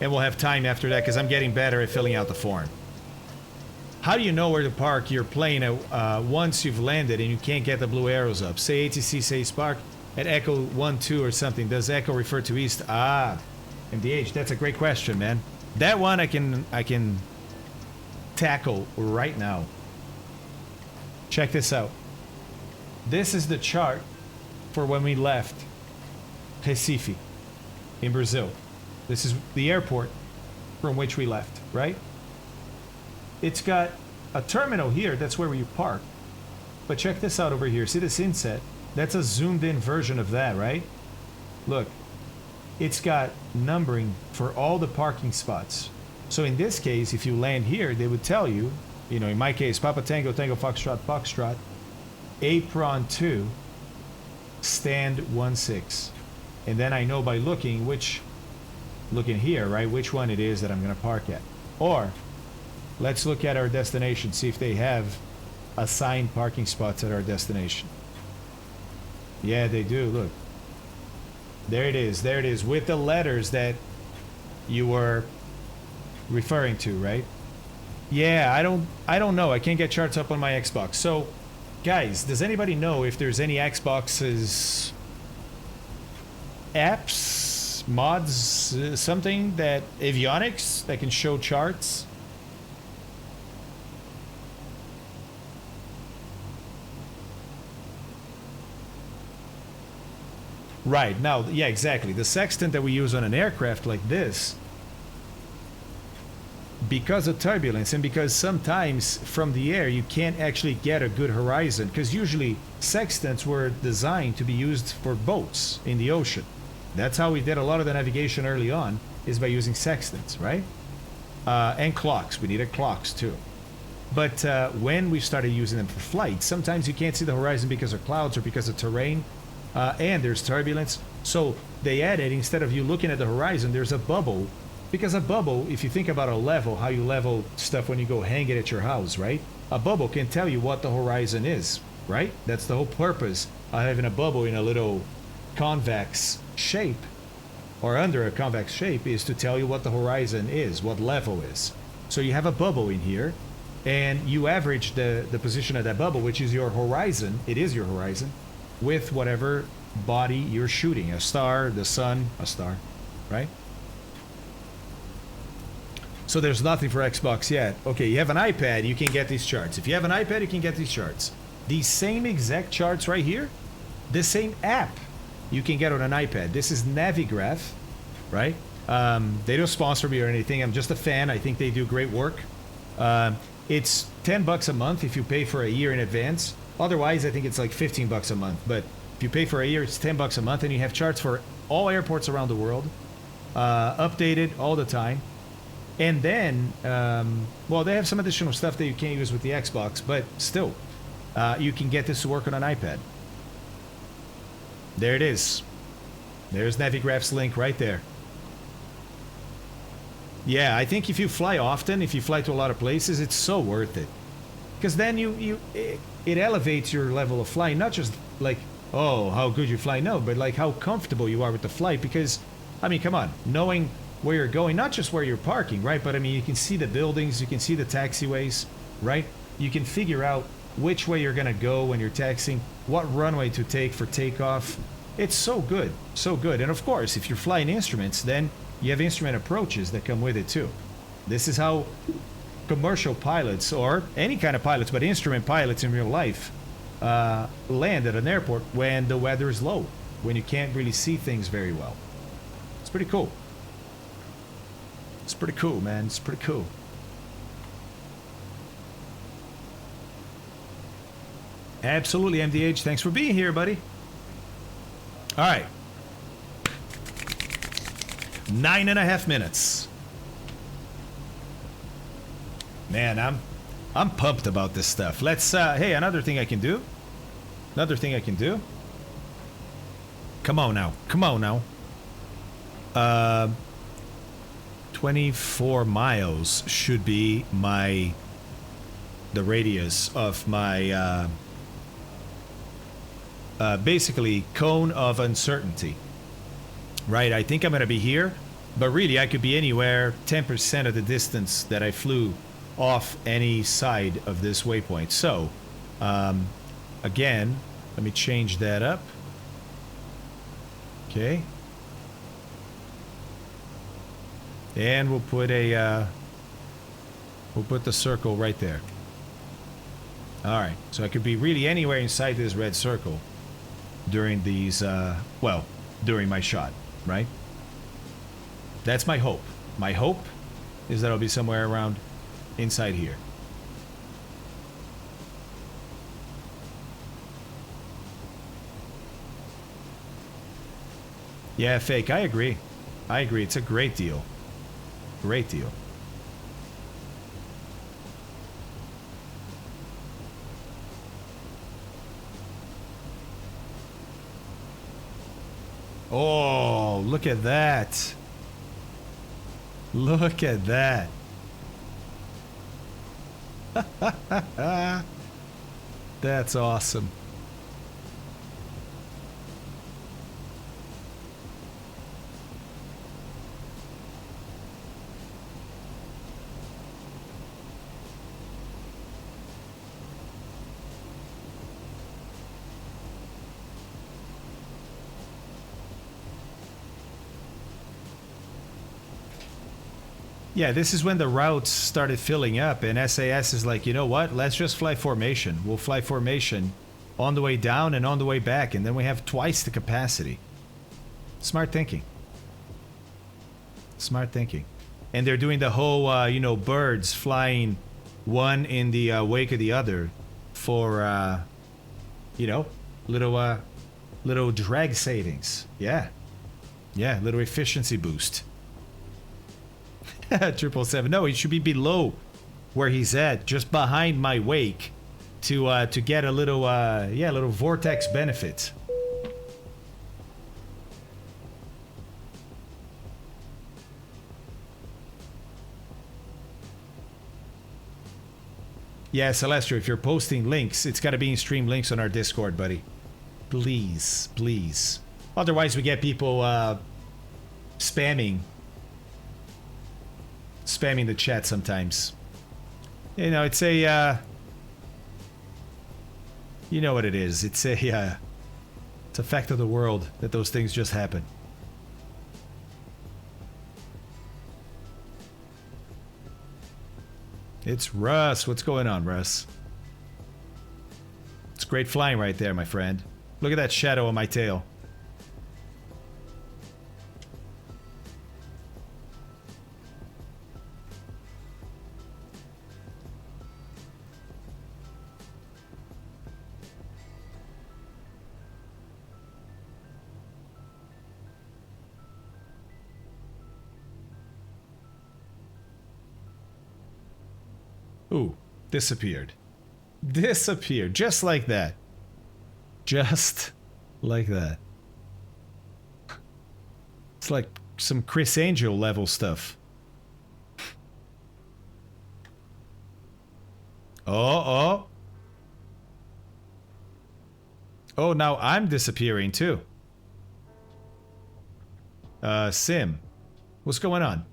And we'll have time after that because I'm getting better at filling out the form. How do you know where to park your plane once you've landed and you can't get the blue arrows up? Say ATC says park at Echo 1-2 or something. Does Echo refer to east? Ah, MDH, that's a great question, man. That one I can tackle right now. Check this out. This is the chart for when we left Recife in Brazil. This is the airport from which we left, right? It's got a terminal here, that's where we park. But check this out over here. See this inset? That's a zoomed in version of that, right? Look, it's got numbering for all the parking spots. So in this case, if you land here, they would tell you, you know, in my case, Papa Tango, Tango, Foxtrot, Foxtrot, Apron 2, stand 16. And then I know by looking here, right, which one it is that I'm going to park at. Or let's look at our destination, see if they have assigned parking spots at our destination. Yeah, they do. Look. There it is. There it is with the letters that you were referring to, right? Yeah, I don't know. I can't get charts up on my Xbox. So, guys, does anybody know if there's any Xbox's apps, mods, something that avionics that can show charts? Right, now, yeah, exactly. The sextant that we use on an aircraft like this, because of turbulence and because sometimes from the air you can't actually get a good horizon, because usually sextants were designed to be used for boats in the ocean. That's how we did a lot of the navigation early on, is by using sextants, right? And clocks. We needed clocks too. But when we started using them for flight, sometimes you can't see the horizon because of clouds or because of terrain. And there's turbulence, so they added, instead of you looking at the horizon, there's a bubble, because a bubble, if you think about a level, how you level stuff when you go hang it at your house, right? A bubble can tell you what the horizon is, right? That's the whole purpose of having a bubble in a little convex shape, or under a convex shape, is to tell you what the horizon is, what level is. So you have a bubble in here, and you average the position of that bubble, which is your horizon, it is your horizon, with whatever body you're shooting. A star, the sun, a star, right? So there's nothing for Xbox yet. Okay, you have an iPad, you can get these charts. If you have an iPad, you can get these charts. These same exact charts right here, the same app you can get on an iPad. This is Navigraph, right? They don't sponsor me or anything. I'm just a fan. I think they do great work. It's $10 a month if you pay for a year in advance. Otherwise, I think it's like $15 a month. But if you pay for a year, it's $10 a month, and you have charts for all airports around the world, updated all the time. And then, well, they have some additional stuff that you can't use with the Xbox, but still, you can get this to work on an iPad. There it is. There's Navigraph's link right there. Yeah, I think if you fly often, if you fly to a lot of places, it's so worth it. Because then it elevates your level of flying, not just like, oh, how good you fly, no, but like how comfortable you are with the flight. Because, I mean, come on, knowing where you're going, not just where you're parking, right? But I mean, you can see the buildings, you can see the taxiways, right? You can figure out which way you're going to go when you're taxiing, what runway to take for takeoff. It's so good, so good. And of course, if you're flying instruments, then you have instrument approaches that come with it too. This is how commercial pilots, or any kind of pilots, but instrument pilots in real life, land at an airport when the weather is low, when you can't really see things very well. It's pretty cool. It's pretty cool, man. It's pretty cool. Absolutely, MDH. Thanks for being here, buddy. All right. 9.5 minutes. Man, I'm pumped about this stuff. Let's hey, another thing I can do. Another thing I can do. Come on now. Come on now. 24 miles should be the radius of my basically cone of uncertainty. Right, I think I'm gonna be here, but really I could be anywhere 10% of the distance that I flew off any side of this waypoint. So again, let me change that up. Okay. And we'll put the circle right there. All right, so I could be really anywhere inside this red circle during these, well, during my shot, right? That's my hope. My hope is that I'll be somewhere around inside here. Yeah, fake, I agree. I agree, it's a great deal. Great deal. Oh, look at that. Look at that. That's awesome. Yeah, this is when the routes started filling up, and SAS is like, you know what? Let's just fly formation. We'll fly formation on the way down and on the way back, and then we have twice the capacity. Smart thinking. Smart thinking. And they're doing the whole, you know, birds flying one in the wake of the other for, you know, little drag savings. Yeah. Yeah, little efficiency boost. 777. No, he should be below where he's at, just behind my wake, to get a little, yeah, a little vortex benefit. Yeah, Celestro, if you're posting links, it's got to be in stream links on our Discord, buddy. Please, please. Otherwise, we get people spamming the chat sometimes. You know, it's a you know what it is. It's a it's a fact of the world that those things just happen. It's Russ. What's going on, Russ? It's great flying right there, my friend. Look at that shadow on my tail. Ooh, disappeared. Disappeared. Just like that. Just like that. It's like some Chris Angel level stuff. Oh. Oh, now I'm disappearing too. Sim. What's going on?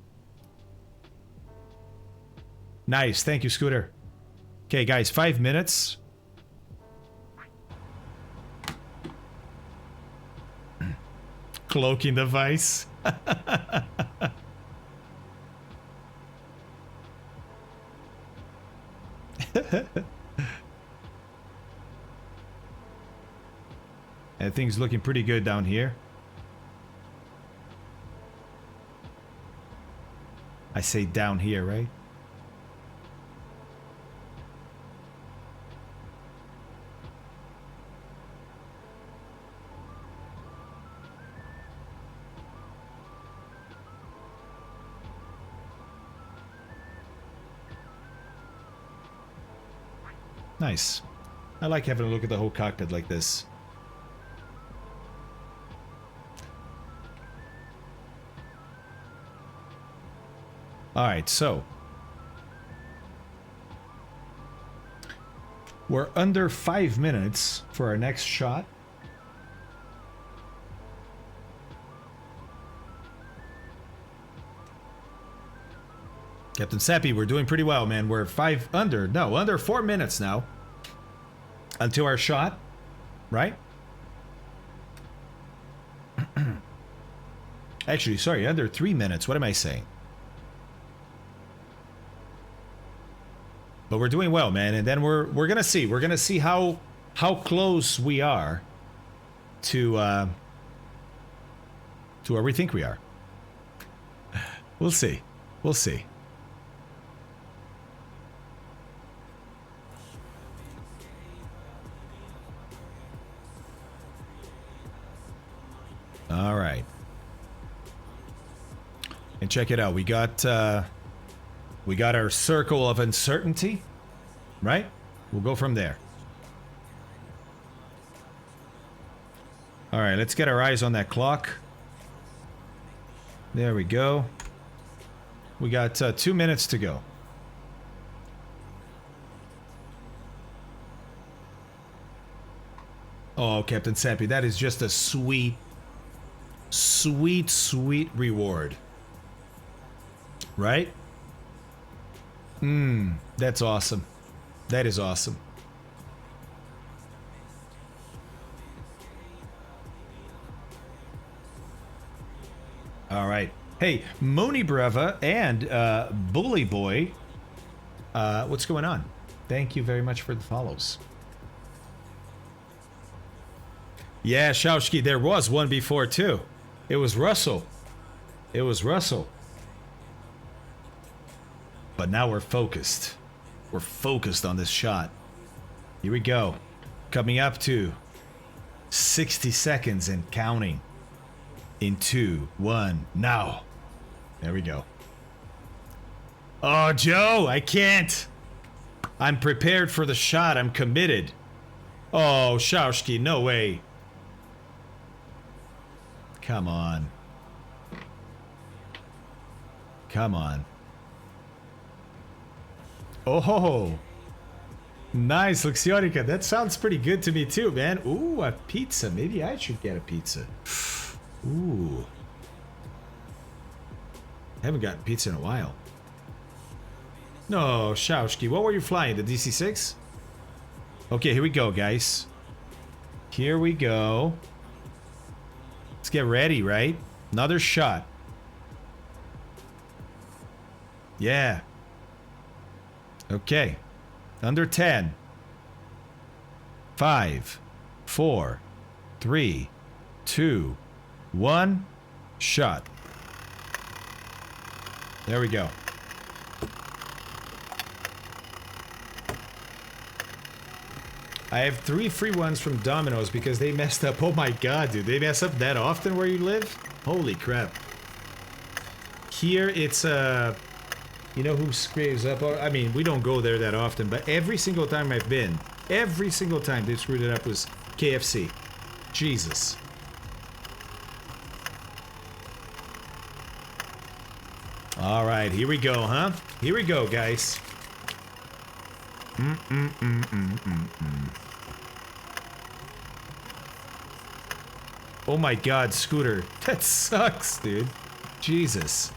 Nice, thank you, Scooter. Okay, guys, 5 minutes. Cloaking device. And things looking pretty good down here. I say down here, right? Nice. I like having a look at the whole cockpit like this. All right, so we're under 5 minutes for our next shot. Captain Sappy, we're doing pretty well, man. We're under 4 minutes now until our shot, right? Actually, sorry, under 3 minutes. What am I saying? But we're doing well, man. And then we're gonna see. We're gonna see how close we are to where we think we are. We'll see. We'll see. All right. And check it out. We got our circle of uncertainty, right? We'll go from there. All right, let's get our eyes on that clock. There we go. We got 2 minutes to go. Oh, Captain Sappy, that is just a sweet reward. Right? That's awesome. That is awesome. All right. Hey, Moni Brava and Bully Boy, what's going on? Thank you very much for the follows. Yeah, Shaushki, there was one before too. It was Russell. It was Russell. But now we're focused. We're focused on this shot. Here we go. Coming up to 60 seconds and counting. In 2, 1, now. There we go. Oh, Joe, I can't. I'm prepared for the shot. I'm committed. Oh, Shaushki, no way. Come on. Come on. Oh, ho, ho. Nice, Luxionica. That sounds pretty good to me too, man. Ooh, a pizza. Maybe I should get a pizza. Ooh. Haven't gotten pizza in a while. No, Shaushki, what were you flying? The DC-6? Okay, here we go, guys. Here we go. Let's get ready, right? Another shot. Yeah. Okay. Under 10. 5, 4, 3, 2, 1. Shot. There we go. I have 3 free ones from Domino's because they messed up. Oh my god, dude. They mess up that often where you live? Holy crap. Here it's you know who screws up? I mean, we don't go there that often, but every single time I've been, every single time they screwed it up was KFC. Jesus. All right, here we go, huh? Here we go, guys. Oh my god, Scooter. That sucks, dude. Jesus.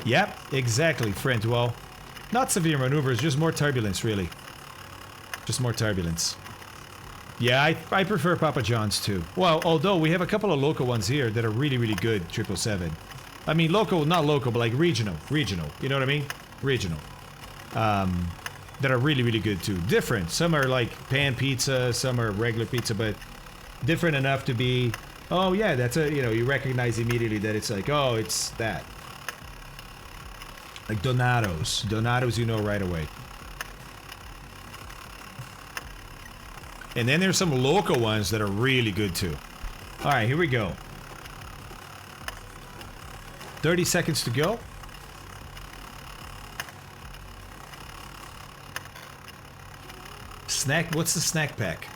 Yep, exactly, friend. Well, not severe maneuvers, just more turbulence, really. Just more turbulence. Yeah, I prefer Papa John's too. Well, although we have a couple of local ones here that are really, really good, 777. I mean, local, not local, but like regional. Regional, you know what I mean? Regional. That are really, really good too. Different. Some are like pan pizza, some are regular pizza, but different enough to be, oh yeah, that's a, you know, you recognize immediately that it's like, oh, it's that. Like Donato's. Donato's, you know right away. And then there's some local ones that are really good too. All right, here we go. 30 seconds to go. Snack, what's the snack pack?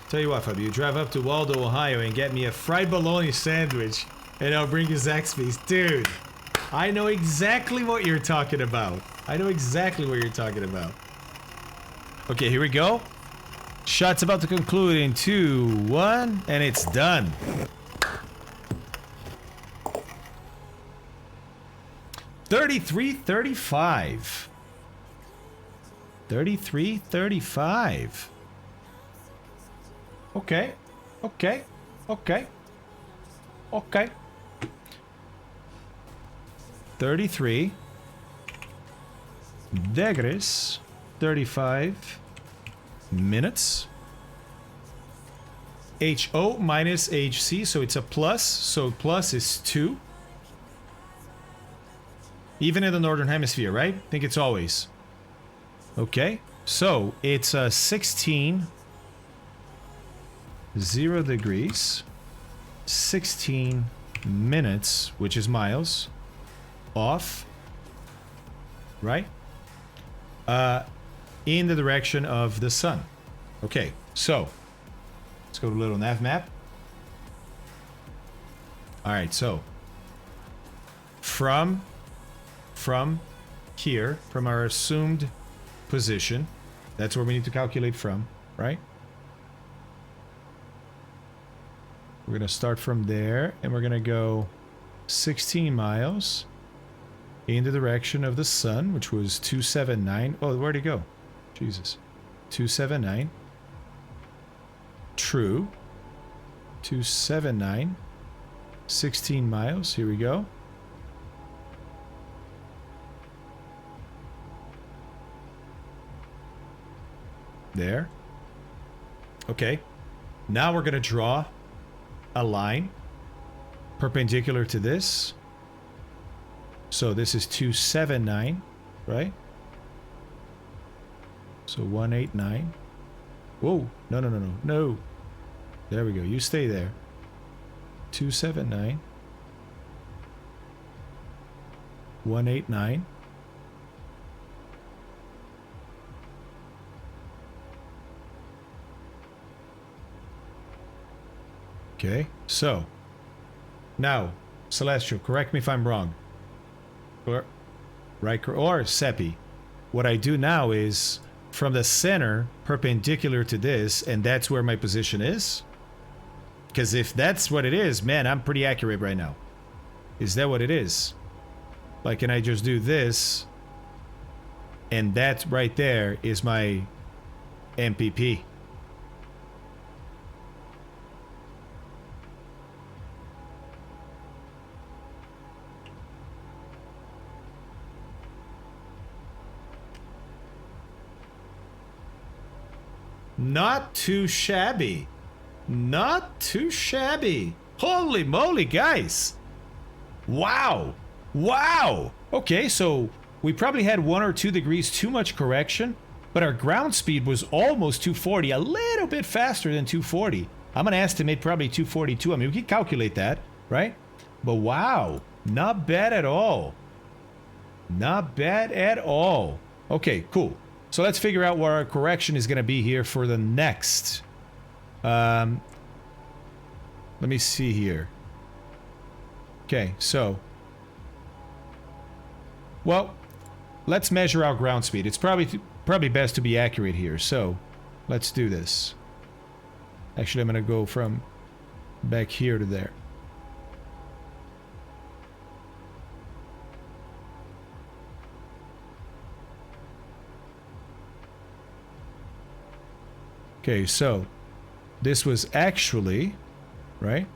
Tell you what, Fabio, you drive up to Waldo, Ohio and get me a fried bologna sandwich. And I'll bring you Zaxby's. Dude, I know exactly what you're talking about. I know exactly what you're talking about. Okay, here we go. Shot's about to conclude in 2, 1, and it's done. $33.35. $33.35. Okay. Okay. Okay. Okay. 33 degrees 35 minutes. HO minus HC, so it's a plus, so plus is 2. Even in the northern hemisphere, right? I think it's always. Okay, so it's 16 0 degrees 16 minutes, which is miles off, right? In the direction of the sun. Okay, so let's go to a little nav map. All right, so from here, from our assumed position, that's where we need to calculate from, right? We're gonna start from there, and we're gonna go 16 miles in the direction of the sun, which was 279. Oh, where'd it go? Jesus. 279. True. 279. 16 miles. Here we go. There. Okay. Now we're going to draw a line perpendicular to this. So this is 279, right? So 189. Whoa. No, no, no, no. No. There we go. You stay there. 279. 189. Okay, so now, Celestial, correct me if I'm wrong. Or Seppi. What I do now is from the center, perpendicular to this, and that's where my position is. Because if that's what it is, man, I'm pretty accurate right now. Is that what it is? Like, can I just do this? And that right there is my MPP. Not too shabby. Not too shabby. Holy moly, guys. Wow. Wow. Okay, so we probably had 1 or 2 degrees too much correction, but our ground speed was almost 240, a little bit faster than 240. I'm going to estimate probably 242. I mean, we can calculate that, right? But wow, not bad at all. Not bad at all. Okay, cool. So let's figure out what our correction is going to be here for the next. Let me see here. Okay, so. Well, let's measure our ground speed. It's probably best to be accurate here. So let's do this. Actually, I'm going to go from back here to there. Okay, so this was actually, right,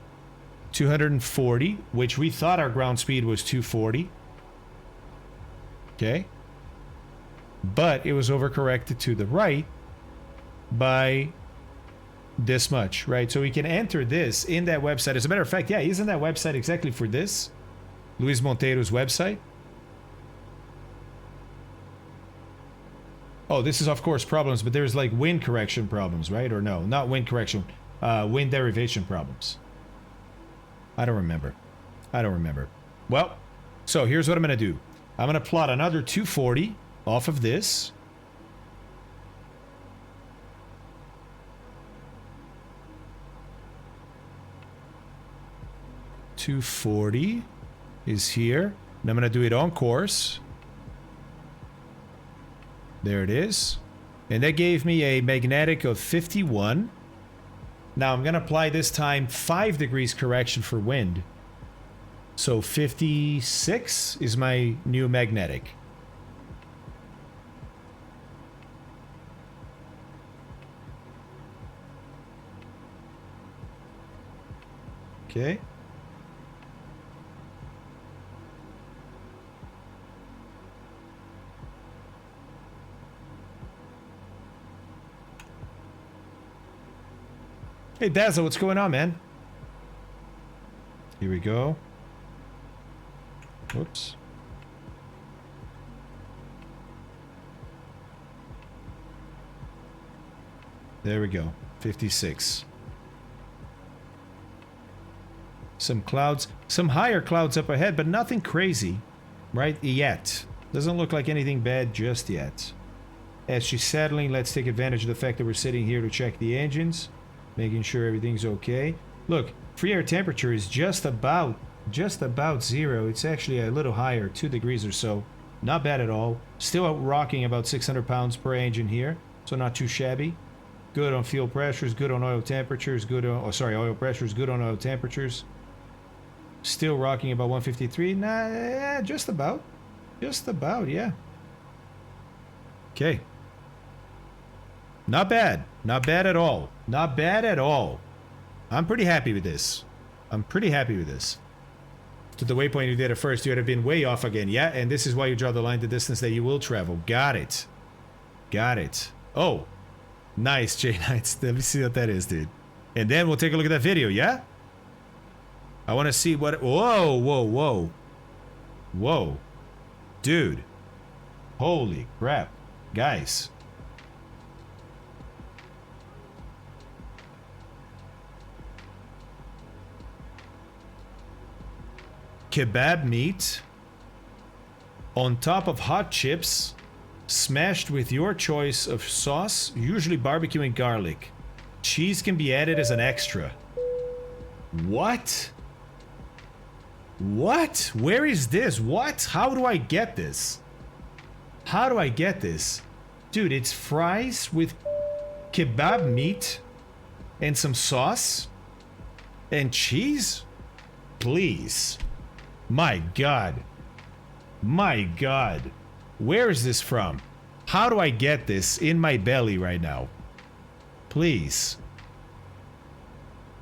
240, which we thought our ground speed was 240. Okay. But it was overcorrected to the right by this much, right? So we can enter this in that website. As a matter of fact, yeah, isn't that website exactly for this? Luis Monteiro's website? Oh, this is, of course, problems, but there's like wind correction problems, right? Or no, not wind correction, wind derivation problems. I don't remember. I don't remember. Well, so here's what I'm going to do. I'm going to plot another 240 off of this. 240 is here. And I'm going to do it on course. There it is. And that gave me a magnetic of 51. Now I'm going to apply this time 5 degrees correction for wind. So 56 is my new magnetic. Okay. Hey Dazzle, what's going on, man? Here we go. Whoops. There we go. 56. Some clouds, some higher clouds up ahead, but nothing crazy, right? Yet. Doesn't look like anything bad just yet. As she's settling, let's take advantage of the fact that we're sitting here to check the engines, making sure everything's okay. Look, free air temperature is just about 0. It's actually a little higher, 2 degrees or so. Not bad at all. Still rocking about 600 pounds per engine here, so not too shabby. Good on fuel pressures, good on oil temperatures, good on, oil pressures, good on oil temperatures. Still rocking about 153. Nah, just about. Just about, yeah. Okay. Not bad. Not bad at all. Not bad at all. I'm pretty happy with this. I'm pretty happy with this. To the waypoint you did at first, you would have been way off again. Yeah, and this is why you draw the line, the distance that you will travel. Got it. Got it. Oh. Nice, J-Knights. Let me see what that is, dude. And then we'll take a look at that video, yeah? I want to see what... Whoa, whoa, whoa. Whoa. Dude. Holy crap. Guys. Kebab meat on top of hot chips, smashed with your choice of sauce, usually barbecue and garlic. Cheese can be added as an extra. What? What? Where is this? What? How do I get this? How do I get this? Dude, it's fries with kebab meat and some sauce and cheese? Please. My God. My God. Where is this from? How do I get this in my belly right now? Please.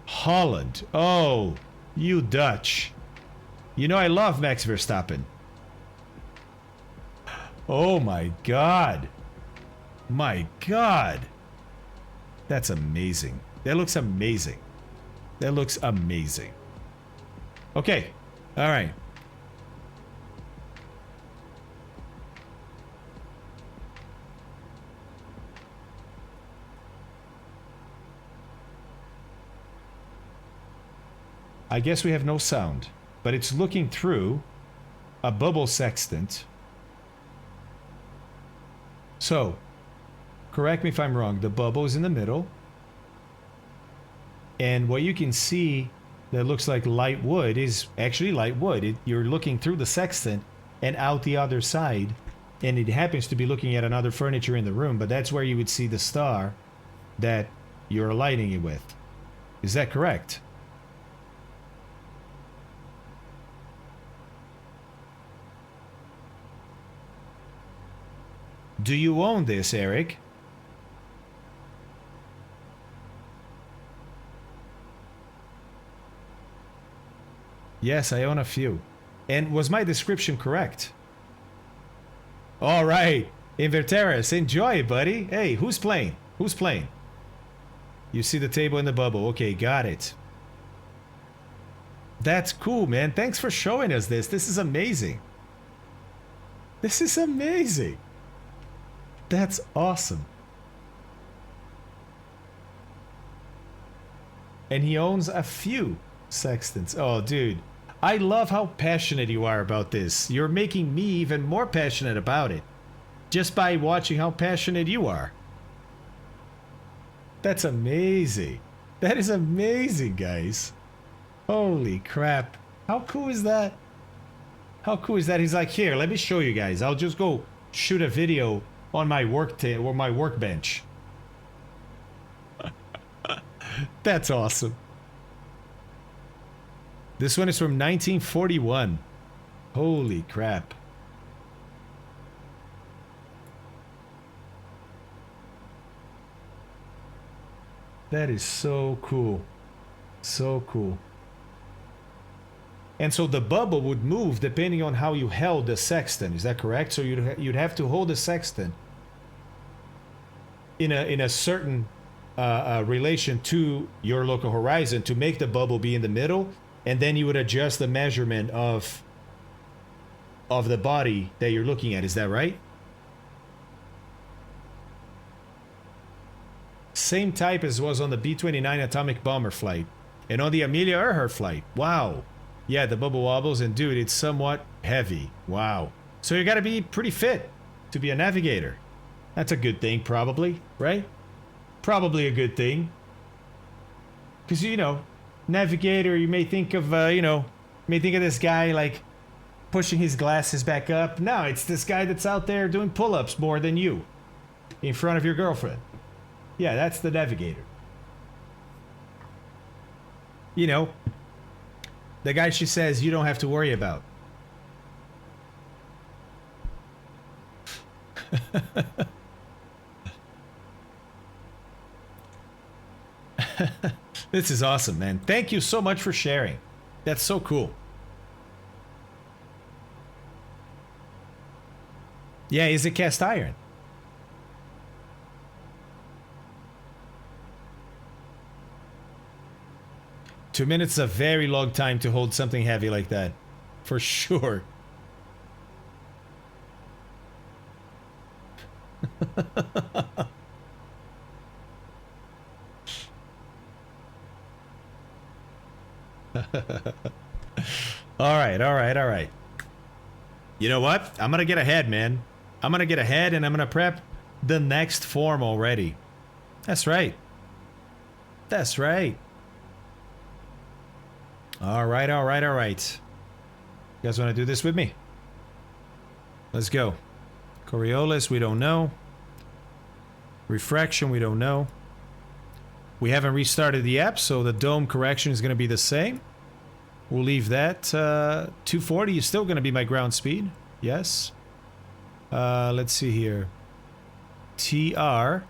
Holland. Oh, you Dutch. You know I love Max Verstappen. Oh my God. My God. That's amazing. That looks amazing. That looks amazing. Okay. All right. I guess we have no sound, but it's looking through a bubble sextant. So, correct me if I'm wrong, the bubble is in the middle. And what you can see that looks like light wood is actually light wood. You're looking through the sextant and out the other side, and it happens to be looking at another furniture in the room, but that's where you would see the star that you're lighting it with. Is that correct? Do you own this, Eric? Yes, I own a few. And was my description correct? All right. Inverteris, enjoy it, buddy. Hey, who's playing? Who's playing? You see the table in the bubble. Okay, got it. That's cool, man. Thanks for showing us this. This is amazing. This is amazing. That's awesome. And he owns a few sextants. Oh, dude. I love how passionate you are about this. You're making me even more passionate about it. Just by watching how passionate you are. That's amazing. That is amazing, guys. Holy crap. How cool is that? How cool is that? He's like, here, let me show you guys. I'll just go shoot a video on my or my workbench. That's awesome. This one is from 1941. Holy crap. That is so cool. So cool. And so the bubble would move depending on how you held the sextant. Is that correct? So you'd have to hold the sextant in a certain relation to your local horizon to make the bubble be in the middle, and then you would adjust the measurement of the body that you're looking at. Is that right? Same type as was on the B-29 atomic bomber flight and on the Amelia Earhart flight. Wow. Yeah, the bubble wobbles, and dude, it's somewhat heavy. Wow. So you gotta be pretty fit to be a navigator. That's a good thing, probably, right? Probably a good thing. Because, you know, navigator, you may think of, this guy like pushing his glasses back up. No, it's this guy that's out there doing pull-ups more than you in front of your girlfriend. Yeah, that's the navigator. You know, the guy she says you don't have to worry about. This is awesome, man. Thank you so much for sharing. That's so cool. Yeah, is it cast iron? Two minutes is a very long time to hold something heavy like that. For sure. All right. You know what? I'm gonna get ahead, man. I'm gonna get ahead and I'm gonna prep the next form already. That's right. That's right. All right. You guys want to do this with me? Let's go. Coriolis, we don't know. Refraction, we don't know. We haven't restarted the app, so the dome correction is going to be the same. We'll leave that. 240 is still going to be my ground speed. Yes. Let's see here. TR.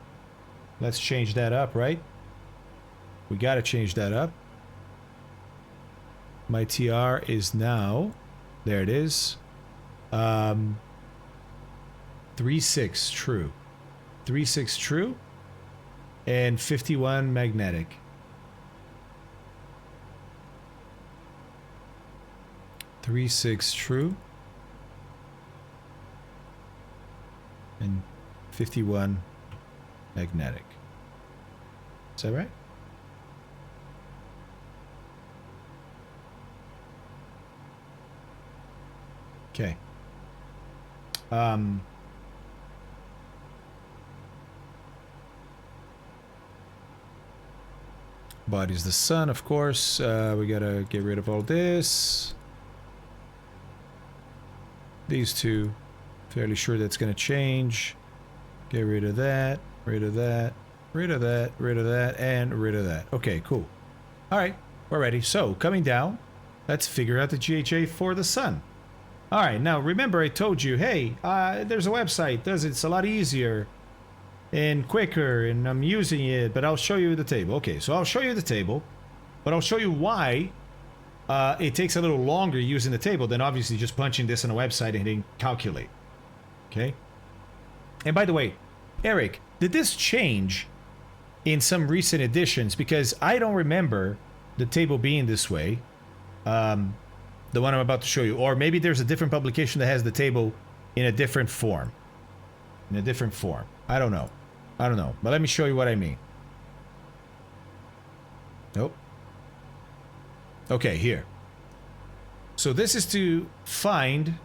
Let's change that up, right? We got to change that up. My TR is now, there it is, 36 true, 36 true, and 51 magnetic. Three six true, and 51 magnetic. Is that right? Okay. Body's the sun, of course. We gotta get rid of all this. These two, fairly sure that's gonna change. Get rid of that, rid of that, rid of that, rid of that, and rid of that. Okay, cool. All right, we're ready. So, coming down, let's figure out the GHA for the sun. All right, now remember I told you, hey, there's a website, it's a lot easier and quicker, and I'm using it, but I'll show you the table. Okay, so I'll show you the table, but I'll show you why it takes a little longer using the table than obviously just punching this on a website and hitting calculate. Okay? And by the way, Eric, did this change in some recent editions? Because I don't remember the table being this way. The one I'm about to show you. Or maybe there's a different publication that has the table in a different form. In a different form. I don't know. But let me show you what I mean. Nope. Okay, here. So this is to find,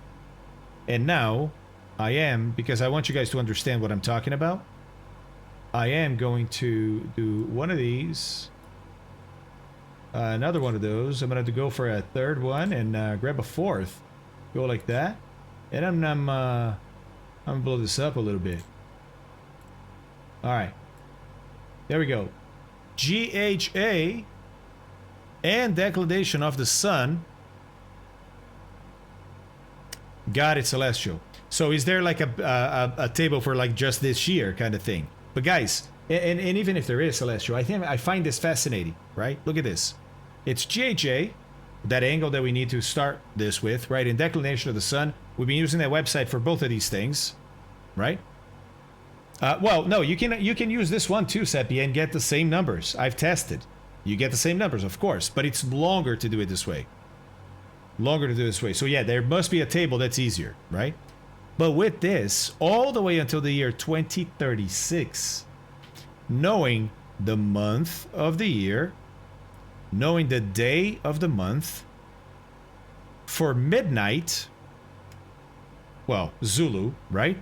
and now I am, because I want you guys to understand what I'm talking about, I am going to do one of these. another one of those. I'm gonna have to go for a third one and grab a fourth. Go like that. And I'm gonna blow this up a little bit. Alright. There we go. GHA and declination of the sun. Got it, Celestial. So is there like a table for like just this year kind of thing? But guys, and even if there is, Celestial, I find this fascinating, right? Look at this. It's GHA, that angle that we need to start this with, right? In declination of the sun. We've been using that website for both of these things, right? Well, no, you can use this one too, Seppi, and get the same numbers. I've tested. You get the same numbers, of course, but it's longer to do it this way. Longer to do it this way. So yeah, there must be a table that's easier, right? But with this, all the way until the year 2036, knowing the month of the year, knowing the day of the month, for midnight, well, Zulu, right?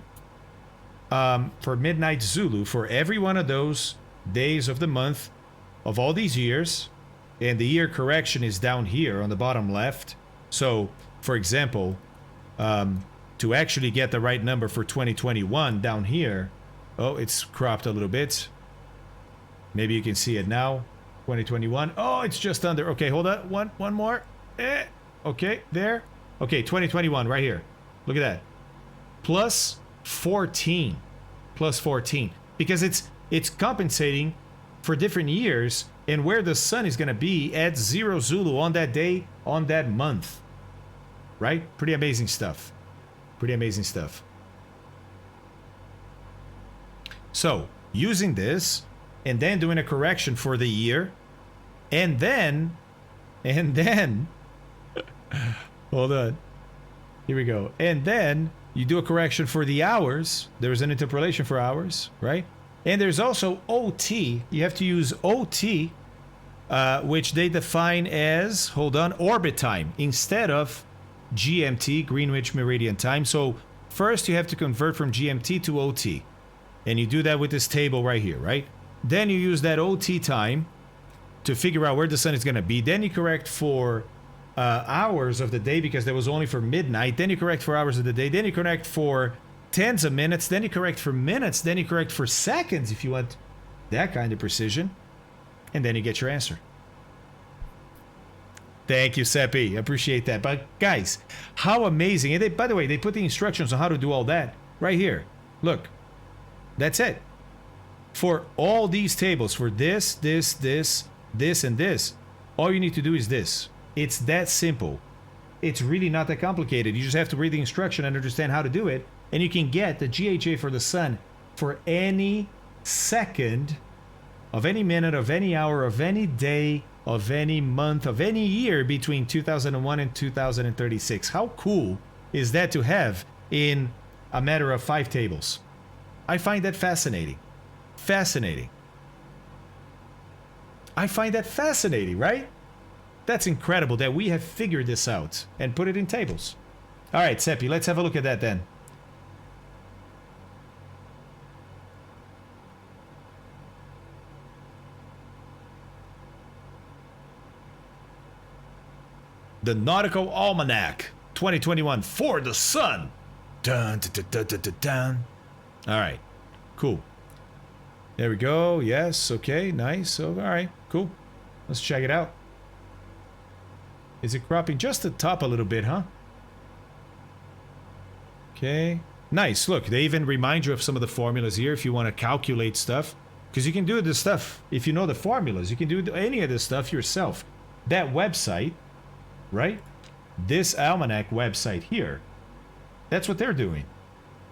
For midnight Zulu, for every one of those days of the month of all these years, and the year correction is down here on the bottom left. So, for example, to actually get the right number for 2021 down here, oh, it's cropped a little bit. Maybe you can see it now. 2021. Oh, it's just under. Okay, hold on. One more. Okay, there. Okay, 2021 right here. Look at that. Plus 14. Plus 14. Because it's compensating for different years and where the sun is going to be at 0 Zulu on that day, on that month. Right? Pretty amazing stuff. Pretty amazing stuff. So, using this and then doing a correction for the year, and then hold on, here we go, and then you do a correction for the hours. There's an interpolation for hours, right? And there's also OT. You have to use OT, which they define as, hold on, orbit time instead of GMT, Greenwich Meridian Time. So first you have to convert from GMT to OT, and you do that with this table right here, right? Then you use that OT time to figure out where the sun is going to be. Then you correct for hours of the day because that was only for midnight. Then you correct for hours of the day. Then you correct for tens of minutes. Then you correct for minutes. Then you correct for seconds if you want that kind of precision. And then you get your answer. Thank you, Seppi. Appreciate that. But guys, how amazing. And they, by the way, they put the instructions on how to do all that right here. Look, that's it. For all these tables, for this, and this, all you need to do is this. It's that simple. It's really not that complicated. You just have to read the instruction and understand how to do it, and you can get the GHA for the sun for any second of any minute, of any hour, of any day, of any month, of any year between 2001 and 2036. How cool is that to have in a matter of 5 tables? I find that fascinating. Fascinating. I find that fascinating, right? That's incredible that we have figured this out and put it in tables. All right, Seppi, let's have a look at that then. The Nautical Almanac 2021 for the sun. Dun, dun, dun, dun, dun, dun. All right, cool. There we go. Yes. Okay. Nice. So, all right. Cool. Let's check it out. Is it cropping just the top a little bit, huh? Okay. Nice. Look, they even remind you of some of the formulas here if you want to calculate stuff. Because you can do this stuff. If you know the formulas, you can do any of this stuff yourself. That website, right? This almanac website here, that's what they're doing,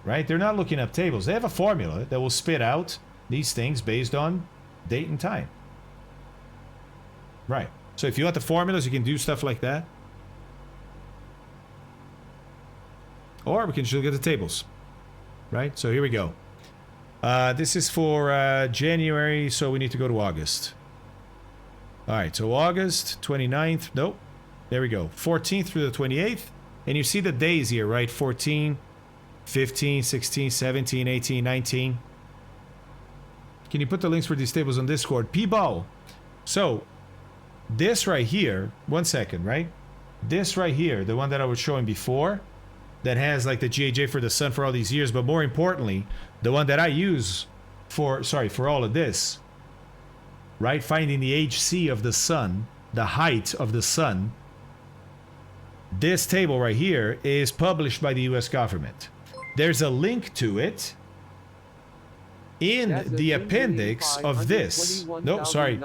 right? They're not looking up tables. They have a formula that will spit out these things based on date and time. Right. So if you want the formulas, you can do stuff like that. Or we can just look at the tables. Right? So here we go. This is for January, so we need to go to August. Alright, so August 29th. Nope. There we go. 14th through the 28th. And you see the days here, right? 14, 15, 16, 17, 18, 19. Can you put the links for these tables on Discord? P-Ball. So, This right here, 1 second, right? This right here, the one that I was showing before, that has like the GAJ for the sun for all these years, but more importantly, the one that I use for all of this, right? Finding the HC of the sun, the height of the sun. This table right here is published by the US government. There's a link to it in the appendix of this. No, sorry.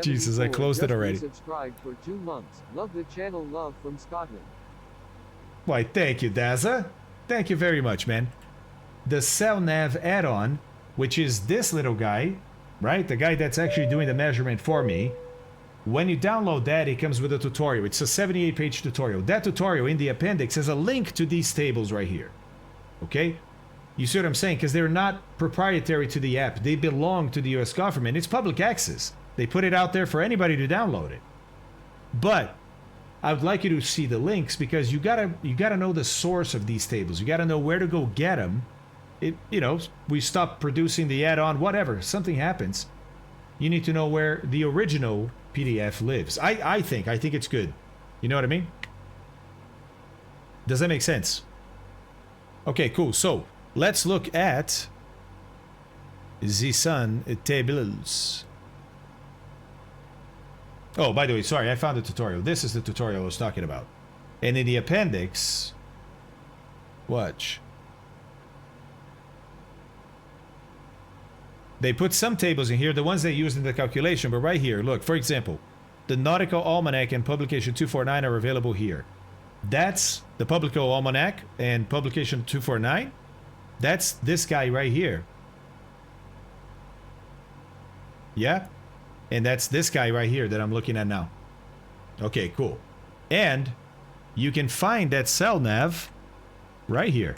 Jesus, I closed it already. Subscribed for 2 months. Love the channel. Love from Scotland. Why, thank you, Daza. Thank you very much, man. The CellNav add-on, which is this little guy, right? The guy that's actually doing the measurement for me. When you download that, it comes with a tutorial. It's a 78-page tutorial. That tutorial in the appendix has a link to these tables right here. Okay? You see what I'm saying? Because they're not proprietary to the app. They belong to the US government. It's public access. They put it out there for anybody to download it. But I would like you to see the links because you gotta know the source of these tables. You gotta know where to go get them. We stop producing the add-on, whatever. Something happens. You need to know where the original PDF lives. I think it's good. You know what I mean? Does that make sense? Okay, cool. So let's look at the sun tables. Oh, by the way, sorry, I found the tutorial. This is the tutorial I was talking about. And in the appendix, watch. They put some tables in here, the ones they used in the calculation, but right here, look, for example, the Nautical Almanac and Publication 249 are available here. That's the Publical Almanac and Publication 249. That's this guy right here. Yeah? And that's this guy right here that I'm looking at now. Okay, cool. And you can find that CellNav right here.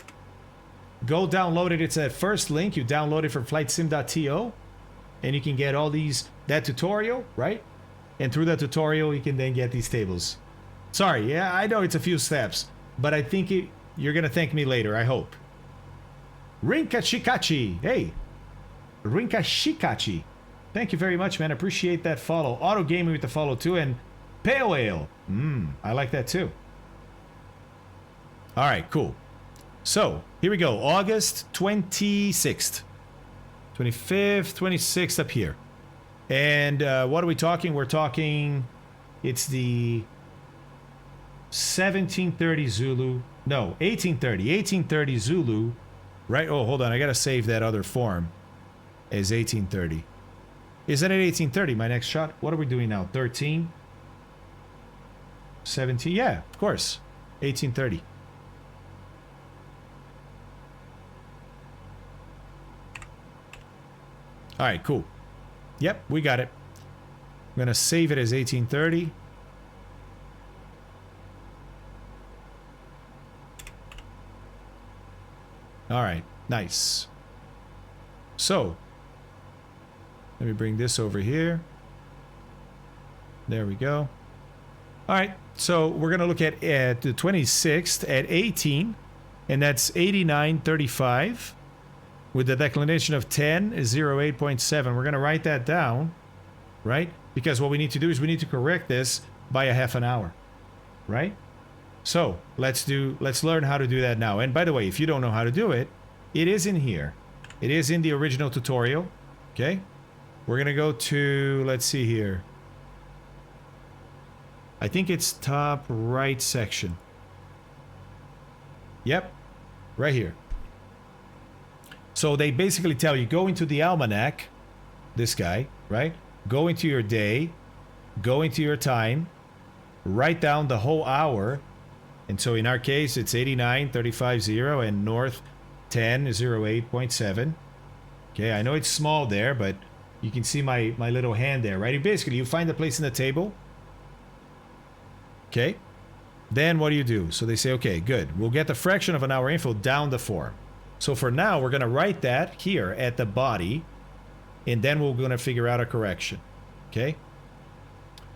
Go download it. It's that first link. You download it from flightsim.to and you can get all that tutorial, right? And through that tutorial, you can then get these tables. Sorry, yeah, I know it's a few steps, but I think you're going to thank me later, I hope. Rinka Shikachi. Hey, Rinka Shikachi. Thank you very much, man. Appreciate that follow. Auto Gaming with the follow too. And Pale Ale. I like that too. All right, cool. So, here we go. August 26th. 25th, 26th up here. And what are we talking? We're talking... It's the 1730 Zulu. No, 1830. 1830 Zulu. Right? Oh, hold on. I got to save that other form as 1830. Isn't it 1830, my next shot? What are we doing now? 13? 17? Yeah, of course. 1830. All right, cool. Yep, we got it. I'm going to save it as 1830. All right, nice. So, let me bring this over here. There we go. All right, so we're going to look at the 26th at 18, and that's 89.35. With the declination of 10 is 08.7. We're going to write that down, right? Because what we need to do is we need to correct this by a half an hour, right? So let's learn how to do that now. And by the way, if you don't know how to do it, it is in here. It is in the original tutorial, okay? We're going to go to, let's see here. I think it's top right section. Yep, right here. So they basically tell you, go into the almanac, this guy, right? Go into your day, go into your time, write down the whole hour. And so in our case, it's 89.350 and north 10 is 08.7. Okay, I know it's small there, but you can see my little hand there, right? Basically, you find the place in the table. Okay, then what do? So they say, okay, good. We'll get the fraction of an hour info down the form. So for now, we're going to write that here at the body, and then we're going to figure out a correction, okay?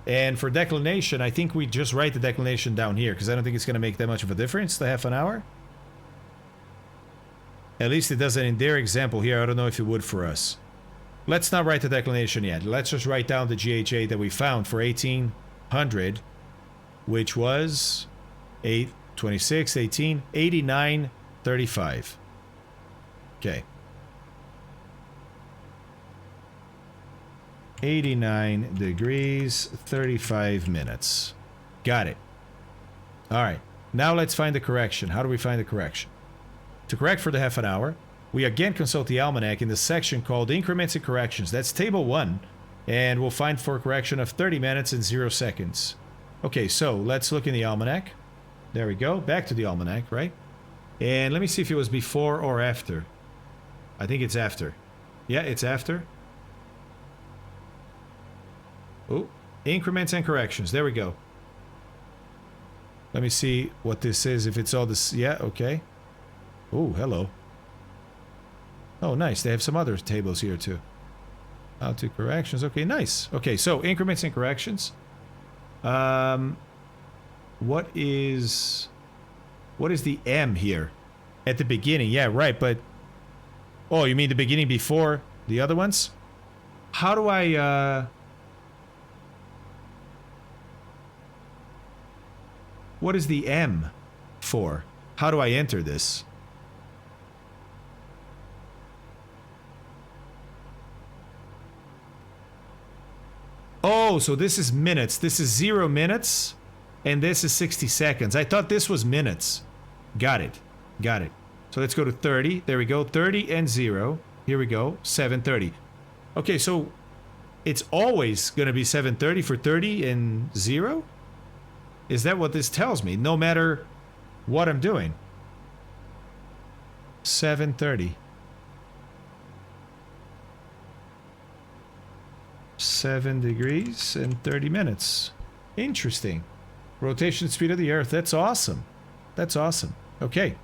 And for declination, I think we just write the declination down here, because I don't think it's going to make that much of a difference, the half an hour. At least it doesn't in their example here. I don't know if it would for us. let's not write the declination yet. Let's just write down the GHA that we found for 1800, which was 8, 26, 18, 89, 35. Okay. 89 degrees, 35 minutes. Got it. All right. Now let's find the correction. How do we find the correction? To correct for the half an hour, we again consult the almanac in the section called Increments and Corrections. That's table 1. And we'll find for a correction of 30 minutes and 0 seconds. Okay, so let's look in the almanac. There we go. Back to the almanac, right? And let me see if it was before or after. I think it's after. Yeah, it's after. Oh, increments and corrections. There we go. Let me see what this is. If it's all this. Yeah, okay. Oh, hello. Oh, nice. They have some other tables here too. How to corrections. Okay, nice. Okay, so increments and corrections. What is the M here? At the beginning. Yeah, right, but... Oh, you mean the beginning before the other ones? How do I... What is the M for? How do I enter this? Oh, so this is minutes. This is 0 minutes, and this is 60 seconds. I thought this was minutes. Got it. Got it. So let's go to 30. There we go. 30 and 0. Here we go. 7:30. Okay, so it's always going to be 7:30 for 30 and 0? Is that what this tells me? No matter what I'm doing. 7:30. 7 degrees and 30 minutes. Interesting. Rotation speed of the Earth. That's awesome. That's awesome. Okay.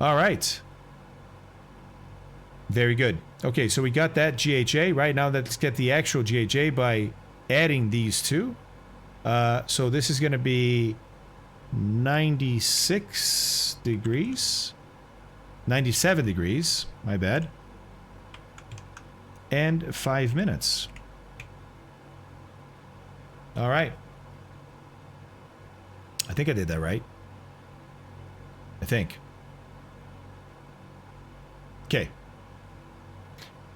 All right. Very good. Okay, so we got that GHA. Right now, let's get the actual GHA by adding these two. So this is going to be 96 degrees. 97 degrees. My bad. And 5 minutes. All right. I think I did that right. I think. Okay.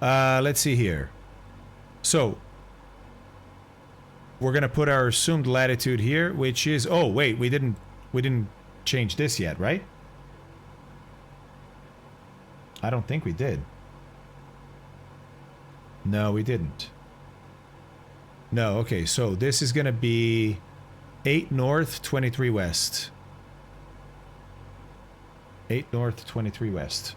Let's see here. So we're gonna put our assumed latitude here, which is... Oh, wait, we didn't change this yet, right? I don't think we did. No, we didn't. No, okay, so this is gonna be 8 north, 23 west. 8 north, 23 west.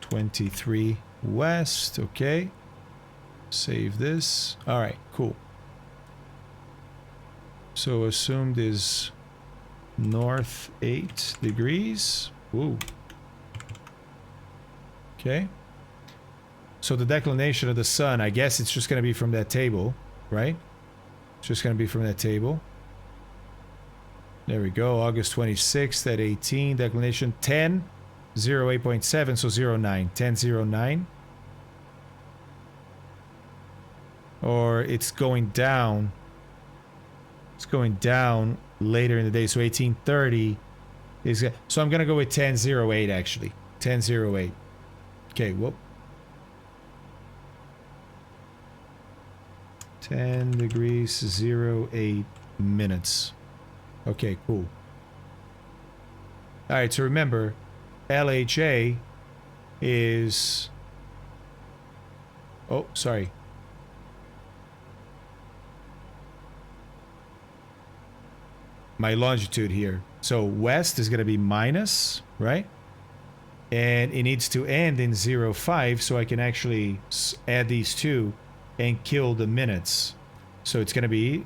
.23 west, okay. Save this. All right, cool. So assumed is north 8 degrees. Ooh. Okay. So the declination of the sun, I guess it's just going to be from that table, right? It's just going to be from that table. There we go. August 26th at 18. Declination 10. 08.7, so 09. 1009. Or it's going down. It's going down later in the day, so 1830 is... So I'm going to go with 1008, actually. 1008. Okay, whoop. 10 degrees, 08 minutes. Okay, cool. Alright, so remember, LHA is... Oh, sorry. My longitude here. So west is going to be minus, right? And it needs to end in 05, so I can actually add these two and kill the minutes. So it's going to be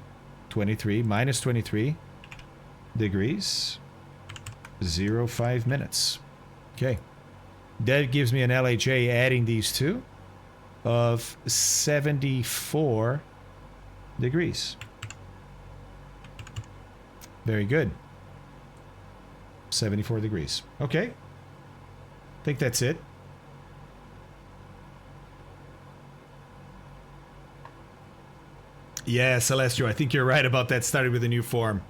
23 minus 23 degrees, 05 minutes. Okay. That gives me an LHA adding these two of 74 degrees. Very good. 74 degrees. Okay. I think that's it. Yeah, Celestial, I think you're right about that, starting with a new form.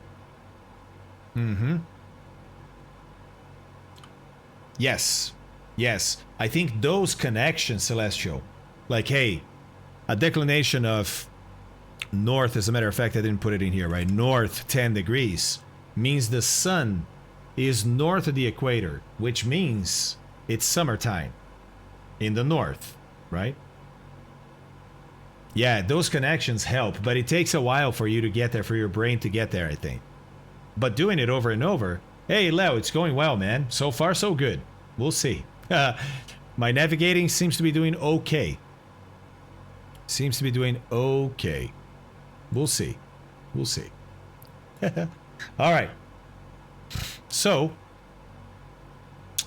Mm-hmm. Yes. Yes. I think those connections, Celestial, like, hey, a declination of north, as a matter of fact, I didn't put it in here, right? North 10 degrees means the sun is north of the equator, which means it's summertime in the north, right? Yeah, those connections help, but it takes a while for you to get there, for your brain to get there, I think. But doing it over and over, hey, Leo, it's going well, man. So far, so good. We'll see. My navigating seems to be doing okay. Seems to be doing okay. We'll see. We'll see. All right. So,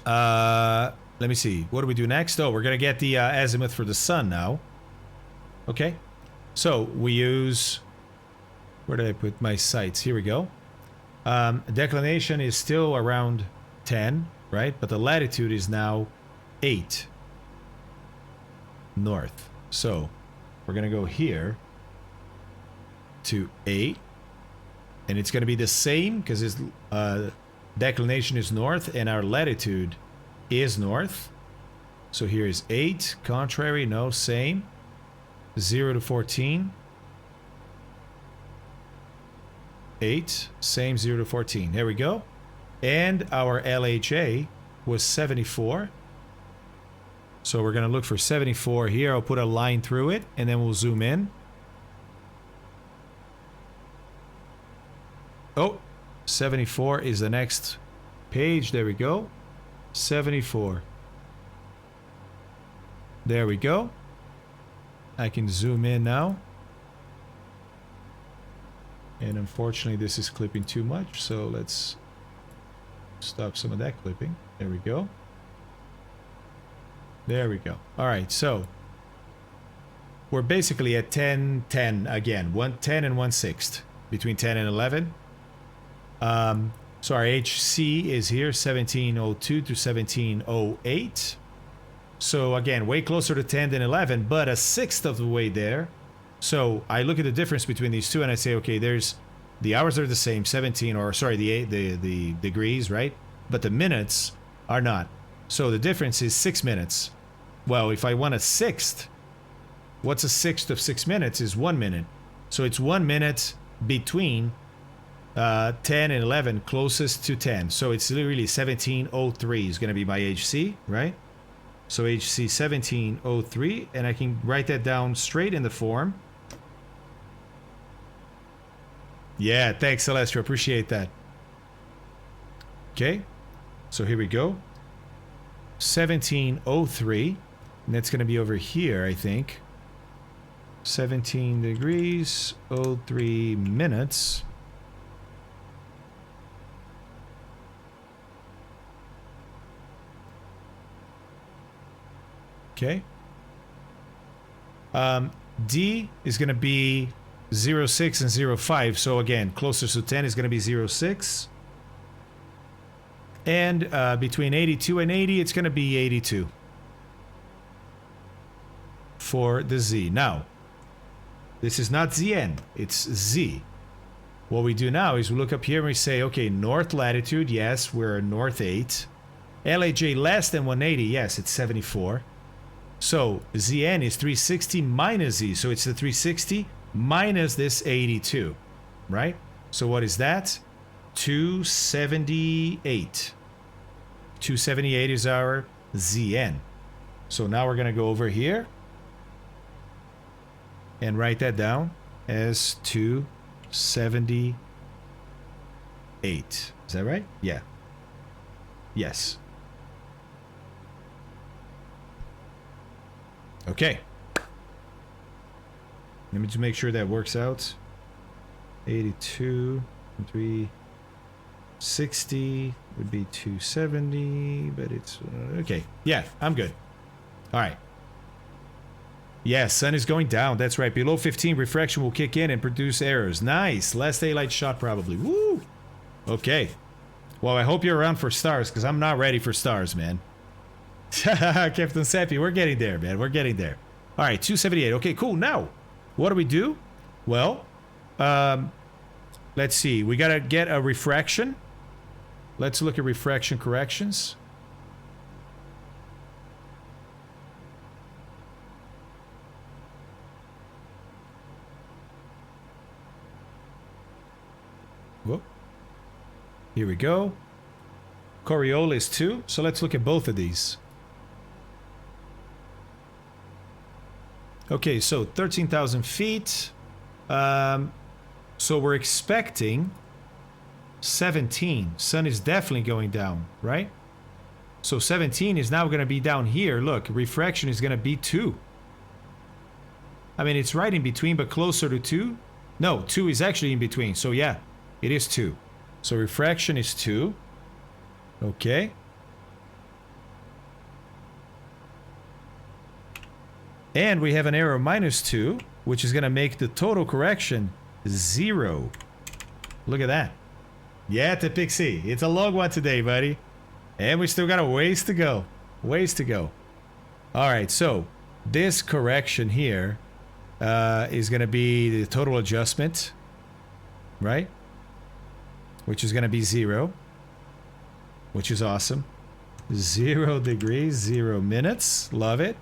let me see. What do we do next? Oh, we're going to get the azimuth for the sun now. Okay. So, we use... Where did I put my sights? Here we go. Declination is still around 10, right? But the latitude is now 8 north. So, we're going to go here to 8. And it's going to be the same because its declination is north and our latitude is north. So here is 8. Contrary, no, same. 0 to 14. 8. Same, 0 to 14. There we go. And our LHA was 74. So we're going to look for 74 here. I'll put a line through it and then we'll zoom in. Oh, 74 is the next page. There we go. 74. There we go. I can zoom in now. And unfortunately, this is clipping too much. So let's stop some of that clipping. There we go. There we go. All right, so we're basically at 10, 10 again. 10 and 1/6. Between 10 and 11. So our HC is here, 1702 to 1708. So again, way closer to 10 than 11, but a sixth of the way there. So I look at the difference between these two and I say, okay, there's the hours are the same, 17, or sorry, the degrees, right? But the minutes are not. So the difference is 6 minutes. Well, if I want a sixth, what's a sixth of 6 minutes is 1 minute. So it's 1 minute between 10 and 11, closest to 10. So it's literally 1703 is going to be my HC, right? So HC 1703, and I can write that down straight in the form. Yeah, thanks, Celestia. Appreciate that. Okay, so here we go. 1703, and that's going to be over here, I think. 17 degrees, 03 minutes. Okay. D is going to be 06 and 05. So again, closest to 10 is going to be 06. And between 82 and 80, it's going to be 82 for the Z. Now, this is not ZN, it's Z. What we do now is we look up here and we say, okay, north latitude, yes, we're north 8. LAJ less than 180, yes, it's 74. So ZN is 360 minus Z. So it's the 360 minus this 82, right? So what is that? 278. 278 is our ZN. So now we're going to go over here and write that down as 278. Is that right? Yeah. Yes. Okay. Let me just make sure that works out. 82, 360 would be 270, but it's... okay. Yeah, I'm good. All right. Yeah, sun is going down. That's right. Below 15, refraction will kick in and produce errors. Nice. Last daylight shot probably. Woo! Okay. Well, I hope you're around for stars, because I'm not ready for stars, man. Captain Seppi, we're getting there, man. We're getting there. All right, 278. Okay, cool. Now, what do we do? Well, let's see. We got to get a refraction. Let's look at refraction corrections. Whoop. Here we go. Coriolis 2. So let's look at both of these. Okay, so 13,000 feet. So we're expecting 17. Sun is definitely going down, right? So 17 is now going to be down here. Look, refraction is going to be 2. I mean, it's right in between, but closer to 2. No, 2 is actually in between. So yeah, it is 2. So refraction is 2. Okay. And we have an error -2, which is going to make the total correction 0. Look at that. Yeah, the Pixie. It's a long one today, buddy. And we still got a ways to go. Ways to go. All right, so this correction here is going to be the total adjustment, right? Which is going to be 0, which is awesome. 0 degrees, 0 minutes. Love it.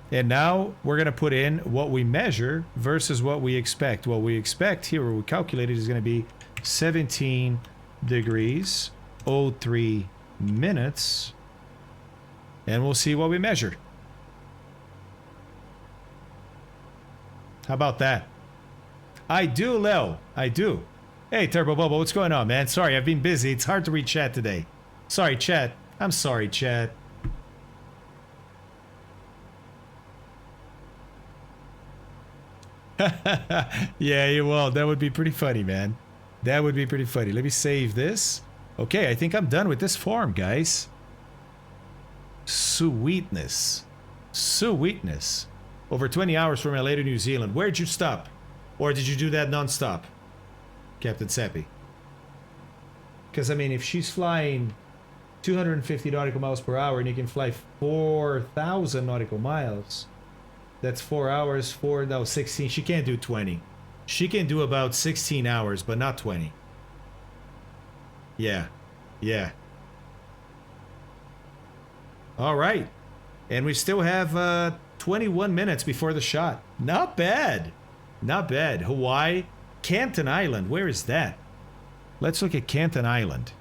And now we're going to put in what we measure versus what we expect. What we expect here, what we calculated, is going to be 17 degrees, 03 minutes. And we'll see what we measure. How about that? I do, Leo. I do. Hey, Turbo Bubble, what's going on, man? Sorry, I've been busy. It's hard to read chat today. Sorry, chat. I'm sorry, chat. Yeah, you will. That would be pretty funny, man. That would be pretty funny. Let me save this. Okay, I think I'm done with this form, guys. Sweetness. Sweetness. Over 20 hours from LA to New Zealand. Where'd you stop? Or did you do that non-stop, Captain Seppi? Because, I mean, if she's flying 250 nautical miles per hour and you can fly 4,000 nautical miles... That's 4 hours, 16. She can't do 20. She can do about 16 hours, but not 20. Yeah. Yeah. All right. And we still have 21 minutes before the shot. Not bad. Not bad. Hawaii. Canton Island. Where is that? Let's look at Canton Island.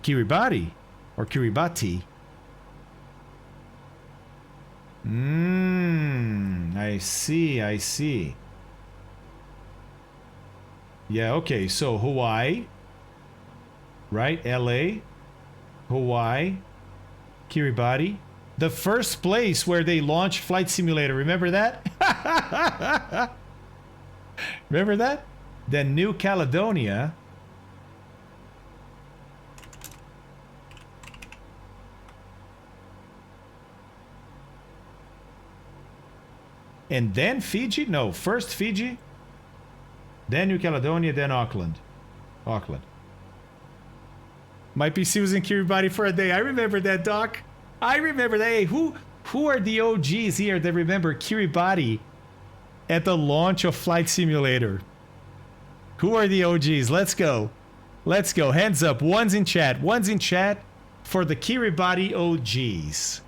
Kiribati or Kiribati. I see, I see. Yeah, okay, so Hawaii, right? LA, Hawaii, Kiribati. The first place where they launched Flight Simulator, remember that? Remember that? Then New Caledonia. And then Fiji? No, first Fiji, then New Caledonia, then Auckland. Auckland. My PC was in Kiribati for a day. I remember that, Doc. I remember that. Hey, who are the OGs here that remember Kiribati at the launch of Flight Simulator? Who are the OGs? Let's go. Let's go. Hands up. One's in chat. One's in chat for the Kiribati OGs.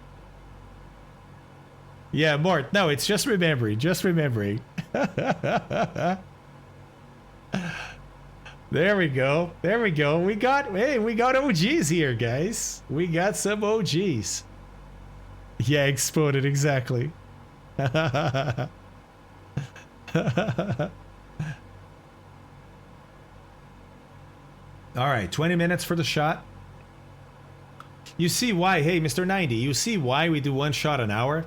Yeah, Mort. No, it's just remembering. Just remembering. There we go. There we go. We got OGs here, guys. We got some OGs. Yeah, exploded, exactly. All right, 20 minutes for the shot. You see why, hey, Mr. 90, you see why we do one shot an hour?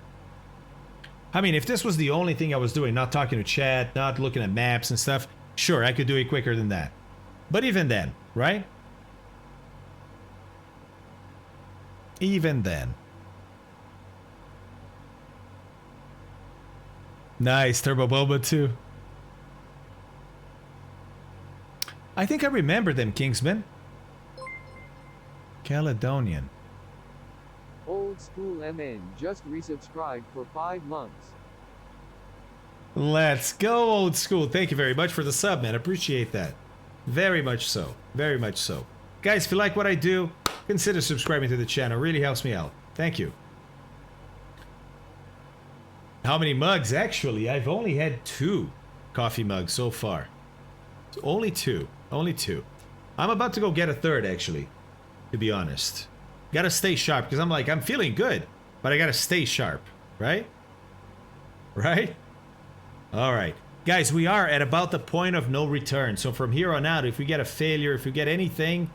I mean, if this was the only thing I was doing, not talking to chat, not looking at maps and stuff, sure, I could do it quicker than that. But even then, right? Even then. Nice, Turbo Boba too. I think I remember them, Kingsman. Caledonian. Old school MN just resubscribed for 5 months. Let's go, old school. Thank you very much for the sub, man. Appreciate that. Very much so. Very much so. Guys, if you like what I do, consider subscribing to the channel. It really helps me out. Thank you. How many mugs? Actually, I've only had 2 coffee mugs so far. Only 2. Only 2. I'm about to go get a 3rd, actually, to be honest. Gotta stay sharp, because I'm feeling good, but I gotta stay sharp, right? Right? Alright. Guys, we are at about the point of no return. So from here on out, if we get a failure, if we get anything,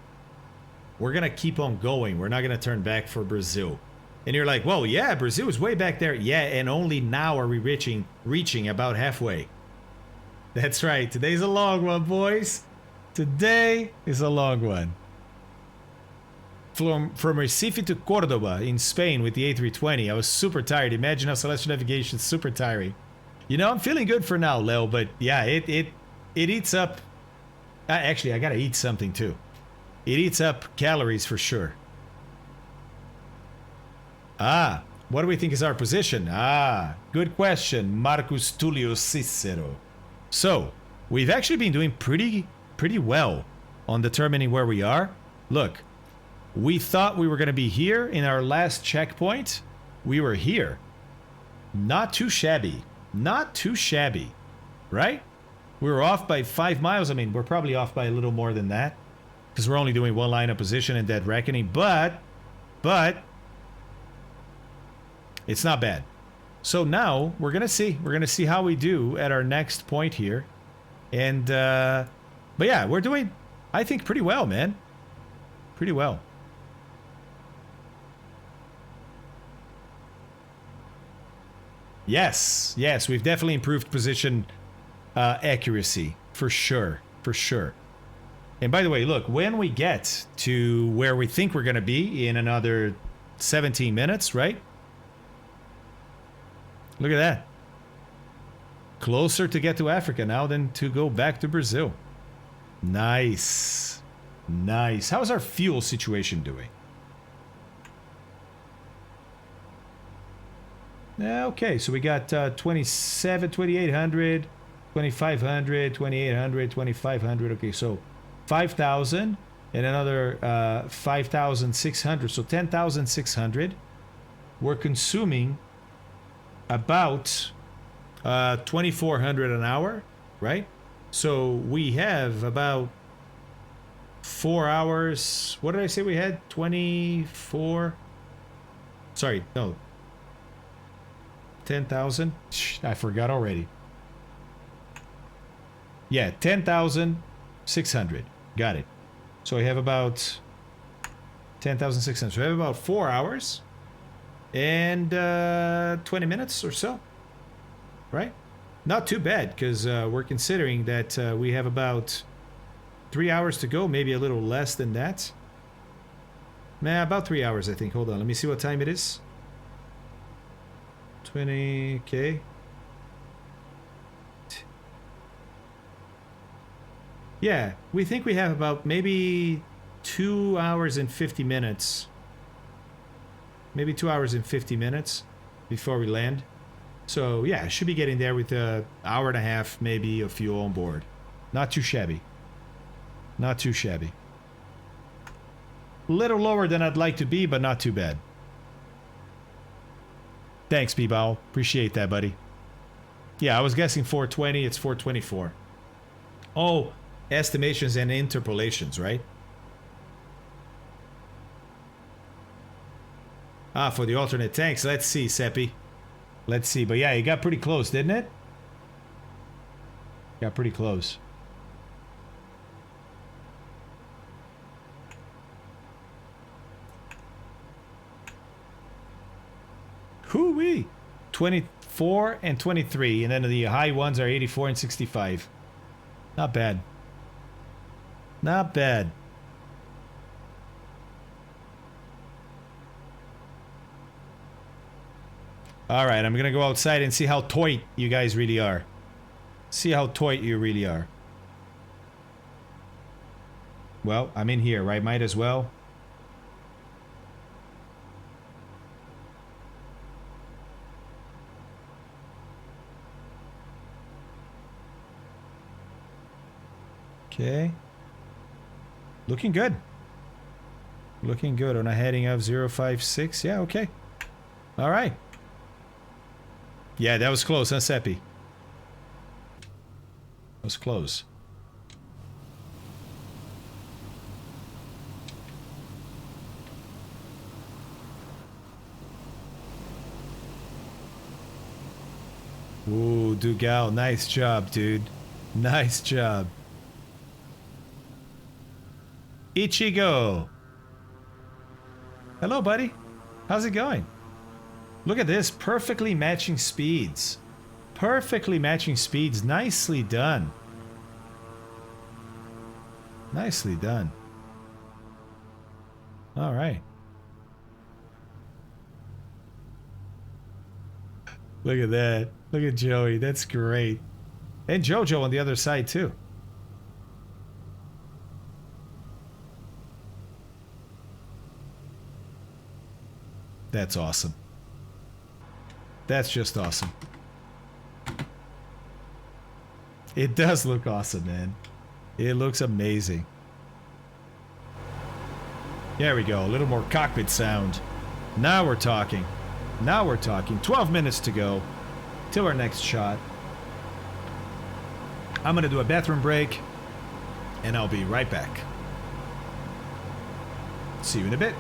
we're gonna keep on going. We're not gonna turn back for Brazil. And you're like, whoa, yeah, Brazil is way back there. Yeah, and only now are we reaching about halfway. That's right. Today's a long one, boys. Today is a long one. From Recife to Cordoba in Spain with the A320. I was super tired. Imagine how celestial navigation is super tiring. You know, I'm feeling good for now, Leo, but yeah, it eats up. Actually, I gotta eat something too. It eats up calories for sure. Ah, what do we think is our position? Ah, good question, Marcus Tulio Cicero. So, we've actually been doing pretty well on determining where we are. Look, we thought we were going to be here in our last checkpoint. We were here. Not too shabby. Not too shabby, right? We were off by 5 miles. I mean, we're probably off by a little more than that because we're only doing 1 line of position and dead reckoning, but it's not bad. So now we're gonna see how we do at our next point here, and but yeah, we're doing, I think, pretty well, man. Pretty well. Yes, we've definitely improved position accuracy for sure, for sure. And by the way, look, when we get to where we think we're gonna be in another 17 minutes, right? Look at that. Closer to get to Africa now than to go back to Brazil. Nice. Nice. How's our fuel situation doing? Okay, so we got 27, 2800, 2500, 2800, 2500. Okay, so 5,000 and another 5,600. So 10,600. We're consuming about 2,400 an hour, right? So we have about 4 hours. What did I say we had? 24. Sorry, no. 10,000. I forgot already. Yeah, 10,600. Got it. So we have about 10,600. So we have about 4 hours and 20 minutes or so, right? Not too bad, because we're considering that we have about 3 hours to go, maybe a little less than that. Nah, about 3 hours, I think. Hold on, let me see what time it is. 20K. Yeah, we think we have about maybe 2 hours and 50 minutes. Maybe 2 hours and 50 minutes before we land. So yeah, should be getting there with an hour and a half maybe of fuel on board. Not too shabby. Not too shabby. Little lower than I'd like to be, but not too bad. Thanks, B-Bow. Appreciate that, buddy. Yeah, I was guessing 420. It's 424. Oh, estimations and interpolations, right? Ah, for the alternate tanks. Let's see, Seppi. Let's see. But yeah, it got pretty close, didn't it? Got pretty close. Hoo-wee! 24 and 23. And then the high ones are 84 and 65. Not bad. Not bad. All right, I'm gonna go outside and see how toit you guys really are. See how toit you really are. Well, I'm in here, right? Might as well. Okay. Looking good. Looking good on a heading of 056. Yeah, okay. All right. Yeah, that was close, huh, Seppi? That was close. Ooh, Dougal, nice job, dude. Nice job. Ichigo. Hello, buddy. How's it going? Look at this, perfectly matching speeds. Perfectly matching speeds. Nicely done. Nicely done. All right. Look at that. Look at Joey. That's great. And Jojo on the other side, too. That's awesome. That's just awesome. It does look awesome, man. It looks amazing. There we go. A little more cockpit sound. Now we're talking. Now we're talking. 12 minutes to go till our next shot. I'm going to do a bathroom break, and I'll be right back. See you in a bit.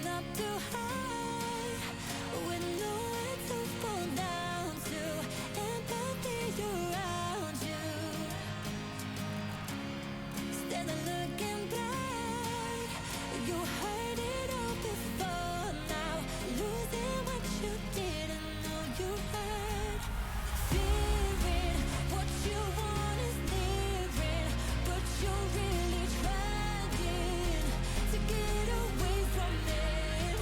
up too high with nowhere to fall down to. Empathy around you, standing looking bright. You heard it all before now, losing what you didn't know you had. Fearing what you want is nearing, but you're really trying to get away from it.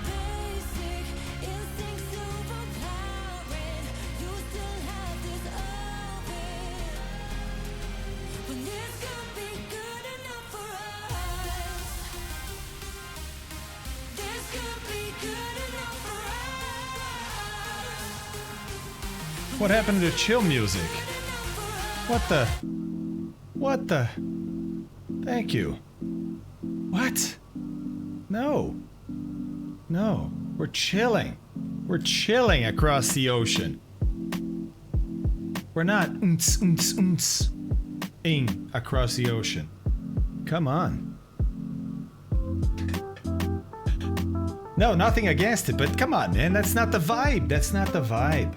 Basic instincts overpowering, you still have this open. When this could be good enough for us, this could be good enough for us. What happened to chill music? What the? What the? Thank you. What? No. No. We're chilling. We're chilling across the ocean. We're not ing across the ocean. Come on. No, nothing against it, but come on, man. That's not the vibe. That's not the vibe.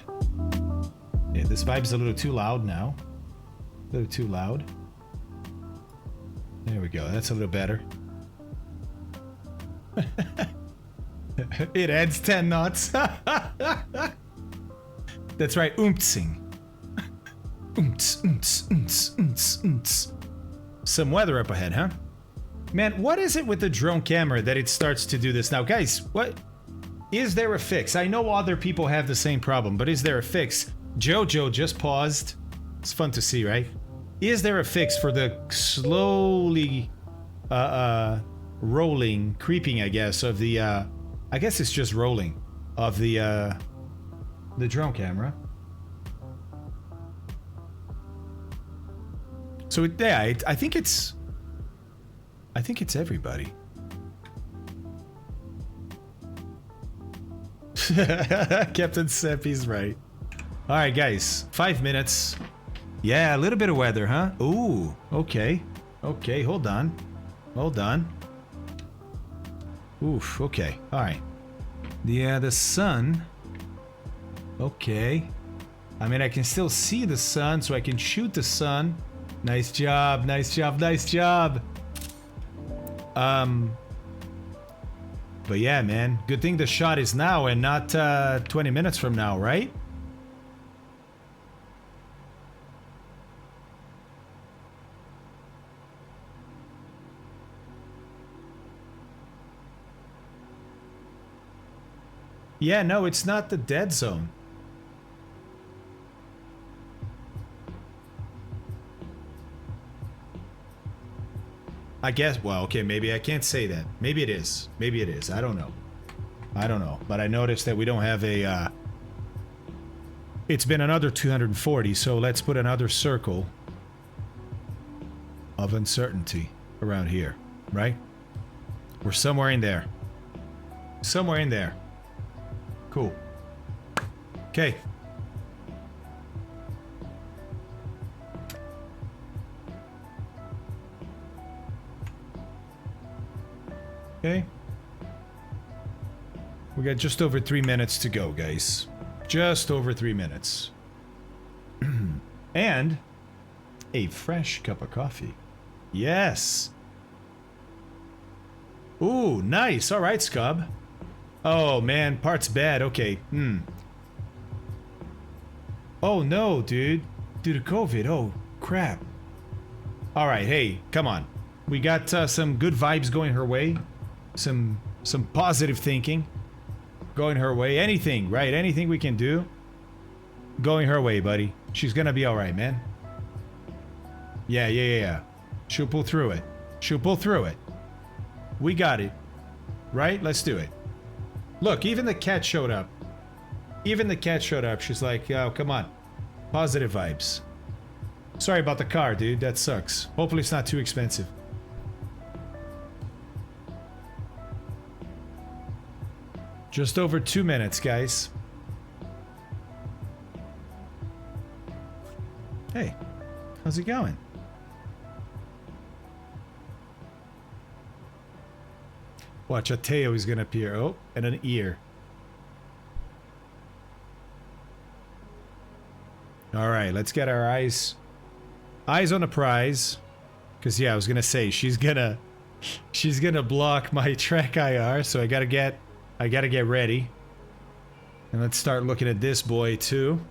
Yeah, this vibe's a little too loud now. A little too loud. There we go. That's a little better. It adds 10 knots. That's right. Oomtsing. Oomts, oomts, oomts, oomts, oomts. Some weather up ahead, huh? Man, what is it with the drone camera that it starts to do this now? Guys, what? Is there a fix? I know other people have the same problem, but is there a fix? Jojo just paused. It's fun to see, right? Is there a fix for the slowly rolling, creeping, I guess, of the I guess it's just rolling of the drone camera? So yeah, I think it's everybody. Captain Seppi's right. All right, guys, 5 minutes. Yeah, a little bit of weather, huh? Ooh, okay. Okay, hold on. Hold on. Oof, okay. All right. Yeah, the sun. Okay. I mean, I can still see the sun, so I can shoot the sun. Nice job, nice job, nice job. But yeah, man, good thing the shot is now and not 20 minutes from now, right? Yeah, no, it's not the dead zone. I guess, well, okay, maybe I can't say that. Maybe it is. Maybe it is. I don't know. I don't know. But I noticed that we don't have a, it's been another 240, so let's put another circle of uncertainty around here, right? We're somewhere in there. Somewhere in there. Cool. Okay. Okay. We got just over 3 minutes to go, guys. Just over 3 minutes. And a fresh cup of coffee. Yes. Ooh, nice. All right, Scub. Oh, man, part's bad. Okay. Oh, no, dude. Due to COVID. Oh, crap. All right, hey, come on. We got some good vibes going her way. Some positive thinking going her way. Anything, right? Anything we can do going her way, buddy. She's gonna be all right, man. Yeah. She'll pull through it. She'll pull through it. We got it. Right? Let's do it. Look, even the cat showed up. Even the cat showed up. She's like, oh, come on. Positive vibes. Sorry about the car, dude. That sucks. Hopefully it's not too expensive. Just over 2 minutes, guys. Hey, how's it going? Watch, a tail is gonna appear. Oh, and an ear. All right, let's get our eyes on the prize. Cause yeah, I was gonna say she's gonna block my track IR, so I gotta get ready. And let's start looking at this boy too.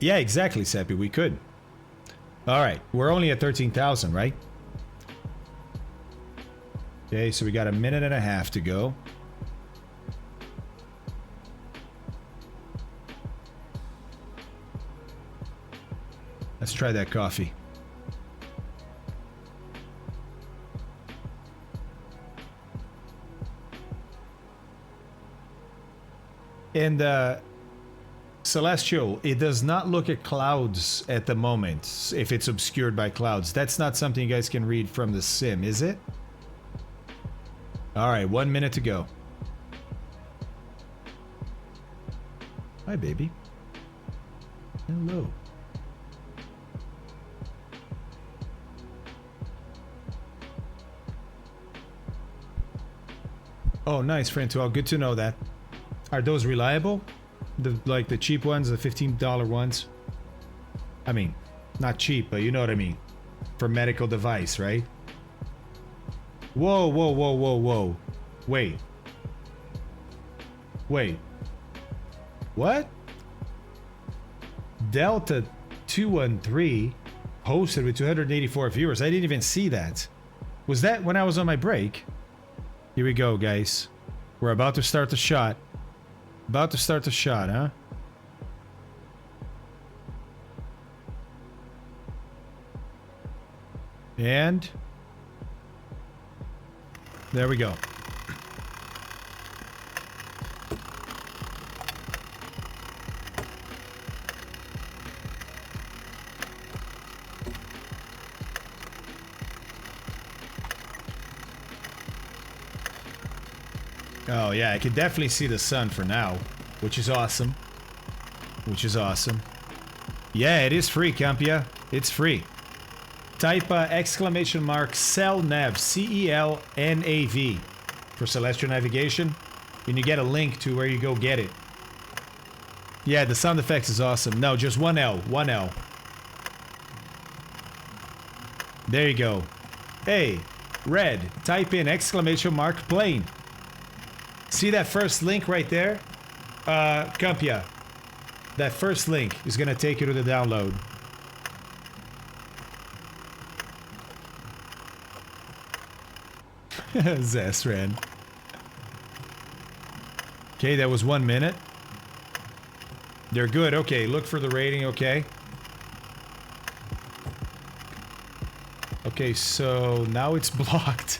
Yeah, exactly, Seppi. We could. All right, we're only at 13,000, right? Okay, so we got a minute and a half to go. Let's try that coffee. And Celestial, it does not look at clouds at the moment if it's obscured by clouds. That's not something you guys can read from the sim, is it? All right, 1 minute to go. Hi, baby. Hello. Oh, nice, Frantuel. Good to know that. Are those reliable? Like the cheap ones, the $15 ones? I mean, not cheap, but you know what I mean. For medical device, right? Whoa, whoa, whoa, whoa, whoa. Wait. Wait. What? Delta 213 posted with 284 viewers. I didn't even see that. Was that when I was on my break? Here we go, guys. We're about to start the shot. About to start the shot, huh? And there we go. Oh yeah, I can definitely see the sun for now, which is awesome. Which is awesome. Yeah, it is free, Campia. It's free. Type exclamation mark CELNAV, CELNAV, for celestial navigation, and you get a link to where you go get it. Yeah, the sound effects is awesome. No, just one L, one L. There you go. Hey, Red, type in exclamation mark plane. See that first link right there? Campia. That first link is gonna take you to the download. Zesran. Okay, that was 1 minute. They're good. Okay, look for the rating. Okay. Okay, so now it's blocked.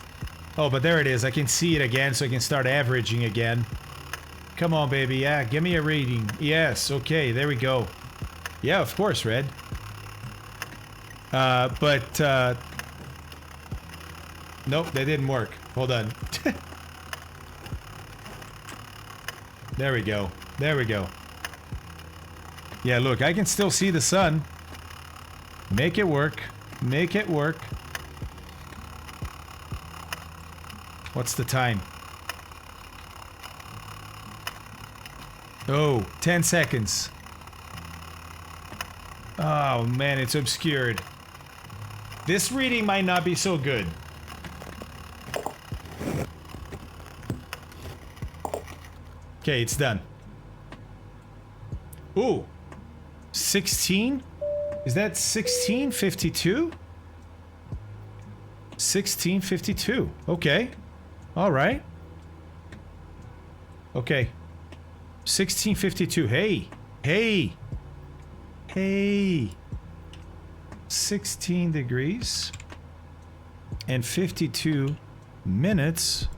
Oh, but there it is. I can see it again, so I can start averaging again. Come on, baby. Yeah, give me a reading. Yes, okay, there we go. Yeah, of course, Red. Nope, that didn't work. Hold on. There we go. There we go. Yeah, look, I can still see the sun. Make it work. Make it work. What's the time? Oh, 10 seconds. Oh man, it's obscured. This reading might not be so good. Okay, it's done. Ooh. 16? Is that 1652? 1652. Okay. All right. Okay. 1652. Hey. Hey. Hey. 16 degrees and 52 minutes.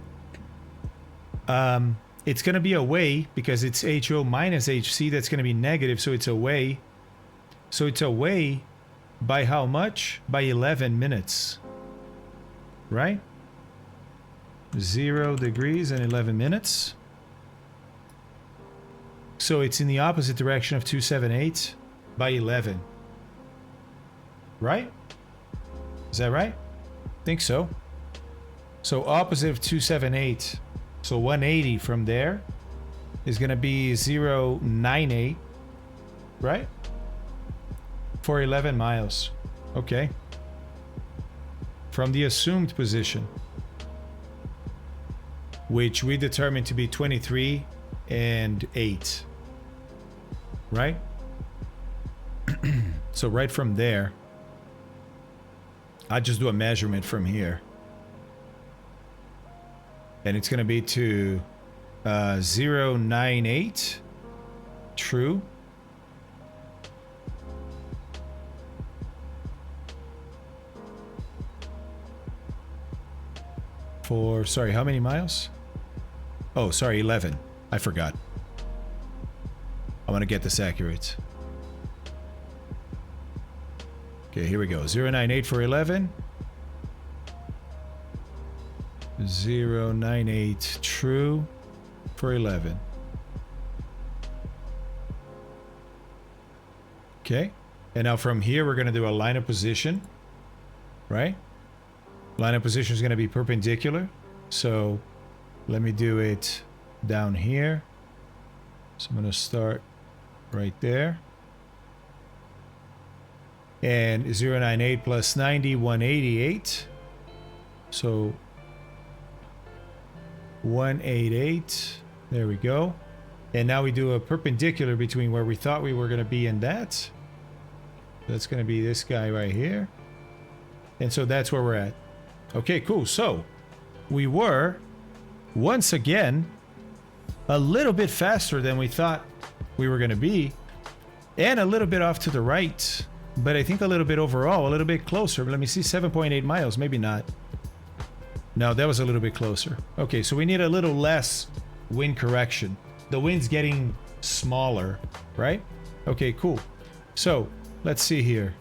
It's going to be away because it's HO minus HC. That's going to be negative, so it's away. So it's away by how much? By 11 minutes. Right? 0 degrees and 11 minutes. So it's in the opposite direction of 278 by 11. Right? Is that right? Think so. So opposite of 278. So 180 from there is going to be 098, right? For 11 miles. Okay. From the assumed position, which we determined to be 23 and 8. Right? So right from there, I just do a measurement from here. And it's going to be to 098. True. For, sorry, how many miles? Oh, sorry, 11. I forgot. I want to get this accurate. Okay, here we go. 098 for 11. 098 true for 11. Okay. And now from here, we're going to do a line of position. Right? Line of position is going to be perpendicular. So let me do it down here. So I'm going to start right there. And 098 plus 90, 188. So 188. There we go. And now we do a perpendicular between where we thought we were going to be and that. That's going to be this guy right here. And so that's where we're at. Okay, cool. So we were, once again, a little bit faster than we thought we were going to be. And a little bit off to the right. But I think a little bit overall, a little bit closer. Let me see, 7.8 miles. Maybe not. No, that was a little bit closer. Okay, so we need a little less wind correction. The wind's getting smaller, right? Okay, cool. So let's see here.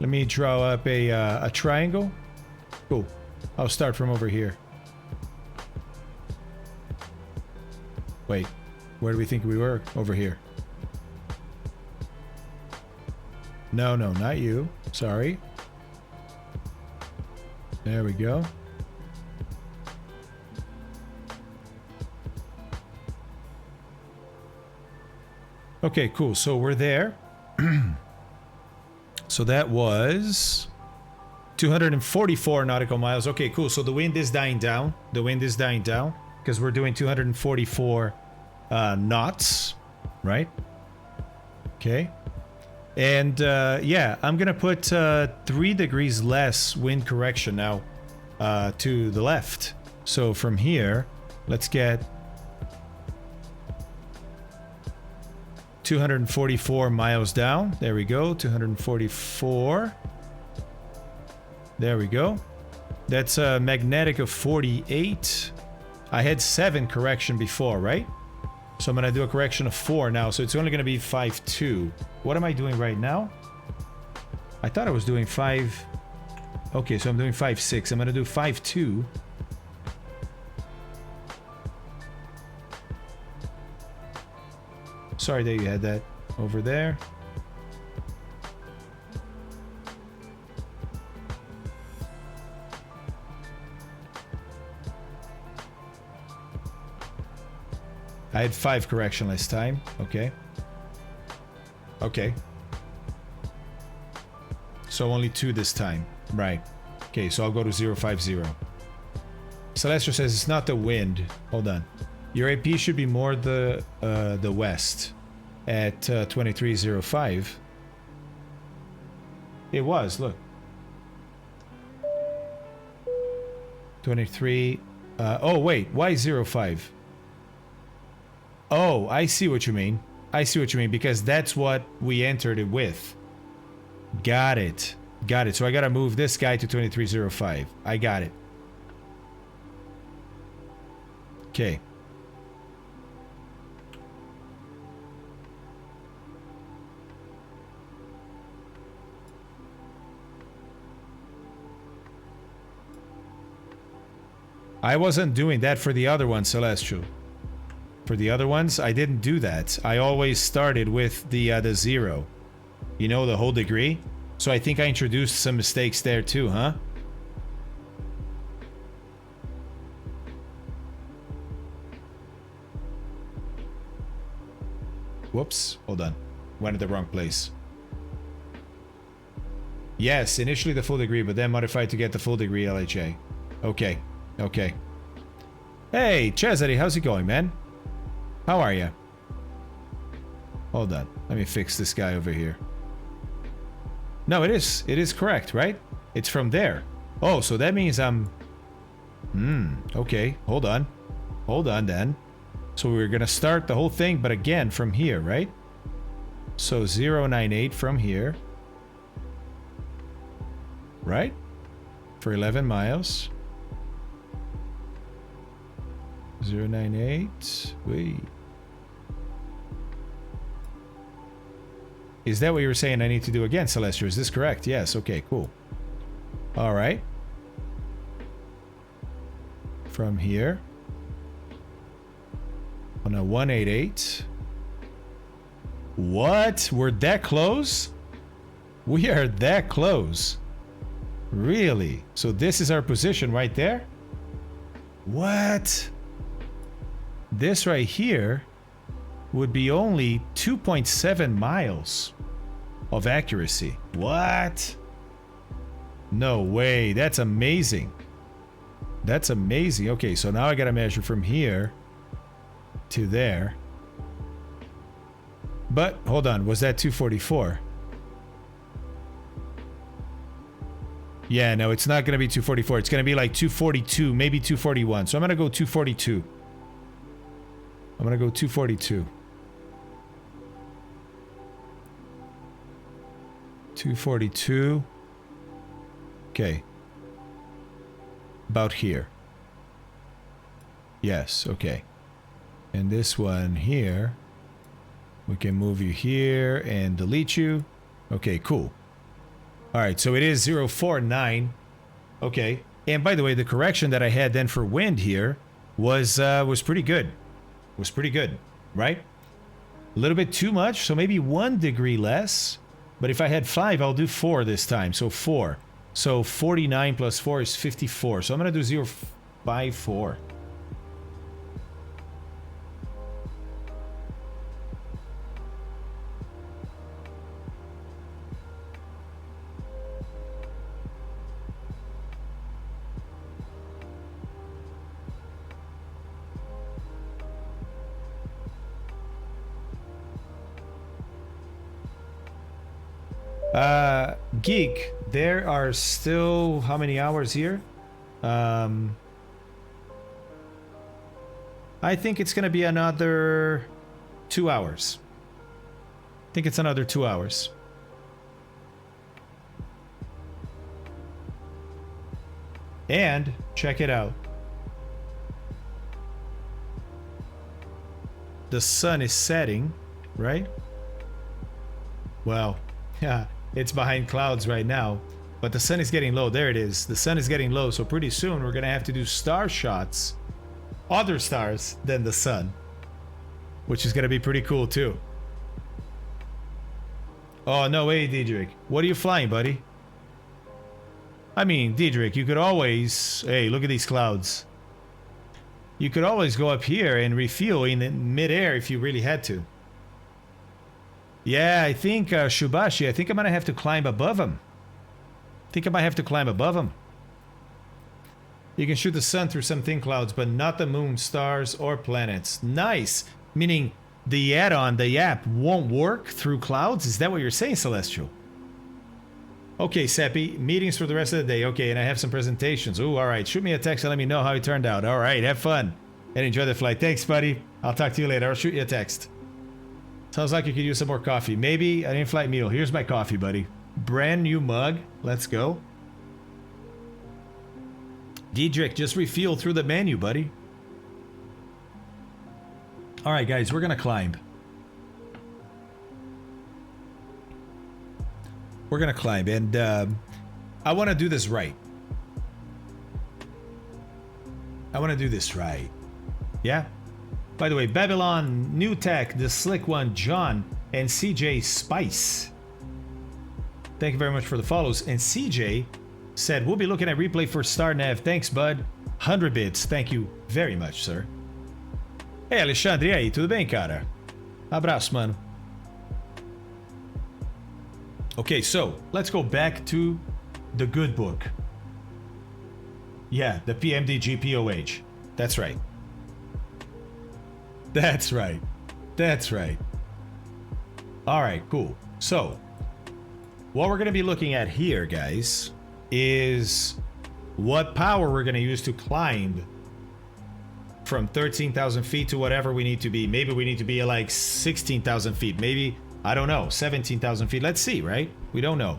Let me draw up a triangle. Cool. I'll start from over here. Wait, where do we think we were? Over here. No, no, not you. Sorry. There we go. Okay, cool. So we're there. So that was 244 nautical miles. Okay, cool. So the wind is dying down. The wind is dying down because we're doing 244 knots, right? Okay. And yeah, I'm going to put 3 degrees less wind correction now to the left. So from here, let's get 244 miles down. There we go. 244. There we go. That's a magnetic of 48. I had 7 correction before, right? So I'm going to do a correction of 4 now. So it's only going to be 5.2. What am I doing right now? I thought I was doing 5. Okay, so I'm doing 5.6. I'm going to do 5.2. Sorry that you had that over there. I had 5 correction last time. Okay. Okay. So only 2 this time. Right. Okay, so I'll go to 050. Celestial says it's not the wind. Hold on. Your AP should be more the west at 2305. It was, look. 23. Oh, wait. Why 05? Oh, I see what you mean. I see what you mean because that's what we entered it with. Got it. Got it. So I got to move this guy to 2305. I got it. Okay. I wasn't doing that for the other one, Celestial. For the other ones, I didn't do that. I always started with the 0. You know, the whole degree. So I think I introduced some mistakes there too, huh? Whoops. Hold on. Went to the wrong place. Yes, initially the full degree, but then modified to get the full degree LHA. Okay. Okay. Hey, Cesare, how's it going, man? How are you? Hold on. Let me fix this guy over here. No, it is. It is correct, right? It's from there. Oh, so that means I'm... okay. Hold on. Hold on, then. So we're going to start the whole thing, but again, from here, right? So 098 from here. Right? For 11 miles. 098. Wait. Is that what you were saying I need to do again, Celestial? Is this correct? Yes. Okay, cool. All right. From here. On a 188. What? We're that close? We are that close. Really? So this is our position right there? What? This right here would be only 2.7 miles of accuracy. What? No way. That's amazing. That's amazing. Okay, so now I gotta measure from here to there. But, hold on. Was that 244? Yeah, no, it's not gonna be 244. It's gonna be like 242, maybe 241. So I'm gonna go 242. I'm gonna go 242. 242. Okay. About here. Yes, okay. And this one here, we can move you here and delete you. Okay, cool. All right, so it is 049. Okay. And by the way, the correction that I had then for wind here was pretty good. Was pretty good, right? A little bit too much, so maybe 1 degree less. But if I had 5, I'll do 4 this time. So 4. So 49 plus 4 is 54. So I'm going to do 054. Geek, there are still how many hours here? I think it's gonna be another 2 hours. I think it's another 2 hours. And check it out. The sun is setting, right? Well, yeah. It's behind clouds right now, but the sun is getting low. There it is. The sun is getting low, so pretty soon we're gonna have to do star shots, other stars than the sun, which is gonna be pretty cool too. Oh, no way, Diedrich. What are you flying, buddy? I mean, Diedrich, you could always... Hey, look at these clouds. You could always go up here and refuel in midair if you really had to. Yeah, I think, Shubashi, I think I'm going to have to climb above him. I think I might have to climb above him. You can shoot the sun through some thin clouds, but not the moon, stars, or planets. Nice! Meaning the add-on, the app, won't work through clouds? Is that what you're saying, Celestial? Okay, Seppi, meetings for the rest of the day. Okay, and I have some presentations. Ooh, alright. Shoot me a text and let me know how it turned out. Alright, have fun. And enjoy the flight. Thanks, buddy. I'll talk to you later. I'll shoot you a text. Sounds like you could use some more coffee. Maybe an in-flight meal. Here's my coffee, buddy. Brand new mug. Let's go. Diedrich, just refuel through the menu, buddy. Alright, guys, we're gonna climb. We're gonna climb, and I want to do this right. I want to do this right. Yeah? By the way, Babylon, New Tech, The Slick One, John, and CJ Spice. Thank you very much for the follows. And CJ said, we'll be looking at replay for StarNav. Thanks, bud. 100 bits. Thank you very much, sir. Hey, Alexandre, e aí? Tudo bem, cara? Abraço, mano. Okay, so let's go back to the good book. Yeah, the PMDG POH. That's right. That's right. That's right. All right, cool. So, what we're going to be looking at here, guys, is what power we're going to use to climb from 13,000 feet to whatever we need to be. Maybe we need to be at like 16,000 feet. Maybe, I don't know, 17,000 feet. Let's see, right? We don't know.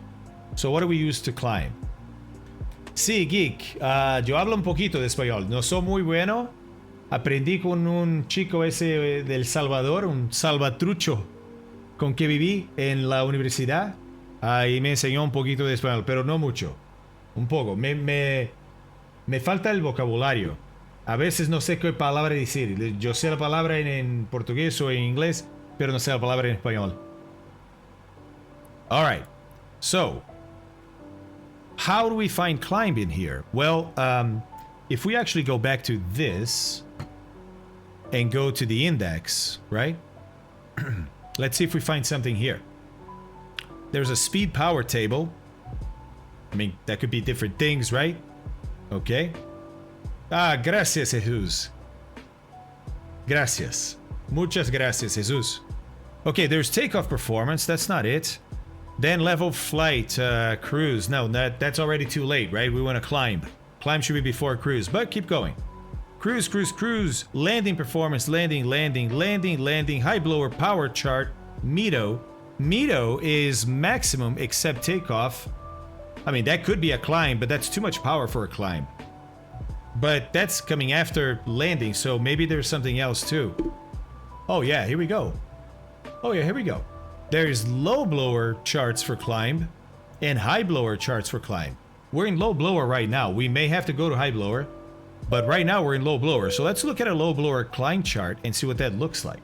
So what do we use to climb? Sí, geek. Yo hablo un poquito de español. No soy muy bueno. Aprendí con un chico ese del Salvador, un salvatrucho, con que viví en la universidad. Y me enseñó un poquito de español, pero no mucho. Un poco. Me falta el vocabulario. A veces no sé qué palabra decir. Yo sé la palabra en portugués o en inglés, pero no sé la palabra en español. All right. So, how do we find climb in here? Well, if we actually go back to this and go to the index, right? Let's see if we find something here. There's a speed power table. I mean, that could be different things, right? Okay. Ah, gracias, Jesus. Gracias. Muchas gracias, Jesus. Okay, there's takeoff performance. That's not it. Then level flight, cruise. No, that's already too late, right? We want to climb. Climb should be before cruise, but keep going. Cruise, cruise, cruise. Landing performance, landing, landing, landing, landing. High blower power chart. METO. METO is maximum except takeoff. I mean, that could be a climb, but that's too much power for a climb. But that's coming after landing, so maybe there's something else too. Oh yeah, here we go. Oh yeah, here we go. There's low blower charts for climb and high blower charts for climb. We're in low blower right now. We may have to go to high blower, but right now we're in low blower. So let's look at a low blower climb chart and see what that looks like.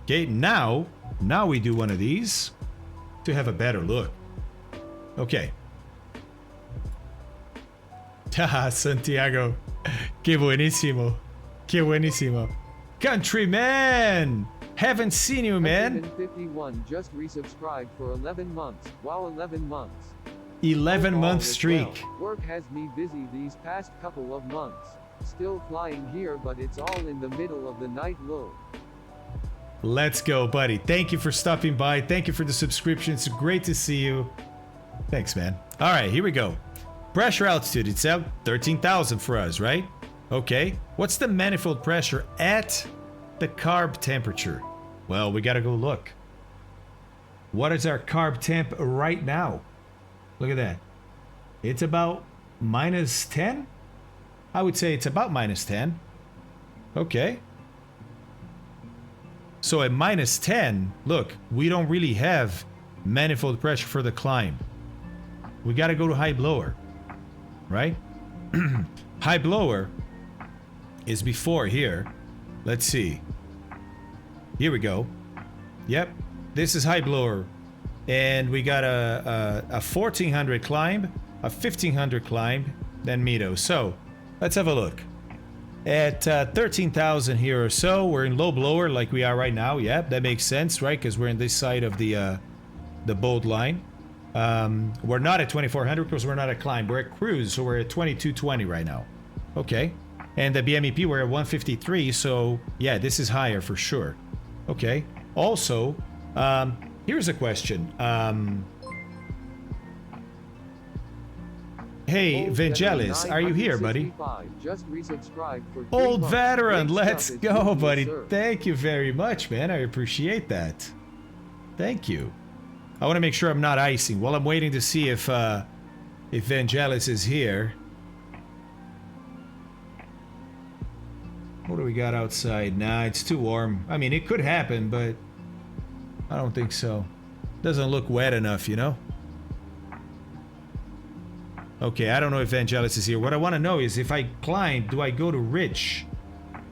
Okay, now we do one of these to have a better look. Okay. Haha, Santiago. Qué buenísimo. Qué buenísimo. Countryman! Haven't seen you, man. 51 just resubscribed for 11 months. Wow, 11 months. 11-month streak. Well. Work has me busy these past couple of months. Still flying here, but it's all in the middle of the night low. Let's go, buddy. Thank you for stopping by. Thank you for the subscription. It's great to see you. Thanks, man. All right, here we go. Pressure altitude. It's out 13,000 for us, right? Okay. What's the manifold pressure at the carb temperature? Well, we gotta go look. What is our carb temp right now? Look at that. It's about minus 10? I would say it's about minus 10. Okay. So at minus 10, look, we don't really have manifold pressure for the climb. We gotta go to high blower, right? High blower is before here. Let's see. Here we go. Yep, this is high blower. And we got a 1400 climb, a 1500 climb, then METO. So let's have a look. At 13,000 here or so, we're in low blower like we are right now. Yep, that makes sense, right? Because we're in this side of the bold line. We're not at 2400 because we're not at climb. We're at cruise, so we're at 2220 right now. Okay. And the BMEP, we're at 153, so yeah, this is higher for sure. Okay. Also, here's a question. Hey, Vangelis, are you here, buddy? Just resubscribed for 3 Old months. veteran, Great let's stuff. go, It's buddy. good, sir. Thank you very much, man. I appreciate that. Thank you. I want to make sure I'm not icing while I'm waiting to see if Vangelis is here. What do we got outside? Nah, it's too warm. I mean, it could happen, but I don't think so. Doesn't look wet enough, you know? Okay, I don't know if Vangelis is here. What I want to know is if I climb, do I go to rich?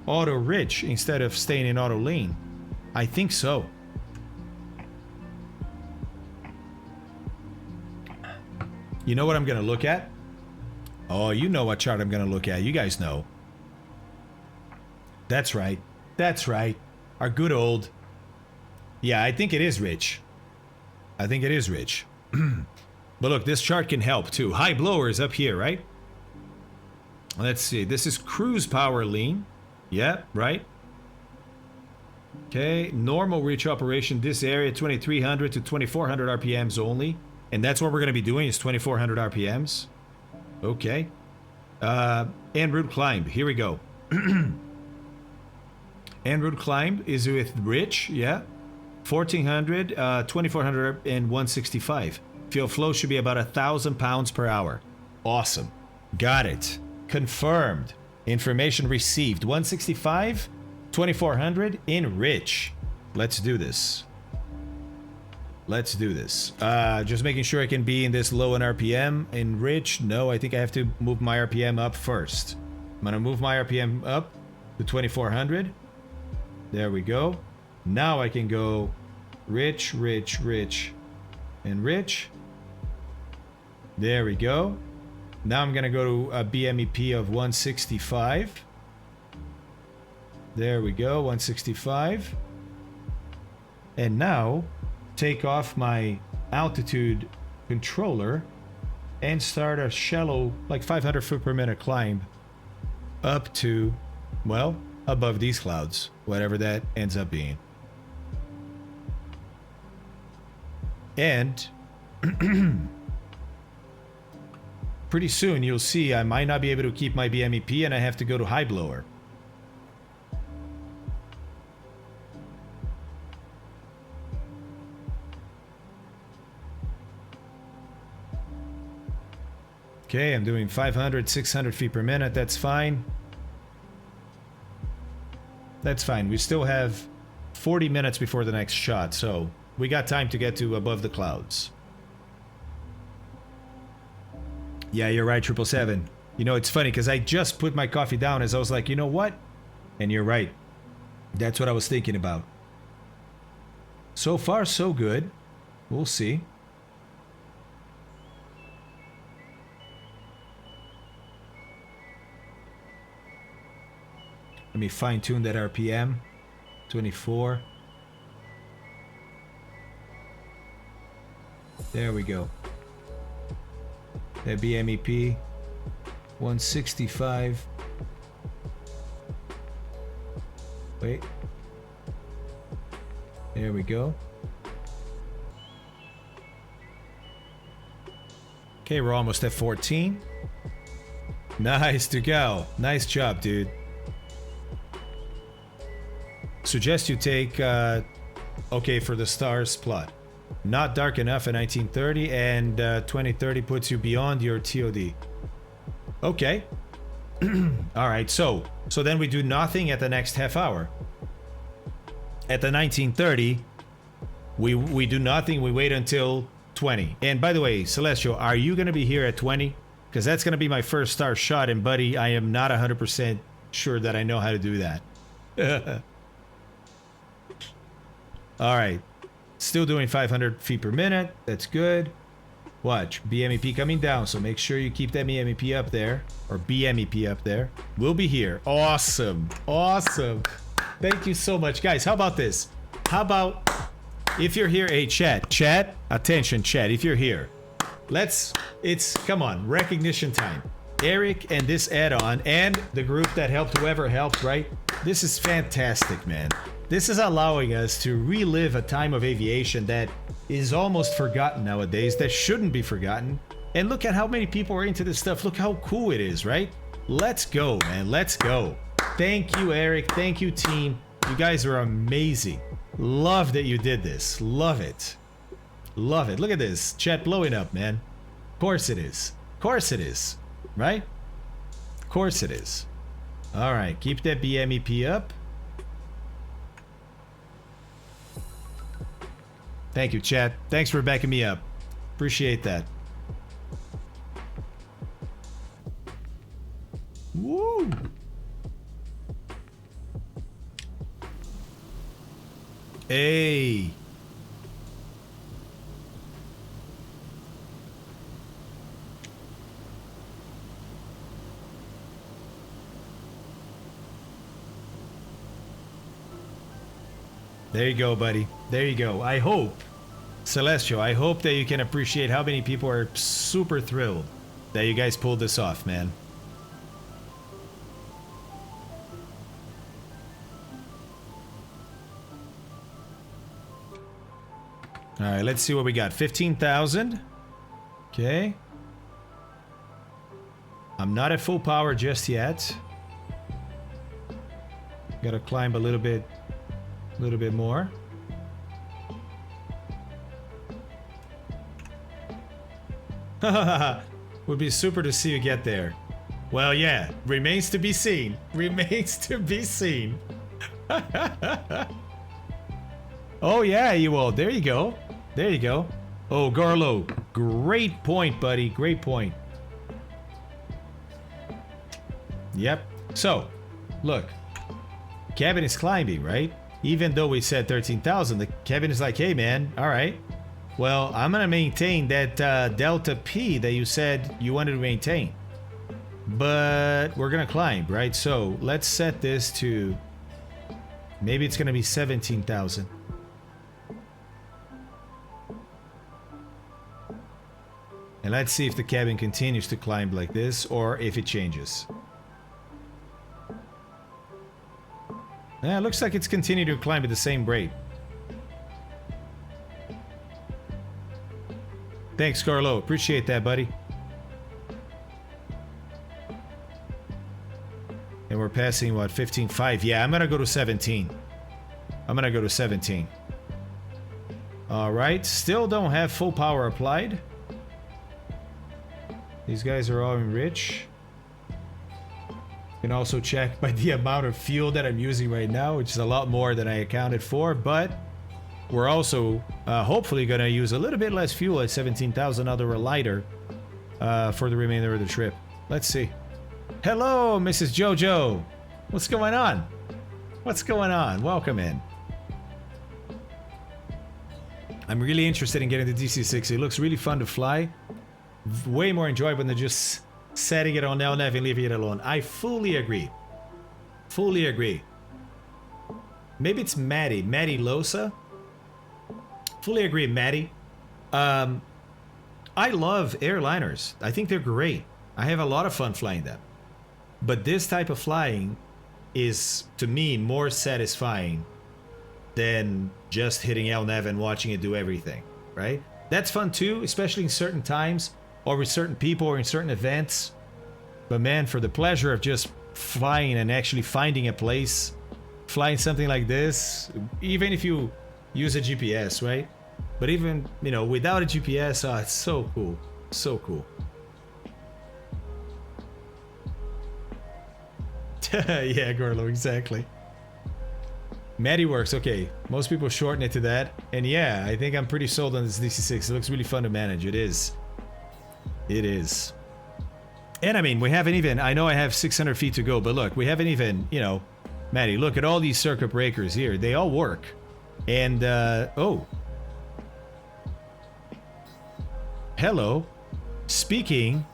Auto rich instead of staying in auto lean? I think so. You know what I'm going to look at? Oh, you know what chart I'm going to look at. You guys know. That's right. That's right. Our good old... Yeah, I think it is rich. I think it is rich. But look, this chart can help too. High blower is up here, right? Let's see. This is cruise power lean. Yeah, right. Okay, normal reach operation. This area 2300 to 2400 RPMs only. And that's what we're going to be doing is 2400 RPMs. Okay. En route climb. Here we go. En route climb is with rich, yeah. 1400, 2400, and 165. Fuel flow should be about 1,000 pounds per hour. Awesome. Got it. Confirmed. Information received. 165, 2400 in rich. Let's do this. Let's do this. Just making sure I can be in this low on RPM. In rich, no, I think I have to move my RPM up first. I'm gonna move my RPM up to 2400. There we go. Now I can go rich, rich, rich, and rich. There we go. Now I'm gonna go to a BMEP of 165. There we go, 165. And now take off my altitude controller and start a shallow, like 500 foot per minute climb up to, well, above these clouds, whatever that ends up being. And pretty soon you'll see I might not be able to keep my BMEP and I have to go to high blower. Okay, I'm doing 500, 600 feet per minute. That's fine. That's fine. We still have 40 minutes before the next shot, so we got time to get to above the clouds. Yeah, you're right, 777. You know, it's funny because I just put my coffee down as I was like, you know what? And you're right. That's what I was thinking about. So far, so good. We'll see. Let me fine-tune that RPM. 24. There we go. That BMEP. 165. Wait. There we go. Okay, we're almost at 14. Nice to go. Nice job, dude. Suggest you take, okay, for the stars plot. Not dark enough at 1930, and 2030 puts you beyond your TOD. Okay. All right, so then we do nothing at the next half hour. At the 1930, we do nothing, we wait until 20. And by the way, Celestial, are you going to be here at 20? Because that's going to be my first star shot, and buddy, I am not 100% sure that I know how to do that. All right, still doing 500 feet per minute. That's good. Watch, BMEP coming down, so make sure you keep that BMEP up there, or BMEP up there. We'll be here. Awesome, awesome. Thank you so much, guys. How about this? How about if you're here, hey, chat, attention, chat. If you're here, come on, recognition time. Eric and this add-on and the group that helped, whoever helped, right? This is fantastic, man. This is allowing us to relive a time of aviation that is almost forgotten nowadays, that shouldn't be forgotten. And look at how many people are into this stuff. Look how cool it is, right? Let's go, man. Let's go. Thank you, Eric. Thank you, team. You guys are amazing. Love that you did this. Love it. Love it. Look at this. Chat blowing up, man. Of course it is. Of course it is. Right? Of course it is. All right. Keep that BMEP up. Thank you, chat. Thanks for backing me up. Appreciate that. Woo! Hey! There you go, buddy. There you go. I hope, Celestial, I hope that you can appreciate how many people are super thrilled that you guys pulled this off, man. All right, let's see what we got. 15,000. Okay. I'm not at full power just yet. Gotta climb a little bit more. Would be super to see you get there. Well, yeah, remains to be seen. Remains to be seen. Oh yeah, you will. There you go. There you go. Oh, Garlo, great point, buddy. Great point. Yep. So, look. Cabin is climbing, right? Even though we said 13,000, the cabin is like, hey man, all right. Well, I'm gonna maintain that delta P that you said you wanted to maintain. But we're gonna climb, right? So let's set this to, maybe it's gonna be 17,000. And let's see if the cabin continues to climb like this or if it changes. Yeah, it looks like it's continuing to climb at the same rate. Thanks, Carlo. Appreciate that, buddy. And we're passing, what, 15.5? Yeah, I'm gonna go to 17. I'm gonna go to 17. Alright, still don't have full power applied. These guys are all enriched. You can also check by the amount of fuel that I'm using right now, which is a lot more than I accounted for, but we're also hopefully going to use a little bit less fuel at 17,000, although lighter, for the remainder of the trip. Let's see. Hello, Mrs. Jojo. What's going on? What's going on? Welcome in. I'm really interested in getting the DC-6. It looks really fun to fly. Way more enjoyable than just setting it on LNAV and leaving it alone. I fully agree. Fully agree. Maybe it's Maddie Losa. Fully agree, Maddie. I love airliners. I think they're great. I have a lot of fun flying them. But this type of flying is, to me, more satisfying than just hitting LNAV and watching it do everything, right? That's fun too, especially in certain times, or with certain people, or in certain events. But man, for the pleasure of just flying and actually finding a place, flying something like this, even if you use a GPS, right? But even, you know, without a GPS, oh, it's so cool. So cool. Yeah, Gorlo, exactly. Maddie works, okay. Most people shorten it to that. And yeah, I think I'm pretty sold on this DC-6. It looks really fun to manage. It is. It is. And I mean, we haven't even, I know I have 600 feet to go, but look, we haven't even, you know, Maddie, look at all these circuit breakers here. They all work. And, oh. Hello. Speaking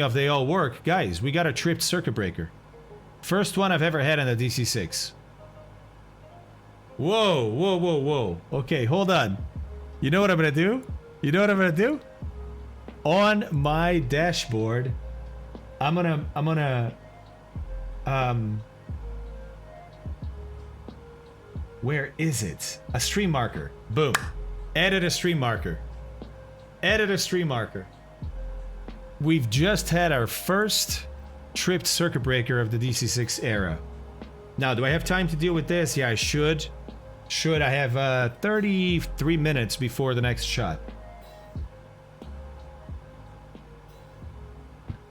of they all work, guys, we got a tripped circuit breaker. First one I've ever had on the DC-6. Whoa, whoa, whoa, whoa. Okay, hold on. You know what I'm gonna do? You know what I'm gonna do? On my dashboard, I'm gonna where is it? A stream marker. Boom. Added a stream marker. Added a stream marker. We've just had our first tripped circuit breaker of the DC-6 era. Now, do I have time to deal with this? Yeah, I should. I have 33 minutes before the next shot.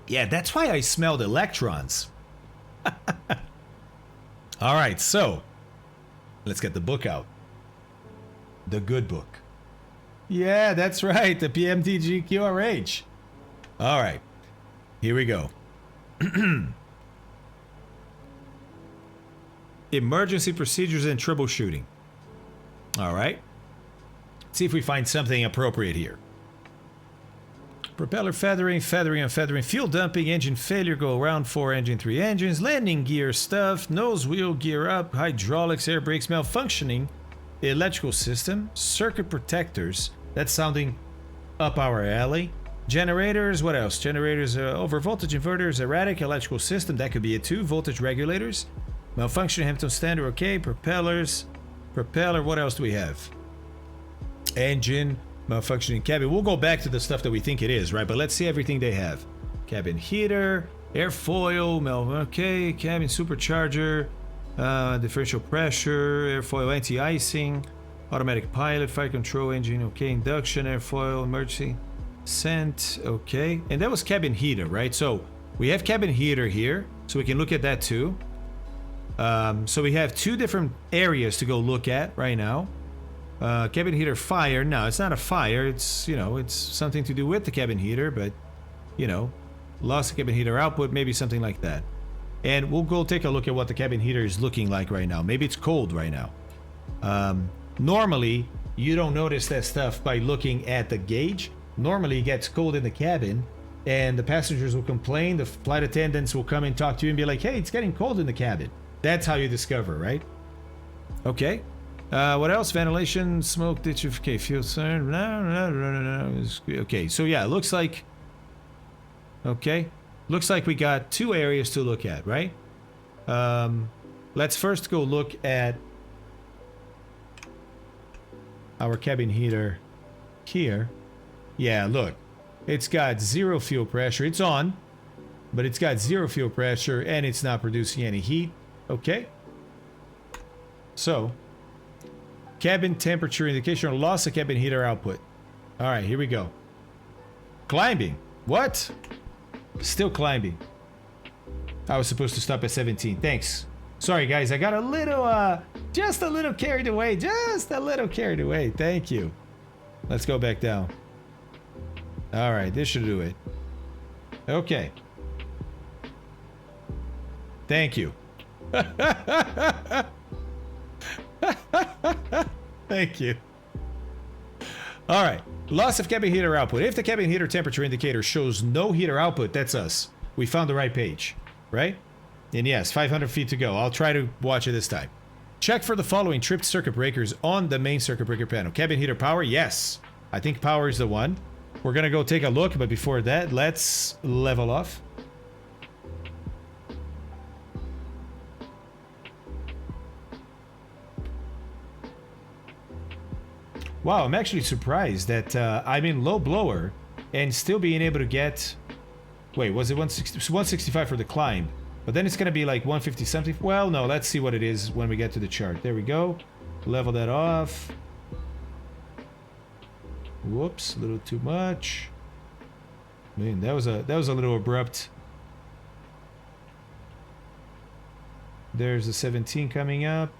Yeah, that's why I smelled electrons. All right, so let's get the book out. The good book. Yeah, that's right, the PMDG QRH. All right, here we go. Emergency procedures and troubleshooting. All right. Let's see if we find something appropriate here. Propeller feathering, feathering and feathering, fuel dumping, engine failure, go around 4, engine 3 engines, landing gear stuff, nose wheel gear up, hydraulics, air brakes malfunctioning, electrical system, circuit protectors, that's sounding up our alley, generators, what else? Generators, over voltage inverters, erratic electrical system, that could be it too, voltage regulators, malfunction, Hampton standard, okay, propellers, propeller, what else do we have? Engine, malfunctioning cabin. We'll go back to the stuff that we think it is, right? But let's see everything they have. Cabin heater, airfoil, okay, cabin supercharger, differential pressure, airfoil anti-icing, automatic pilot, fire control engine, okay, induction, airfoil, emergency, scent, okay. And that was cabin heater, right? So we have cabin heater here, so we can look at that too. So we have 2 different areas to go look at right now. Cabin heater fire. No, it's not a fire. It's, you know, it's something to do with the cabin heater, but, you know, loss of cabin heater output, maybe something like that. And we'll go take a look at what the cabin heater is looking like right now. Maybe it's cold right now. Normally, you don't notice that stuff by looking at the gauge. Normally, it gets cold in the cabin, and the passengers will complain. The flight attendants will come and talk to you and be like, hey, it's getting cold in the cabin. That's how you discover, right? Okay. What else? Ventilation, smoke, ditch, okay, fuel cern. No. Okay, so yeah, it looks like... Okay. Looks like we got 2 areas to look at, right? Let's first go look at our cabin heater here. Yeah, look. It's got 0 fuel pressure. It's on, but it's got 0 fuel pressure, and it's not producing any heat. Okay. So... cabin temperature indication or loss of cabin heater output. All right, here we go. Climbing. What? Still climbing. I was supposed to stop at 17. Thanks. Sorry, guys. I got a little, just a little carried away. Just a little carried away. Thank you. Let's go back down. All right, this should do it. Okay. Thank you. Thank you. All right. Loss of cabin heater output. If the cabin heater temperature indicator shows no heater output, that's us. We found the right page, right? And yes, 500 feet to go. I'll try to watch it this time. Check for the following tripped circuit breakers on the main circuit breaker panel. Cabin heater power, yes. I think power is the one. We're going to go take a look, but before that, let's level off. Wow, I'm actually surprised that I'm in low blower and still being able to get... Wait, was it 165 for the climb? But then it's going to be like 150 something. Well, no, let's see what it is when we get to the chart. There we go. Level that off. Whoops, a little too much. Man, that was a little abrupt. There's the 17 coming up.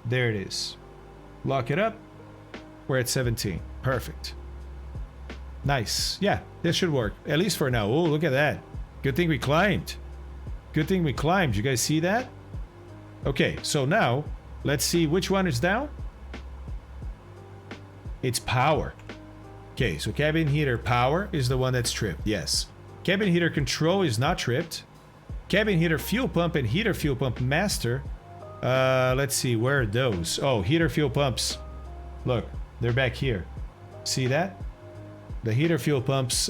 There it is. Lock it up. We're at 17. Perfect. Nice. Yeah, this should work. At least for now. Oh, look at that. Good thing we climbed. Good thing we climbed. You guys see that? Okay, so now, let's see which one is down. It's power. Okay, so cabin heater power is the one that's tripped. Yes. Cabin heater control is not tripped. Cabin heater fuel pump and heater fuel pump master. Let's see, where are those? Oh, heater fuel pumps. Look, they're back here. See that? The heater fuel pumps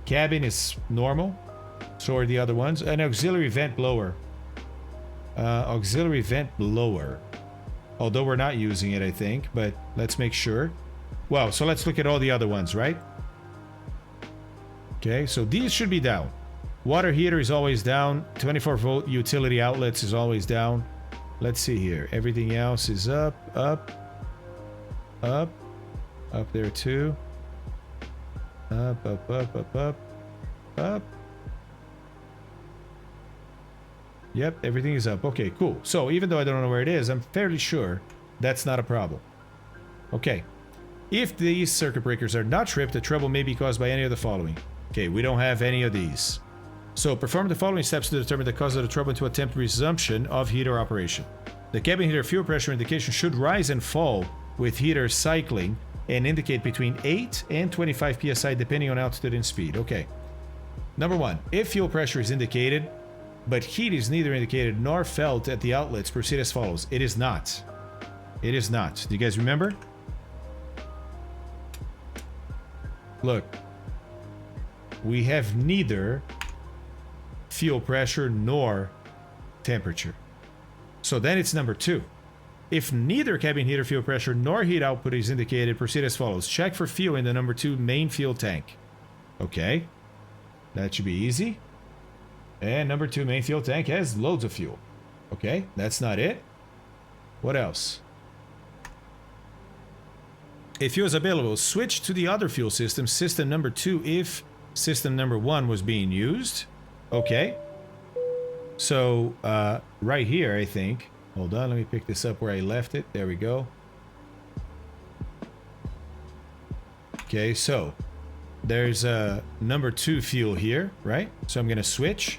cabin is normal. So are the other ones. An auxiliary vent blower. Auxiliary vent blower. Although we're not using it, I think, but let's make sure. Well, so let's look at all the other ones, right? Okay, so these should be down. Water heater is always down. 24 volt utility outlets is always down. Let's see here. Everything else is up, up, up, up there too. Up, up, up, up, up, up. Yep, everything is up. Okay, cool. So even though I don't know where it is, I'm fairly sure that's not a problem. Okay. If these circuit breakers are not tripped, the trouble may be caused by any of the following. Okay, we don't have any of these. So perform the following steps to determine the cause of the trouble and to attempt resumption of heater operation. The cabin heater fuel pressure indication should rise and fall with heater cycling and indicate between 8 and 25 psi depending on altitude and speed. Okay. Number 1, if fuel pressure is indicated, but heat is neither indicated nor felt at the outlets, proceed as follows. It is not. It is not. Do you guys remember? Look. We have neither fuel pressure nor temperature. So then it's number 2. If neither cabin heater fuel pressure nor heat output is indicated, proceed as follows. Check for fuel in the number 2 main fuel tank. Okay. That should be easy. And number 2 main fuel tank has loads of fuel. Okay, that's not it. What else? If fuel is available, switch to the other fuel system, system number 2, if system number 1 was being used. Okay. So, right here, I think. Hold on, let me pick this up where I left it. There we go. Okay, so there's a number 2 fuel here, right? So I'm going to switch.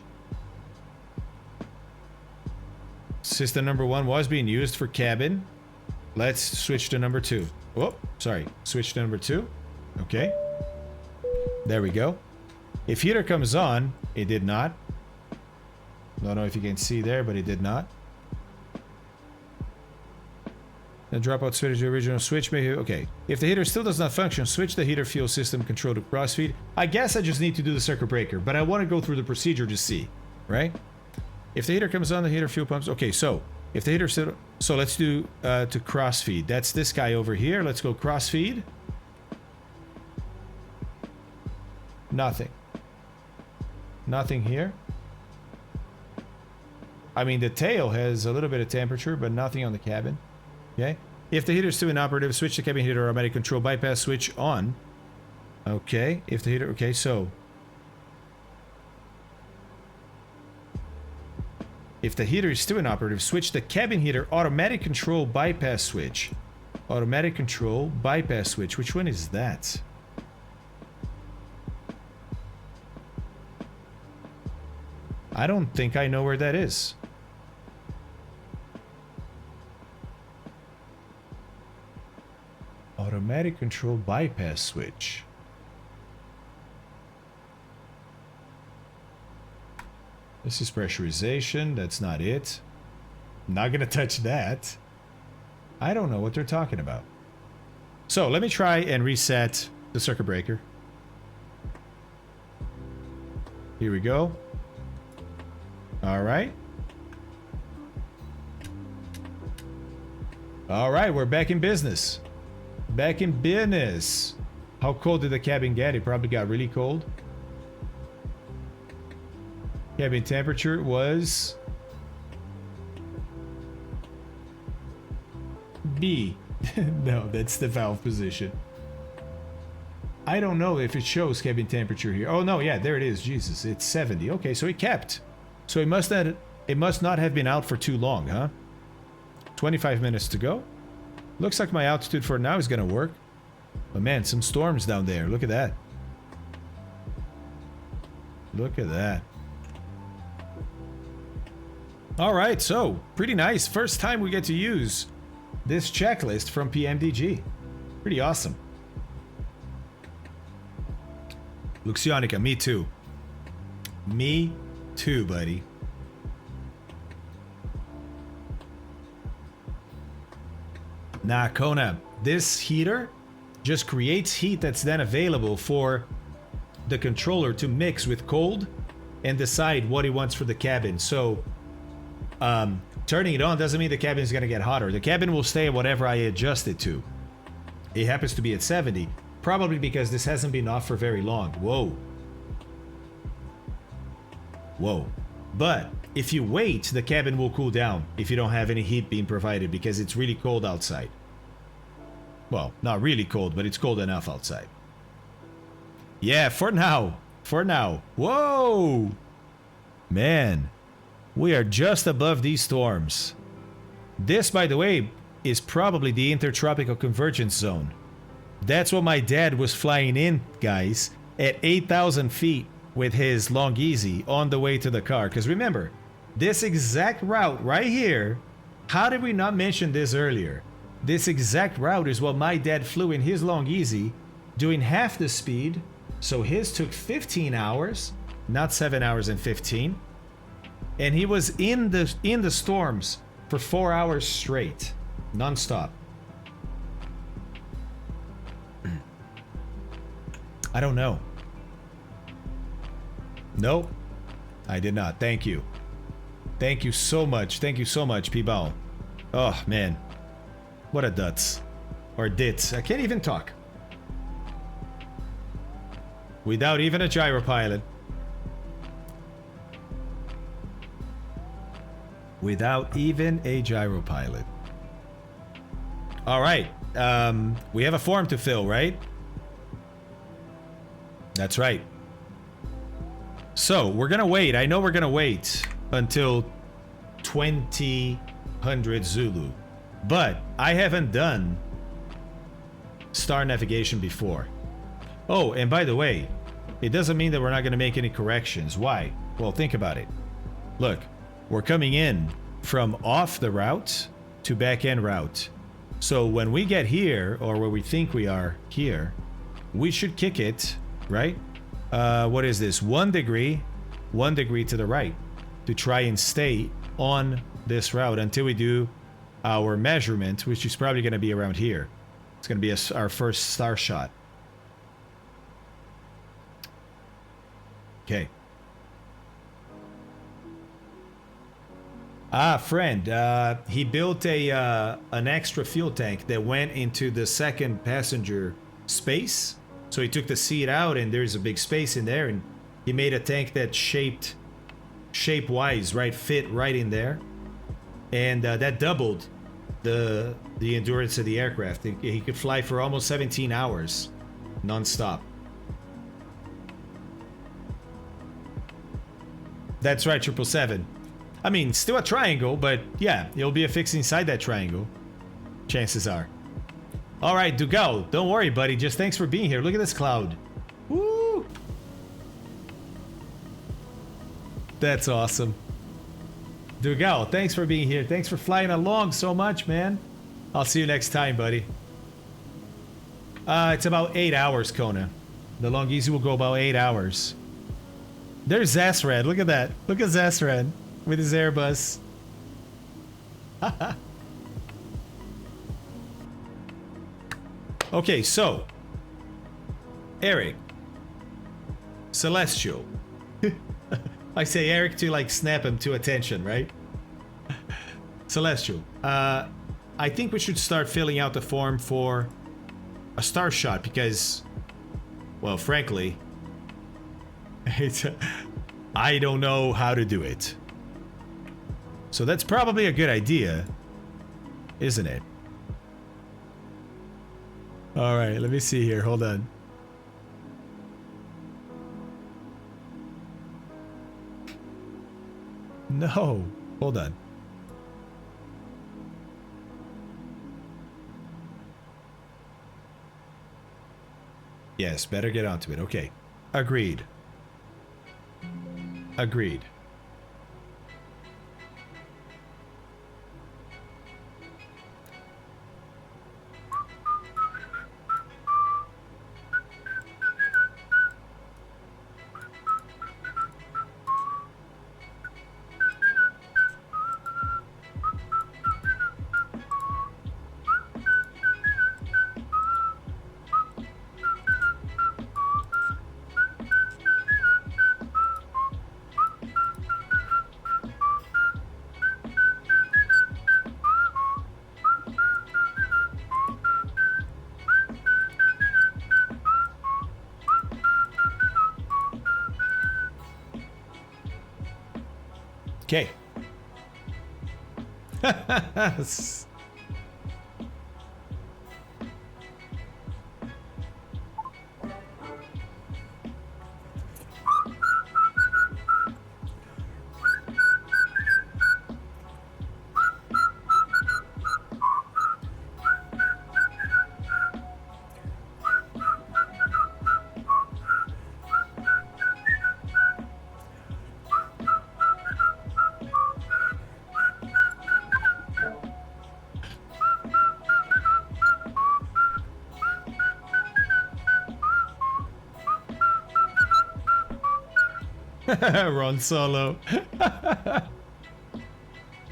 System number 1 was being used for cabin. Let's switch to number 2. Oh, sorry. Switch to number 2. Okay. There we go. If heater comes on, it did not. Don't know if you can see there, but it did not. The dropout switch to the original switch may... Okay. If the heater still does not function, switch the heater fuel system control to crossfeed. I guess I just need to do the circuit breaker, but I want to go through the procedure to see, right? If the heater comes on, the heater fuel pumps... Okay, so if the heater still... So let's do to crossfeed. That's this guy over here. Let's go crossfeed. Nothing. Nothing here. I mean, the tail has a little bit of temperature, but nothing on the cabin. Okay. If the heater is still inoperative, switch the cabin heater automatic control bypass switch on. Okay. If the heater... Okay, so... If the heater is still inoperative, switch the cabin heater automatic control bypass switch. Automatic control bypass switch. Which one is that? I don't think I know where that is. Automatic control bypass switch. This is pressurization. That's not it. I'm not gonna touch that. I don't know what they're talking about. So let me try and reset the circuit breaker. Here we go. All right. All right, we're back in business. Back in business. How cold did the cabin get? It probably got really cold. Cabin temperature was B. No, that's the valve position. I don't know if it shows cabin temperature here. Oh no, yeah, there it is. Jesus, it's 70. Okay, so it kept. So it must not have been out for too long, huh? 25 minutes to go. Looks like my altitude for now is gonna work. But man, some storms down there. Look at that. Look at that. Alright, so pretty nice. First time we get to use this checklist from PMDG. Pretty awesome. Luxionica, me too. Me too, buddy. Nah, Kona, this heater just creates heat that's then available for the controller to mix with cold and decide what he wants for the cabin. So, turning it on doesn't mean the cabin is going to get hotter. The cabin will stay at whatever I adjust it to. It happens to be at 70, probably because this hasn't been off for very long. Whoa. Whoa. But if you wait, the cabin will cool down if you don't have any heat being provided because it's really cold outside. Well, not really cold, but it's cold enough outside. Yeah, for now. For now. Whoa! Man, we are just above these storms. This, by the way, is probably the intertropical convergence zone. That's what my dad was flying in, guys, at 8,000 feet with his long easy on the way to Dakar. Because remember, this exact route right here, how did we not mention this earlier? This exact route is what my dad flew in his long easy, doing half the speed. So his took 15 hours, not 7 hours and 15. And he was in the storms for 4 hours straight, non-stop. I don't know. Nope, I did not. Thank you. Thank you so much. Thank you so much, P-Bao. Oh, man. What a duts. Or dits. I can't even talk. Without even a gyro pilot. Without even a gyro pilot. All right. We have a form to fill, right? That's right. So, we're gonna wait. I know we're gonna wait until 2000 Zulu. But I haven't done star navigation before. Oh, and by the way, it doesn't mean that we're not going to make any corrections. Why? Well, think about it. Look, we're coming in from off the route to back end route. So when we get here, or where we think we are here, we should kick it, right? What is this? 1 degree to the right to try and stay on this route until we do our measurement, which is probably going to be around here. It's going to be our first star shot. Okay. Ah, friend, he built an extra fuel tank that went into the second passenger space. So he took the seat out and there's a big space in there, and he made a tank that shape-wise, right, fit right in there. And that doubled the endurance of the aircraft. He could fly for almost 17 hours non-stop. That's right, 777. I mean, still a triangle, but yeah, it'll be a fix inside that triangle. Chances are. All right, Dougal, don't worry, buddy. Just thanks for being here. Look at this cloud. Woo! That's awesome. Dougal, thanks for being here. Thanks for flying along so much, man. I'll see you next time, buddy. It's about 8 hours, Kona. The long easy will go about 8 hours. There's Zasrad. Look at that. Look at Zasrad with his Airbus. Okay, so Eric, Celestial. I say Eric to like snap him to attention, right? Celestial. I think we should start filling out the form for a star shot because, well, frankly, I don't know how to do it. So that's probably a good idea, isn't it? All right, let me see here. Hold on. No, hold on. Yes, better get onto it. Okay. Agreed. Agreed. Okay. Ron Solo.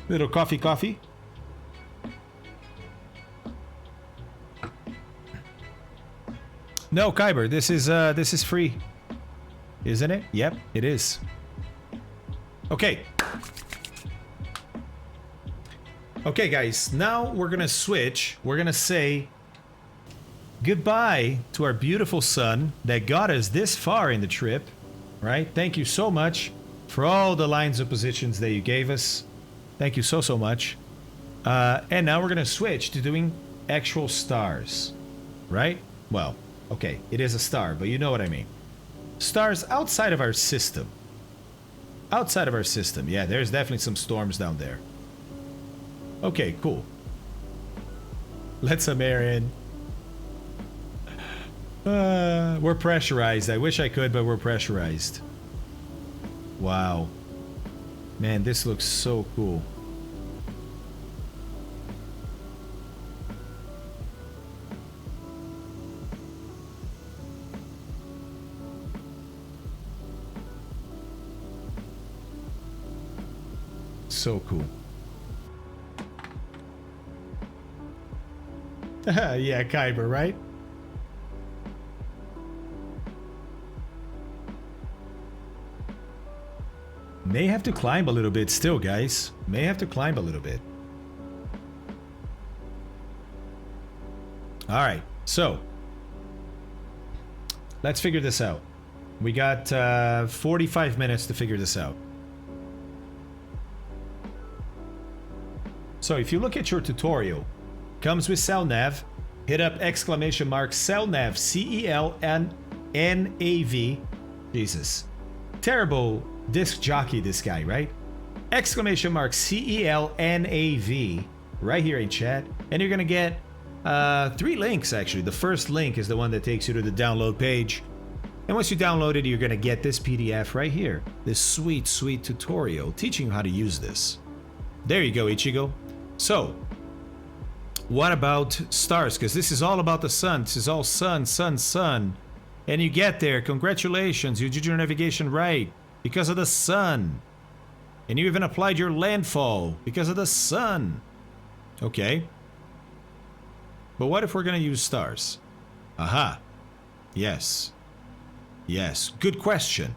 Little coffee. No, Kyber, this is free. Isn't it? Yep, it is. Okay. Okay, guys, now we're gonna switch. We're gonna say goodbye to our beautiful sun that got us this far in the trip, right? Thank you so much for all the lines of positions that you gave us. Thank you so much. And now we're gonna switch to doing actual stars, right? Well, okay, it is a star, but you know what I mean. Stars outside of our system. Outside of our system, yeah, there's definitely some storms down there. Okay, cool. Let some air in. We're pressurized. I wish I could, but we're pressurized. Wow. Man, this looks so cool. So cool. Yeah, Kyber, right? May have to climb a little bit still, guys. May have to climb a little bit. All right, so let's figure this out. We got 45 minutes to figure this out. So if you look at your tutorial, comes with CellNav. Hit up exclamation mark CellNav, CELNNAV. Jesus. Terrible disc jockey, this guy, right? Exclamation mark CELNAV right here in chat. And you're going to get 3 links, actually. The first link is the one that takes you to the download page. And once you download it, you're going to get this PDF right here. This sweet, sweet tutorial teaching you how to use this. There you go, Ichigo. So, what about stars? Because this is all about the sun. This is all sun, sun, sun. And you get there. Congratulations. You did your navigation right because of the sun. And you even applied your landfall because of the sun. Okay. But what if we're going to use stars? Aha. Yes. Yes. Good question.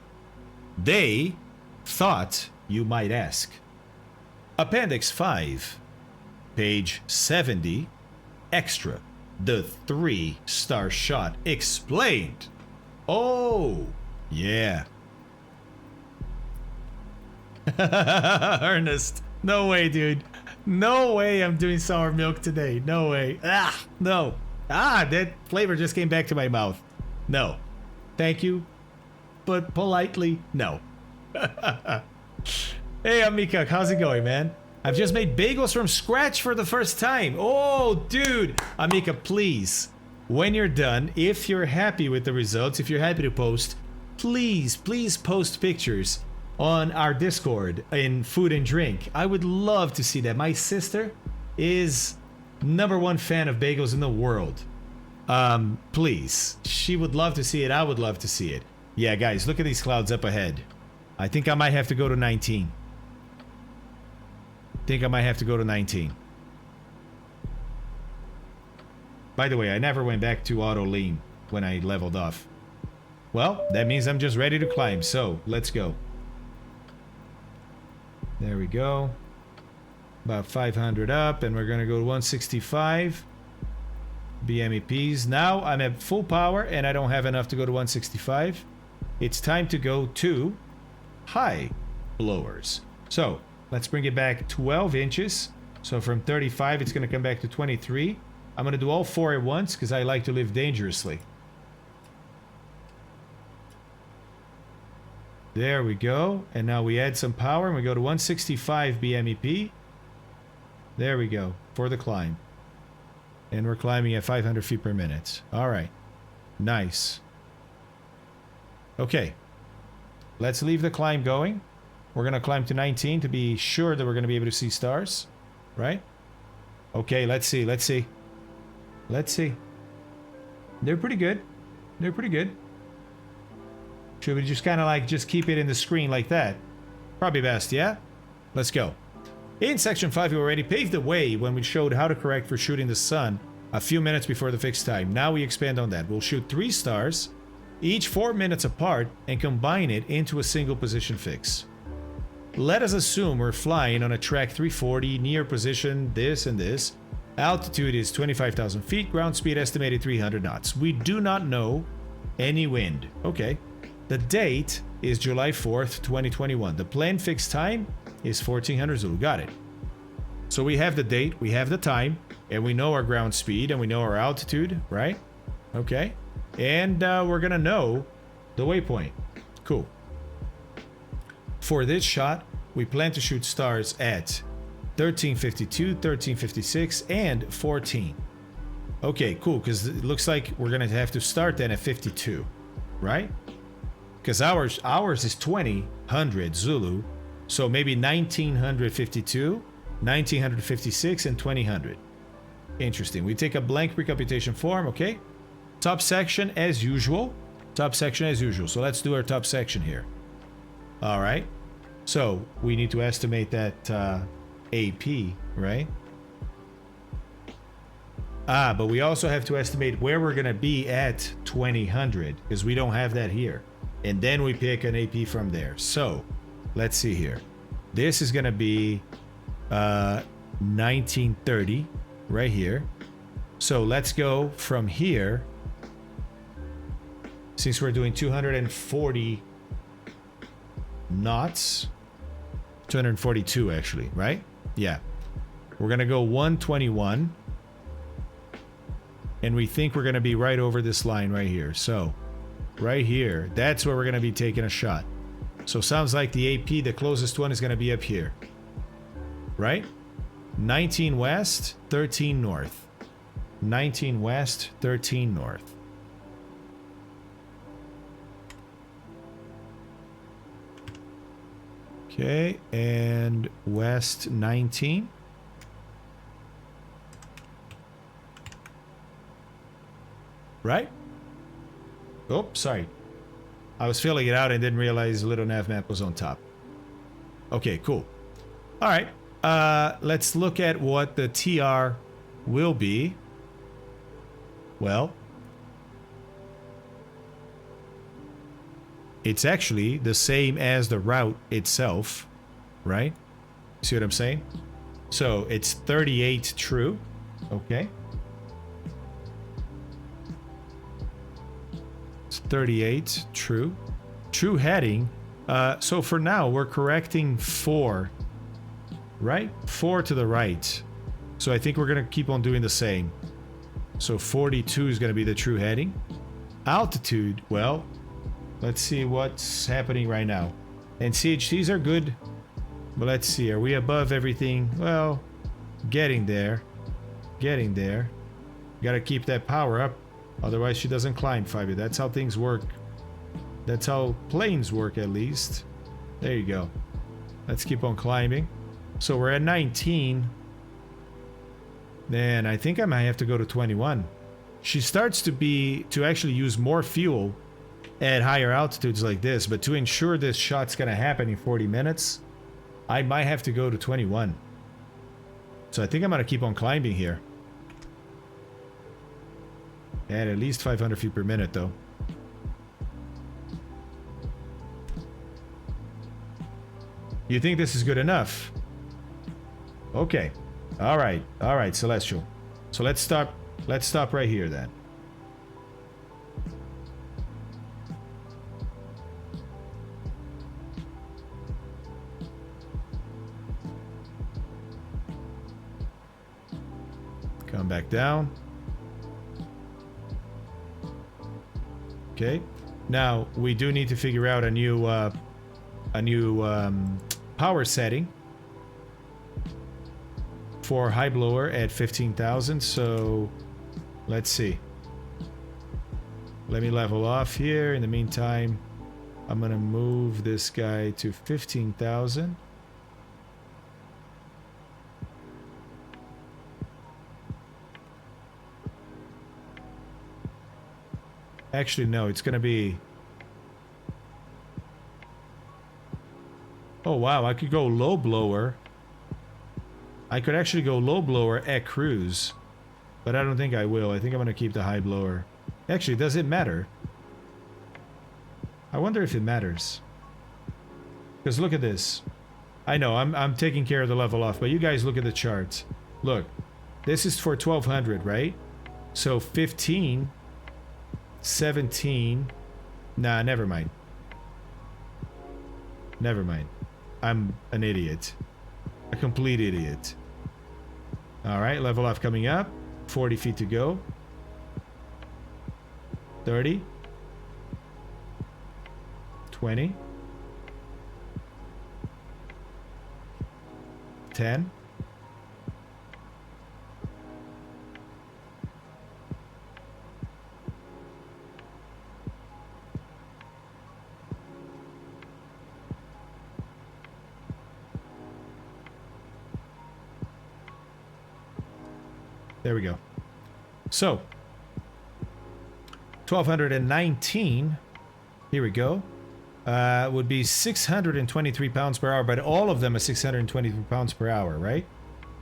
They thought you might ask. Appendix 5. Page 70, extra, the 3-star shot explained. Oh, yeah. Ernest, no way, dude. No way I'm doing sour milk today. No way. Ah, no. Ah, that flavor just came back to my mouth. No. Thank you, but politely, no. Hey, Amika, how's it going, man? I've just made bagels from scratch for the first time. Oh, dude. Amika, please, when you're done, if you're happy with the results, if you're happy to post, please post pictures on our Discord in food and drink. I would love to see that. My sister is #1 fan of bagels in the world. Please. She would love to see it. I would love to see it. Yeah, guys, look at these clouds up ahead. I think I might have to go to 19. Think I might have to go to 19. By the way, I never went back to auto lean when I leveled off. Well, that means I'm just ready to climb, so let's go. There we go. About 500 up, and we're gonna go to 165 BMEPs. Now I'm at full power, and I don't have enough to go to 165. It's time to go to high blowers. So let's bring it back 12 inches. So from 35, it's going to come back to 23. I'm going to do all 4 at once because I like to live dangerously. There we go. And now we add some power and we go to 165 BMEP. There we go for the climb. And we're climbing at 500 feet per minute. All right. Nice. Okay. Let's leave the climb going. We're going to climb to 19 to be sure that we're going to be able to see stars. Right? Okay, let's see. Let's see. Let's see. They're pretty good. They're pretty good. Should we just kind of like just keep it in the screen like that? Probably best, yeah? Let's go. In section 5, we already paved the way when we showed how to correct for shooting the sun a few minutes before the fixed time. Now we expand on that. We'll shoot 3 stars, each 4 minutes apart, and combine it into a single position fix. Let us assume we're flying on a track 340, near position this and this. Altitude is 25,000 feet, ground speed estimated 300 knots. We do not know any wind. Okay. The date is July 4th, 2021. The planned fixed time is 1400 Zulu. Got it. So we have the date, we have the time, and we know our ground speed, and we know our altitude, right? Okay. And we're going to know the waypoint. Cool. For this shot, we plan to shoot stars at 1352, 1356, and 14. Okay, cool, because it looks like we're going to have to start then at 52, right? Because ours is 2000 Zulu, so maybe 1952, 1956, and 2000. Interesting. We take a blank pre-computation form, okay? Top section as usual. Top section as usual. So let's do our top section here. All right. So we need to estimate that AP, right? But we also have to estimate where we're going to be at 2000 because we don't have that here. And then we pick an AP from there. So let's see here. This is going to be 1930 right here. So let's go from here. Since we're doing 240 knots, 242 actually, right? Yeah. We're going to go 121. And we think we're going to be right over this line right here. So right here, that's where we're going to be taking a shot. So sounds like the AP, the closest one, is going to be up here. Right? 19 west, 13 north. 19 west, 13 north. Okay, and west 19. Right? Oh, sorry. I was filling it out and didn't realize the little nav map was on top. Okay, cool. All right. Let's look at what the TR will be. Well, it's actually the same as the route itself, right? See what I'm saying? So it's 38 true. Okay. 38 true heading. So for now we're correcting 4, right? 4 to the right. So I think we're gonna keep on doing the same. So 42 is gonna be the true heading. Altitude, well, let's see what's happening right now. And CHTs are good, but let's see, are we above everything? Well, getting there. Gotta keep that power up. Otherwise, she doesn't climb, Fabio. That's how things work. That's how planes work, at least. There you go. Let's keep on climbing. So we're at 19. Then I think I might have to go to 21. She starts to actually use more fuel at higher altitudes like this. But to ensure this shot's going to happen in 40 minutes, I might have to go to 21. So I think I'm going to keep on climbing here. At least 500 feet per minute, though. You think this is good enough? Okay. All right, Celestial. So let's stop right here then. Come back down. Okay. Now we do need to figure out a new power setting for high blower at 15,000. So let's see. Let me level off here. In the meantime, I'm gonna move this guy to 15,000. Actually, no, it's gonna be Oh, wow. I could go low blower. I could actually go low blower at cruise. But I don't think I will. I think I'm going to keep the high blower. Actually, does it matter? I wonder if it matters. Because look at this. I know, I'm taking care of the level off, but you guys look at the chart. Look, this is for 1200, right? So 15, 17. Nah, never mind. Never mind. I'm an idiot. A complete idiot. Alright, level off coming up. 40 feet to go. 30. 20. 10. There we go. So, 1219, here we go, would be 623 pounds per hour, but all of them are 623 pounds per hour, right?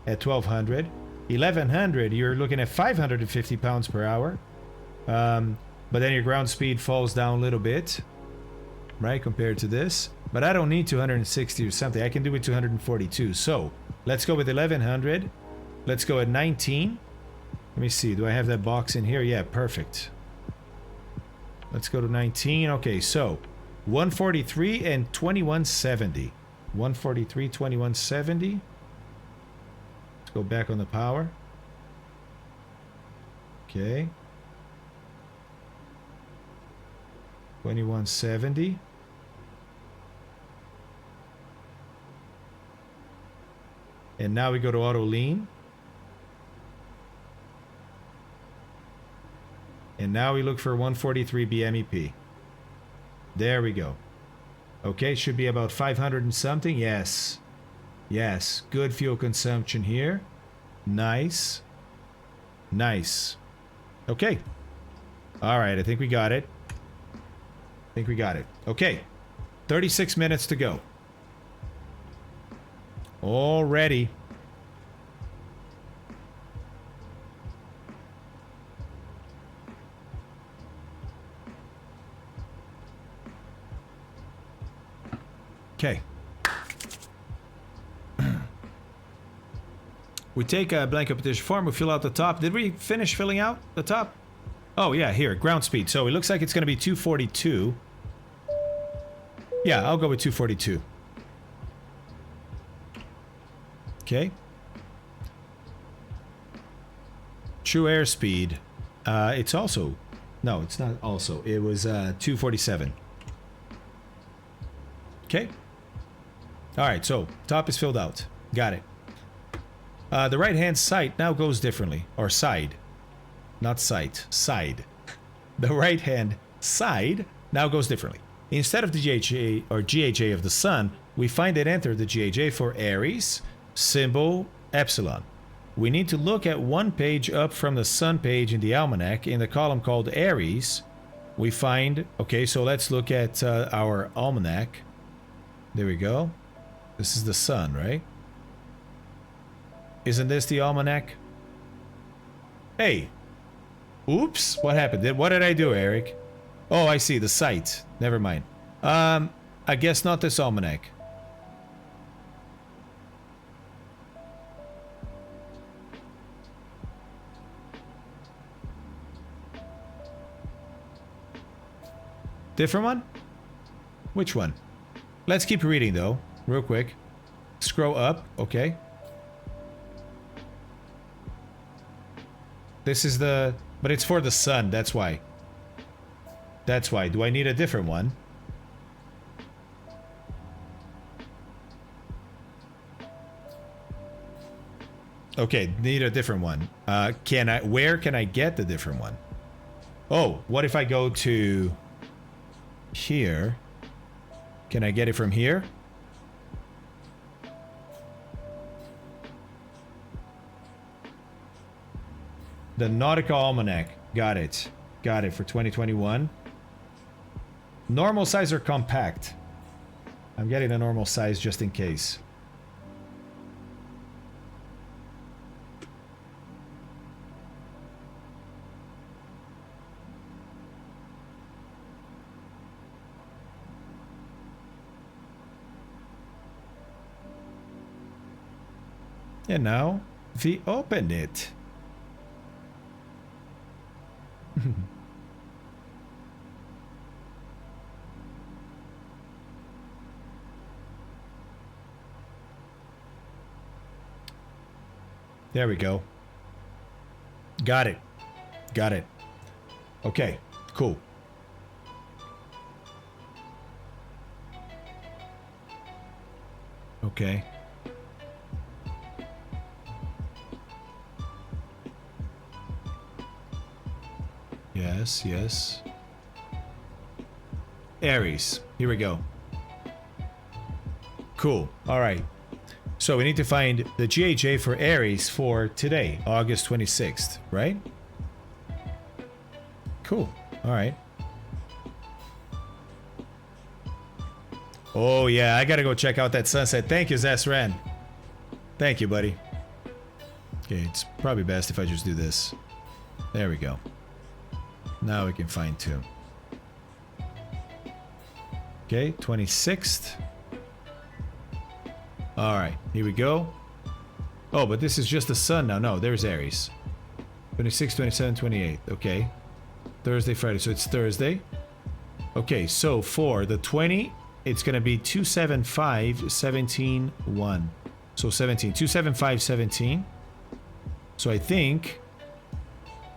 At 1200. 1100, you're looking at 550 pounds per hour. But then your ground speed falls down a little bit, right, compared to this. But I don't need 260 or something. I can do it 242. So, let's go with 1100. Let's go at 19. Let me see. Do I have that box in here? Yeah, perfect. Let's go to 19. Okay, so 143 and 2170. 143, 2170. Let's go back on the power. Okay. 2170. And now we go to auto lean. And now we look for 143 BMEP. There we go. Okay, should be about 500 and something. Yes. Yes. Good fuel consumption here. Nice. Nice. Okay. All right, I think we got it. I think we got it. Okay. 36 minutes to go. Already. Okay. We take a blank competition form, we fill out the top. Did we finish filling out the top? Oh yeah, here, ground speed. So it looks like it's going to be 242. Yeah, I'll go with 242. Okay. True airspeed. It's also... No, it's not also. It was 247. Okay. Alright, so top is filled out. Got it. The right-hand sight now goes differently. Or side. Not sight. Side. The right-hand side now goes differently. Instead of the GHA or GHA of the sun, we find it enter the GHA for Aries, symbol epsilon. We need to look at one page up from the sun page in the almanac. In the column called Aries, we find... Okay, so let's look at our almanac. There we go. This is the sun, right? Isn't this the almanac? Hey! Oops! What happened? What did I do, Eric? Oh, I see. The site. Never mind. I guess not this almanac. Different one? Which one? Let's keep reading though, real quick. Scroll up, okay. This is the... But it's for the sun, that's why. That's why. Do I need a different one? Okay, need a different one. Can I... Where can I get the different one? Oh, what if I go to... Here... Can I get it from here? The Nautical Almanac. Got it. Got it for 2021. Normal size or compact? I'm getting a normal size just in case. And now we open it. There we go. Got it. Got it. Okay, cool. Okay. Yes, yes. Aries. Here we go. Cool. All right. So we need to find the GHA for Aries for today, August 26th, right? Cool. All right. Oh, yeah. I got to go check out that sunset. Thank you, Zesran. Thank you, buddy. Okay, it's probably best if I just do this. There we go. Now we can find two. Okay, 26th. Alright, here we go. Oh, but this is just the sun now. No, there's Aries. 26, 27, 28. Okay. Thursday, Friday. So it's Thursday. Okay, so for the 20, it's going to be 275, 17, 1. So 17. 275, 17. So I think...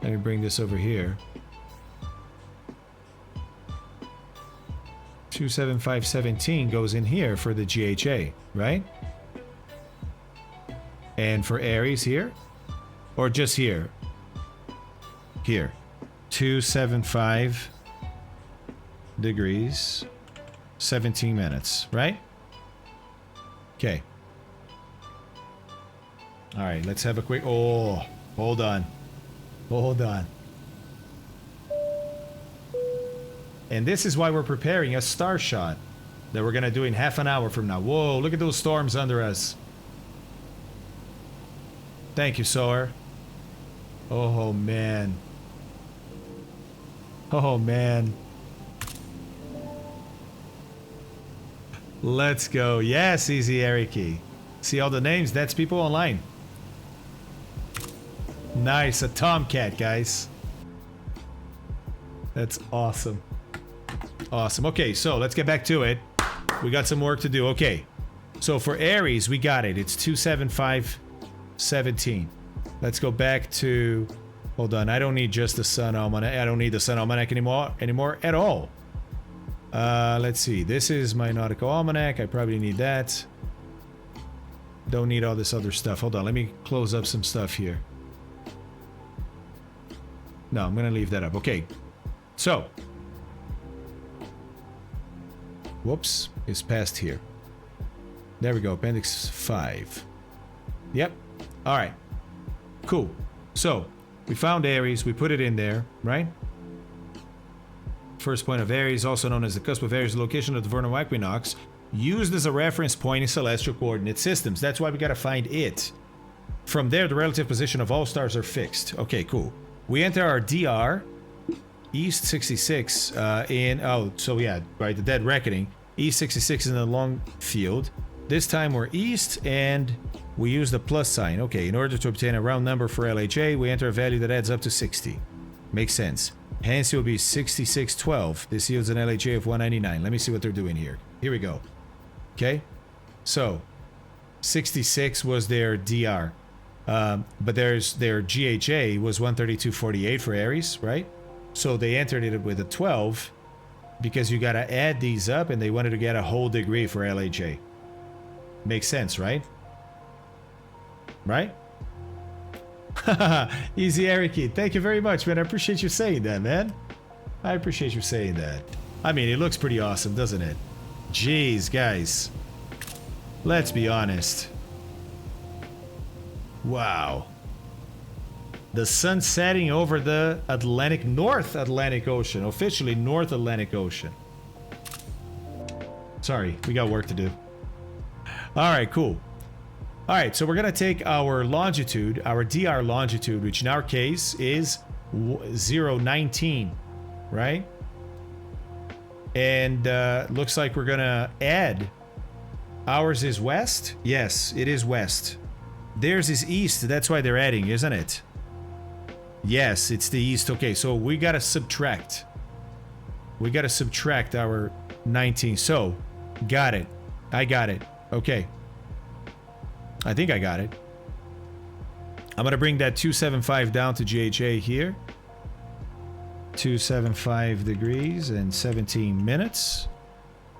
Let me bring this over here. 27517 goes in here for the GHA, right? And for Aries here? Or just here? Here. 275 degrees, 17 minutes, right? Okay. All right, let's have a quick... Oh, hold on. Hold on. And this is why we're preparing a star shot that we're going to do in half an hour from now. Whoa, look at those storms under us. Thank you, Soar. Oh, man. Oh, man. Let's go. Yes, Easy Eriki. See all the names? That's people online. Nice. A Tomcat, guys. That's awesome. Awesome. Okay, so let's get back to it. We got some work to do. Okay. So for Aries, we got it. It's 27517. Let's go back to... Hold on. I don't need just the Sun Almanac. I don't need the Sun Almanac anymore at all. Let's see. This is my Nautical Almanac. I probably need that. Don't need all this other stuff. Hold on. Let me close up some stuff here. No, I'm going to leave that up. Okay. So... Whoops, it's past here. There we go, Appendix 5. Yep. All right. Cool. So, we found Aries. We put it in there, right? First point of Aries, also known as the cusp of Aries, the location of the vernal equinox, used as a reference point in celestial coordinate systems. That's why we got to find it. From there, the relative position of all stars are fixed. Okay, cool. We enter our DR... East 66 in... Oh, so yeah, right, the Dead Reckoning. East 66 in the long field. This time we're east, and we use the plus sign. Okay, in order to obtain a round number for LHA, we enter a value that adds up to 60. Makes sense. Hence, it will be 6612. This yields an LHA of 199. Let me see what they're doing here. Here we go. Okay, so 66 was their DR. But their GHA was 132.48 for Aries, right? So they entered it with a 12 because you got to add these up, and they wanted to get a whole degree for LHA. Makes sense, right? Right? Easy Eriki. Thank you very much, man. I appreciate you saying that, man. I appreciate you saying that. I mean, it looks pretty awesome, doesn't it? Jeez, guys. Let's be honest. Wow. The sun setting over the North Atlantic Ocean. Officially North Atlantic Ocean. Sorry, we got work to do. All right, cool. All right, so we're gonna take our longitude, our DR longitude, which in our case is 019, right? And looks like we're gonna add. Ours is west? Yes, it is west. Theirs is east, that's why they're adding, isn't it? Yes, it's the east. Okay, so we gotta subtract. We gotta subtract our 19. So, got it. I got it. Okay. I think I got it. I'm gonna bring that 275 down to GHA here. 275 degrees and 17 minutes.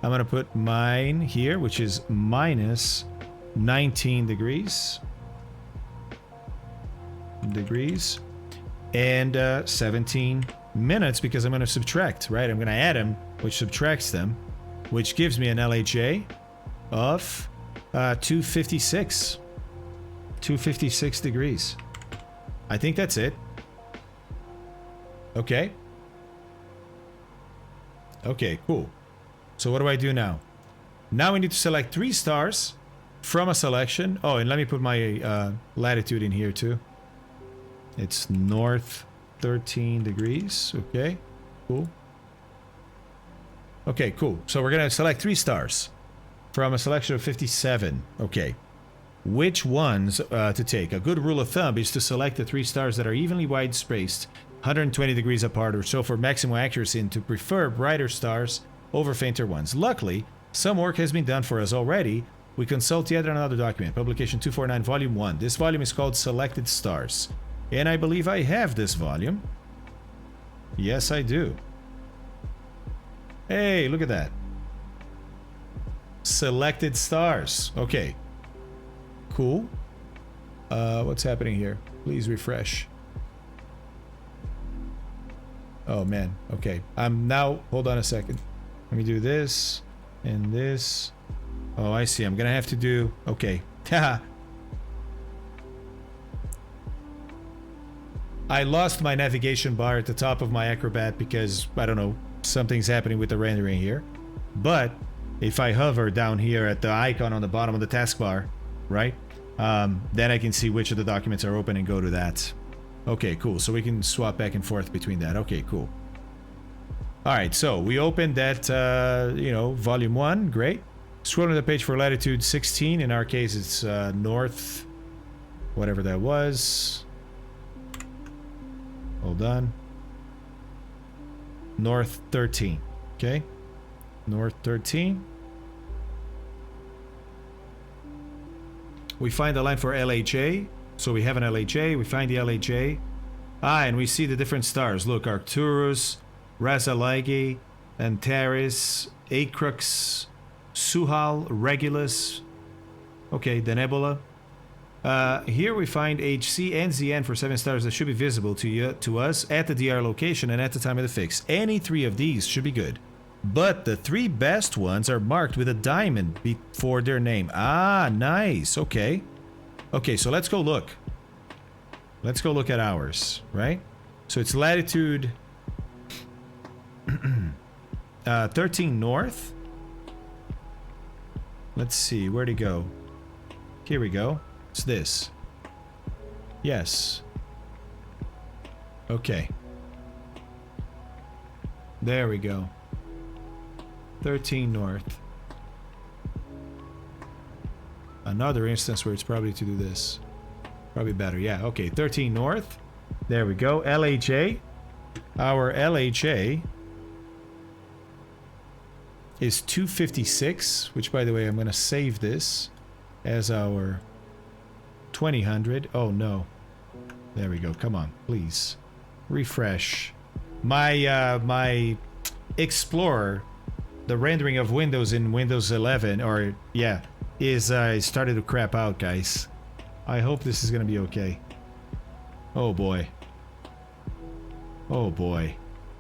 I'm gonna put mine here, which is minus 19 degrees. And 17 minutes because I'm gonna subtract, right? I'm gonna add them, which subtracts them, which gives me an LHA of 256. 256 degrees. I think that's it. Okay. Okay, cool. So what do I do now? Now we need to select 3 stars from a selection. Oh, and let me put my latitude in here too. It's north 13 degrees. Okay, cool. Okay, cool. So we're gonna select 3 stars from a selection of 57. Okay. Which ones to take? A good rule of thumb is to select the 3 stars that are evenly wide spaced, 120 degrees apart or so for maximum accuracy, and to prefer brighter stars over fainter ones. Luckily, some work has been done for us already. We consult yet another document, publication 249, volume 1. This volume is called Selected Stars. And I believe I have this volume. Yes, I do. Hey, look at that. Selected Stars. Okay. Cool. What's happening here? Please refresh. Oh, man. Okay. I'm now... Hold on a second. Let me do this and this. Oh, I see. I'm gonna have to do... Okay. Haha. I lost my navigation bar at the top of my Acrobat because, I don't know, something's happening with the rendering here. But if I hover down here at the icon on the bottom of the taskbar, right? Then I can see which of the documents are open and go to that. Okay, cool. So we can swap back and forth between that. Okay, cool. All right, so we opened that, you know, volume 1. Great. Scroll to the page for latitude 16. In our case, it's north, whatever that was. Hold on. North 13. Okay. North 13. We find the line for LHA. So we have an LHA. We find the LHA. And we see the different stars. Look, Arcturus, Razaligi, Antares, Acrux, Suhal, Regulus. Okay, the nebula. Here we find HC and ZN for 7 stars that should be visible to us at the DR location and at the time of the fix. Any 3 of these should be good. But the 3 best ones are marked with a diamond before their name. Ah, nice. Okay. Okay, so let's go look. Let's go look at ours, right? So it's latitude 13 north. Let's see, where'd it go? Here we go. It's this. Yes. Okay. There we go. 13 north. Another instance where it's probably to do this. Probably better. Yeah, okay. 13 north. There we go. LHA. Our LHA is 256, which, by the way, I'm going to save this as our 2000. Oh, no. There we go. Come on, please. Refresh. My Explorer, the rendering of Windows in Windows 11, or, yeah, is started to crap out, guys. I hope this is going to be okay. Oh, boy. Oh, boy.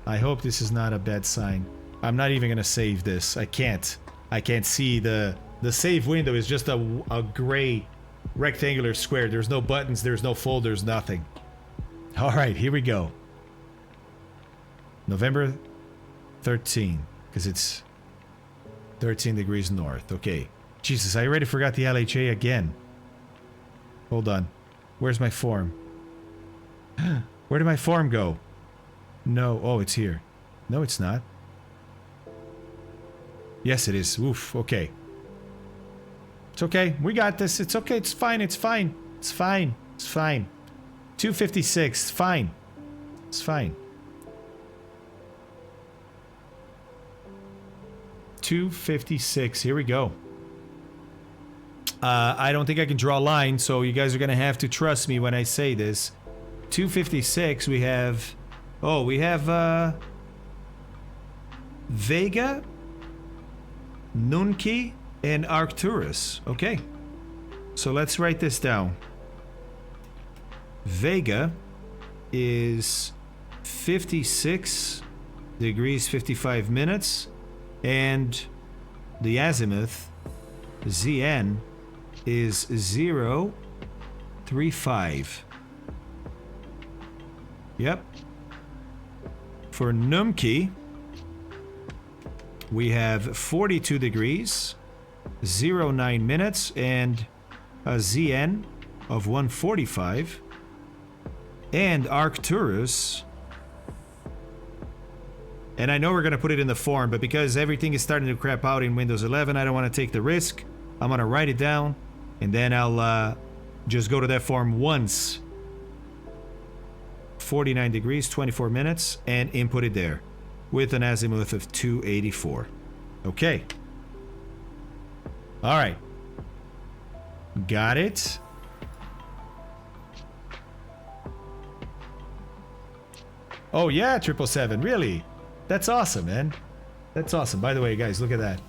I hope this is not a bad sign. I'm not even going to save this. I can't. I can't see the save window is just a gray rectangular square. There's no buttons, there's no folders, nothing. All right, here we go. November 13, because it's 13 degrees north. Okay. Jesus, I already forgot the LHA again. Hold on. Where's my form? Where did my form go? No. Oh, it's here. No, it's not. Yes, it is. Oof. Okay. It's okay. We got this. It's okay. It's fine. It's fine. It's fine. It's fine. 256. Fine. It's fine. 256. Here we go. I don't think I can draw a line, so you guys are going to have to trust me when I say this. 256, we have... Oh, we have... Vega, Nunki, and Arcturus. Okay. So let's write this down. Vega is 56 degrees 55 minutes, and the azimuth, ZN, is 035. Yep. For Numki, we have 42 degrees, 09 minutes, and a ZN of 145. And Arcturus, and I know we're going to put it in the form, but because everything is starting to crap out in Windows 11, I don't want to take the risk. I'm going to write it down, and then I'll just go to that form once. 49 degrees, 24 minutes, and input it there with an azimuth of 284. Okay. All right. Got it. Oh yeah, 777, really? That's awesome, man. That's awesome. By the way, guys, look at that.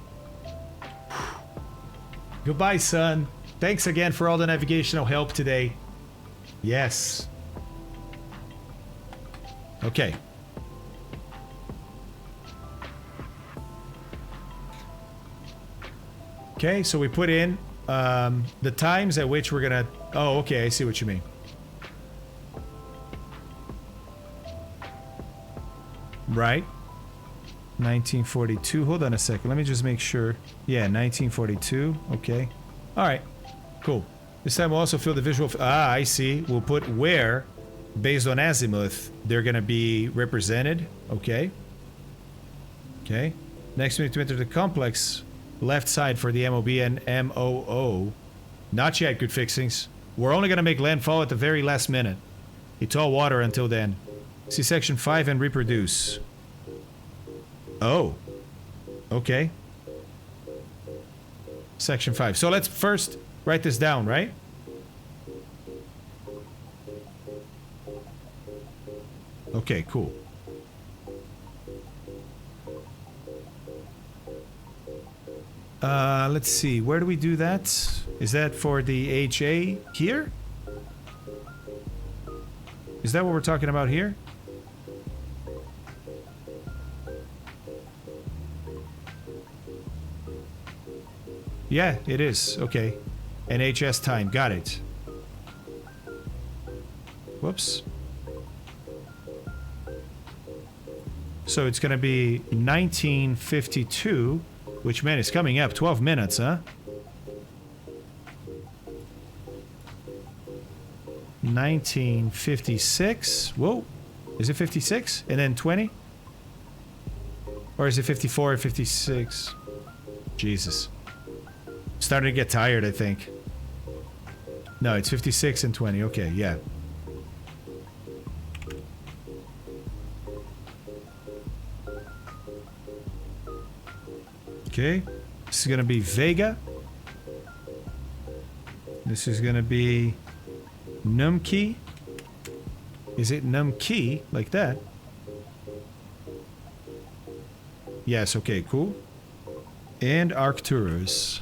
Goodbye, son. Thanks again for all the navigational help today. Yes. Okay. Okay, so we put in the times at which we're gonna... Oh, okay, I see what you mean. Right. 1942. Hold on a second. Let me just make sure. Yeah, 1942. Okay. All right. Cool. This time we'll also fill the visual... Ah, I see. We'll put where, based on azimuth, they're going to be represented. Okay. Okay. Next, we need to enter the complex left side for the MOB and MOO. Not yet, good fixings. We're only going to make landfall at the very last minute. It's all water until then. See section 5 and reproduce. Oh. Okay. Section 5. So let's first write this down, right? Okay, cool. Let's see. Where do we do that? Is that for the HA here? Is that what we're talking about here? Yeah, it is. Okay. NHS time. Got it. Whoops. So it's going to be 1952, which, man, is coming up. 12 minutes, huh? 1956. Whoa. Is it 56? And then 20? Or is it 54 or 56? Jesus. Starting to get tired, I think. No, it's 56 and 20. Okay, yeah. Okay. This is going to be Vega. This is going to be Numki. Is it Numki? Like that? Yes, okay, cool. And Arcturus.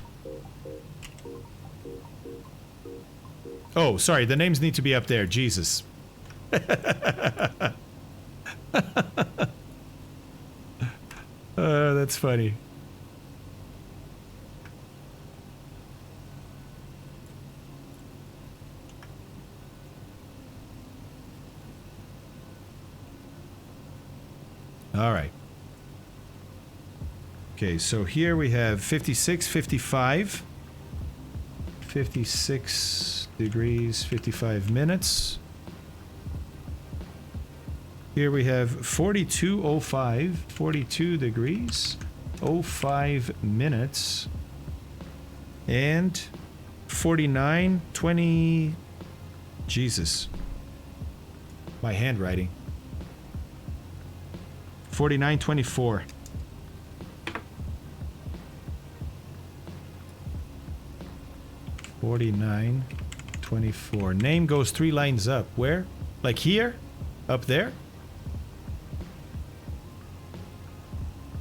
Oh, sorry, the names need to be up there. Jesus. That's funny. All right. Okay, so here we have 56, 55. 56 degrees, 55 minutes. Here we have 42:05, 42 degrees, 05 minutes. And 49:20. Jesus. My handwriting. 49:24. $49.24. Name goes 3 lines up. Where? Like here? Up there?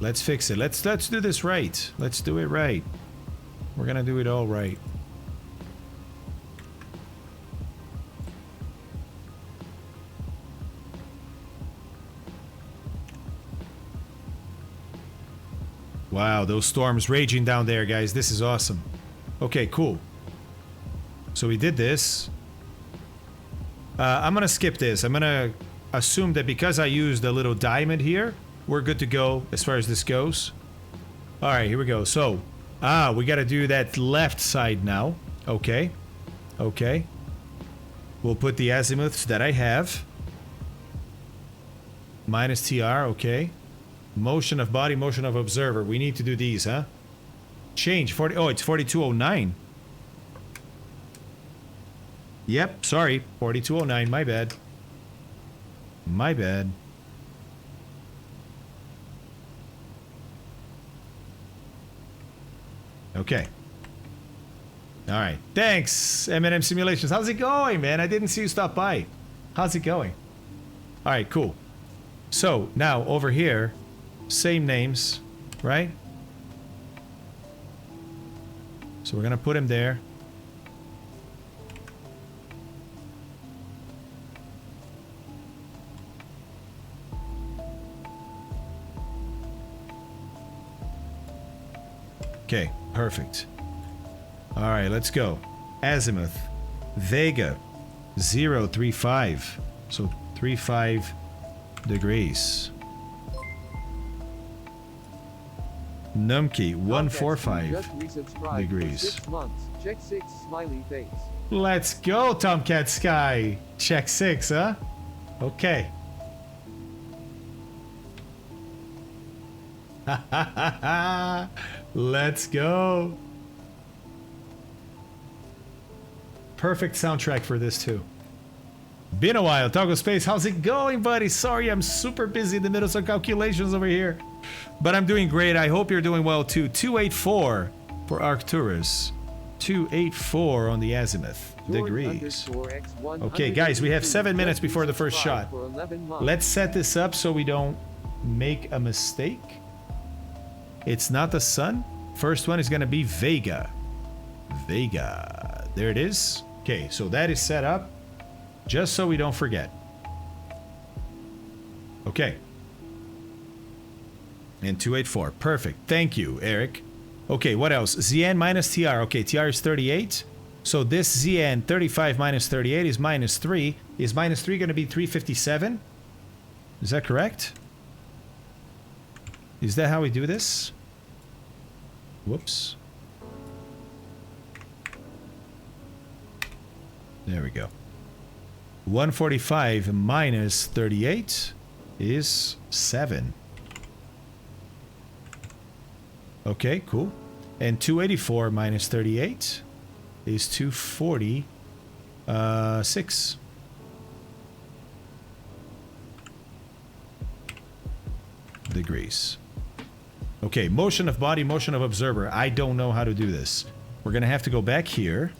Let's fix it. Let's do this right. Let's do it right. We're gonna do it all right. Wow, those storms raging down there, guys. This is awesome. Okay, cool. So we did this. I'm gonna skip this. I'm gonna assume that because I used a little diamond here, we're good to go as far as this goes. All right, here we go. So, we gotta do that left side now. Okay. Okay. We'll put the azimuths that I have. Minus TR, okay. Motion of body, motion of observer. We need to do these, huh? Change 40. Oh, it's 4209. Yep, sorry. 4209, my bad. My bad. Okay. All right. Thanks, M&M Simulations. How's it going, man? I didn't see you stop by. How's it going? All right, cool. So, now over here, same names, right? So we're going to put him there. Okay, perfect. All right, let's go. Azimuth, Vega, 035. So 35 degrees. Numkey, 145 degrees. 6 months. Check 6 smiley face. Let's go, Tomcat Sky. Check 6, huh? Okay. Let's go. Perfect soundtrack for this too. Been a while. Toggle Space, how's it going, buddy? Sorry, I'm super busy in the middle of some calculations over here. But I'm doing great. I hope you're doing well too. 284 for Arcturus. 284 on the azimuth degrees. Okay, guys, we have 7 minutes before the first shot. Let's set this up so we don't make a mistake. It's not the sun. First one is going to be Vega. Vega. There it is. Okay, so that is set up just so we don't forget. Okay. And 284. Perfect. Thank you, Eric. Okay, what else? ZN minus TR. Okay, TR is 38. So this ZN 35 minus 38 is minus 3. Is minus 3 going to be 357? Is that correct? Is that how we do this? Whoops. There we go. 145 minus 38 is 7. Okay, cool. And 284 minus 38 is 246. Degrees. Okay, motion of body, motion of observer. I don't know how to do this. We're going to have to go back here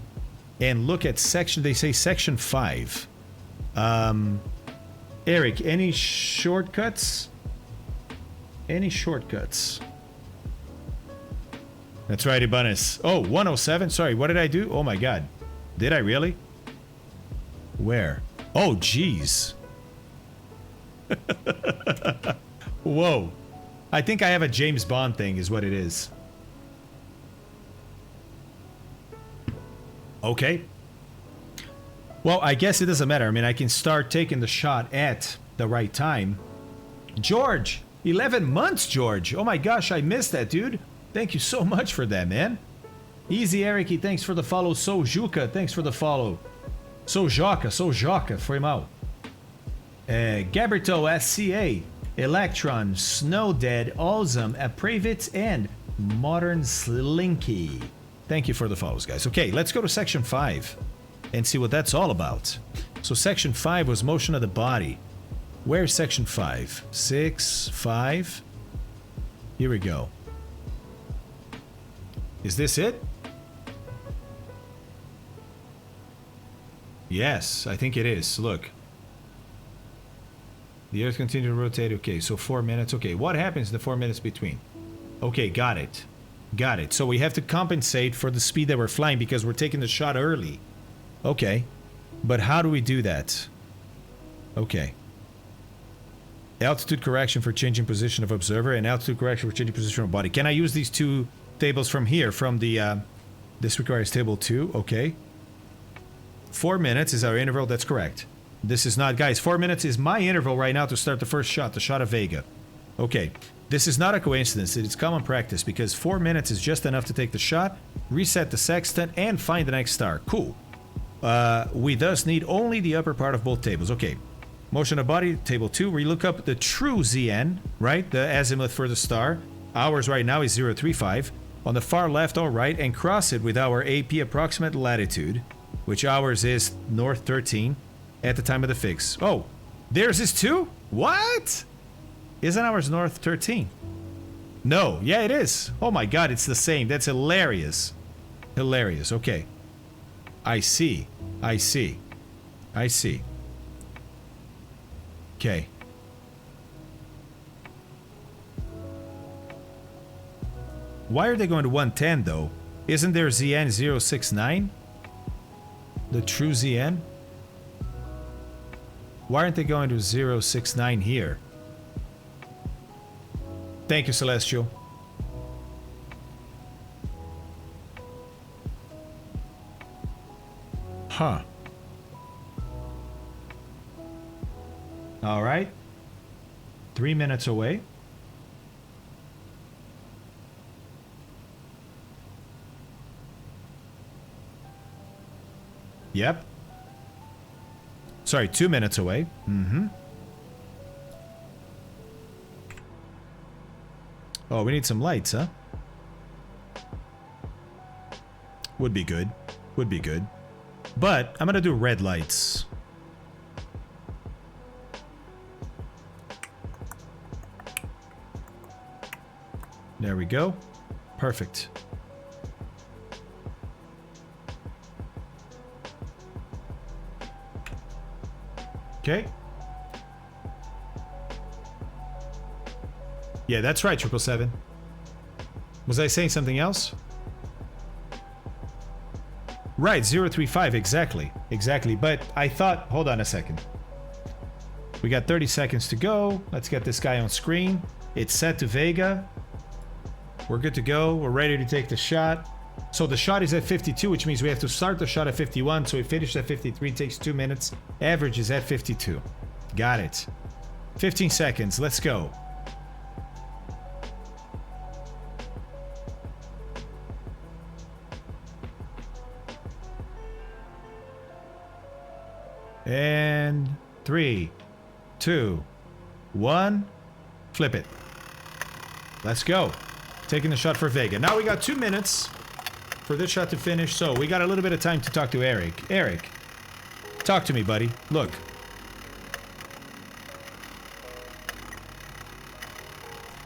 and look at section. They say section 5. Eric, any shortcuts? Any shortcuts? That's right, Ibanez. Oh, 107. Sorry, what did I do? Oh my god. Did I really? Where? Oh, jeez. Whoa. I think I have a James Bond thing is what it is. Okay. Well, I guess it doesn't matter. I mean, I can start taking the shot at the right time. George, 11 months, George. Oh my gosh, I missed that, dude. Thank you so much for that, man. Easy Eric, thanks for the follow. Sojuka, thanks for the follow. Sojoca, foi mal. Gaberto SCA, Electron, Snowdead, Awesome, Apravit, and Modern Slinky. Thank you for the follows, guys. Okay, let's go to section 5 and see what that's all about. So section 5 was motion of the body. Where's section 5? 6, 5. Here we go. Is this it? Yes, I think it is. Look. The Earth continues to rotate. Okay, so 4 minutes. Okay, what happens in the 4 minutes between? Okay, got it. Got it. So we have to compensate for the speed that we're flying because we're taking the shot early. Okay. But how do we do that? Okay. Altitude correction for changing position of observer and altitude correction for changing position of body. Can I use these two tables from here? From the... this requires table 2. Okay. 4 minutes is our interval. That's correct. This is not... Guys, 4 minutes is my interval right now to start the first shot. The shot of Vega. Okay. This is not a coincidence. It is common practice because 4 minutes is just enough to take the shot, reset the sextant, and find the next star. Cool. We thus need only the upper part of both tables. Okay. Motion of body, table 2. We look up the true ZN, right? The azimuth for the star. Ours right now is 035. On the far left or right, and cross it with our AP approximate latitude, which ours is north 13 at the time of the fix. Oh, theirs is 2? What? Isn't ours north 13? No, yeah, it is. Oh my god, it's the same. That's hilarious. Hilarious. Okay. I see. I see. I see. Okay. Why are they going to 110 though? Isn't there ZN 069? The true ZN? Why aren't they going to 069 here? Thank you, Celestial. Huh. All right. 3 minutes away. Yep. Sorry, 2 minutes away. Mm-hmm. Oh, we need some lights, huh? Would be good. Would be good. But I'm gonna do red lights. There we go. Perfect. Okay. Yeah, that's right, 777. Was I saying something else? Right, 035, exactly. Exactly, but I thought... Hold on a second. We got 30 seconds to go. Let's get this guy on screen. It's set to Vega. We're good to go. We're ready to take the shot. So the shot is at 52, which means we have to start the shot at 51. So we finish at 53, takes 2 minutes. Average is at 52. Got it. 15 seconds, let's go. And 3, 2, 1. Flip it. Let's go. Taking the shot for Vega. Now we got 2 minutes for this shot to finish. So we got a little bit of time to talk to Eric. Eric, talk to me, buddy. Look.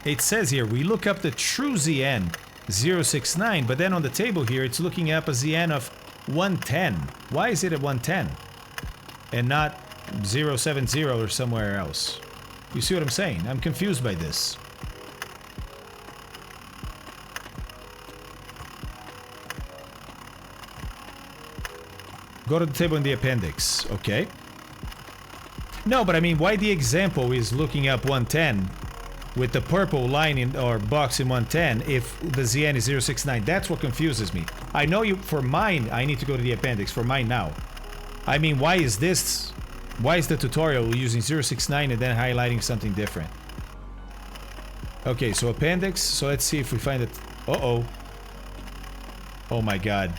It says here, we look up the true ZN 069, but then on the table here, it's looking up a ZN of 110. Why is it at 110? And not 070 or somewhere else? You see what I'm saying? I'm confused by this. Go to the table in the appendix. Okay. No, but I mean, why the example is looking up 110 with the purple line in or box in 110 if the ZN is 069? That's what confuses me. I know you for mine, I need to go to the appendix for mine now. I mean, why is this? Why is the tutorial using 069 and then highlighting something different? Okay, so appendix. So let's see if we find it. Uh-oh. Oh my god.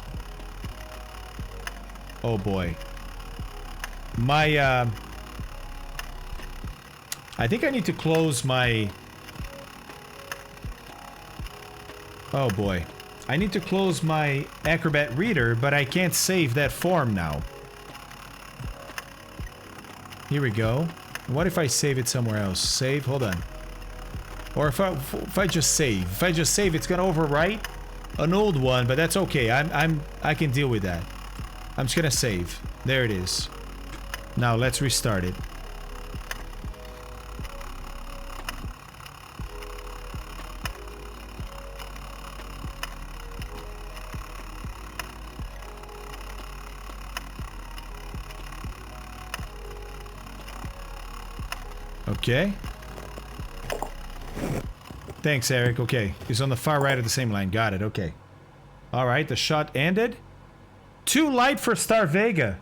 Oh boy. My, I think I need to close my... Oh boy. I need to close my Acrobat Reader, but I can't save that form now. Here we go. What if I save it somewhere else? Save? Hold on. Or if I just save. If I just save, it's gonna overwrite an old one, but that's okay. I can deal with that. I'm just gonna save. There it is. Now let's restart it. Okay. Thanks, Eric. Okay. He's on the far right of the same line. Got it. Okay. Alright, the shot ended. Too light for Star Vega.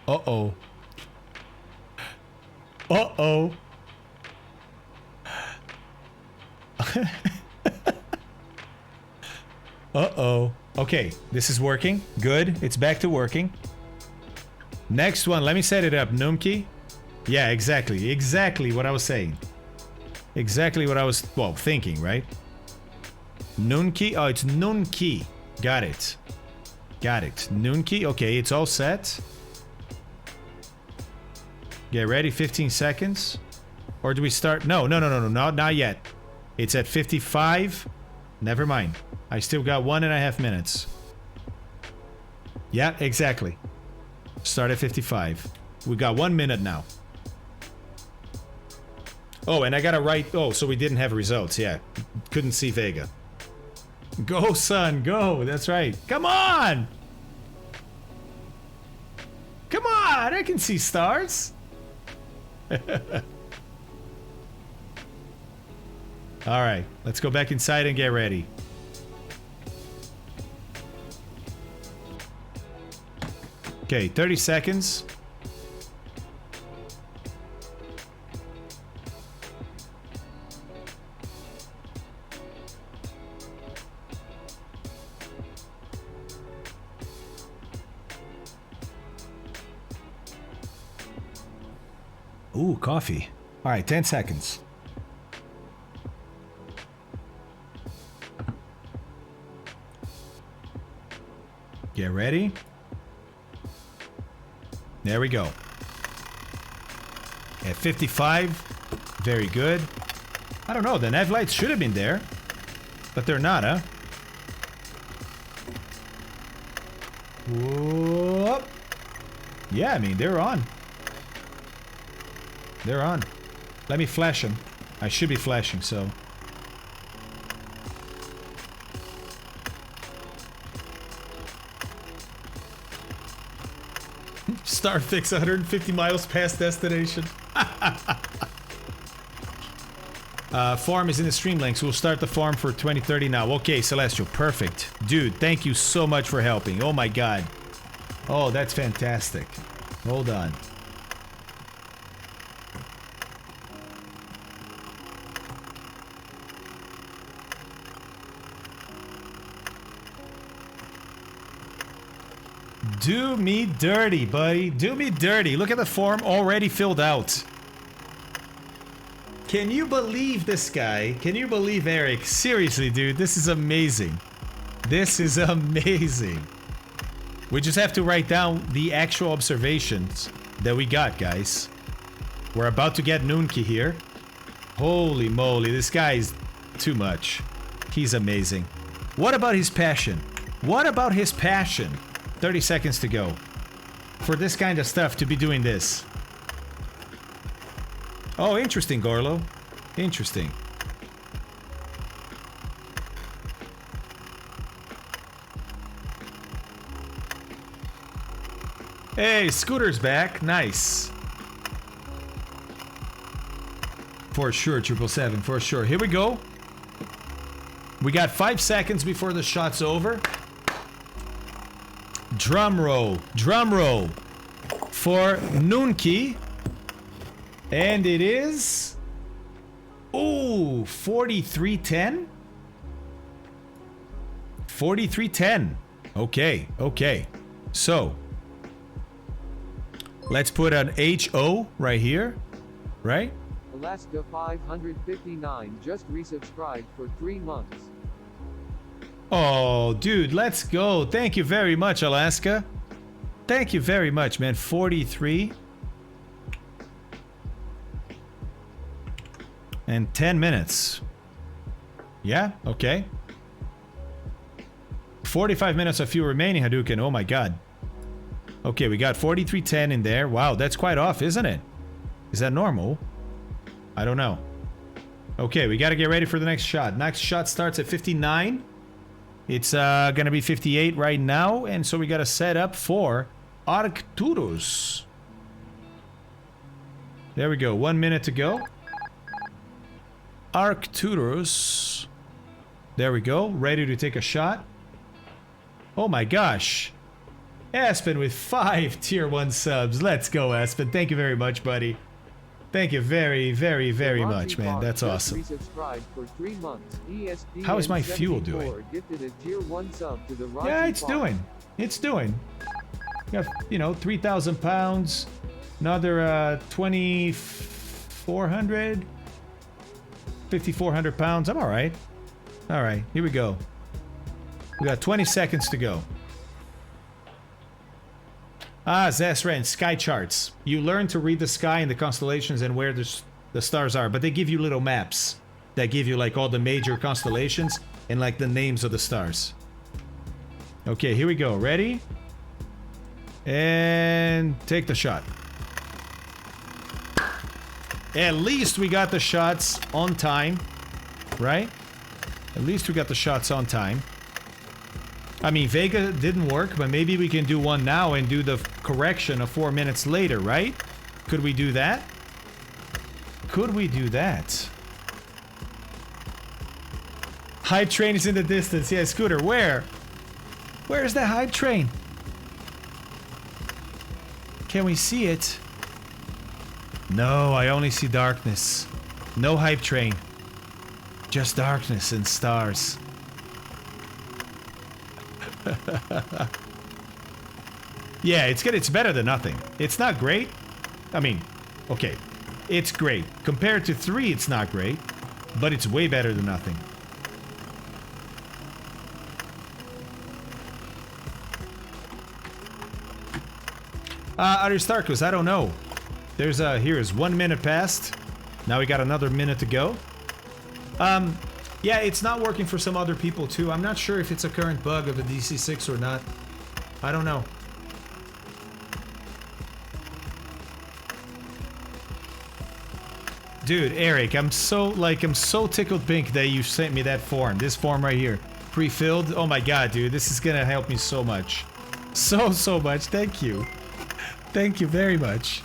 Uh-oh. Uh-oh. Uh-oh. Okay, this is working. Good. It's back to working. Next one, let me set it up. Numki. Yeah, exactly. Exactly what I was saying. Exactly what I was, well, thinking, right? Nunki. Oh, it's Nunki. Got it. Got it. Nunki. Okay, it's all set. Get ready. 15 seconds. Or do we start? No, not yet. It's at 55. Never mind. I still got 1.5 minutes. Yeah, exactly. Start at 55. We got 1 minute now. Oh, and I gotta write... Oh, so we didn't have results. Yeah. Couldn't see Vega. Go, son. Go. That's right. Come on! Come on! I can see stars. Alright. Let's go back inside and get ready. Okay, 30 seconds. Ooh, coffee. All right, 10 seconds. Get ready. There we go. At 55. Very good. I don't know, the nav lights should have been there. But they're not, huh? Whoop. Yeah, I mean, they're on. They're on. Let me flash them. I should be flashing, so... Star fix 150 miles past destination. Farm is in the stream links. We'll start the farm for 2030 now. Okay, Celestial. Perfect. Dude, thank you so much for helping. Oh my god. Oh, that's fantastic. Hold on. Do me dirty, buddy. Do me dirty. Look at the form already filled out. Can you believe this guy? Can you believe Eric? Seriously, dude, this is amazing. This is amazing. We just have to write down the actual observations that we got, guys. We're about to get Nunki here. Holy moly, this guy is too much. He's amazing. What about his passion? What about his passion? 30 seconds to go. For this kind of stuff to be doing this. Oh, interesting, Gorlo. Interesting. Hey, Scooter's back. Nice. For sure, 777. For sure. Here we go. We got 5 seconds before the shot's over. Drum roll. Drum roll. for Nunki. And it is... Ooh, 4310? 4310. Okay, okay. So, let's put an HO right here, right? Alaska 559 just resubscribed for 3 months. Oh, dude, let's go. Thank you very much, Alaska. Thank you very much, man. 43. And 10 minutes. Yeah, okay. 45 minutes of fuel remaining, Hadouken. Oh my god. Okay, we got 4310 in there. Wow, that's quite off, isn't it? Is that normal? I don't know. Okay, we gotta get ready for the next shot. Next shot starts at 59. It's gonna be 58 right now, and so we gotta set up for Arcturus. There we go, 1 minute to go. Arcturus. There we go, ready to take a shot. Oh my gosh. Aspen with 5 tier 1 subs. Let's go, Aspen. Thank you very much, buddy. Thank you very, very, very much, man. That's awesome. For 3 months. How is my fuel doing? Gifted a tier 1 sub to the Yeah, it's doing. It's doing. Got, you know, 3,000 pounds. Another 2,400. 5,400 pounds. I'm all right. All right, here we go. We got 20 seconds to go. Ah, Zesran, sky charts. You learn to read the sky and the constellations and where the stars are, but they give you little maps that give you like all the major constellations and like the names of the stars. Okay, here we go. Ready? And take the shot. At least we got the shots on time, right? At least we got the shots on time. I mean, Vega didn't work, but maybe we can do one now and do the correction of 4 minutes later, right? Could we do that? Could we do that? Hype train is in the distance. Yeah, Scooter, where? Where is that hype train? Can we see it? No, I only see darkness. No hype train. Just darkness and stars. Yeah, it's better than nothing. It's not great. I mean, okay, it's great. Compared to 3, it's not great, but it's way better than nothing. Aristarchus, I don't know. There's here is 1 minute past. Now we got another minute to go. Yeah, it's not working for some other people too. I'm not sure if it's a current bug of the DC-6 or not. I don't know. Dude, Eric, I'm so tickled pink that you sent me that form. This form right here. Pre-filled. Oh my god, dude. This is gonna help me so much. So much. Thank you. Thank you very much.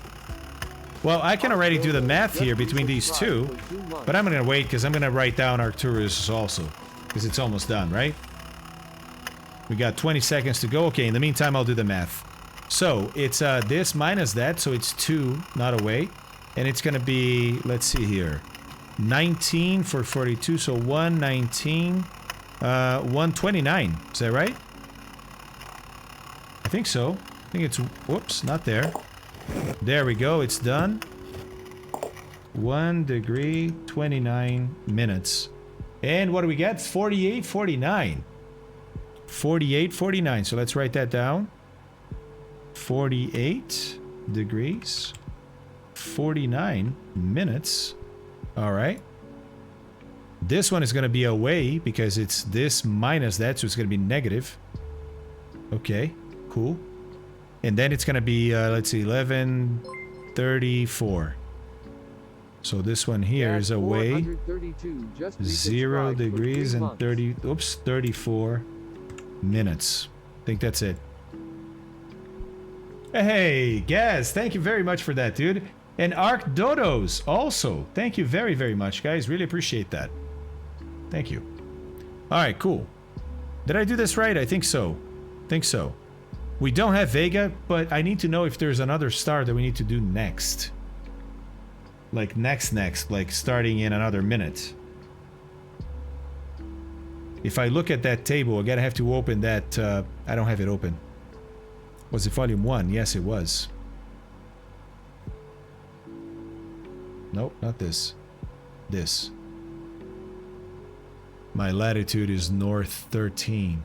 Well, I can already do the math here between these two, but I'm gonna wait because I'm gonna write down Arcturus also, because it's almost done, right? We got 20 seconds to go. Okay, in the meantime, I'll do the math. So, it's this minus that, so it's 2, not away. And it's gonna be, let's see here, 19 for 42, so 119, 129, is that right? I think so. I think it's, whoops, not there. There we go, it's done. 1 degree, 29 minutes. And what do we get? 48.49. 48.49, so let's write that down. 48 degrees, 49 minutes. All right. This one is going to be away because it's this minus that, so it's going to be negative. Okay, cool. And then it's going to be, let's see, 11:34. So this one here is away. 0 degrees and 34 minutes. I think that's it. Hey, Gaz, thank you very much for that, dude. And Arc Dodos also. Thank you very, very much, guys. Really appreciate that. Thank you. All right, cool. Did I do this right? I think so. We don't have Vega, but I need to know if there's another star that we need to do next. Like next, like starting in another minute. If I look at that table, I'm gonna have to open that, I don't have it open. Was it volume 1? Yes, it was. Nope, not this. This. My latitude is north 13.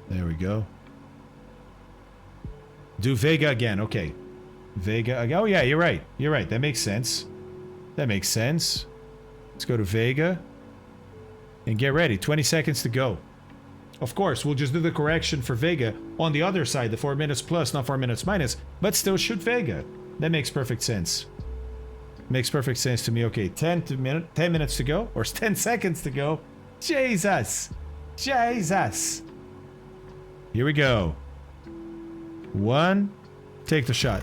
There we go. Do Vega again, okay. Vega again. Oh yeah, you're right. You're right, that makes sense. That makes sense. Let's go to Vega. And get ready, 20 seconds to go. Of course, we'll just do the correction for Vega on the other side, the 4 minutes plus, not 4 minutes minus, but still shoot Vega. That makes perfect sense. Makes perfect sense to me. Okay, 10 minutes to go, or 10 seconds to go. Jesus! Jesus! Here we go. 1, take the shot.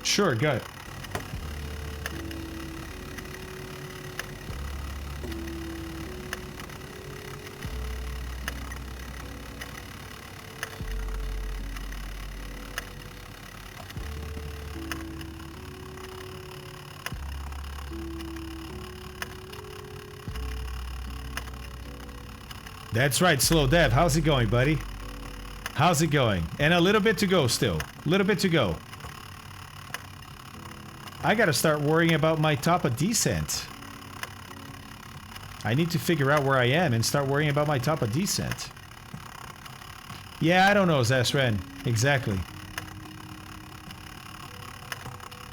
Sure, go. That's right, Slow Dev. How's it going, buddy? How's it going? And a little bit to go still. A little bit to go. I gotta start worrying about my top of descent. I need to figure out where I am and start worrying about my top of descent. Yeah, I don't know, Zasren. Exactly.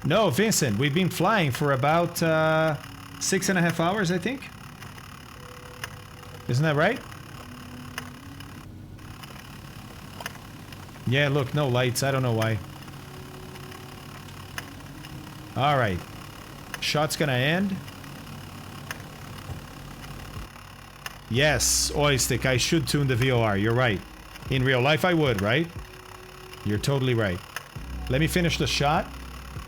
No, Vincent, we've been flying for about 6.5 hours, I think. Isn't that right? Yeah, look, no lights. I don't know why. Alright. Shot's gonna end. Yes, Oystick, I should tune the VOR. You're right. In real life, I would, right? You're totally right. Let me finish the shot.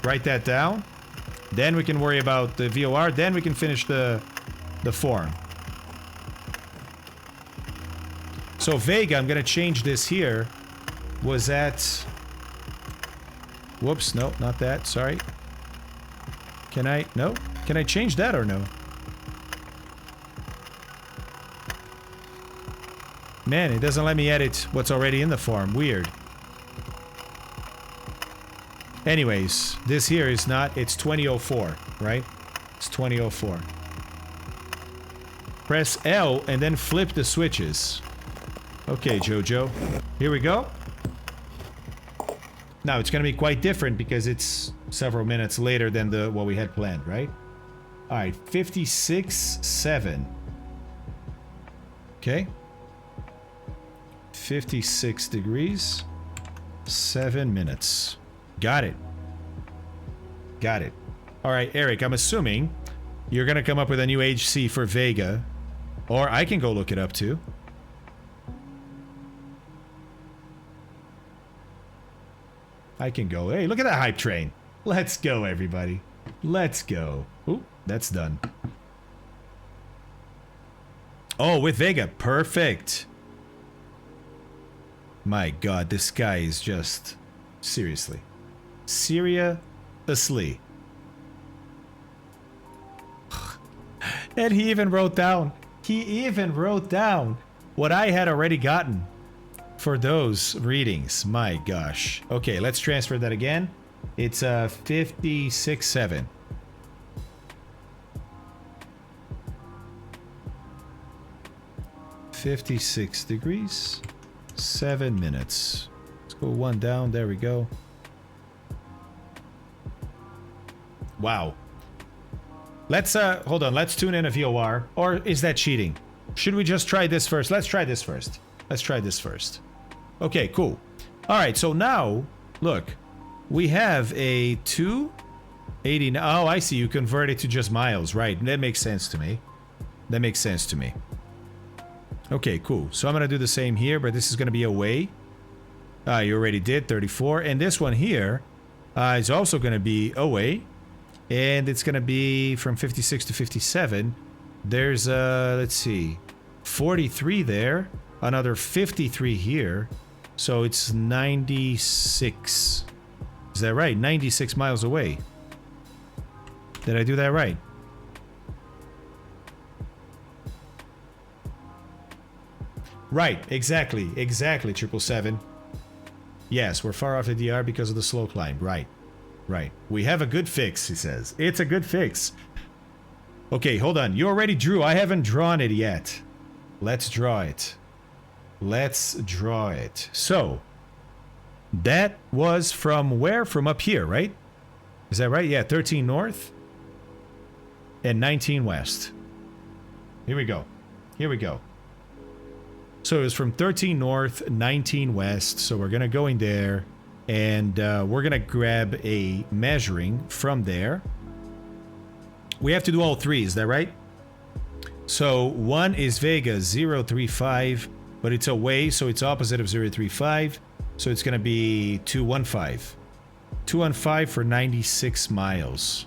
Write that down. Then we can worry about the VOR. Then we can finish the form. So Vega, I'm gonna change this here. Was at... Whoops, no, not that, sorry. Can I... No? Can I change that or no? Man, it doesn't let me edit what's already in the form. Weird. Anyways, this here is not... It's 2004, right? It's 2004. Press L and then flip the switches. Okay, Jojo. Here we go. Now, it's going to be quite different because it's several minutes later than what we had planned, right? Alright, 56.7. Okay. 56 degrees. 7 minutes. Got it. Got it. Alright, Eric, I'm assuming you're going to come up with a new HC for Vega. Or I can go look it up too. I can go. Hey, look at that hype train. Let's go, everybody. Let's go. Ooh, that's done. Oh, with Vega. Perfect. My God, this guy is just... Seriously. Seriously. And he even wrote down. He even wrote down what I had already gotten. For those readings, my gosh. Okay, let's transfer that again. It's 56.7. $56 degrees, 7 minutes. Let's go one down. There we go. Wow. Let's hold on. Let's tune in a VOR. Or is that cheating? Should we just try this first? Let's try this first. Let's try this first. Okay, cool. All right, so now, look, we have a 280. Oh, I see. You convert it to just miles, right? That makes sense to me. That makes sense to me. Okay, cool. So I'm gonna do the same here, but this is gonna be away. You already did 34, and this one here is also gonna be away, and it's gonna be from 56 to 57. There's let's see. 43 there, another 53 here. So it's 96. Is that right? 96 miles away. Did I do that right? Right, exactly, 777. Yes, we're far off the DR because of the slow climb. Right. We have a good fix, he says. It's a good fix. Okay, hold on. You already drew. I haven't drawn it yet. Let's draw it. So, that was from where? From up here, right? Is that right? Yeah, 13 north and 19 west. Here we go. So it was from 13 north, 19 west. So we're going to go in there and we're going to grab a measuring from there. We have to do all three, is that right? So 1 is Vega 035, but it's away, so it's opposite of 035. So it's going to be 215. 215 for 96 miles.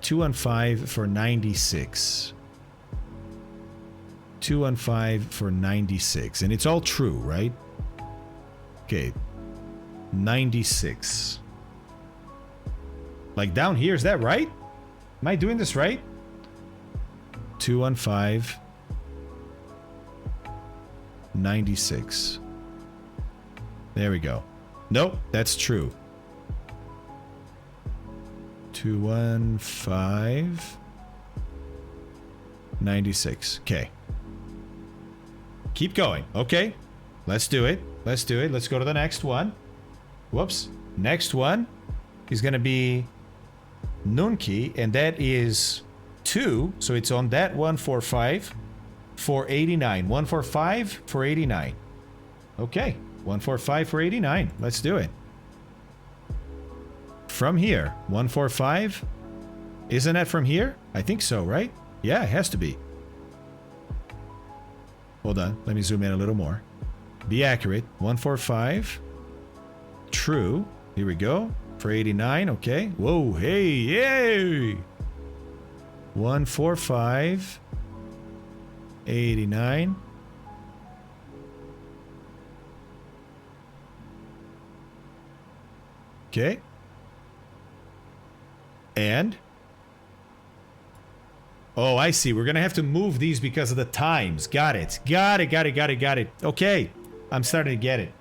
215 for 96. 215 for 96. And it's all true, right? Okay. 96. Like down here, is that right? Am I doing this right? 215. 96. There we go. Nope, that's true. 215. 96. Okay. Keep going. Okay. Let's do it. Let's go to the next one. Whoops. Next one is going to be Nunki, and that is 2. So it's on that 145 for 89. 145 for 89. Okay. 145 for 89. Let's do it. From here. 145. Isn't that from here? I think so, right? Yeah, it has to be. Hold on. Let me zoom in a little more. Be accurate. 145. True. Here we go. For 89. Okay. Whoa. Hey. Yay. 145. 89. Okay. And? Oh, I see. We're going to have to move these because of the times. Got it. Okay. I'm starting to get it.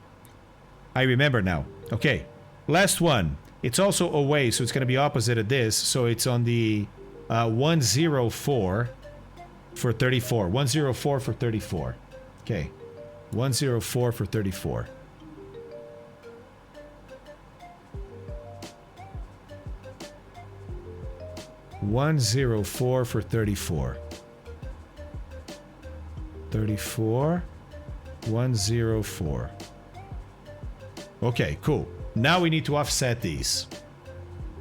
I remember now. Okay. Last one. It's also away, so it's going to be opposite of this. So it's on the 104 for 34. 104 for 34. Okay. 104 for 34. $104 for 34. 34. 104. Okay, cool. Now we need to offset these.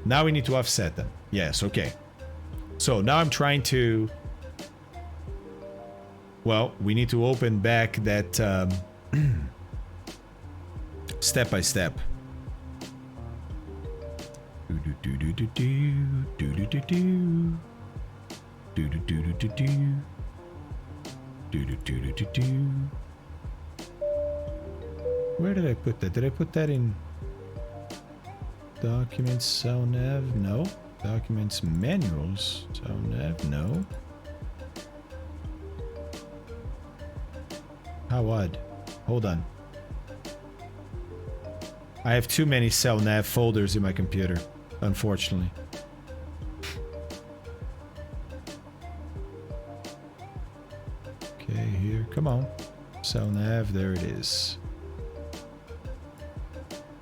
Now we need to offset them. Yes, okay. So now I'm trying to... Well, we need to open back that step by step. Where did I put that? Did I put that in documents, SASNav? No. Documents, manuals, SASNav? No. How odd. Hold on. I have too many SASNav folders in my computer, unfortunately. Okay, here, come on. SASNav, there it is.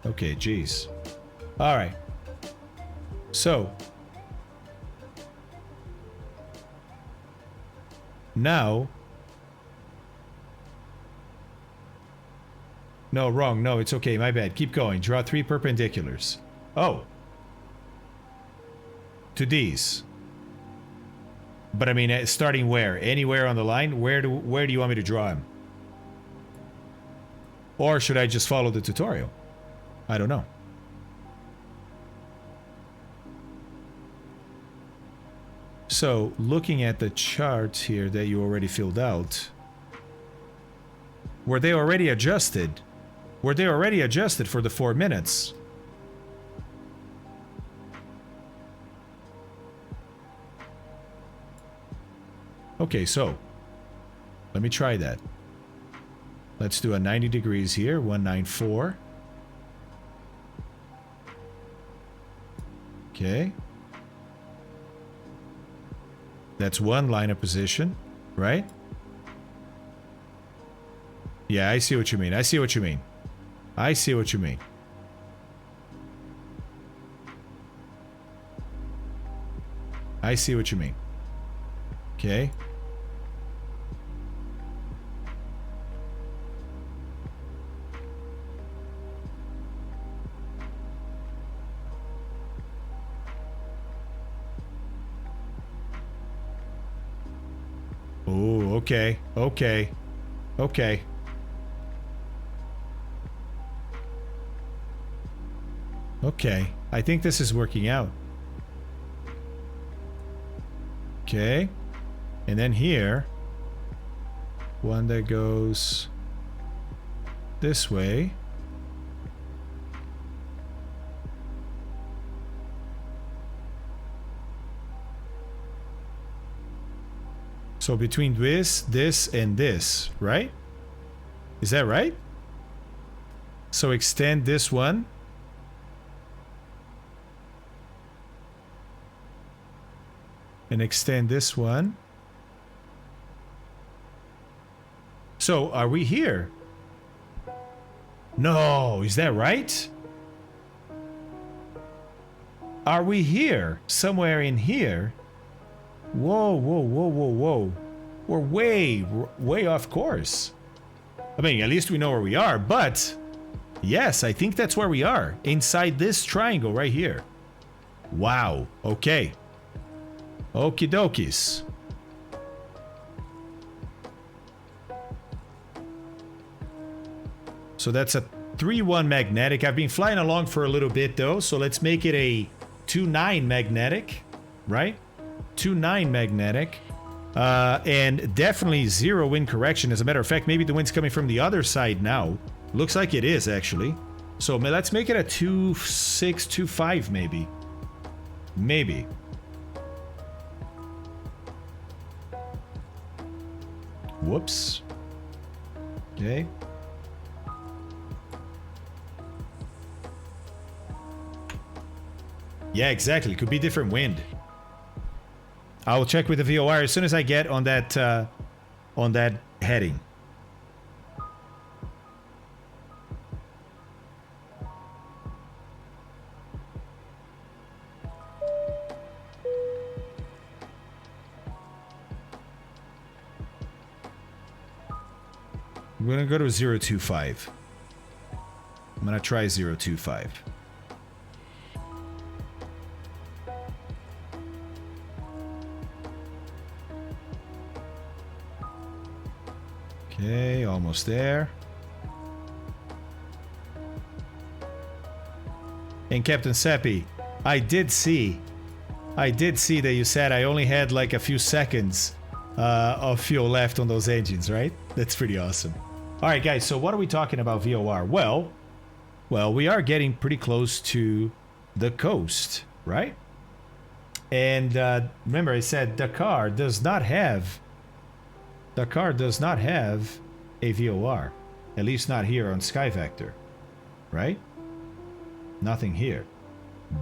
Okay, geez. Alright. So. Now. No, wrong. No, it's okay. My bad. Keep going. Draw 3 perpendiculars. Oh. To these. But I mean, starting where? Anywhere on the line? Where do you want me to draw them? Or should I just follow the tutorial? I don't know. So, looking at the charts here that you already filled out, Were they already adjusted? Were they already adjusted for the 4 minutes? Okay, so let me try that. Let's do a 90 degrees here, 194. Okay. That's one line of position, right? Yeah, I see what you mean. I see what you mean. I see what you mean. I see what you mean. Okay. Oh, okay. Okay. Okay. Okay. I think this is working out. Okay. And then here, one that goes this way. So between this, and this, right? Is that right? So extend this one. And extend this one. So, are we here? No, is that right? Are we here? Somewhere in here? Whoa, whoa, whoa, whoa, whoa. We're way off course. I mean, at least we know where we are, but yes, I think that's where we are. Inside this triangle right here. Wow, okay. Okie dokies. So that's a 3-1 magnetic. I've been flying along for a little bit though, so let's make it a 2-9 magnetic, right? 2-9 magnetic. And definitely 0 wind correction. As a matter of fact, maybe the wind's coming from the other side now. Looks like it is actually. So let's make it a 2-6, 2-5 maybe. Maybe. Whoops. Okay. Yeah, exactly. It could be different wind. I'll check with the VOR as soon as I get on that heading. I'm gonna go to 025. I'm gonna try 025. Okay, almost there. And Captain Seppi, I did see that you said I only had like a few seconds of fuel left on those engines, right? That's pretty awesome. All right, guys, so what are we talking about VOR? Well, we are getting pretty close to the coast, right? And remember I said Dakar does not have a VOR, at least not here on SkyVector, right? Nothing here.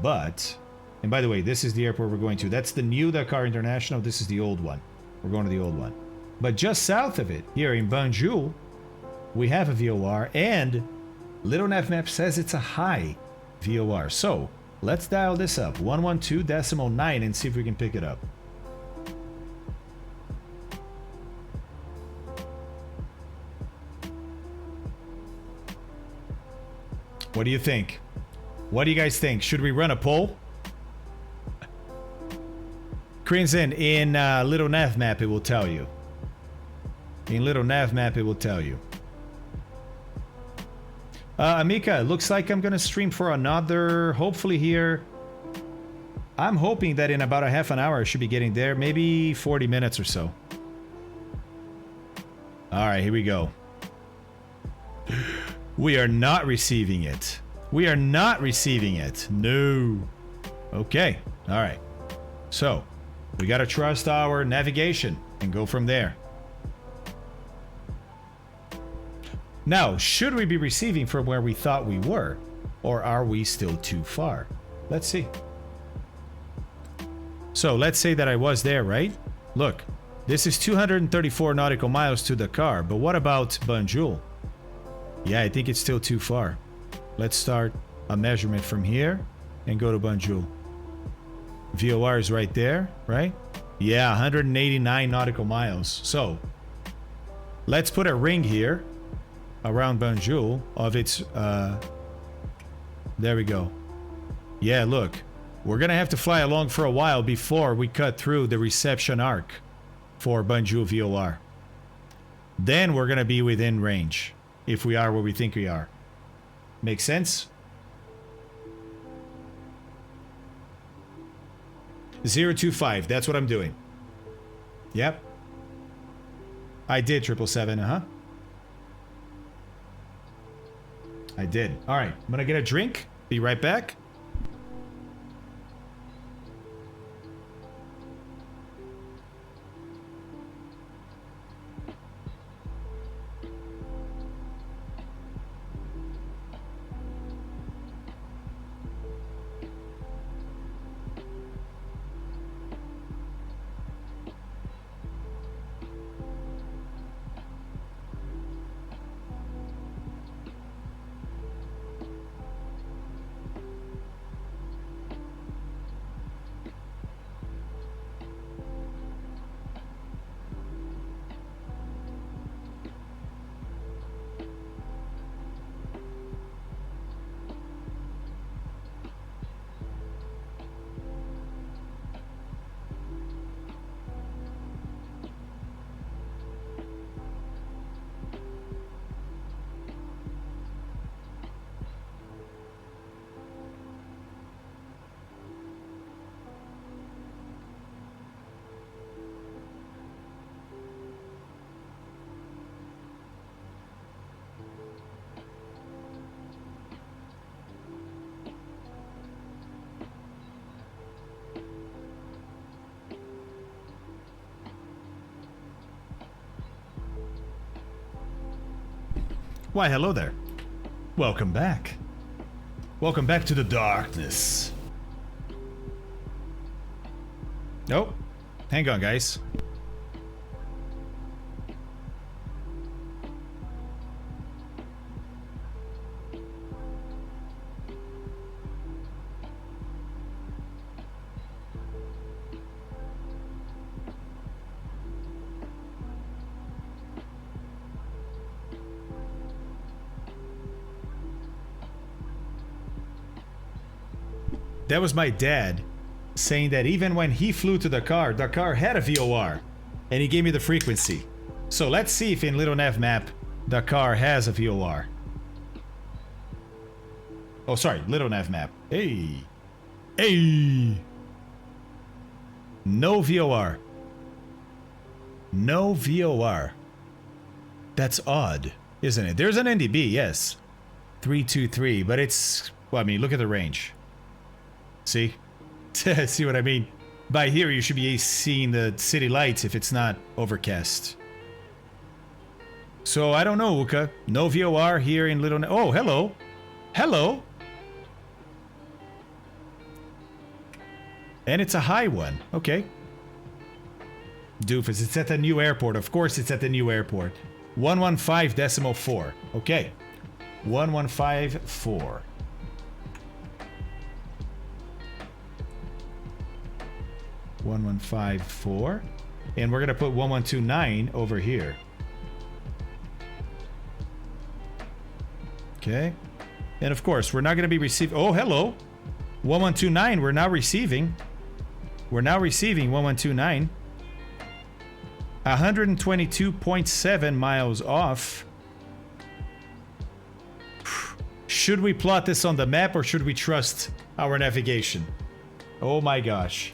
But, and by the way, this is the airport we're going to. That's the new Dakar International. This is the old one. We're going to the old one. But just south of it, here in Banjul, we have a VOR, and Little Nav Map says it's a high VOR. So let's dial this up, 112.9, and see if we can pick it up. What do you think? What do you guys think? Should we run a poll? Crimson, in Little Nav Map, it will tell you. In Little Nav Map, it will tell you. Amika, looks like I'm gonna stream for another, hopefully here. I'm hoping that in about a half an hour I should be getting there, maybe 40 minutes or so. Alright, here we go. We are not receiving it. We are not receiving it. No. Okay. All right. So, we got to trust our navigation and go from there. Now, should we be receiving from where we thought we were? Or are we still too far? Let's see. So, let's say that I was there, right? Look, this is 234 nautical miles to Dakar, but what about Banjul? Yeah, I think it's still too far. Let's start a measurement from here and go to Banjul. VOR is right there, right? Yeah, 189 nautical miles. So, let's put a ring here around Banjul of its... there we go. Yeah, look. We're going to have to fly along for a while before we cut through the reception arc for Banjul VOR. Then we're going to be within range, if we are where we think we are. Make sense? 025, that's what I'm doing. Yep. I did 777, uh-huh. I did. All right, I'm gonna get a drink. Be right back. Why, hello there. Welcome back. Welcome back to the darkness. Oh, hang on, guys. That was my dad saying that even when he flew to Dakar, Dakar had a VOR, and he gave me the frequency. So let's see if in Little Nav Map, Dakar has a VOR. Oh, sorry, Little Nav Map. Hey. Hey. No VOR. No VOR. That's odd, isn't it? There's an NDB, yes. 323, but it's... Well, I mean, look at the range. See? See what I mean? By here, you should be seeing the city lights if it's not overcast. So, I don't know, Uka. No VOR here in Little... Oh, hello. Hello. And it's a high one. Okay. Doofus, it's at the new airport. Of course it's at the new airport. 115.4. Okay. 1154. 1154, and we're gonna put 1129 over here. Okay, and of course we're not gonna be receiving. Oh, hello, 1129. We're now receiving. We're now receiving 1129. 122.7 miles off. Should we plot this on the map or should we trust our navigation? Oh my gosh.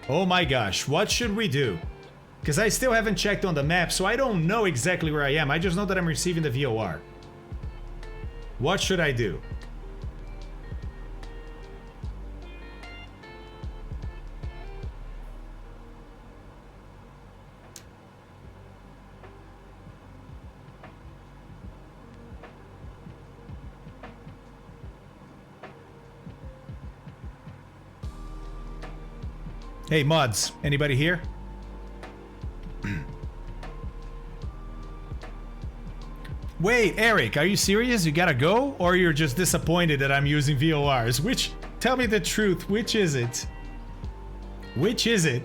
Oh my gosh, what should we do? Because I still haven't checked on the map, so I don't know exactly where I am. I just know that I'm receiving the VOR. What should I do? Hey, mods, anybody here? Wait, Eric, are you serious? You gotta go? Or you're just disappointed that I'm using VORs? Which, tell me the truth, which is it? Which is it?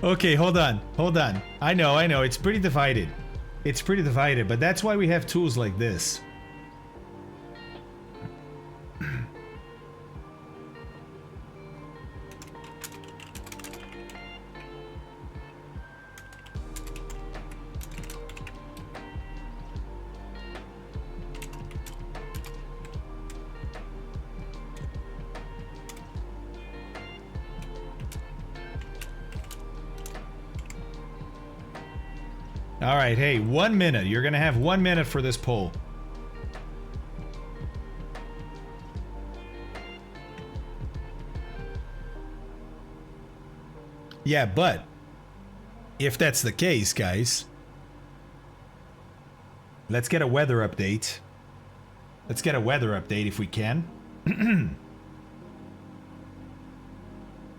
Okay, hold on. I know, it's pretty divided. It's pretty divided, but that's why we have tools like this. All right, hey, 1 minute. You're gonna have 1 minute for this poll. Yeah, but if that's the case, guys, let's get a weather update. Let's get a weather update if we can.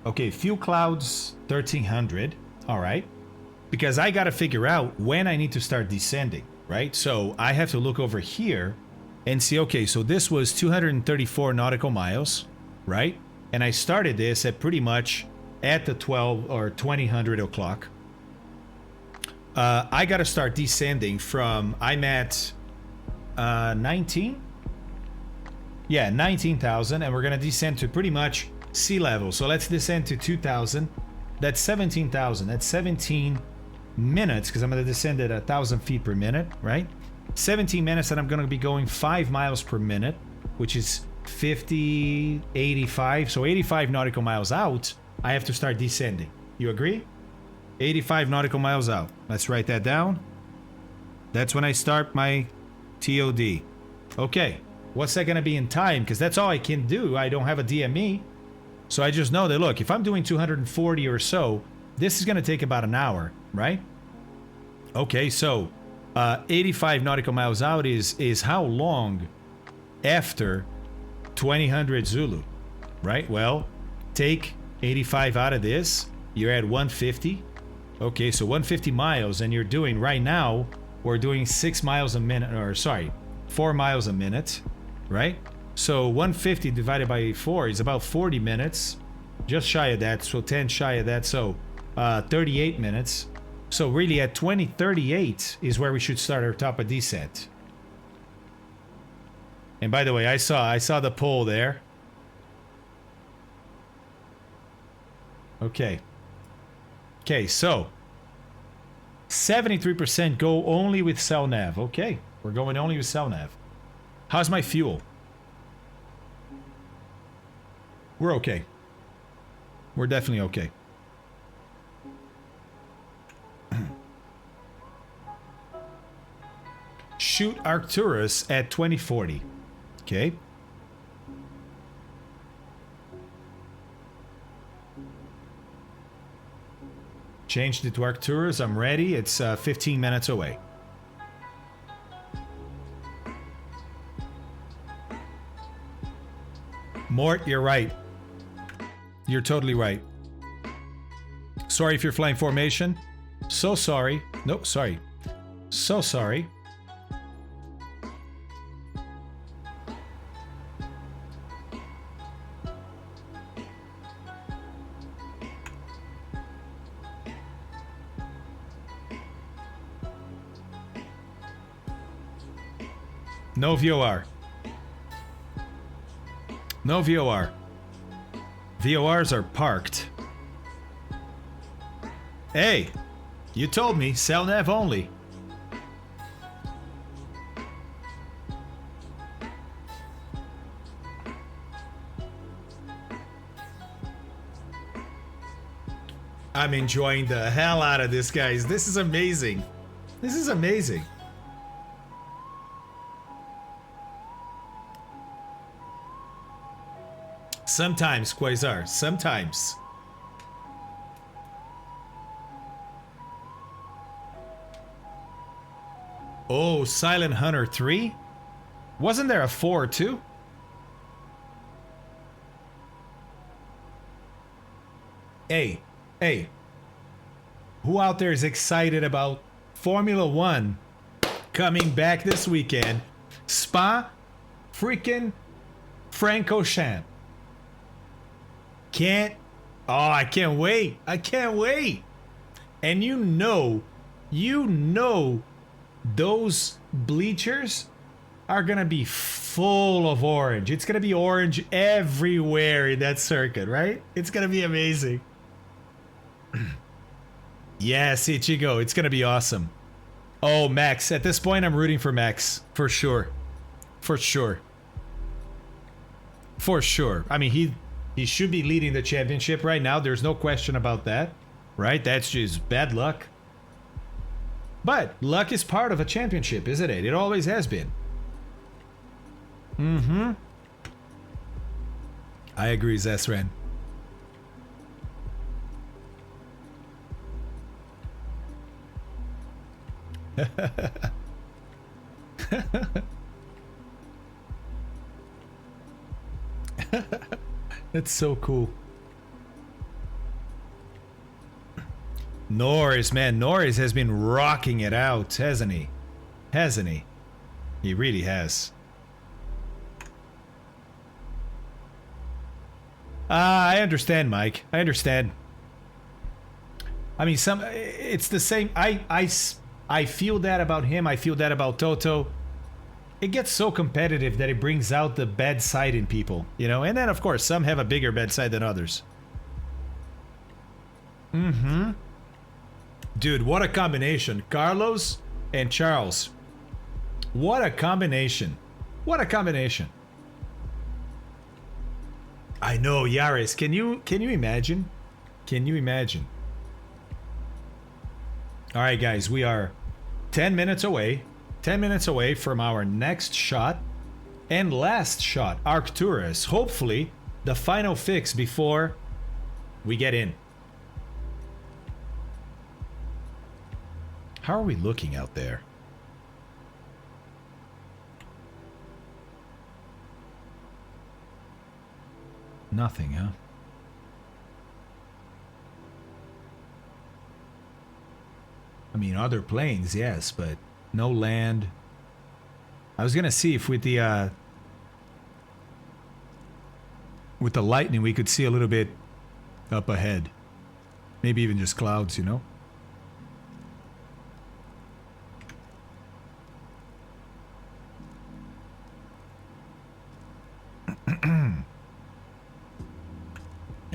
Okay, fuel clouds 1300. All right. Because I got to figure out when I need to start descending, right? So I have to look over here and see, okay, so this was 234 nautical miles, right? And I started this at pretty much at the 12 or 2000 o'clock. I got to start descending from, I'm at 19? Yeah, 19,000, and we're going to descend to pretty much sea level. So let's descend to 2,000. That's 17,000. That's 17 minutes, because I'm going to descend at 1,000 feet per minute, right? 17 minutes, and I'm going to be going 5 miles per minute, which is 50, 85. So 85 nautical miles out, I have to start descending. You agree? 85 nautical miles out. Let's write that down. That's when I start my TOD. Okay, what's that going to be in time? Because that's all I can do. I don't have a DME. So I just know that, look, if I'm doing 240 or so, this is going to take about an hour, right? Okay, so 85 nautical miles out is how long after 2000 Zulu, right? Well, take 85 out of this, you're at 150. Okay, so 150 miles, and you're doing, right now, we're doing 6 miles a minute, or sorry, 4 miles a minute, right? So 150 divided by 4 is about 40 minutes, just shy of that, so 10 shy of that, so 38 minutes. So really at 2038 is where we should start our top of descent. And by the way, I saw the poll there. Okay. Okay, so 73% go only with cell nav. Okay, we're going only with cell nav. How's my fuel? We're okay. We're definitely okay. Shoot Arcturus at 2040. Okay. Changed it to Arcturus. I'm ready. It's 15 minutes away. Mort, you're right. You're totally right. Sorry if you're flying formation. So sorry. Nope, sorry. So sorry. No VOR. No VOR. VORs are parked. Hey, you told me, cell nav only. I'm enjoying the hell out of this, guys. This is amazing. This is amazing. Sometimes, Quasar. Sometimes. Oh, Silent Hunter 3? Wasn't there a 4 too? Hey, hey. Who out there is excited about Formula 1 coming back this weekend? Spa freaking Francorchamps. I can't wait. I can't wait. And you know those bleachers are gonna be full of orange. It's gonna be orange everywhere in that circuit, right? It's gonna be amazing. Yes, Ichigo, it's gonna be awesome. Oh, Max. At this point, I'm rooting for Max. For sure. For sure. For sure. I mean, he should be leading the championship right now. There's no question about that. Right? That's just bad luck. But luck is part of a championship, isn't it? It always has been. Mm-hmm. I agree, Zesran. That's so cool. Norris, man, Norris has been rocking it out, hasn't he? Hasn't he? He really has. I understand, Mike. I understand. I mean, it's the same. I feel that about him. I feel that about Toto. It gets so competitive that it brings out the bad side in people, you know? And then, of course, some have a bigger bad side than others. Mm-hmm. Dude, what a combination. Carlos and Charles. What a combination. What a combination. I know, Yaris. Can you imagine? Can you imagine? All right, guys, we are 10 minutes away. 10 minutes away from our next shot and last shot, Arcturus. Hopefully, the final fix before we get in. How are we looking out there? Nothing, huh? I mean, other planes, yes, but no land. I was gonna see if with the lightning we could see a little bit up ahead. Maybe even just clouds, you know?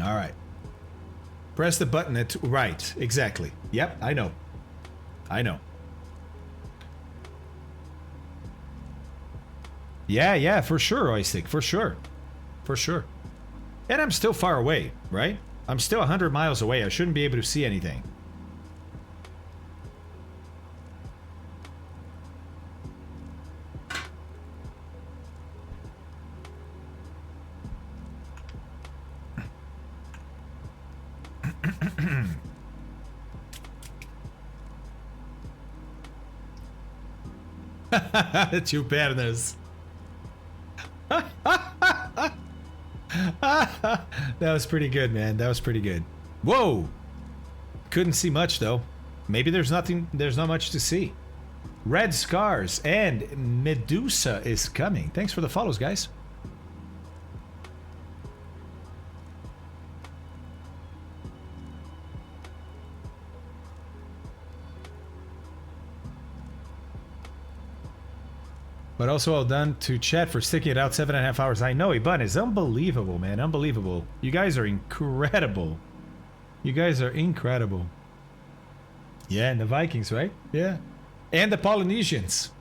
All right. Press the button at right. Exactly. Yep, I know. I know. Yeah, for sure, Oystick. For sure. For sure. And I'm still far away, right? I'm still 100 miles away. I shouldn't be able to see anything. Two partners. That was pretty good, man. That was pretty good. Whoa! Couldn't see much though. Maybe there's not much to see. Red Scars and Medusa is coming. Thanks for the follows, guys. But also well done to chat for sticking it out 7.5 hours. I know, Iban is unbelievable, man. Unbelievable. You guys are incredible. You guys are incredible. Yeah, and the Vikings, right? Yeah. And the Polynesians.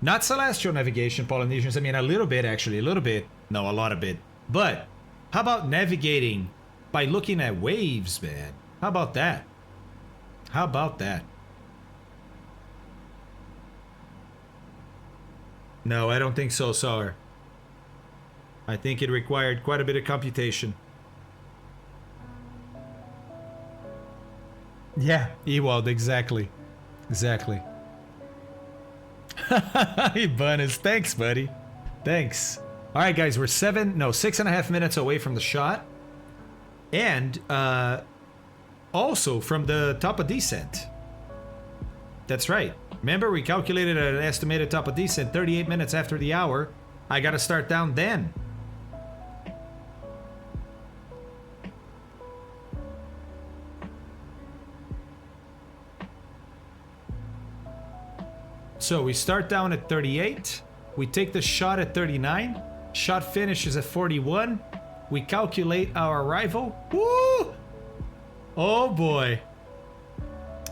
Not celestial navigation Polynesians. I mean, a little bit, actually. A little bit. No, a lot of bit. But how about navigating by looking at waves, man? How about that? How about that? No, I don't think so, Sour. I think it required quite a bit of computation. Yeah, Ewald, exactly. Exactly. Hey, Bunnis, thanks, buddy. Thanks. All right, guys, we're 6.5 minutes away from the shot. And also from the top of descent. That's right. Remember, we calculated an estimated top of descent 38 minutes after the hour. I gotta start down then. So we start down at 38. We take the shot at 39. Shot finishes at 41. We calculate our arrival. Woo! Oh boy.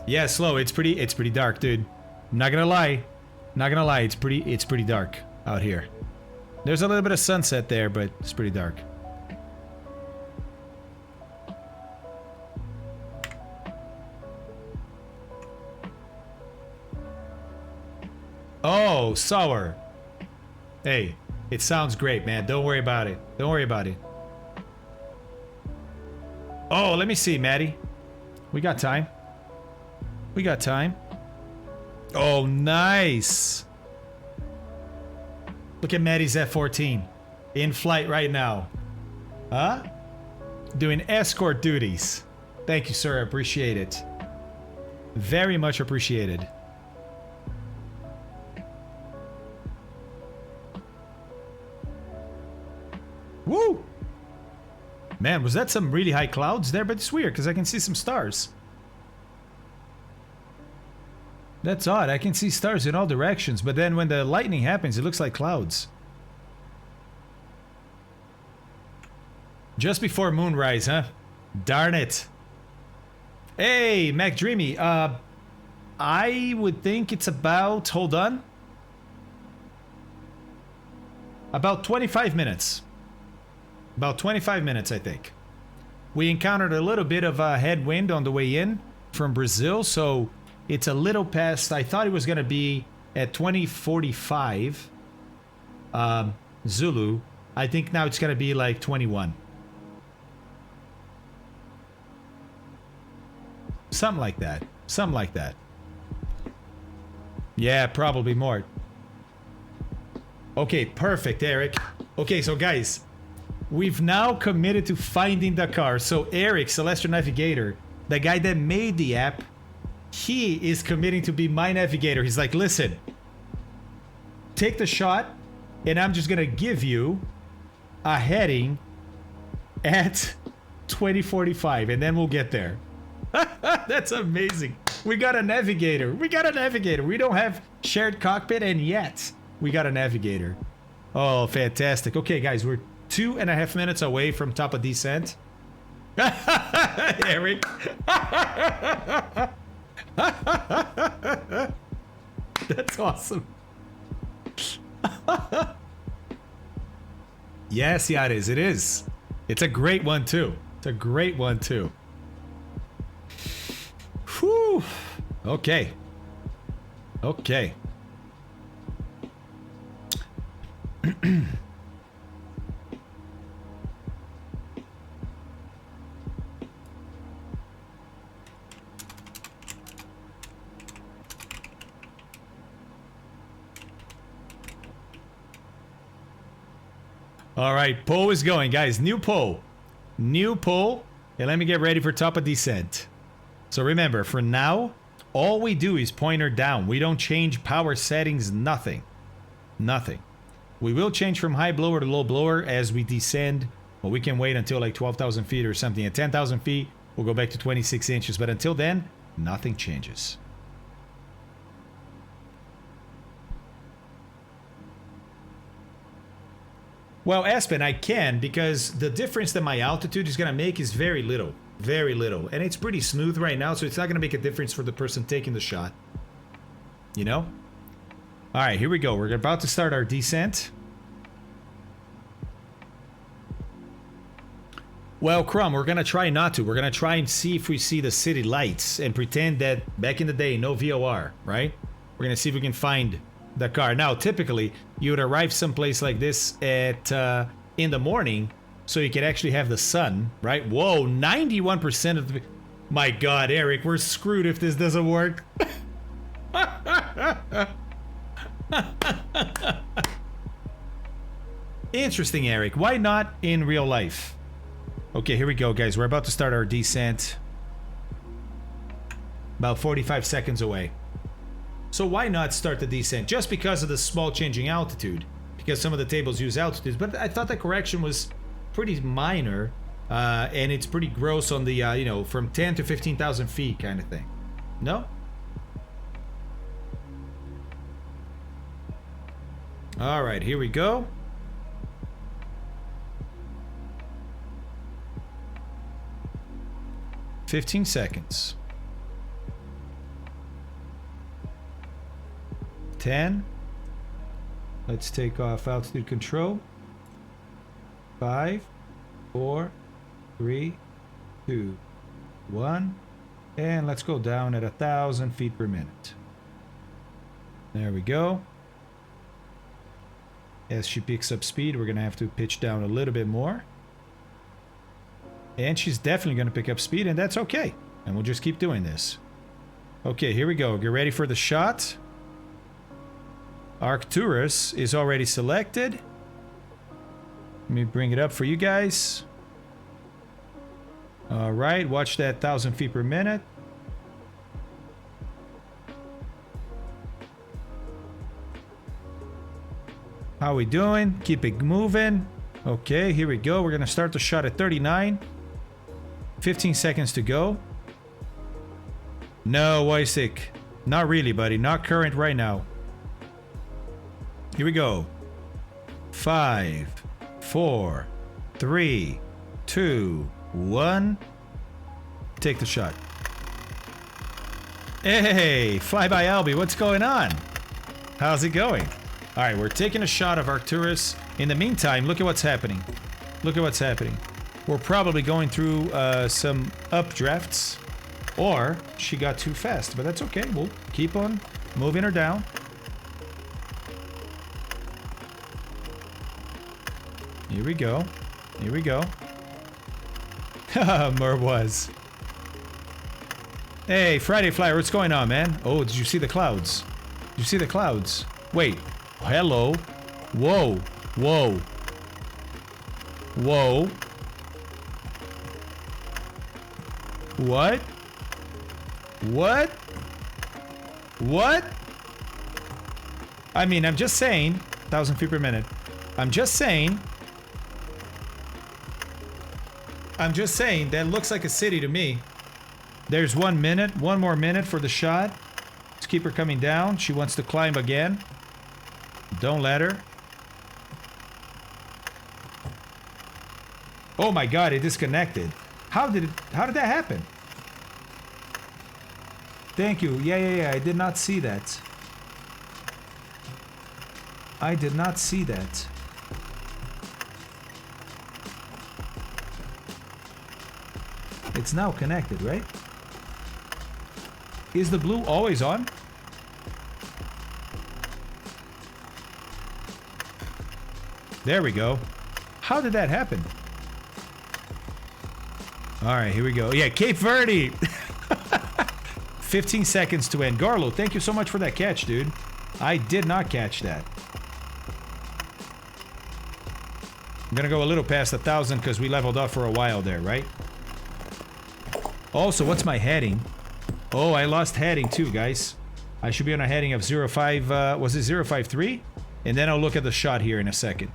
Yeah, slow. It's pretty dark, dude. I'm not gonna lie. Not gonna lie. It's pretty dark out here. There's a little bit of sunset there, but it's pretty dark. Oh, sour. Hey, it sounds great, man. Don't worry about it. Don't worry about it. Oh, let me see, Maddie. We got time. We got time. Oh, nice. Look at Maddie's F-14. In flight right now. Huh? Doing escort duties. Thank you, sir. I appreciate it. Very much appreciated. Woo! Man, was that some really high clouds there? But it's weird because I can see some stars. That's odd. I can see stars in all directions, but then when the lightning happens, it looks like clouds. Just before moonrise, huh? Darn it. Hey, Mac Dreamy. I would think it's about... Hold on. About 25 minutes. About 25 minutes, I think. We encountered a little bit of a headwind on the way in from Brazil, so it's a little past. I thought it was going to be at 2045 Zulu. I think now it's going to be like 21. Something like that. Something like that. Yeah, probably more. Okay, perfect, Eric. Okay, so guys, we've now committed to finding Dakar. So Eric, Celestial Navigator, the guy that made the app, he is committing to be my navigator. He's like, listen, take the shot, and I'm just gonna give you a heading at 2045, and then we'll get there. That's amazing. We got a navigator. We got a navigator. We don't have shared cockpit, and yet we got a navigator. Oh, fantastic. Okay, guys, we're 2.5 minutes away from top of descent. Eric. That's awesome. Yes, yeah, it is. It is. It's a great one, too. It's a great one, too. Whew. Okay. Okay. All right, poll is going, guys. New poll. New poll. And let me get ready for top of descent. So remember, for now, all we do is pointer down. We don't change power settings, nothing. Nothing. We will change from high blower to low blower as we descend. Well, we can wait until like 12,000 feet or something. At 10,000 feet, we'll go back to 26 inches. But until then, nothing changes. Well, Aspen, I can, because the difference that my altitude is going to make is very little. Very little. And it's pretty smooth right now, so it's not going to make a difference for the person taking the shot. You know? All right, here we go. We're about to start our descent. Well, Crumb, we're going to try not to. We're going to try and see if we see the city lights and pretend that back in the day, no VOR, right? We're going to see if we can find Dakar. Now, typically, you would arrive someplace like this at in the morning, so you can actually have the sun, right? Whoa, 91% of the... My God, Eric, we're screwed if this doesn't work. Interesting, Eric. Why not in real life? Okay, here we go, guys. We're about to start our descent. About 45 seconds away. So why not start the descent? Just because of the small changing altitude. Because some of the tables use altitudes. But I thought the correction was pretty minor. And it's pretty gross on the, you know, from 10 to 15,000 feet kind of thing. No? All right, here we go. "15 seconds. 10. Let's take off altitude control. 5, 4, 3, 2, 1. And let's go down at 1,000 feet per minute. There we go. As she picks up speed, we're going to have to pitch down a little bit more. And she's definitely going to pick up speed, and that's okay. And we'll just keep doing this. Okay, here we go. Get ready for the shot. Arcturus is already selected. Let me bring it up for you guys. All right, watch that 1,000 feet per minute. How we doing? Keep it moving. Okay, here we go. We're gonna start the shot at 39. 15 seconds to go. No, Wojciech. Not really, buddy. Not current right now. Here we go. 5, 4, 3, 2, 1. Take the shot. Hey, Flyby Albie, what's going on? How's it going? All right, we're taking a shot of Arcturus. In the meantime, look at what's happening. Look at what's happening. We're probably going through some updrafts, or she got too fast, but that's okay. We'll keep on moving her down. Here we go. Here we go. Haha, Merv was. Hey, Friday Flyer, what's going on, man? Oh, did you see the clouds? Did you see the clouds? Wait. Hello. Whoa. Whoa. Whoa. What? What? What? I mean, I'm just saying, 1,000 feet per minute. I'm just saying that looks like a city to me. There's 1 minute, one more minute for the shot. Let's keep her coming down. She wants to climb again. Don't let her. Oh my God, it disconnected. How did that happen? Thank you. Yeah, I did not see that. I did not see that. It's now connected, right? Is the blue always on? There we go. How did that happen? All right, here we go. Yeah, Cape Verde. 15 seconds to end. Garlo, thank you so much for that catch, dude. I did not catch that. I'm gonna go a little past 1,000 because we leveled off for a while there, right? Also, what's my heading? Oh, I lost heading too, guys. I should be on a heading of 05, was it 053? And then I'll look at the shot here in a second.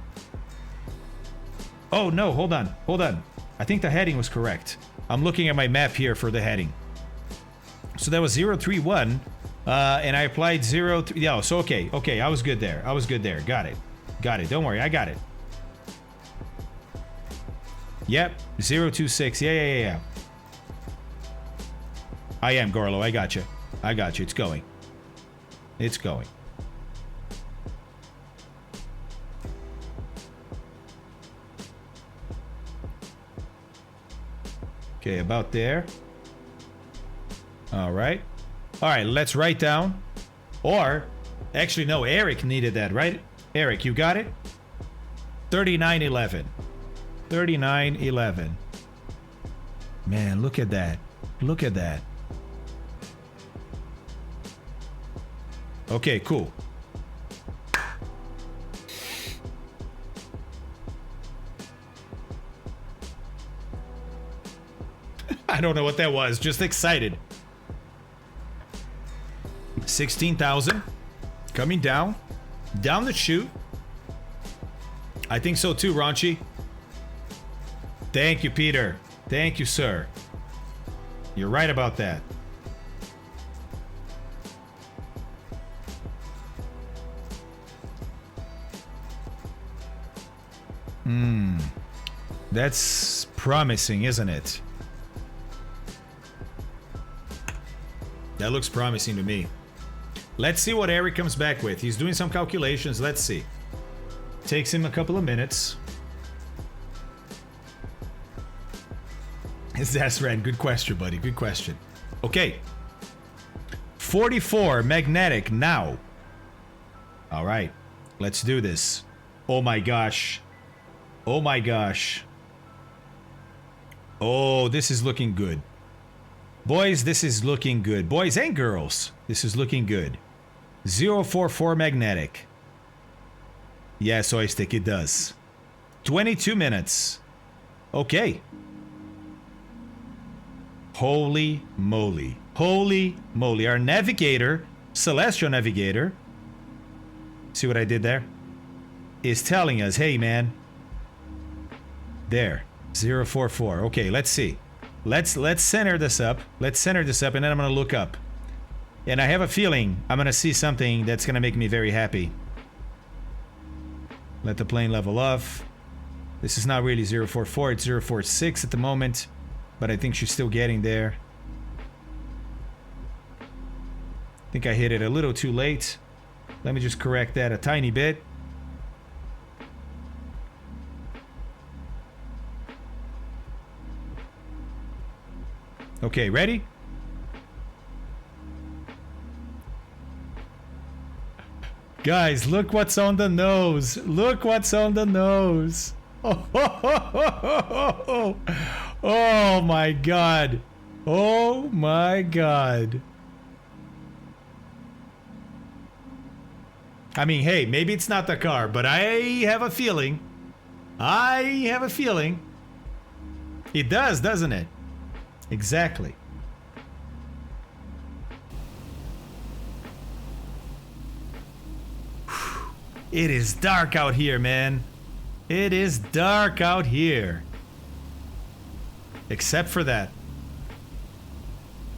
Oh, no, hold on. Hold on. I think the heading was correct. I'm looking at my map here for the heading. So that was 031, and I applied 03. Yeah, so okay, I was good there. I was good there. Got it. Got it. Don't worry, I got it. Yep, 026. Yeah. I am, Garlo. I got you. I got you. It's going. It's going. Okay, about there. All right. All right, let's write down. Or Actually, no, Eric needed that, right? Eric, you got it? 3911. 3911. Man, look at that. Look at that. Okay, cool. I don't know what that was. Just excited. 16,000. Coming down. Down the chute. I think so too, Raunchy. Thank you, Peter. Thank you, sir. You're right about that. That's promising, isn't it? That looks promising to me. Let's see what Eric comes back with. He's doing some calculations. Let's see. Takes him a couple of minutes. That's right. Good question, buddy. Good question. Okay. 44 magnetic now. All right. Let's do this. Oh my gosh. Oh my gosh. Oh, this is looking good. Boys, this is looking good. Boys and girls, this is looking good. 044 magnetic. Yes, Oystick, it does. 22 minutes. Okay. Holy moly. Holy moly. Our navigator, celestial navigator, see what I did there? Is telling us, hey man. There. 044. Okay, let's see. Let's center this up. Let's center this up, and then I'm gonna look up. And I have a feeling I'm gonna see something that's gonna make me very happy. Let the plane level off. This is not really 044, it's 046 at the moment, but I think she's still getting there. I think I hit it a little too late. Let me just correct that a tiny bit. Okay, ready? Guys, look what's on the nose. Look what's on the nose. Oh, oh my God. Oh my God. I mean, hey, maybe it's not Dakar, but I have a feeling. I have a feeling. It does, doesn't it? Exactly. It is dark out here, man. It is dark out here. Except for that.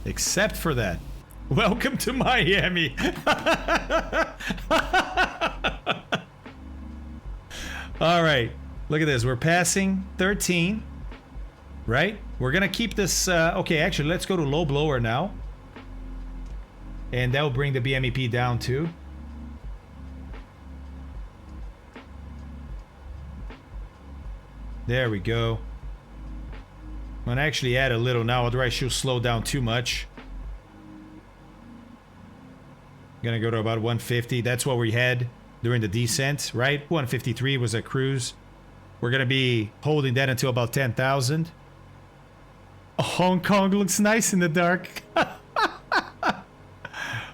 Except for that. Welcome to Miami. All right. Look at this. We're passing 13. Right? We're gonna keep this, okay, actually, let's go to low blower now. And that will bring the BMEP down too. There we go. I'm gonna actually add a little now, otherwise she'll slow down too much. Gonna go to about 150. That's what we had during the descent, right? 153 was a cruise. We're gonna be holding that until about 10,000. Hong Kong looks nice in the dark.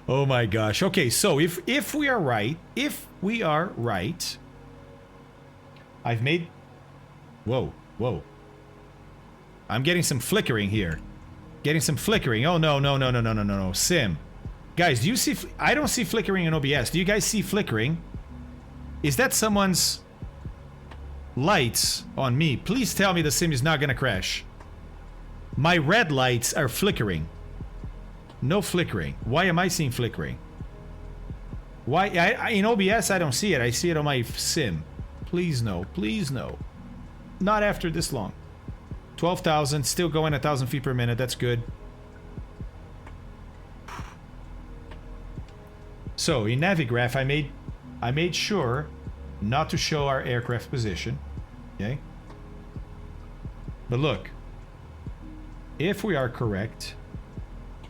Oh my gosh. Okay, so if we are right, I've made... Whoa, whoa. I'm getting some flickering here. Getting some flickering. Oh no, no, no, no, no, no, no, no. Sim. Guys, do you see... I don't see flickering in OBS. Do you guys see flickering? Is that someone's lights on me? Please tell me the sim is not gonna crash. My red lights are flickering. No flickering. Why am I seeing flickering? Why? In OBS, I don't see it. I see it on my sim. Please no. Please no. Not after this long. 12,000. Still going 1,000 feet per minute. That's good. So, in Navigraph, I made sure not to show our aircraft position. Okay? But look. If we are correct,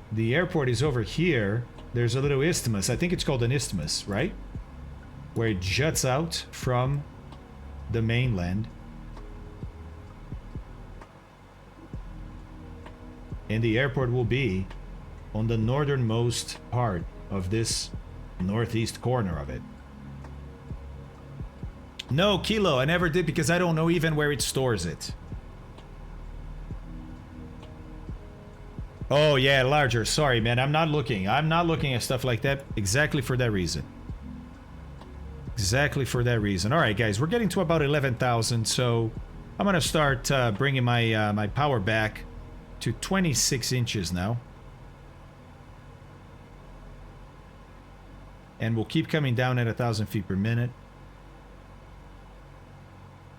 the airport is over here, there's a little isthmus. I think it's called an isthmus, right? Where it juts out from the mainland. And the airport will be on the northernmost part of this northeast corner of it. No, Kilo, I never did because I don't know even where it stores it. Oh, yeah, larger. Sorry, man. I'm not looking. I'm not looking at stuff like that exactly for that reason. Exactly for that reason. All right, guys, we're getting to about 11,000, so I'm going to start bringing my my power back to 26 inches now. And we'll keep coming down at 1,000 feet per minute.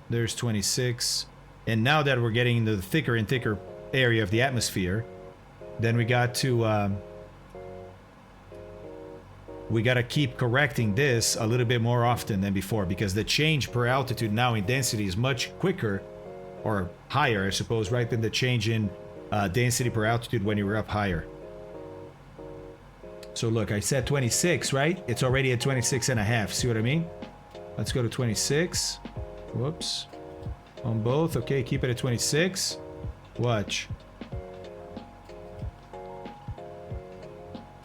There's 26. And now that we're getting into the thicker and thicker area of the atmosphere, then we got to we got to keep correcting this a little bit more often than before, because the change per altitude now in density is much quicker, or higher, I suppose, right, than the change in density per altitude when you were up higher. So look, I said 26, right? It's already at 26 and a half. See what I mean? Let's go to 26. Whoops. On both. Okay, keep it at 26. Watch.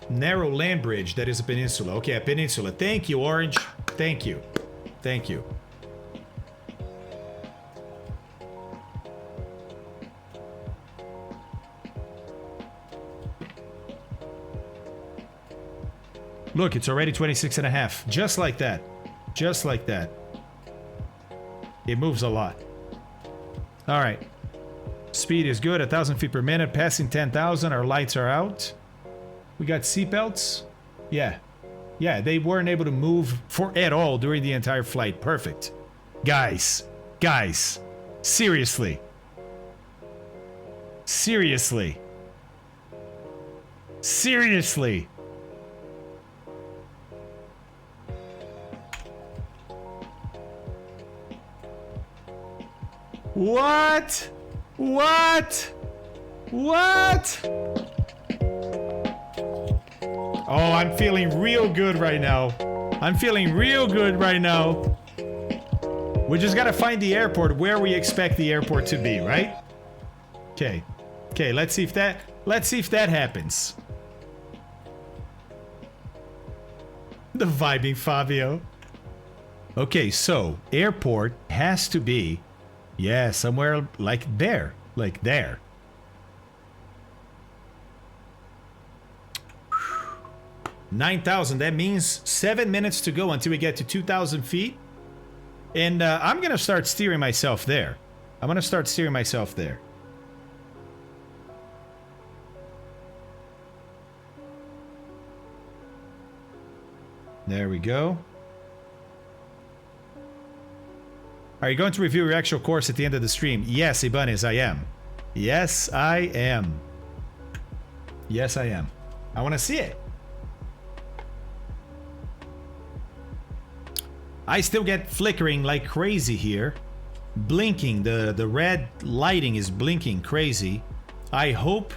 Narrow land bridge. That is a peninsula. Okay, a peninsula. Thank you, Orange. Thank you. Thank you. Look, it's already 26 and a half. Just like that. Just like that. It moves a lot. All right. Speed is good. 1,000 feet per minute. Passing 10,000. Our lights are out. We got seatbelts. Yeah. Yeah, they weren't able to move at all during the entire flight. Perfect. Guys. Guys. Seriously. Seriously. Seriously. What? What? What? Oh, I'm feeling real good right now. I'm feeling real good right now. We just gotta find the airport where we expect the airport to be, right? Okay. Okay, let's see if that happens. The vibing Fabio. Okay, so airport has to be, yeah, somewhere like there. Like there. $9,000. That means 7 minutes to go until we get to 2,000 feet. And I'm going to start steering myself there. I'm going to start steering myself there. There we go. Are you going to review your actual course at the end of the stream? Yes, Ibanez, I am. Yes, I am. Yes, I am. I want to see it. I still get flickering like crazy here. Blinking. The red lighting is blinking crazy. I hope...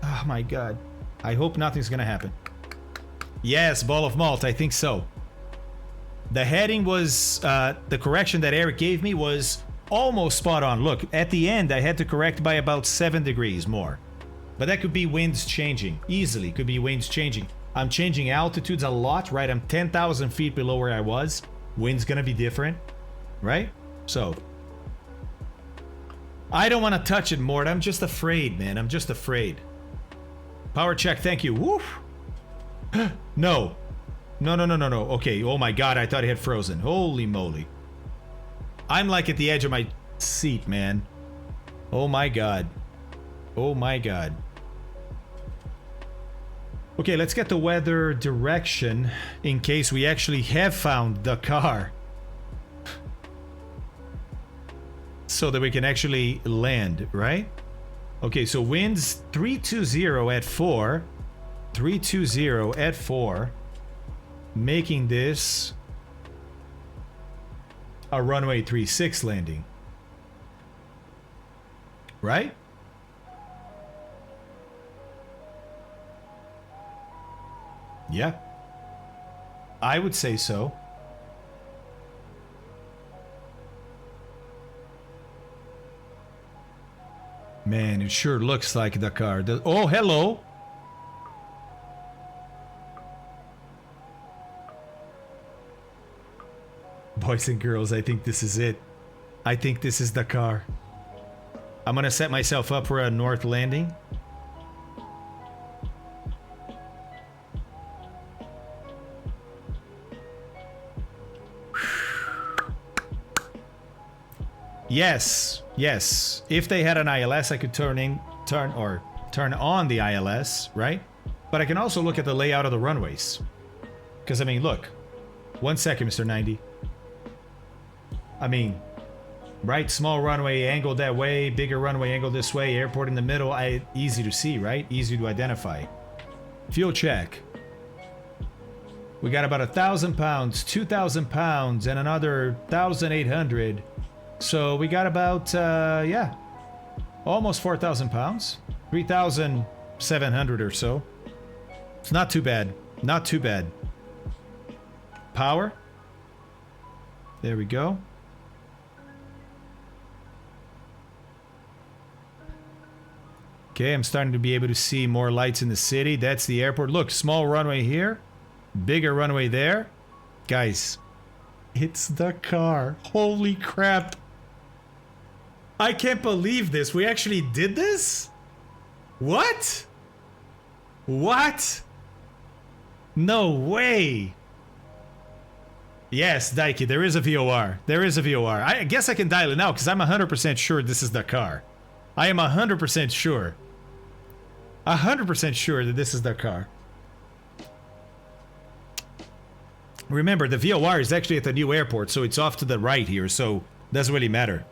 Oh my god. I hope nothing's gonna happen. Yes, ball of malt. I think so. The heading was... the correction that Eric gave me was almost spot on. Look, at the end I had to correct by about 7 degrees more. But that could be winds changing. Easily could be winds changing. I'm changing altitudes a lot, right? I'm 10,000 feet below where I was. Wind's gonna be different, right? So, I don't want to touch it, Mort. I'm just afraid, man. I'm just afraid. Power check, thank you. Woof. No. No, no, no, no, no. Okay, oh my god, I thought it had frozen. Holy moly. I'm like at the edge of my seat, man. Oh my god. Oh my god. Okay, let's get the weather direction in case we actually have found Dakar. So that we can actually land, right? Okay, so winds 320 at 4. 320 at 4. Making this a runway 36 landing. Right? Yeah. I would say so. Man, it sure looks like Dakar. Oh, hello. Boys and girls, I think this is it. I think this is Dakar. I'm gonna set myself up for a north landing. Yes, yes. If they had an ILS, I could turn on the ILS, right? But I can also look at the layout of the runways. Because I mean, look. 1 second, Mr. 90. I mean, right? Small runway angled that way, bigger runway angled this way, airport in the middle. Easy to see, right? Easy to identify. Fuel check. We got about 1,000 pounds, 2,000 pounds, and another 1,800. So we got about, yeah, almost 4,000 pounds. 3,700 or so. It's not too bad. Not too bad. Power. There we go. Okay, I'm starting to be able to see more lights in the city. That's the airport. Look, small runway here. Bigger runway there. Guys, it's Dakar. Holy crap. I can't believe this. We actually did this? What? What? No way. Yes, Daiki, there is a VOR. There is a VOR. I guess I can dial it now because I'm 100% sure this is Dakar. I am 100% sure. 100% sure that this is Dakar. Remember, the VOR is actually at the new airport, so it's off to the right here, so doesn't really matter.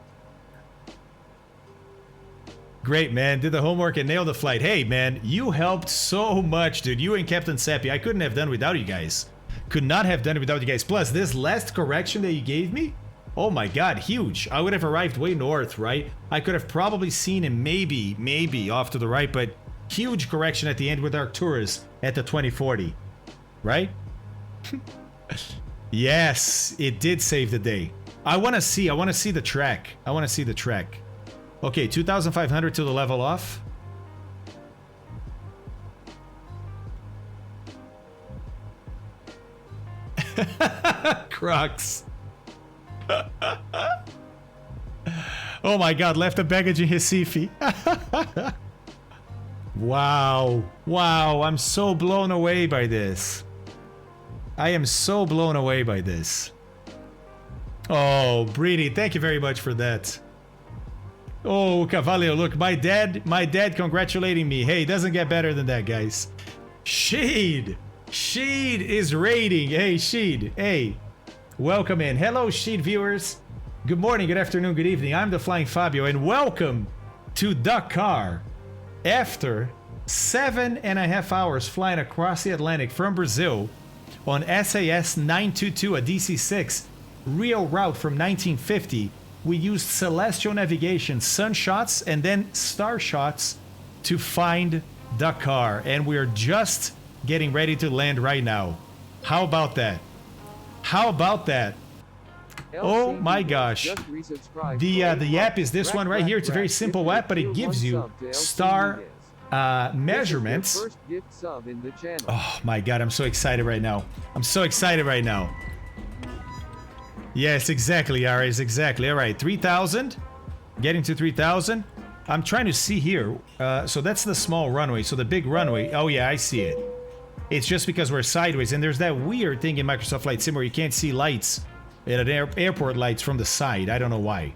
Great, man. Did the homework and nailed the flight. Hey, man, you helped so much, dude. You and Captain Seppi. I couldn't have done without you guys. Could not have done it without you guys. Plus, this last correction that you gave me, oh my god, huge. I would have arrived way north, right? I could have probably seen him maybe off to the right, but huge correction at the end with Arcturus at the 2040, right? Yes, it did save the day. I want to see the track. I want to see the track. Okay, 2,500 to the level off. Crocs. Oh my god, left the baggage in Recife. Wow. Wow, I'm so blown away by this. I am so blown away by this. Oh, Breedy, thank you very much for that. Oh, Cavalio, look, my dad congratulating me. Hey, it doesn't get better than that, guys. Sheed is raiding. Hey, Sheed. Hey, welcome in. Hello, Sheed viewers. Good morning, good afternoon, good evening. I'm the Flying Fabio, and welcome to Dakar. After 7.5 hours flying across the Atlantic from Brazil on SAS922, a DC-6 real route from 1950, we used celestial navigation, sun shots, and then star shots to find Dakar. And we're just getting ready to land right now. How about that? How about that? Oh my gosh. The app is this one right here. It's a very simple app, but it gives you star measurements. Oh my god, I'm so excited right now. I'm so excited right now. Yes, exactly, Aries, exactly. All right, 3,000. Getting to 3,000. I'm trying to see here. So that's the small runway. So the big runway. Oh yeah, I see it. It's just because we're sideways, and there's that weird thing in Microsoft Flight Sim where you can't see lights at an airport lights from the side. I don't know why.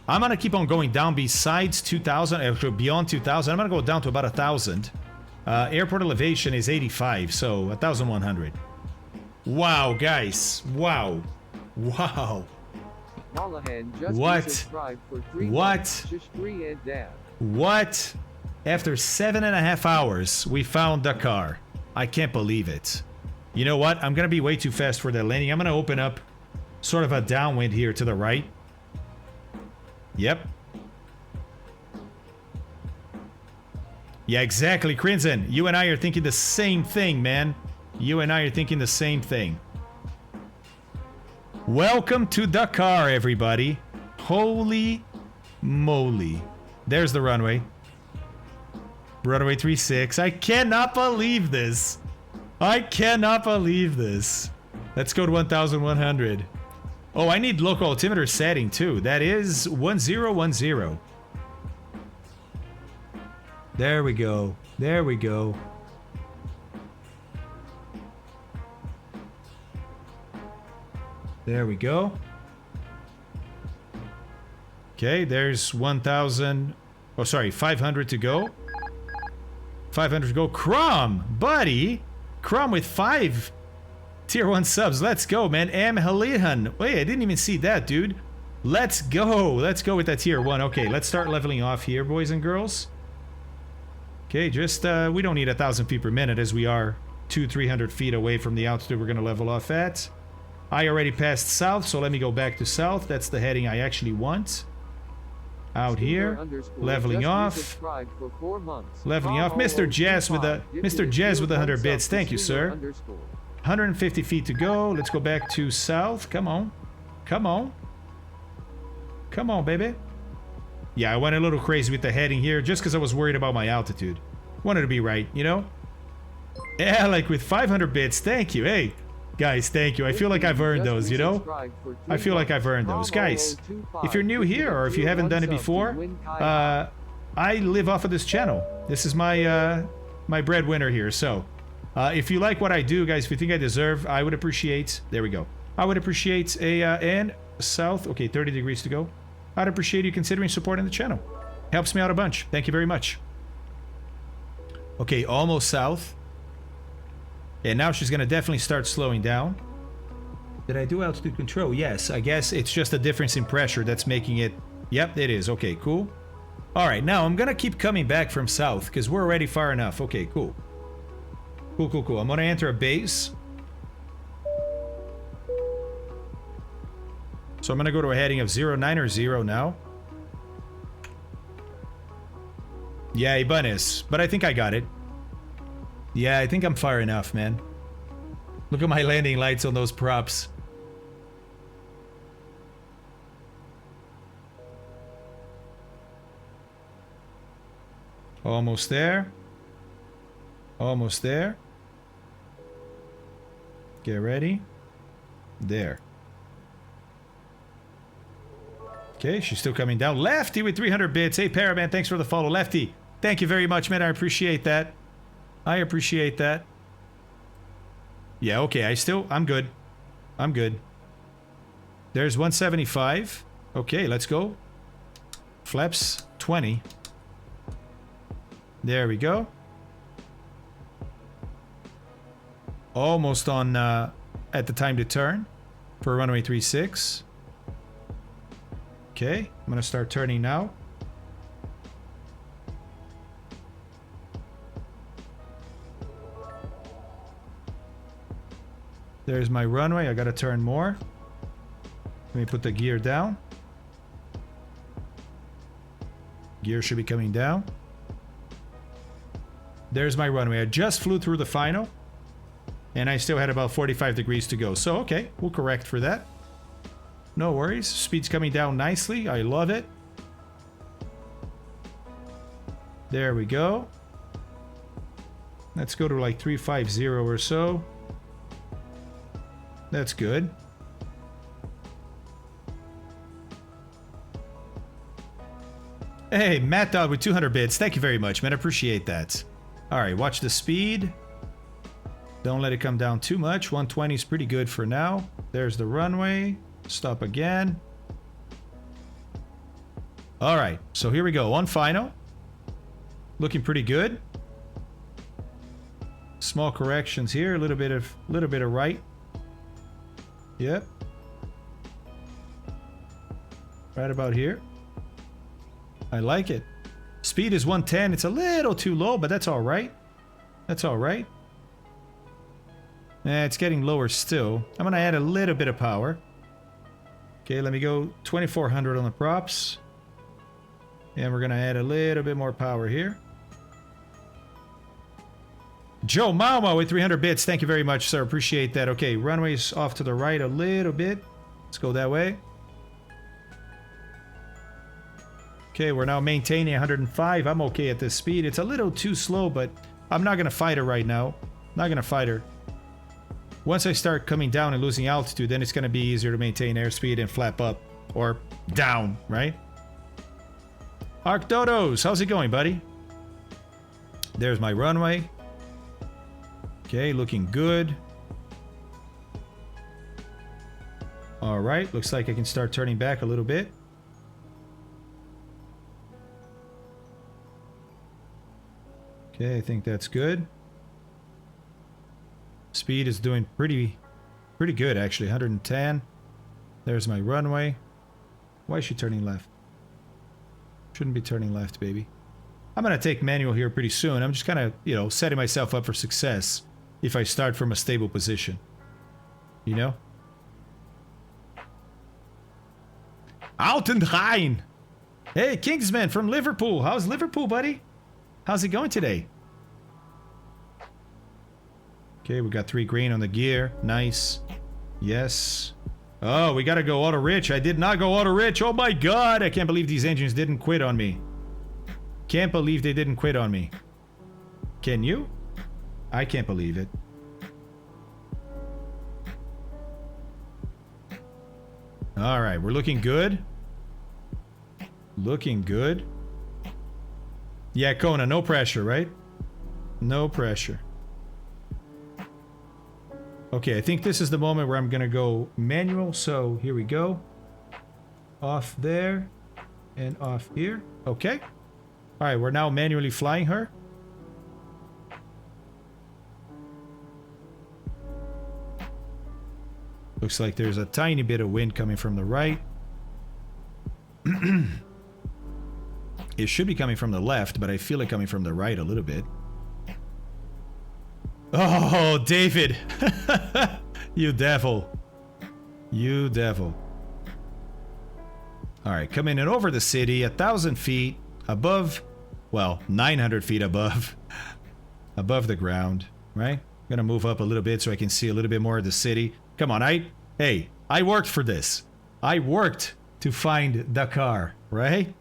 I'm gonna keep on going down besides 2,000, actually beyond 2,000. I'm gonna go down to about 1,000. Airport elevation is 85, so 1,100. Wow, guys. Wow. Wow. What? What? What? After 7.5 hours, we found Dakar. I can't believe it. You know what? I'm gonna be way too fast for that landing. I'm gonna open up sort of a downwind here to the right. Yep. Yeah, exactly, Crimson. You and I are thinking the same thing, man. You and I are thinking the same thing. Welcome to Dakar, everybody. Holy moly. There's the runway. Runway 36. I cannot believe this. I cannot believe this. Let's go to 1100. Oh, I need local altimeter setting too. That is 1010. There we go. There we go. There we go. Okay, there's 1000. Oh, sorry, 500 to go. 500 to go. Crom, buddy. Crom with 5 tier 1 subs. Let's go, man. M. Halihan. Wait, I didn't even see that, dude. Let's go. Let's go with that tier 1. Okay, let's start leveling off here, boys and girls. Okay, just, we don't need 1,000 feet per minute as we are 200-300 feet away from the altitude we're going to level off at. I already passed south, so let me go back to south. That's the heading I actually want. Out here, leveling off. Leveling off. Mr. Jazz with the Mr. Jazz with 100 bits. Thank you, sir. 150 feet to go. Let's go back to south. Come on. Come on. Come on, baby. Yeah, I went a little crazy with the heading here just because I was worried about my altitude. Wanted to be right, you know? Yeah, like with 500 bits. Thank you. Hey, guys, thank you. I feel like I've earned those, you know? I feel like I've earned those. Guys, if you're new here or if you haven't done it before, I live off of this channel. This is my my breadwinner here. So, if you like what I do, guys, if you think I deserve, I would appreciate... There we go. I would appreciate a... and south. Okay, 30 degrees to go. I'd appreciate you considering supporting the channel. Helps me out a bunch. Thank you very much. Okay, almost south. And now she's going to definitely start slowing down. Did I do altitude control? Yes, I guess it's just a difference in pressure that's making it... Yep, it is. Okay, cool. All right, now I'm going to keep coming back from south because we're already far enough. Okay, cool. Cool, cool, cool. I'm going to enter a base. So I'm going to go to a heading of 090 now. Yeah, Ibanez. But I think I got it. Yeah, I think I'm far enough, man. Look at my landing lights on those props. Almost there. Almost there. Get ready. There. Okay, she's still coming down. Lefty with 300 bits. Hey, Paraman, thanks for the follow. Lefty, thank you very much, man. I appreciate that. I appreciate that. Yeah, okay, I'm good. I'm good. There's 175. Okay, let's go. Flaps 20. There we go. Almost on at the time to turn for runway 36. Okay, I'm gonna start turning now. There's my runway. I gotta turn more. Let me put the gear down. Gear should be coming down. There's my runway. I just flew through the final. And I still had about 45 degrees to go. So, okay, we'll correct for that. No worries. Speed's coming down nicely. I love it. There we go. Let's go to like 350 or so. That's good. Hey, Matt Dog with 200 bits. Thank you very much, man. I appreciate that. All right, watch the speed. Don't let it come down too much. 120 is pretty good for now. There's the runway. Stop again. All right, so here we go. One final. Looking pretty good. Small corrections here. A little bit of right. Yep. Right about here. I like it. Speed is 110. It's a little too low, but that's all right. That's all right. It's getting lower still. I'm going to add a little bit of power. Okay, let me go 2400 on the props. And we're going to add a little bit more power here. Joe Malmo with 300 bits. Thank you very much, sir. Appreciate that. Okay, runway's off to the right a little bit. Let's go that way. Okay, we're now maintaining 105. I'm okay at this speed. It's a little too slow, but I'm not going to fight her right now. Not going to fight her. Once I start coming down and losing altitude, then it's going to be easier to maintain airspeed and flap up. Or down, right? Arcdodos, how's it going, buddy? There's my runway. Okay, looking good. Alright, looks like I can start turning back a little bit. Okay, I think that's good. Speed is doing pretty good, actually. 110. There's my runway. Why is she turning left? Shouldn't be turning left, baby. I'm going to take manual here pretty soon. I'm just kind of, you know, setting myself up for success if I start from a stable position. You know? Out and Rhein! Hey, Kingsman from Liverpool. How's Liverpool, buddy? How's it going today? Okay, we got 3 green on the gear. Nice. Yes. Oh, we gotta go auto rich. I did not go auto rich. Oh my god, I can't believe these engines didn't quit on me. Can't believe they didn't quit on me. Can you? I can't believe it. Alright, we're looking good. Looking good. Yeah, Kona, no pressure, right? No pressure. Okay, I think this is the moment where I'm gonna go manual, so here we go. Off there, and off here. Okay. Alright, we're now manually flying her. Looks like there's a tiny bit of wind coming from the right. It should be coming from the left, but I feel it coming from the right a little bit. Oh, David! You devil. You devil. Alright, coming in over the city, 1,000 feet above, well, 900 feet above, above the ground, right? I'm gonna move up a little bit so I can see a little bit more of the city. Come on, hey, I worked for this. I worked to find Dakar, right?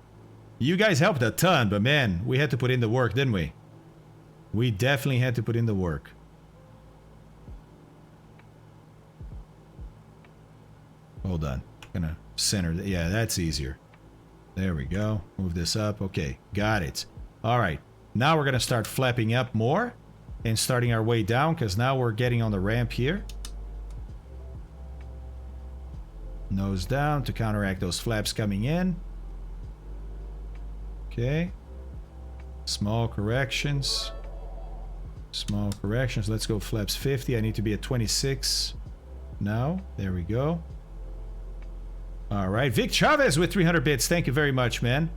You guys helped a ton, but man, we had to put in the work, didn't we? We definitely had to put in the work. Hold on. Gonna center. Yeah, that's easier. There we go. Move this up. Okay, got it. All right. Now we're gonna start flapping up more and starting our way down because now we're getting on the ramp here. Nose down to counteract those flaps coming in. Okay. Small corrections. Small corrections. Let's go flaps 50. I need to be at 26 now. There we go. All right. Vic Chavez with 300 bits. Thank you very much, man.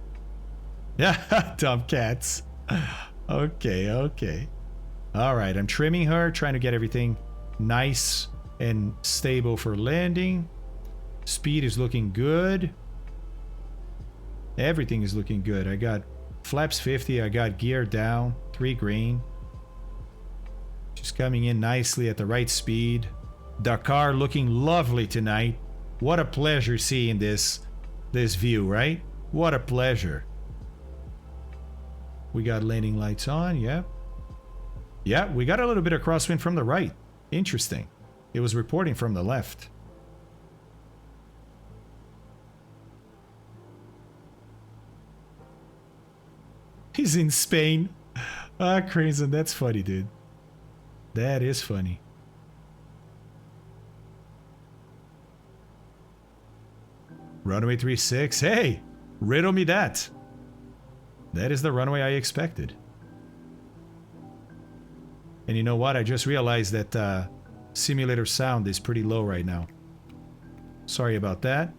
Yeah, dumb cats. Okay, okay. All right. I'm trimming her, trying to get everything nice and stable for landing. Speed is looking good. Everything is looking good. I got flaps 50. I got gear down. 3 green. Just coming in nicely at the right speed. Dakar looking lovely tonight. What a pleasure seeing this view, right? What a pleasure. We got landing lights on, yeah. Yeah, we got a little bit of crosswind from the right. Interesting. It was reporting from the left. He's in Spain. Ah, Crazen, that's funny, dude. That is funny. Runway 36. Hey, riddle me that. That is the runway I expected. And you know what? I just realized that simulator sound is pretty low right now. Sorry about that.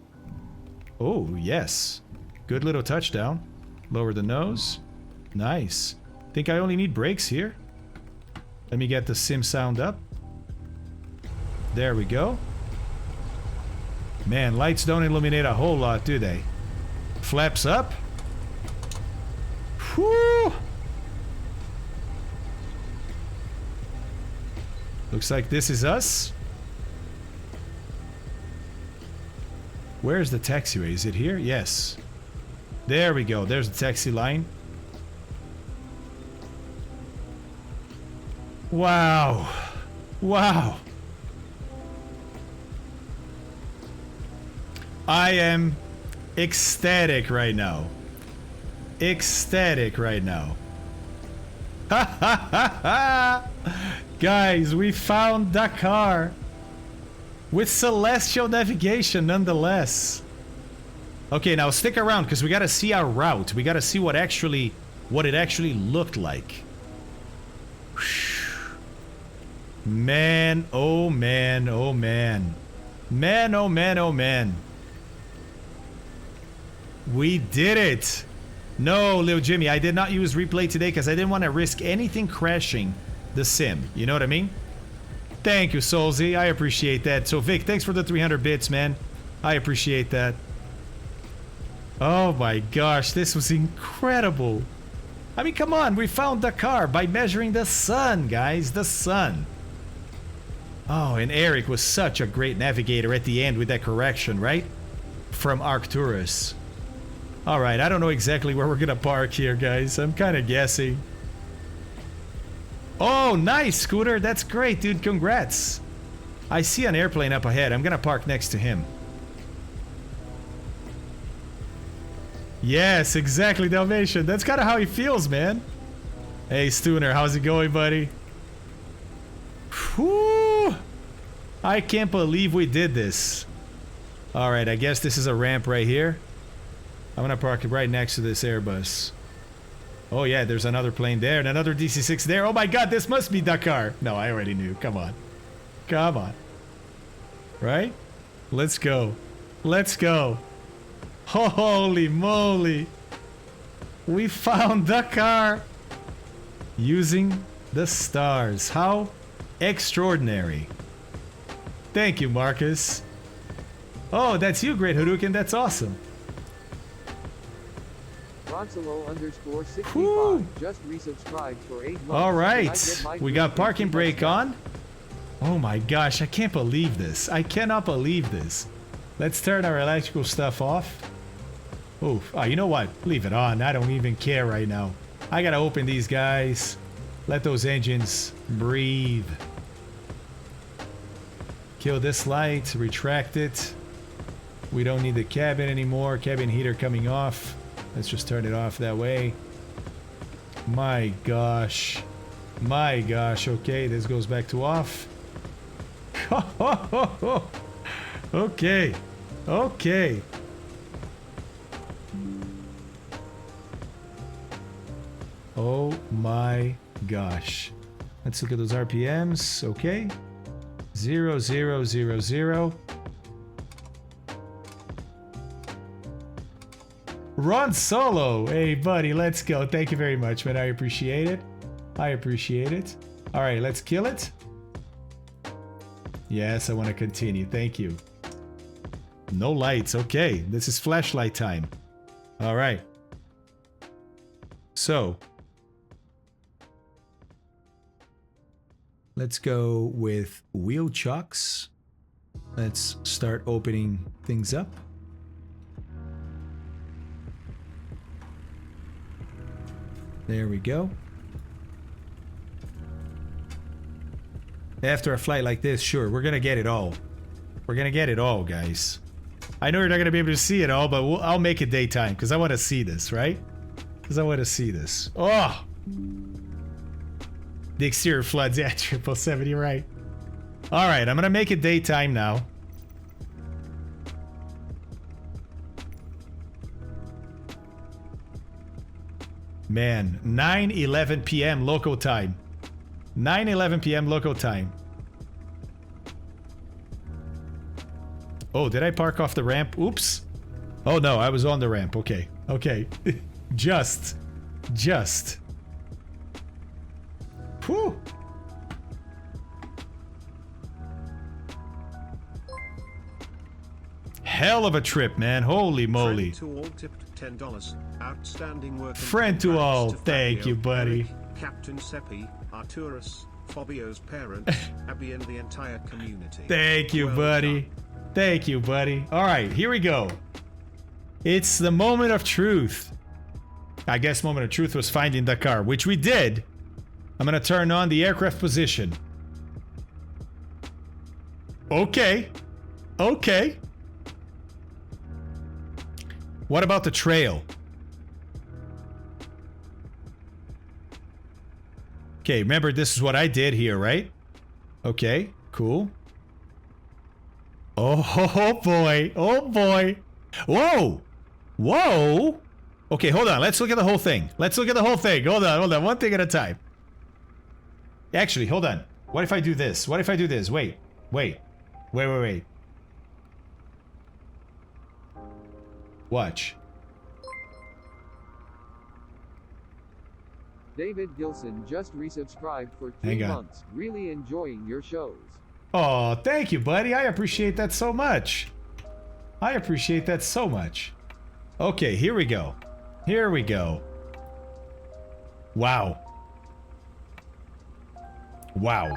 Oh, yes. Good little touchdown. Lower the nose. Nice. Think I only need brakes here. Let me get the sim sound up. There we go. Man, lights don't illuminate a whole lot, do they? Flaps up. Whew. Looks like this is us. Where's the taxiway? Is it here? Yes. There we go. There's the taxi line. Wow. Wow. I am ecstatic right now. Ecstatic right now. Ha ha ha ha! Guys, we found Dakar. With celestial navigation nonetheless. Okay, now stick around because we gotta see our route. We gotta see what it actually looked like. Man, oh man, oh man. Man, oh man, oh man. We did it! No, Lil Jimmy, I did not use replay today because I didn't want to risk anything crashing the sim. You know what I mean? Thank you, Solzy. I appreciate that. So, Vic, thanks for the 300 bits, man. I appreciate that. Oh my gosh, this was incredible. I mean, come on, we found Dakar by measuring the sun, guys. The sun. Oh, and Eric was such a great navigator at the end with that correction, right? From Arcturus. Alright, I don't know exactly where we're gonna park here, guys. I'm kind of guessing. Oh, nice, Scooter. That's great, dude. Congrats. I see an airplane up ahead. I'm gonna park next to him. Yes, exactly, Dalmatian. That's kind of how he feels, man. Hey, Stooner, how's it going, buddy? Whew. I can't believe we did this. Alright, I guess this is a ramp right here. I'm gonna park it right next to this Airbus. Oh yeah, there's another plane there and another DC-6 there. Oh my god, this must be Dakar. No, I already knew. Come on. Come on. Right? Let's go. Let's go. Holy moly. We found Dakar. Using the stars. How extraordinary. Thank you, Marcus. Oh, that's you, Great Hadouken. That's awesome. Roncelo_65 Whew. just resubscribed for 8 months. All Can I right. get my We got parking 350 brake bucks on. Oh my gosh, I can't believe this. I cannot believe this. Let's turn our electrical stuff off. Oh, you know what? Leave it on. I don't even care right now. I gotta open these guys. Let those engines breathe. Kill this light. Retract it. We don't need the cabin anymore. Cabin heater coming off. Let's just turn it off that way. My gosh. My gosh. Okay, this goes back to off. Okay. Okay. Oh my gosh. Let's look at those RPMs. Okay. 0, 0, 0, 0. Ron Solo. Hey, buddy, let's go. Thank you very much, man. I appreciate it. I appreciate it. All right, let's kill it. Yes, I want to continue. Thank you. No lights. Okay, this is flashlight time. All right. So, let's go with wheel chocks. Let's start opening things up. There we go. After a flight like this, sure, we're gonna get it all. We're gonna get it all, guys. I know you're not gonna be able to see it all, but I'll make it daytime because I want to see this, right? Because I want to see this. Oh! The exterior floods. Yeah, 777, you're right. Alright, I'm gonna make it daytime now. Man, 9:11 p.m. local time. 9:11 p.m. local time. Oh, did I park off the ramp? Oops. Oh no, I was on the ramp. Okay. Okay. Just. Whew. Hell of a trip, man. Holy moly. Friend to all tipped $10. Outstanding work. Friend to all. Thank you, buddy. Captain Seppi, Arturus, Fabio's parents, Abby, and the entire community. Thank you, Well buddy. done. Thank you, buddy. All right, here we go. It's the moment of truth. I guess moment of truth was finding Dakar, which we did. I'm gonna turn on the aircraft position. Okay. Okay. What about the trail? Okay, remember this is what I did here, right? Okay, cool. Oh boy. Oh boy. Whoa. Whoa. Okay, hold on. Let's look at the whole thing. Let's look at the whole thing. Hold on. One thing at a time. Actually, hold on. What if I do this? What if I do this? Wait. Watch. David Gilson just resubscribed for 3 Hang on. months. Really enjoying your shows. Oh, thank you, buddy. I appreciate that so much. I appreciate that so much. Okay, here we go. Here we go. Wow. Wow.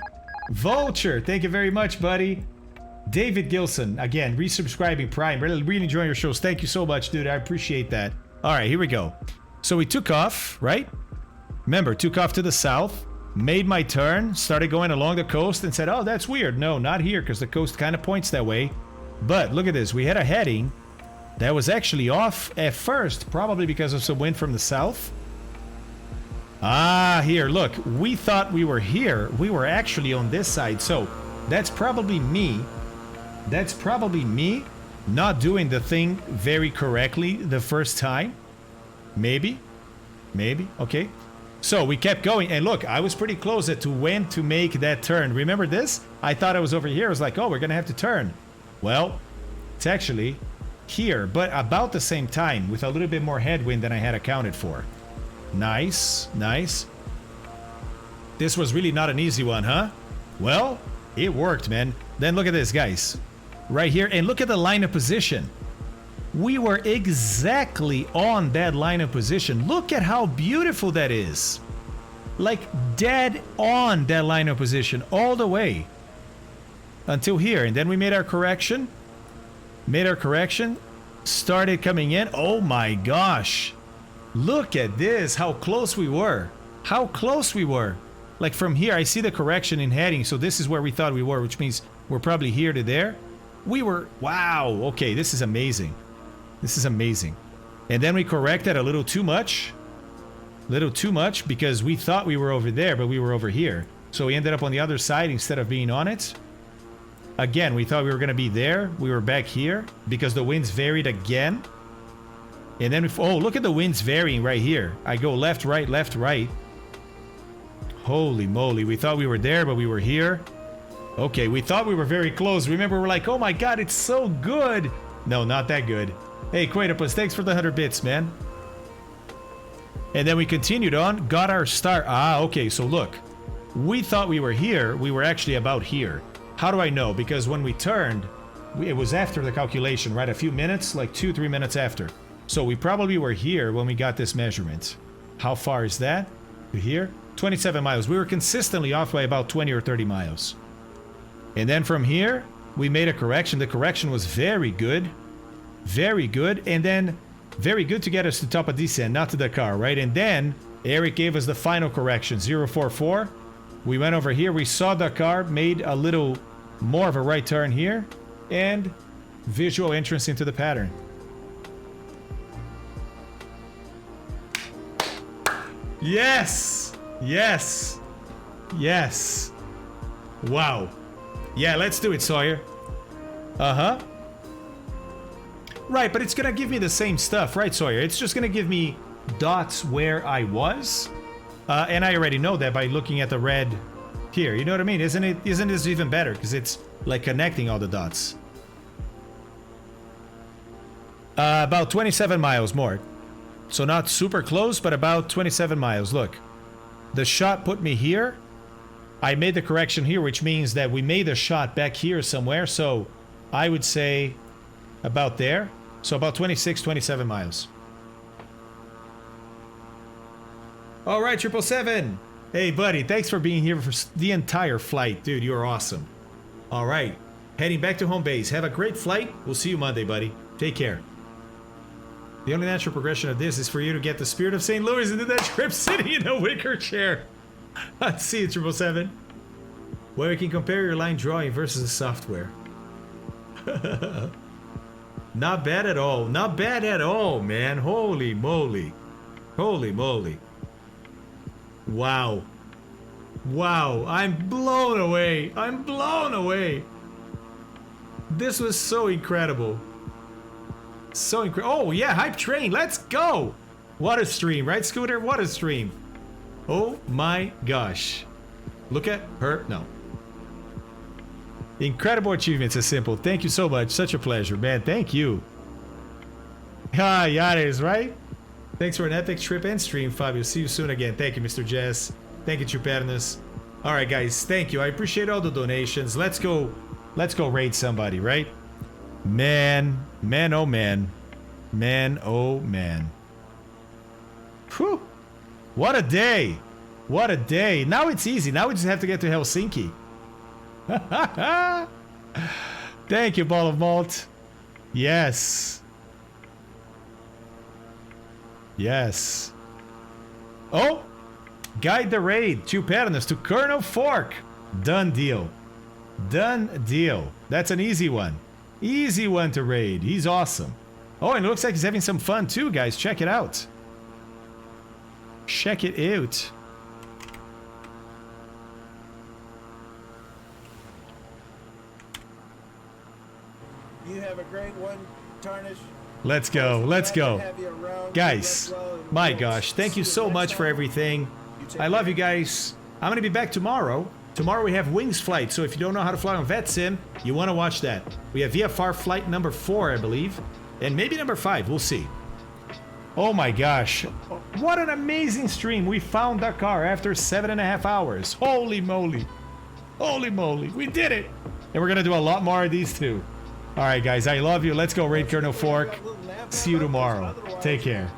Vulture, thank you very much, buddy. David Gilson, again, resubscribing Prime. Really enjoying your shows. Thank you so much, dude. I appreciate that. All right, here we go. So we took off, right? Remember, took off to the south, made my turn, started going along the coast and said, oh, that's weird. No, not here, because the coast kind of points that way. But look at this. We had a heading that was actually off at first, probably because of some wind from the south. Ah, here, look. We thought we were here. We were actually on this side. So that's probably me. That's probably me not doing the thing very correctly the first time. Maybe. Maybe. Okay. So we kept going. And look, I was pretty close to when to make that turn. Remember this? I thought I was over here. I was like, oh, we're going to have to turn. Well, it's actually here, but about the same time with a little bit more headwind than I had accounted for. Nice, nice. This was really not an easy one, huh? Well, it worked, man. Then look at this, guys. Right here, and look at the line of position. We were exactly on that line of position. Look at how beautiful that is. Like dead on that line of position all the way until here. And then we made our correction. Started coming in. Oh my gosh. Look at this, how close we were. How close we were. Like from here, I see the correction in heading. So this is where we thought we were, which means we're probably here to there. We were, wow. Okay, this is amazing. This is amazing. And then we corrected a little too much. Because we thought we were over there, but we were over here. So we ended up on the other side instead of being on it. Again, we thought we were going to be there. We were back here because the winds varied again. And then, oh, look at the winds varying right here. I go left, right, left, right. Holy moly. We thought we were there, but we were here. Okay, we thought we were very close. Remember, we're like, oh my God, it's so good. No, not that good. Hey, Quaterpus, thanks for the 100 bits, man. And then we continued on, got our start. Ah, okay, so look. We thought we were here. We were actually about here. How do I know? Because when we turned, it was after the calculation, right? A few minutes, like 2-3 minutes after. So we probably were here when we got this measurement. How far is that to here? 27 miles. We were consistently off by about 20 or 30 miles. And then from here, we made a correction. The correction was very good. Very good. And then very good to get us to top of descent, not to Dakar, right? And then Eric gave us the final correction, 044. We went over here. We saw Dakar, made a little more of a right turn here, and visual entrance into the pattern. Yes! Yes! Yes! Wow. Yeah, let's do it, Sawyer. Uh-huh. Right, but it's gonna give me the same stuff, right, Sawyer? It's just gonna give me dots where I was. And I already know that by looking at the red here. You know what I mean? Isn't this even better? Because it's like connecting all the dots. About 27 miles more. So not super close, but about 27 miles. Look, the shot put me here. I made the correction here, which means that we made the shot back here somewhere. So I would say about there. So about 26, 27 miles. All right, 777. Hey, buddy, thanks for being here for the entire flight. Dude, you're awesome. All right. Heading back to home base. Have a great flight. We'll see you Monday, buddy. Take care. The only natural progression of this is for you to get the spirit of St. Louis into that trip sitting in a wicker chair. Let's see it, 777. Where you can compare your line drawing versus the software. Not bad at all. Not bad at all, man. Holy moly. Holy moly. Wow. Wow. I'm blown away. I'm blown away. This was so incredible. So incredible. Oh, yeah. Hype train. Let's go. What a stream, right, Scooter? What a stream. Oh, my gosh. Look at her. No. Incredible achievements is simple. Thank you so much. Such a pleasure, man. Thank you. Ah, Yares, right? Thanks for an epic trip and stream, Fabio. See you soon again. Thank you, Mr. Jess. Thank you, Chupernas. All right, guys. Thank you. I appreciate all the donations. Let's go. Let's go raid somebody, right? Man. Man, oh, man. Man, oh, man. Whew. What a day. What a day. Now it's easy. Now we just have to get to Helsinki. Thank you, Ball of Malt. Yes. Yes. Oh! Guide the raid. Chupernas to Colonel Fork. Done deal. Done deal. That's an easy one. Easy one to raid. He's awesome. Oh, and it looks like he's having some fun too, guys. Check it out. Check it out. You have a great one, Tarnish. Let's go. Let's go. Guys, my gosh, thank you so much for everything. I love you guys. I'm going to be back tomorrow. Tomorrow we have Wings Flight, so if you don't know how to fly on VetSim, you want to watch that. We have VFR flight number 4, I believe, and maybe number 5. We'll see. Oh my gosh. What an amazing stream. We found Dakar after 7.5 hours. Holy moly. Holy moly. We did it. And we're going to do a lot more of these too. All right, guys, I love you. Let's go raid Colonel Fork. See you tomorrow. Take care.